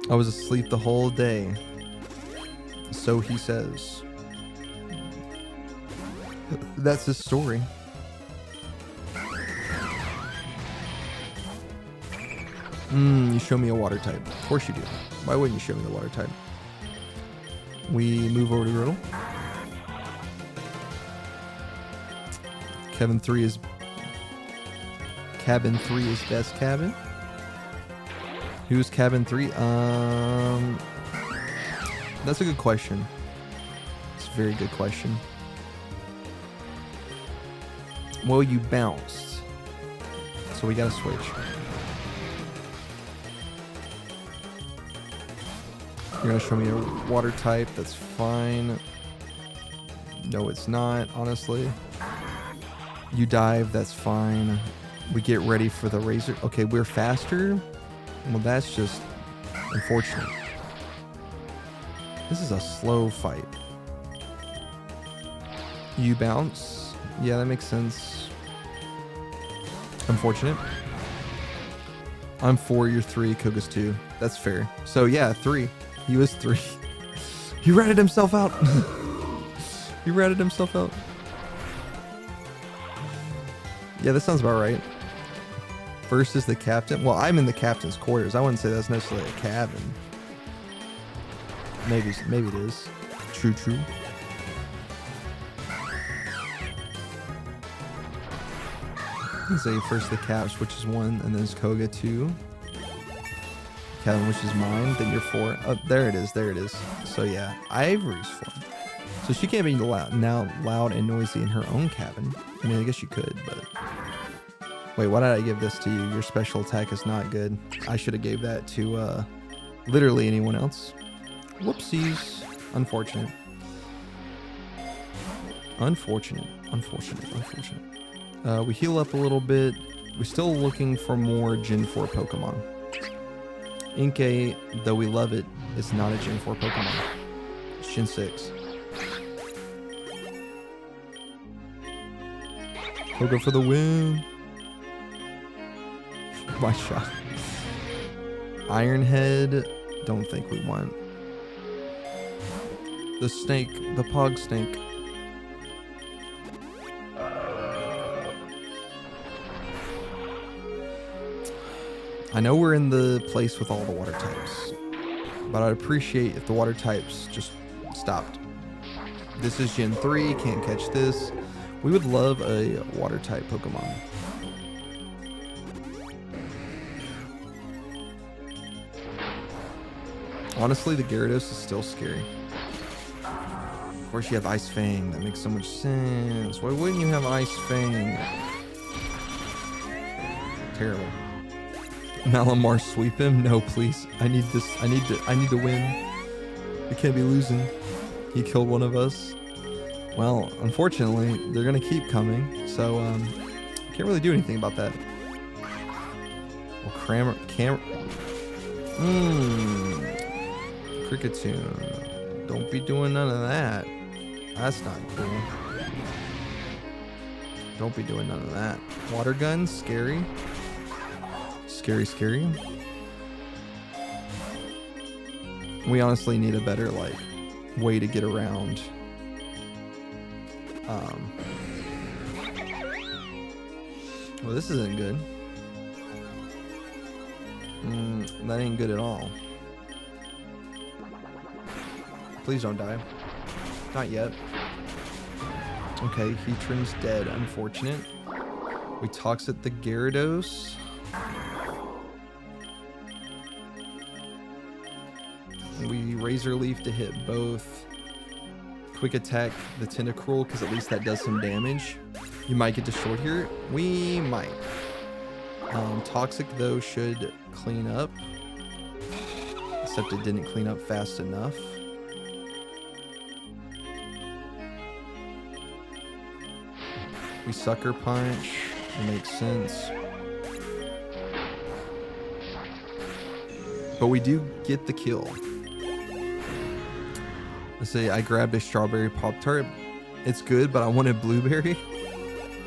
I was asleep the whole day. So he says. That's his story. You show me a water type. Of course you do. Why wouldn't you show me the water type? We move over to Riddle. Cabin 3 is best cabin. Who's cabin 3? That's a good question. It's a very good question. Well, you bounced. So we gotta switch. You're gonna show me a water type, that's fine. No, it's not, honestly. You dive, that's fine. We get ready for the razor. Okay, we're faster. Well, that's just unfortunate. This is a slow fight. You bounce. Yeah, that makes sense. Unfortunate. I'm 4, you're 3, Koga's 2. That's fair. So yeah, 3. He was 3. He ratted himself out. He ratted himself out. Yeah, that sounds about right. First is the captain. Well, I'm in the captain's quarters. I wouldn't say that's necessarily a cabin. Maybe it is. True. Let's say first the caps, which is 1, and then it's Koga 2. Cabin, which is mine. Then you're 4. Oh, there it is. So yeah, Ivory's 4. So she can't be loud and noisy in her own cabin. I mean, I guess you could, but wait, why did I give this to you? Your special attack is not good. I should have gave that to literally anyone else. Whoopsies. Unfortunate. We heal up a little bit. We're still looking for more Gen 4 Pokemon. Inkay, though we love it, is not a Gen 4 Pokemon. It's Gen 6. Koga for the win. My shot. Ironhead, don't think we want. The snake, the pog snake. I know we're in the place with all the water types, but I'd appreciate if the water types just stopped. This is Gen 3, can't catch this. We would love a water type Pokemon. Honestly, the Gyarados is still scary. Of course, you have Ice Fang. That makes so much sense. Why wouldn't you have Ice Fang? Terrible. Malamar sweep him? No, please. I need this. I need to win. We can't be losing. He killed one of us. Well, unfortunately, they're gonna keep coming, so can't really do anything about that. Well, Cricketune. Don't be doing none of that. That's not cool. Don't be doing none of that. Water gun, scary. Scary. We honestly need a better way to get around. Well, this isn't good. That ain't good at all. Please don't die. Not yet. Okay, Heatran's dead. Unfortunate. We Toxic the Gyarados. We Razor Leaf to hit both. Quick attack the Tentacruel because at least that does some damage. You might get destroyed here. We might. Toxic though should clean up. Except it didn't clean up fast enough. We Sucker Punch. It makes sense. But we do get the kill. Let's say I grabbed a strawberry Pop-Tart. It's good, but I wanted blueberry.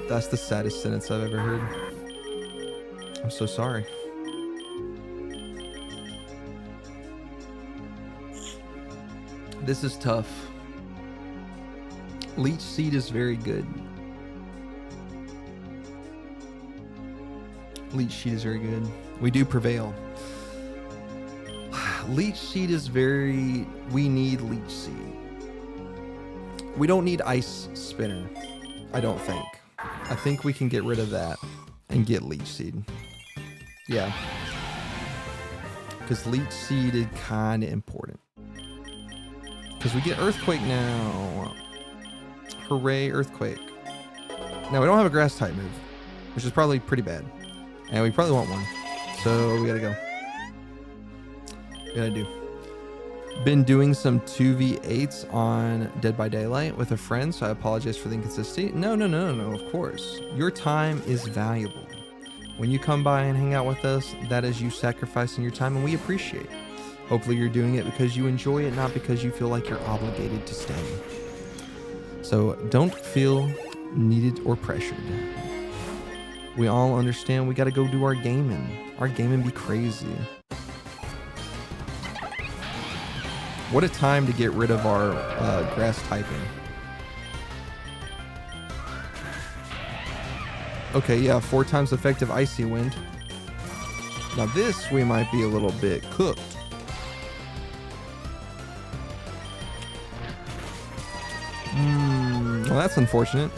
That's the saddest sentence I've ever heard. I'm so sorry. This is tough. Leech Seed is very good. Leech Seed is very good. We do prevail. Leech Seed is very... We need Leech Seed. We don't need Ice Spinner, I don't think. I think we can get rid of that and get Leech Seed. Yeah. Because Leech Seed is kind of important. Because we get Earthquake now. Hooray, Earthquake. Now, we don't have a Grass type move, which is probably pretty bad. And we probably want one. So, we gotta go. We gotta do. Been doing some 2v8s on Dead by Daylight with a friend, so I apologize for the inconsistency. No, of course. Your time is valuable. When you come by and hang out with us, that is you sacrificing your time, and we appreciate it. Hopefully you're doing it because you enjoy it, not because you feel like you're obligated to stay. So don't feel needed or pressured. We all understand we gotta go do our gaming. Our gaming be crazy. What a time to get rid of our grass typing. Okay, yeah, 4 times effective Icy Wind. Now this, we might be a little bit cooked. Well, that's unfortunate.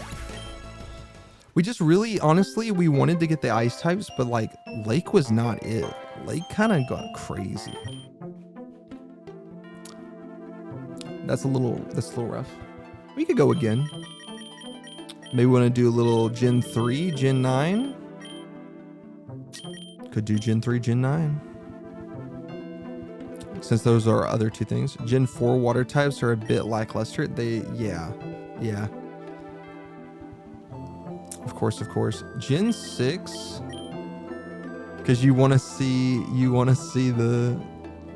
We just really, honestly, we wanted to get the ice types, but like, Lake was not it. Lake kind of got crazy. That's a little rough. We could go again. Maybe we want to do a little Gen 3, Gen 9. Could do Gen 3, Gen 9. Since those are our other 2 things. Gen 4 water types are a bit lackluster. Yeah. Of course. Gen 6. Because you want to see the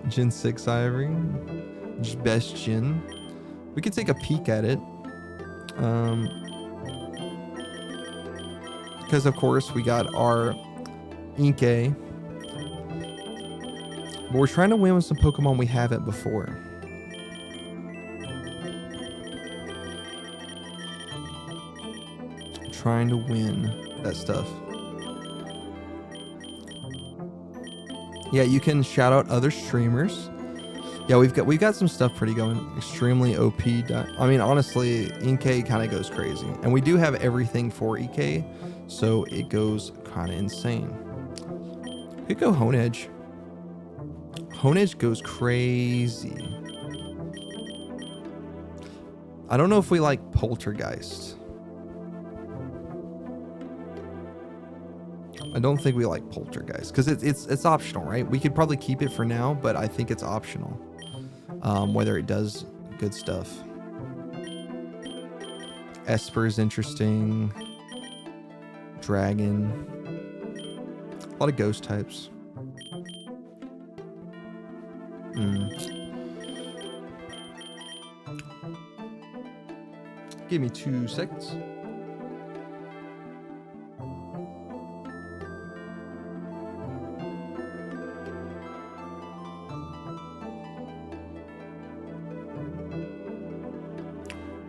Gen 6 Ivory. Just best gen. We could take a peek at it. Because of course we got our Inkay. But we're trying to win with some Pokemon we haven't before. Trying to win that stuff. Yeah, you can shout out other streamers. Yeah, we've got some stuff pretty going. Extremely OP. I mean, honestly, Inkay kind of goes crazy. And we do have everything for Inkay, so it goes kind of insane. We could go Honedge. Honedge goes crazy. I don't know if we like Poltergeist. I don't think we like Poltergeist because it's optional, right? We could probably keep it for now, but I think it's optional. Whether it does good stuff. Esper is interesting. Dragon. A lot of ghost types. Give me 2 seconds.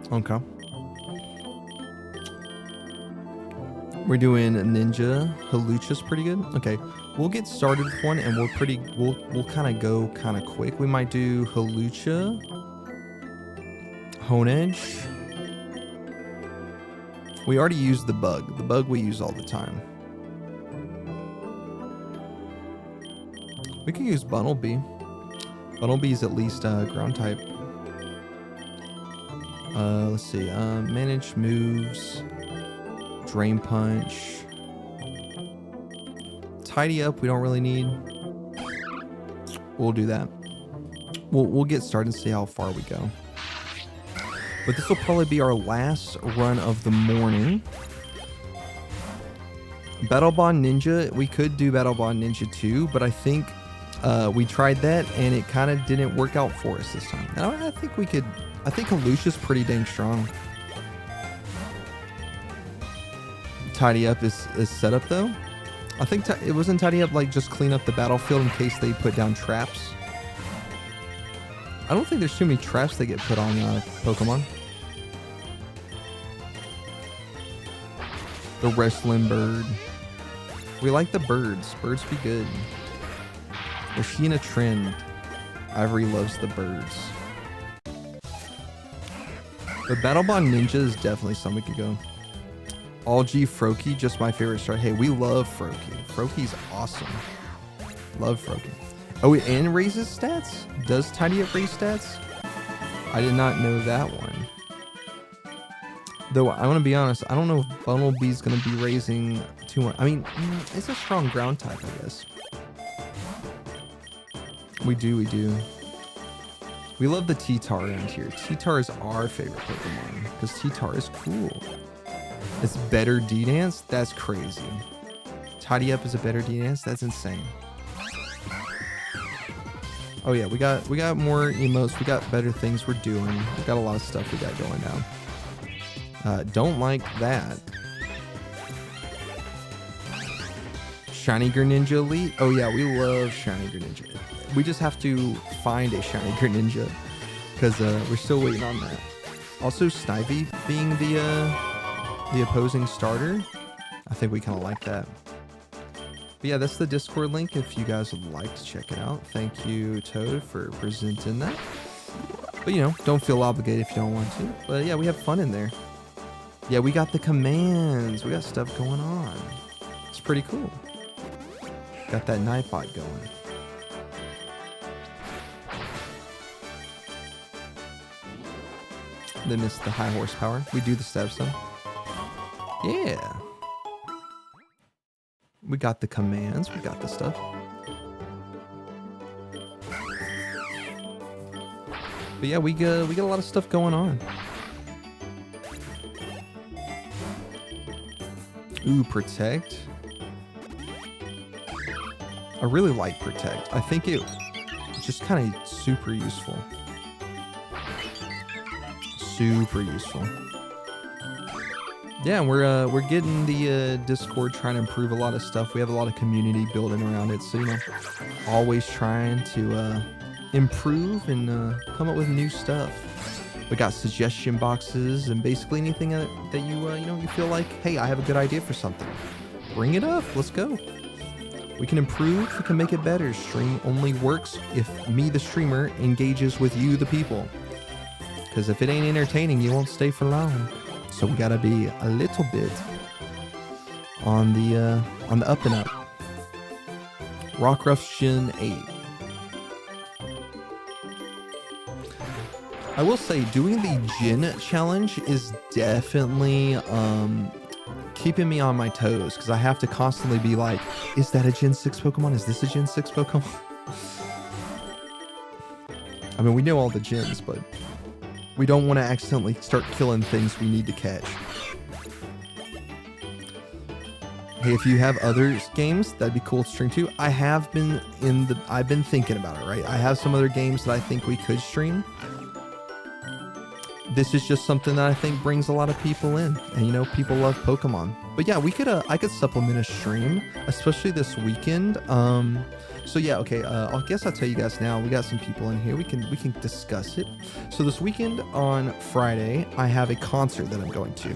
Okay. We're doing Ninja. Halucha's pretty good. Okay, we'll get started with one, and we'll kind of go kind of quick. We might do Halucha, Honedge. We already used the bug. The bug we use all the time. We can use Bunnelby. Bunnelby's at least ground type. Let's see. Manage moves. Drain Punch. Tidy Up we don't really need. We'll do that. We'll get started and see how far we go. But this will probably be our last run of the morning. Battle Bond Ninja. We could do Battle Bond Ninja 2, but I think we tried that and it kind of didn't work out for us this time. And I think we could. I think Halusha's pretty dang strong. Tidy Up is set up though. I think it wasn't Tidy Up like just clean up the battlefield in case they put down traps. I don't think there's too many traps that get put on Pokemon. The wrestling bird. We like the birds. Birds be good. We're seeing a trend. Ivory loves the birds. The Battle Bond Ninja is definitely something we could go. All G Froakie, just my favorite start. Hey, we love Froakie. Froakie's awesome. Love Froakie. Oh, and raises stats? Does Tidy Up raise stats? I did not know that one. Though, I want to be honest, I don't know if Bumblebee's going to be raising too much. I mean, it's a strong ground type, I guess. We do. We love the T-Tar around here. T-Tar is our favorite Pokemon because T-Tar is cool. It's better D-Dance? That's crazy. Tidy Up is a better D-Dance? That's insane. Oh yeah, we got more emotes. We got better things we're doing. We got a lot of stuff we got going now. Don't like that. Shiny Greninja Elite? Oh yeah, we love Shiny Greninja. We just have to find a Shiny Greninja because we're still waiting on that. Also, Snivy being the opposing starter, I think we kind of like that. But yeah, that's the Discord link if you guys would like to check it out. Thank you, Toad, for presenting that. But you know, don't feel obligated if you don't want to. But yeah, we have fun in there. Yeah, we got the commands. We got stuff going on. It's pretty cool. Got that Nightbot going. They missed the high horsepower. We do the steps though. Yeah. We got the commands. We got the stuff. But yeah, we got a lot of stuff going on. Ooh, Protect. I really like Protect. I think it's just kind of super useful. Super useful. Yeah, we're getting the Discord, trying to improve a lot of stuff. We have a lot of community building around it, so you know, always trying to improve and come up with new stuff. We got suggestion boxes and basically anything that you feel like, hey, I have a good idea for something. Bring it up. Let's go. We can improve. We can make it better. Stream only works if me, the streamer, engages with you, the people. Because if it ain't entertaining, you won't stay for long. So we gotta be a little bit on the up and up. Rockruff Gen 8. I will say doing the Gen challenge is definitely keeping me on my toes because I have to constantly be like, is that a Gen 6 Pokemon? Is this a Gen 6 Pokemon? I mean, we know all the gens, but we don't want to accidentally start killing things we need to catch. Hey, if you have other games, that'd be cool to stream too. I've been thinking about it, right? I have some other games that I think we could stream. This is just something that I think brings a lot of people in, and you know, people love Pokemon. But yeah, I could supplement a stream, especially this weekend. So yeah, okay. I guess I'll tell you guys now. We got some people in here. We can discuss it. So this weekend on Friday, I have a concert that I'm going to.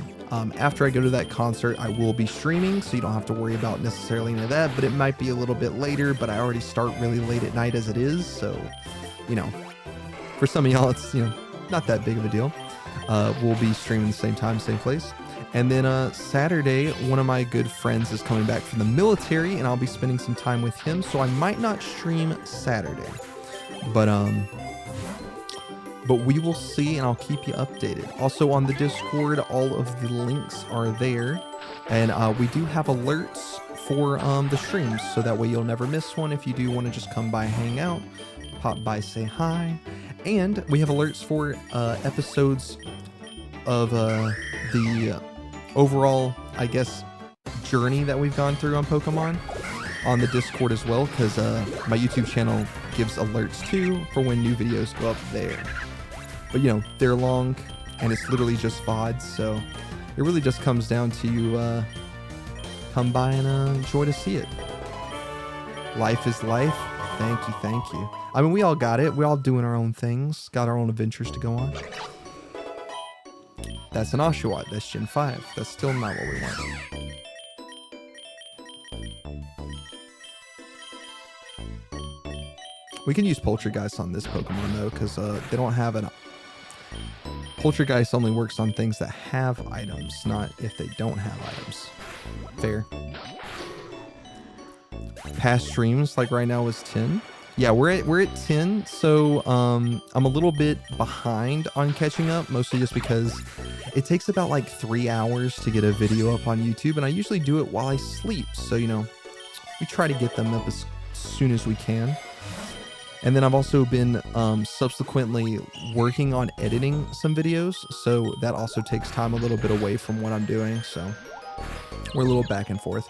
After I go to that concert, I will be streaming, so you don't have to worry about necessarily any of that. But it might be a little bit later. But I already start really late at night as it is, so you know, for some of y'all, it's not that big of a deal. We'll be streaming the same time, same place. And then Saturday, one of my good friends is coming back from the military, and I'll be spending some time with him. So I might not stream Saturday, but we will see, and I'll keep you updated. Also on the Discord, all of the links are there, and we do have alerts for the streams, so that way you'll never miss one. If you do want to just come by, hang out, pop by, say hi. And we have alerts for episodes of the overall, I guess, journey that we've gone through on Pokemon on the Discord as well, because my YouTube channel gives alerts too for when new videos go up there. But they're long, and it's literally just VODs, so it really just comes down to you come by and enjoy to see it. Life is life. Thank you, thank you. I mean, we all got it. We're all doing our own things. Got our own adventures to go on. That's an Oshawott. That's Gen 5. That's still not what we want. We can use Poltergeist on this Pokemon, though, because they don't have an... Poltergeist only works on things that have items, not if they don't have items. Fair. Past streams, like right now, is 10. Yeah, we're at 10, so I'm a little bit behind on catching up, mostly just because it takes about like 3 hours to get a video up on YouTube, and I usually do it while I sleep. So, you know, we try to get them up as soon as we can. And then I've also been subsequently working on editing some videos, so that also takes time a little bit away from what I'm doing, so we're a little back and forth.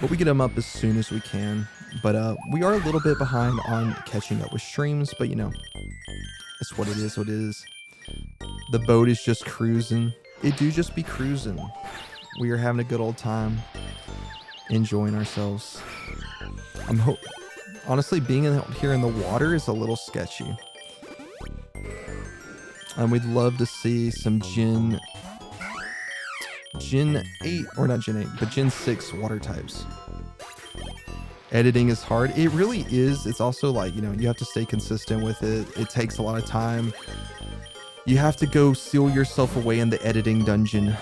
But we get them up as soon as we can. But we are a little bit behind on catching up with streams, but you know, it's what it is, what it is. The boat is just cruising. It do just be cruising. We are having a good old time, enjoying ourselves. Honestly, being out here in the water is a little sketchy. And we'd love to see some Gen 8, or not Gen 8, but Gen 6 water types. Editing is hard. It really is. It's also like, you know, you have to stay consistent with it. It takes a lot of time. You have to go seal yourself away in the editing dungeon.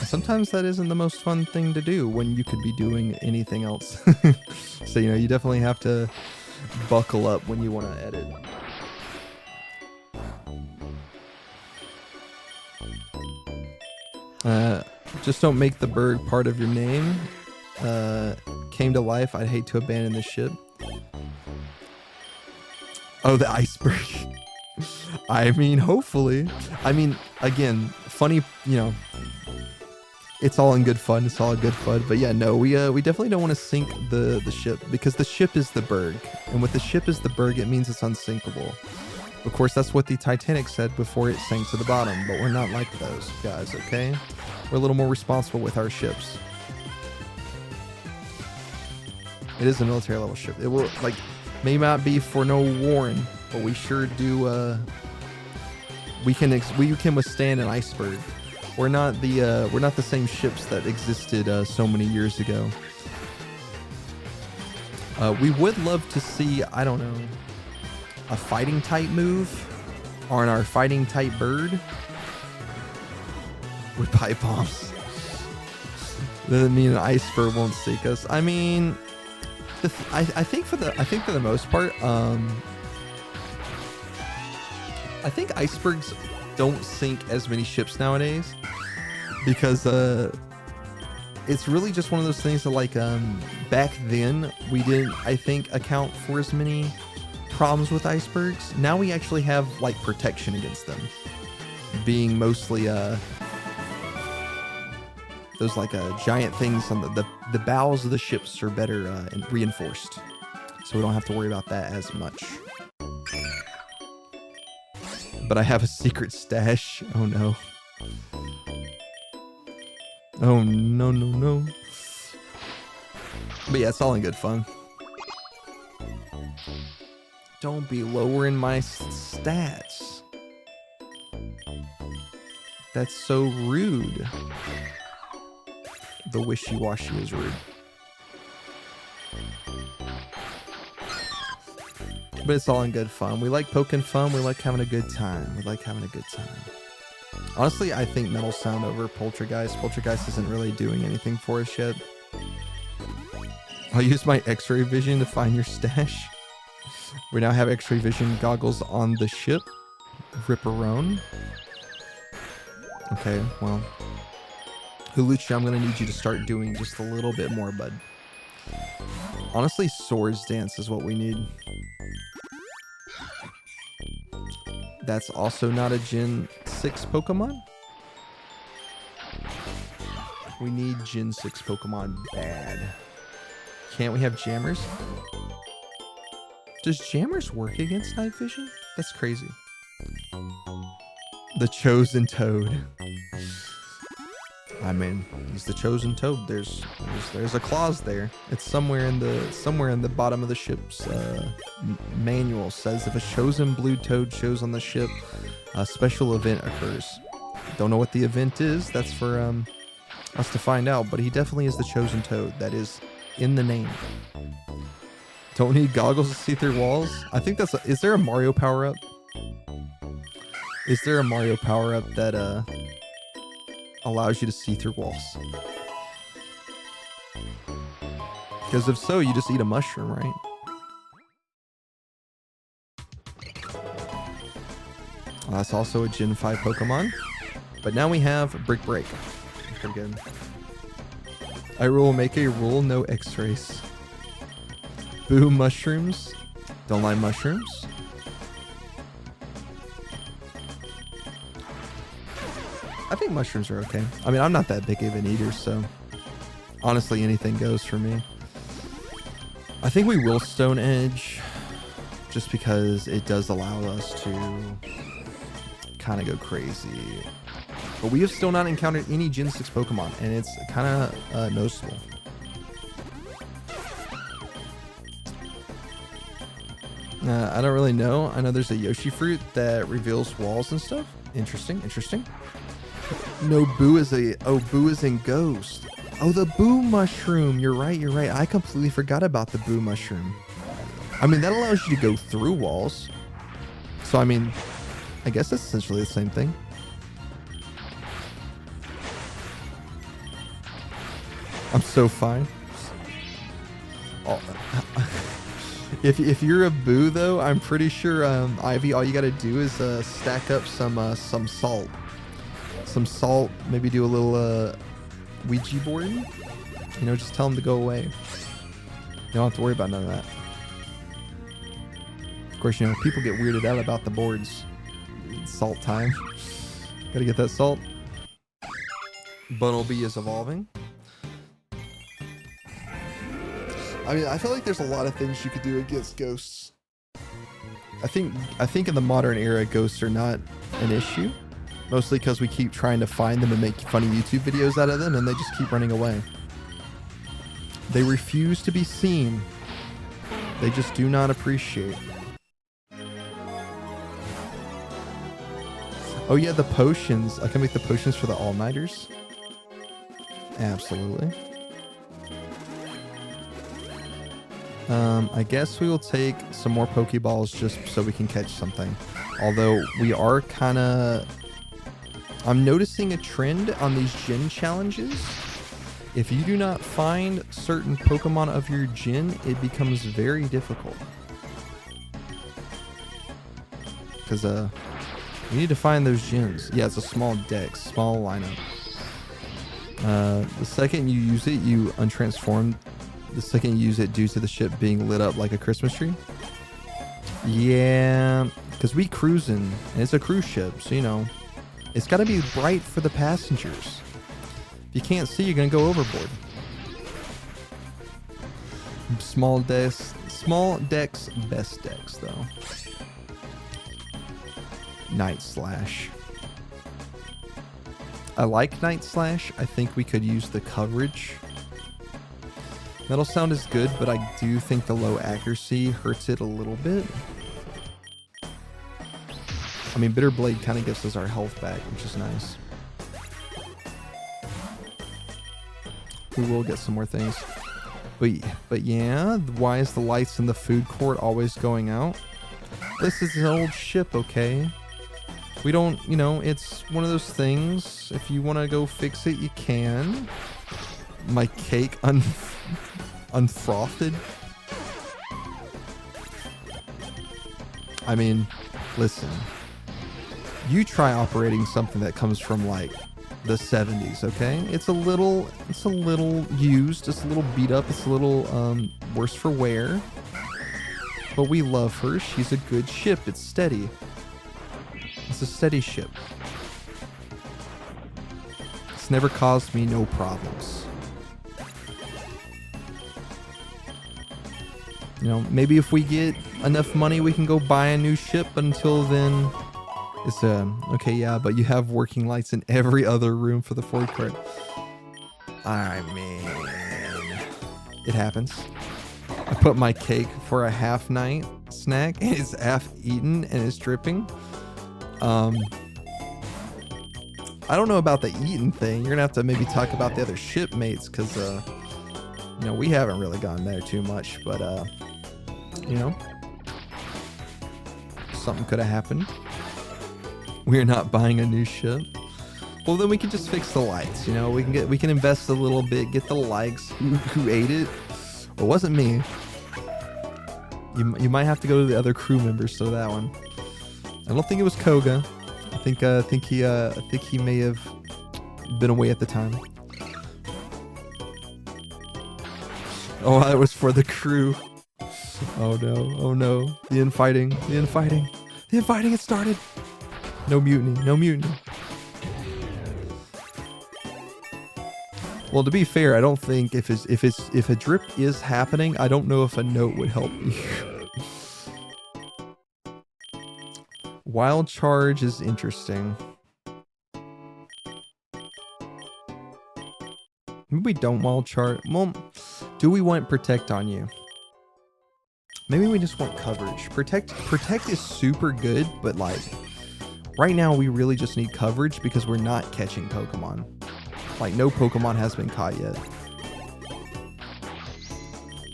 Sometimes that isn't the most fun thing to do when you could be doing anything else. So, you know, you definitely have to buckle up when you want to edit. Just don't make the bird part of your name. Came to life. I'd hate to abandon the ship. Oh, the iceberg. I mean, hopefully. I mean, again, funny, you know, it's all in good fun. It's all good fun. But yeah, no, we definitely don't want to sink the ship, because the ship is the berg. And with the ship is the berg, it means it's unsinkable. Of course, that's what the Titanic said before it sank to the bottom, but we're not like those guys, okay? We're a little more responsible with our ships. It is a military level ship. It will, like, may not be for no warring, but we sure do, we can withstand an iceberg. We're not the same ships that existed so many years ago. We would love to see, I don't know, a fighting type move on our fighting type bird with pipe bombs. Doesn't mean an iceberg won't sink us. I mean, I think for the most part, I think icebergs don't sink as many ships nowadays, because it's really just one of those things that, like, back then we didn't, I think, account for as many problems with icebergs. Now we actually have, like, protection against them, being mostly those, like, giant things on the bows of the ships are better and reinforced, so we don't have to worry about that as much. But I have a secret stash. Oh no. Oh no, no, no. But yeah, it's all in good fun. Don't be lowering my stats. That's so rude. The wishy-washy is rude. But it's all in good fun. We like poking fun. We like having a good time. We like having a good time. Honestly, I think Metal Sound over Poltergeist. Poltergeist isn't really doing anything for us yet. I'll use my X-ray vision to find your stash. We now have X-ray vision goggles on the ship. Ripperone. Okay, well. Huluchi, I'm going to need you to start doing just a little bit more, bud. Honestly, Swords Dance is what we need. That's also not a Gen 6 Pokemon. We need Gen 6 Pokemon bad. Can't we have Jammers? Does Jammers work against Night Vision? That's crazy. The Chosen Toad. I mean, he's the chosen toad. There's a clause there. It's somewhere in the bottom of the ship's manual. Says if a chosen blue toad shows on the ship, a special event occurs. Don't know what the event is. That's for us to find out. But he definitely is the chosen toad. That is in the name. Don't need goggles to see through walls. I think that's. Is there a Mario power up? Is there a Mario power up that allows you to see through walls? Because if so, you just eat a mushroom, right? Well, that's also a Gen 5 Pokemon. But now we have Brick Break. Pretty good. I will make a rule, no X-rays. Boo mushrooms. Don't like mushrooms. I think mushrooms are okay. I mean, I'm not that big of an eater, so honestly, anything goes for me. I think we will Stone Edge just because it does allow us to kind of go crazy. But we have still not encountered any Gen 6 Pokemon, and it's kind of noticeable. I don't really know. I know there's a Yoshi fruit that reveals walls and stuff. Interesting, interesting. No, Boo is Boo is in Ghost. Oh, the Boo mushroom. You're right, you're right. I completely forgot about the Boo mushroom. I mean, that allows you to go through walls. So, I mean, I guess that's essentially the same thing. I'm so fine. Oh, if you're a Boo, though, I'm pretty sure, Ivy, all you got to do is stack up some salt. Some salt, maybe do a little Ouija board. You know, just tell them to go away. You don't have to worry about none of that. Of course, you know, people get weirded out about the boards. It's salt time. Gotta get that salt. Bunnelby is evolving. I mean, I feel like there's a lot of things you could do against ghosts. I think in the modern era, ghosts are not an issue. Mostly because we keep trying to find them and make funny YouTube videos out of them, and they just keep running away. They refuse to be seen. They just do not appreciate. Oh yeah, the potions. I can make the potions for the all-nighters. Absolutely. I guess we will take some more Pokeballs just so we can catch something. Although we are kind of... I'm noticing a trend on these Gen challenges. If you do not find certain Pokemon of your Gen, it becomes very difficult. Because you need to find those Gens. Yeah, it's a small dex, small lineup. The second you use it, you untransform. The second you use it due to the ship being lit up like a Christmas tree. Yeah, because we cruising, and it's a cruise ship, so you know. It's got to be bright for the passengers. If you can't see, you're going to go overboard. Small decks, best decks, though. Night Slash. I like Night Slash. I think we could use the coverage. Metal Sound is good, but I do think the low accuracy hurts it a little bit. I mean, Bitter Blade kind of gives us our health back, which is nice. We will get some more things. But yeah, why is the lights in the food court always going out? This is an old ship, okay? We don't, you know, it's one of those things. If you want to go fix it, you can. My cake unfrothed. I mean, listen. You try operating something that comes from like the 70s, okay? It's a little used, it's a little beat up, it's a little worse for wear. But we love her. She's a good ship. It's steady. It's a steady ship. It's never caused me no problems. You know, maybe if we get enough money, we can go buy a new ship, but until then, it's okay, yeah, but you have working lights in every other room for the Ford cart. I mean, it happens. I put my cake for a half night snack and it's half eaten and it's dripping. I don't know about the eating thing. You're gonna have to maybe talk about the other shipmates, because you know, we haven't really gone there too much, but you know, something could have happened. We're not buying a new ship. Well, then we can just fix the lights. You know, we can invest a little bit, get the likes. Who ate it? It wasn't me. You might have to go to the other crew members for that one. I don't think it was Koga. I think he may have been away at the time. Oh, that was for the crew. Oh no! Oh no! The infighting! The infighting! The infighting! It started. No mutiny! No mutiny! Well, to be fair, I don't think if a drip is happening, I don't know if a note would help you. Wild charge is interesting. Maybe we don't wild charge. Well, do we want protect on you? Maybe we just want coverage. Protect is super good, but like right now we really just need coverage because we're not catching Pokemon. Like, no Pokemon has been caught yet.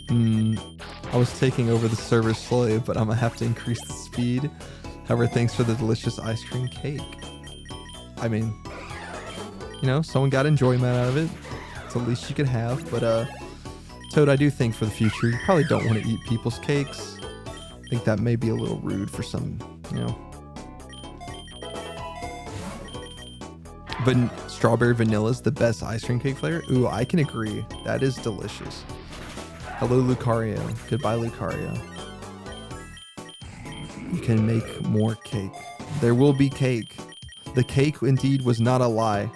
I was taking over the server slowly, but I'm gonna have to increase the speed. However, thanks for the delicious ice cream cake. I mean, you know, someone got enjoyment out of it. It's the least you could have. But Toad, I do think for the future, you probably don't want to eat people's cakes. I think that may be a little rude for some, you know. But strawberry vanilla is the best ice cream cake flavor. Ooh, I can agree. That is delicious. Hello, Lucario. Goodbye, Lucario. You can make more cake. There will be cake. The cake indeed was not a lie.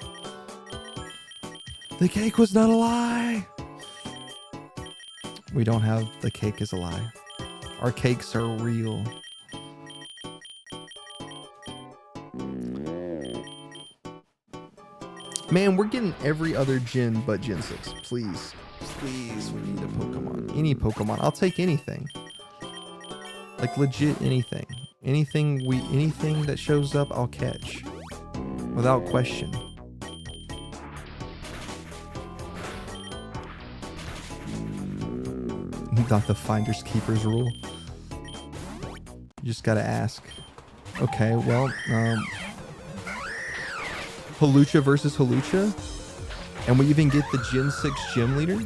The cake was not a lie. We don't have the cake is a lie. Our cakes are real. Man, we're getting every other gen but Gen 6. Please. Please, we need a Pokemon. Any Pokemon. I'll take anything. Like, legit anything. Anything that shows up, I'll catch. Without question. Not the finders keepers rule. You just gotta ask. Okay, well, Hawlucha versus Hawlucha, and we even get the Gen 6 gym leader.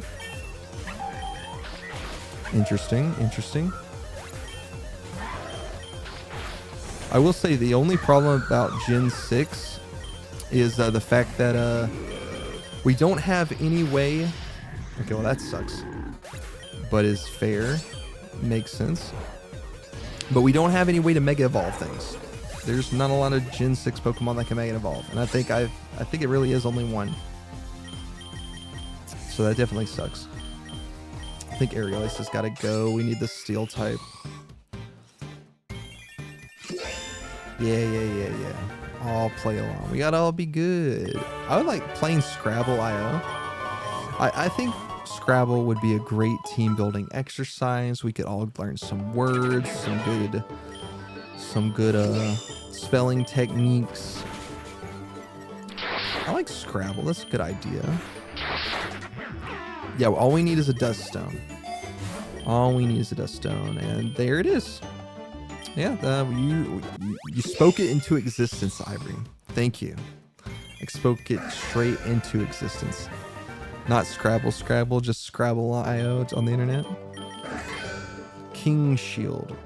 Interesting, interesting. I will say the only problem about Gen 6 is the fact that we don't have any way. Okay, well that sucks, but is fair, makes sense. But we don't have any way to Mega Evolve things. There's not a lot of Gen 6 Pokemon that can Mega Evolve, and I think it really is only one. So that definitely sucks. I think Aerialis has got to go. We need the Steel type. Yeah. All play along. We gotta all be good. I would like playing Scrabble IO. I think Scrabble would be a great team building exercise. We could all learn some words, some good spelling techniques. I like Scrabble. That's a good idea. Yeah, well, all we need is a dust stone. All we need is a dust stone, and there it is. Yeah, you spoke it into existence, Ivory. Thank you. I spoke it straight into existence. Not Scrabble, just Scrabble IO on the internet. King Shield.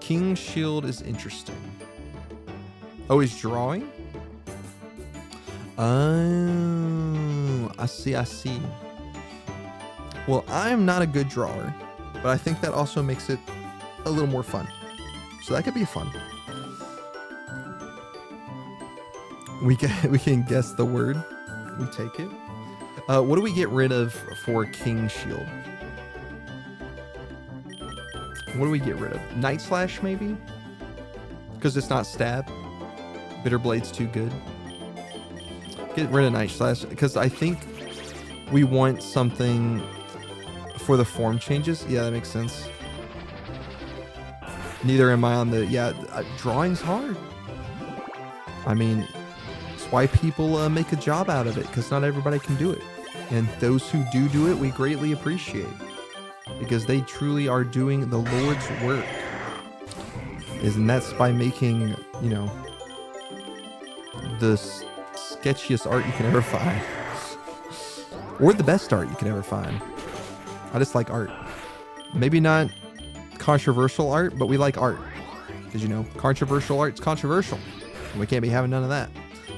King Shield is interesting. Oh, he's drawing? Oh, I see. Well, I'm not a good drawer, but I think that also makes it a little more fun. So that could be fun. We can guess the word. We take it. What do we get rid of for King Shield? What do we get rid of? Night Slash, maybe? Because it's not stab. Bitter Blade's too good. Get rid of night slash because I think we want something for the form changes. Yeah, that makes sense. Neither am I on the drawing's hard. I mean, it's why people make a job out of it because not everybody can do it, and those who do it, we greatly appreciate because they truly are doing the Lord's work. And that's by making, you know, the sketchiest art you can ever find. Or the best art you can ever find. I just like art. Maybe not controversial art, but we like art. Because, you know, controversial art's controversial. And we can't be having none of that.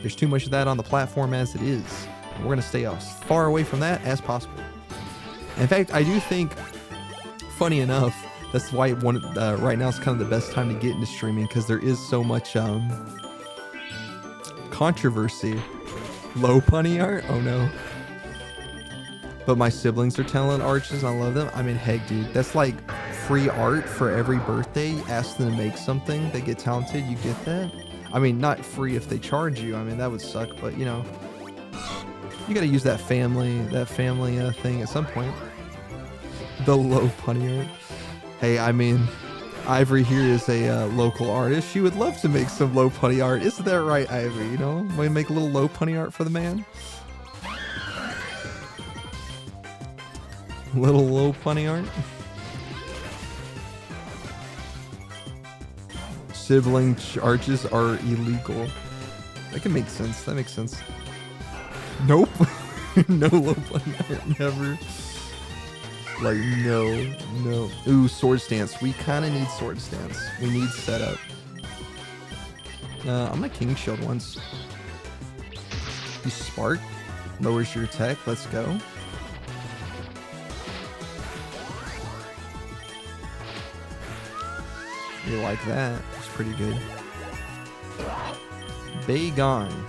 There's too much of that on the platform as it is. And we're going to stay as far away from that as possible. In fact, I do think, funny enough, that's why right now is kind of the best time to get into streaming because there is so much controversy. Low punny art? Oh no. But my siblings are talented artists and I love them. I mean, heck, dude, that's like free art for every birthday. Ask them to make something. They get talented. You get that. I mean, not free if they charge you. I mean, that would suck. But you know, you got to use that family thing at some point. The low punny art. Hey, I mean, Ivory here is a local artist. She would love to make some low punny art. Isn't that right, Ivory? You know, we make a little low punny art for the man. Little low punny art. Sibling charges are illegal. That can make sense. That makes sense. Nope. No low punny art, never. Like, no. Ooh, sword stance. We kind of need sword stance. We need setup. I'm gonna king shield once. You spark. Lowers your attack. Let's go. You like that. It's pretty good. Be gone.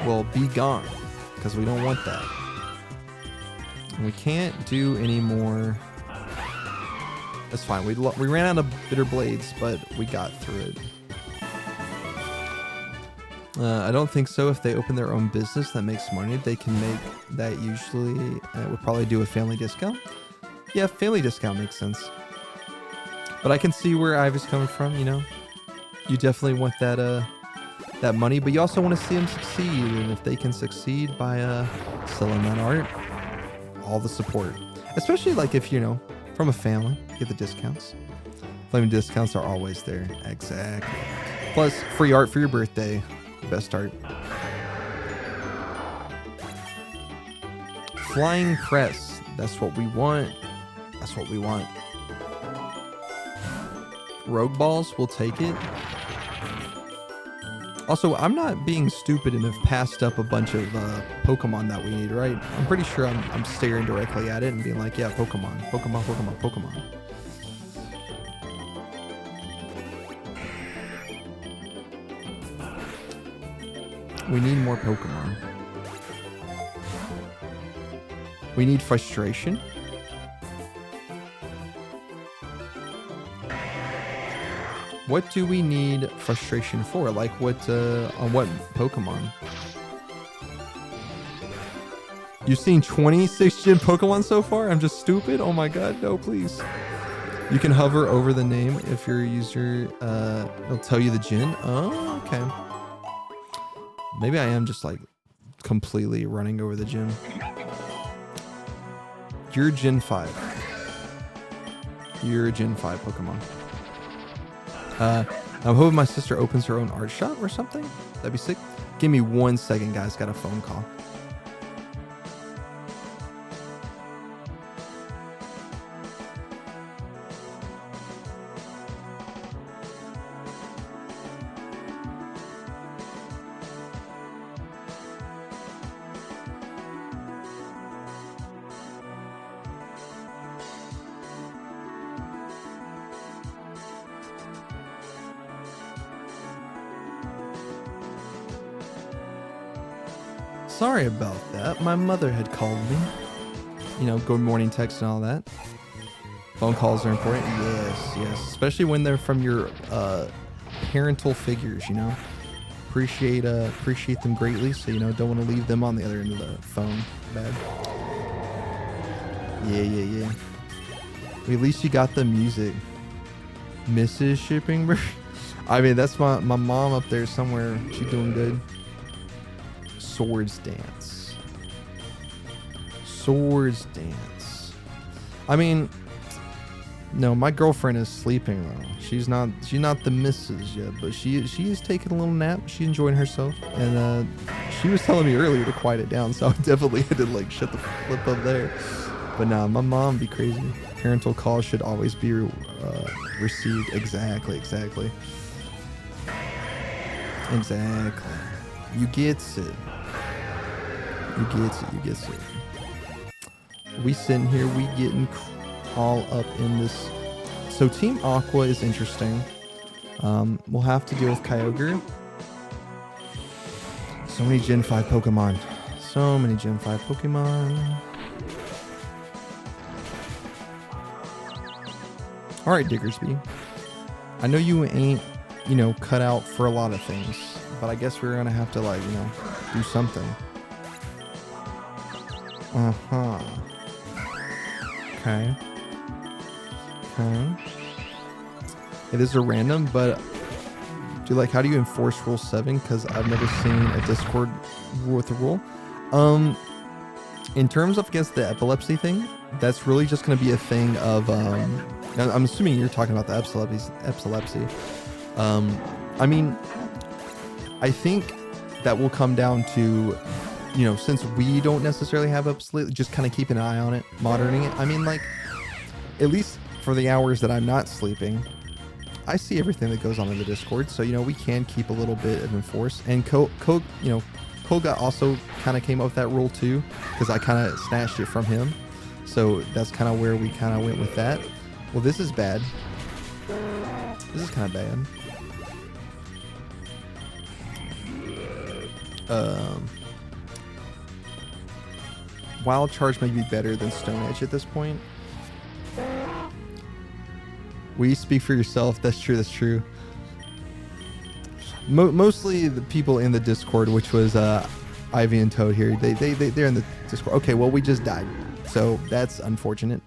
Well, be gone. Because we don't want that. We can't do any more. That's fine. We ran out of bitter blades, but we got through it. I don't think so. If they open their own business that makes money, they can make that usually. We'll probably do a family discount. Yeah, family discount makes sense. But I can see where Ivy's coming from. You know, you definitely want that money, but you also want to see them succeed. And if they can succeed by selling that art, all the support, especially like if you know from a family, get the discounts. Family discounts are always there. Exactly. Plus free art for your birthday. Best art. Flying press. That's what we want. That's what we want. Rogue balls, we'll take it. Also, I'm not being stupid and have passed up a bunch of Pokemon that we need, right? I'm pretty sure I'm staring directly at it and being like, yeah, Pokemon. We need more Pokemon. We need frustration. What do we need frustration for? Like what, on what Pokemon? You've seen 26 gen Pokemon so far? I'm just stupid? Oh my god, no, please. You can hover over the name if your user, it'll tell you the gen. Oh, okay. Maybe I am just like completely running over the gym. You're Gen 5. You're a Gen 5 Pokemon. I'm hoping my sister opens her own art shop or something. That'd be sick. Give me 1 second, guys. Got a phone call. Sorry about that. My mother had called me. You know, good morning text and all that. Phone calls are important. Yes, yes. Especially when they're from your parental figures, you know. appreciate them greatly. So, you know, don't want to leave them on the other end of the phone. Bad. Yeah. At least you got the music. Mrs. Shipping. I mean, that's my mom up there somewhere. She's doing good. Swords dance. I mean, no, my girlfriend is sleeping though. She's not the missus yet, but she is taking a little nap. She's enjoying herself, and she was telling me earlier to quiet it down, so I definitely had to like shut the flip up there. But nah, my mom be crazy. Parental calls should always be received. Exactly. You gets it. We sitting here, we getting all up in this. So Team Aqua is interesting. We'll have to deal with Kyogre. So many Gen 5 Pokemon. All right, Diggersby. I know you ain't, you know, cut out for a lot of things, but I guess we're gonna have to, like, you know, do something. Okay. It is a random, but how do you enforce Rule 7? Because I've never seen a Discord with a rule. In terms of, I guess, the epilepsy thing, that's really just going to be a thing of, I'm assuming you're talking about the epilepsy. I mean, I think that will come down to, you know, since we don't necessarily have epilepsy, just kind of keeping an eye on it, monitoring it. I mean, like, at least for the hours that I'm not sleeping, I see everything that goes on in the Discord. So, you know, we can keep a little bit of enforce. And Koga also kind of came up with that rule too, because I kind of snatched it from him. So that's kind of where we kind of went with that. Well, this is bad. This is kind of bad. Wild Charge may be better than Stone Edge at this point. Will you speak for yourself? That's true. Mostly the people in the Discord, which was Ivy and Toad here. They're in the Discord. Okay, well, we just died, so that's unfortunate.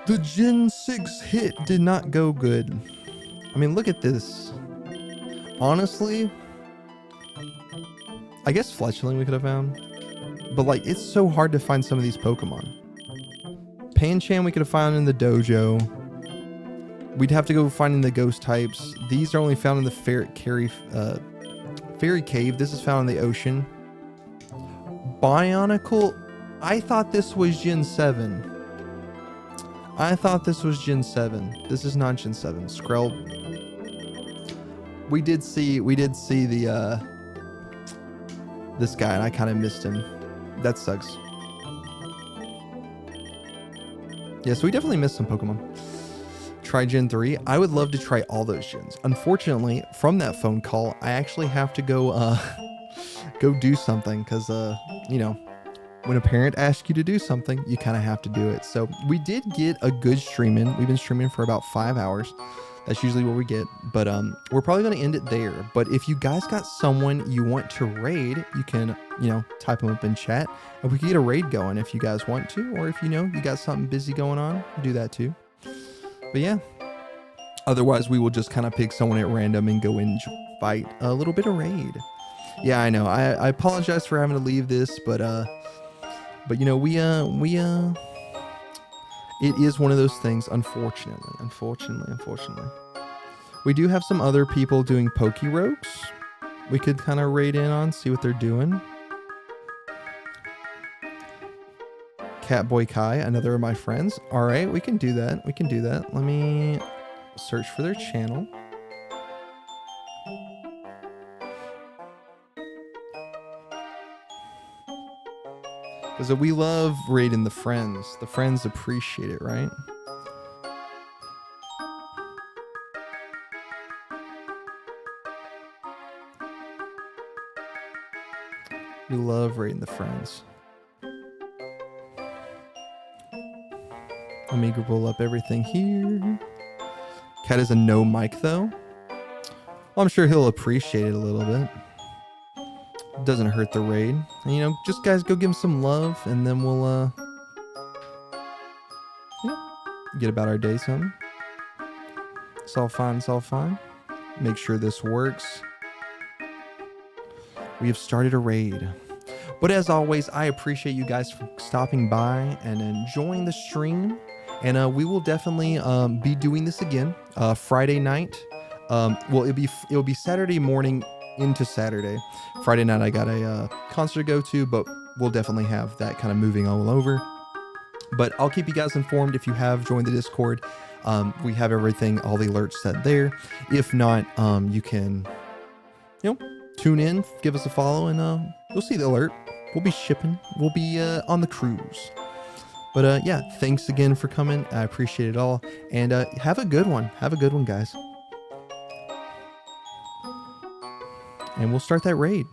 The Gen 6 hit did not go good. I mean, look at this. Honestly, I guess Fletchling we could have found, but like, it's so hard to find some of these Pokemon. Pancham we could have found in the dojo. We'd have to go finding the ghost types. These are only found in the Fairy Cave. This is found in the ocean. Bionicle. I thought this was Gen 7. This is not Gen 7. Skrell. We did see the this guy, and I kind of missed him. That sucks. Yeah, so we definitely missed some Pokemon. Try Gen 3. I would love to try all those gens. Unfortunately, from that phone call, I actually have to go do something, because you know, when a parent asks you to do something, you kind of have to do it. So we did get a good stream in. We've been streaming for about 5 hours. That's usually what we get, but we're probably going to end it there. But if you guys got someone you want to raid, you can, you know, type them up in chat, and we can get a raid going if you guys want to, or if, you know, you got something busy going on, do that too. But yeah, otherwise we will just kind of pick someone at random and go and fight a little bit of raid. Yeah, I know. I apologize for having to leave this, but you know, it is one of those things, unfortunately. We do have some other people doing Pokerouges. We could kind of raid in on, see what they're doing. Catboy Kai, another of my friends. All right, we can do that. Let me search for their channel. Because we love raiding the friends. The friends appreciate it, right? We love raiding the friends. Let me roll up everything here. Cat is a no mic though. I'm sure he'll appreciate it a little bit. Doesn't hurt the raid. And, you know, just guys go give him some love, and then we'll you know, get about our day something. It's all fine. It's all fine. Make sure this works. We have started a raid. But as always, I appreciate you guys for stopping by and enjoying the stream. And we will definitely be doing this again Friday night. Well, it'll be Saturday morning into Saturday. Friday night I got a concert to go to, but we'll definitely have that kind of moving all over. But I'll keep you guys informed if you have joined the Discord. We have everything, all the alerts set there. If not, you can, you know, tune in, give us a follow, and you'll see the alert. We'll be shipping. We'll be on the cruise. But yeah, thanks again for coming. I appreciate it all. And have a good one. Have a good one, guys. And we'll start that raid.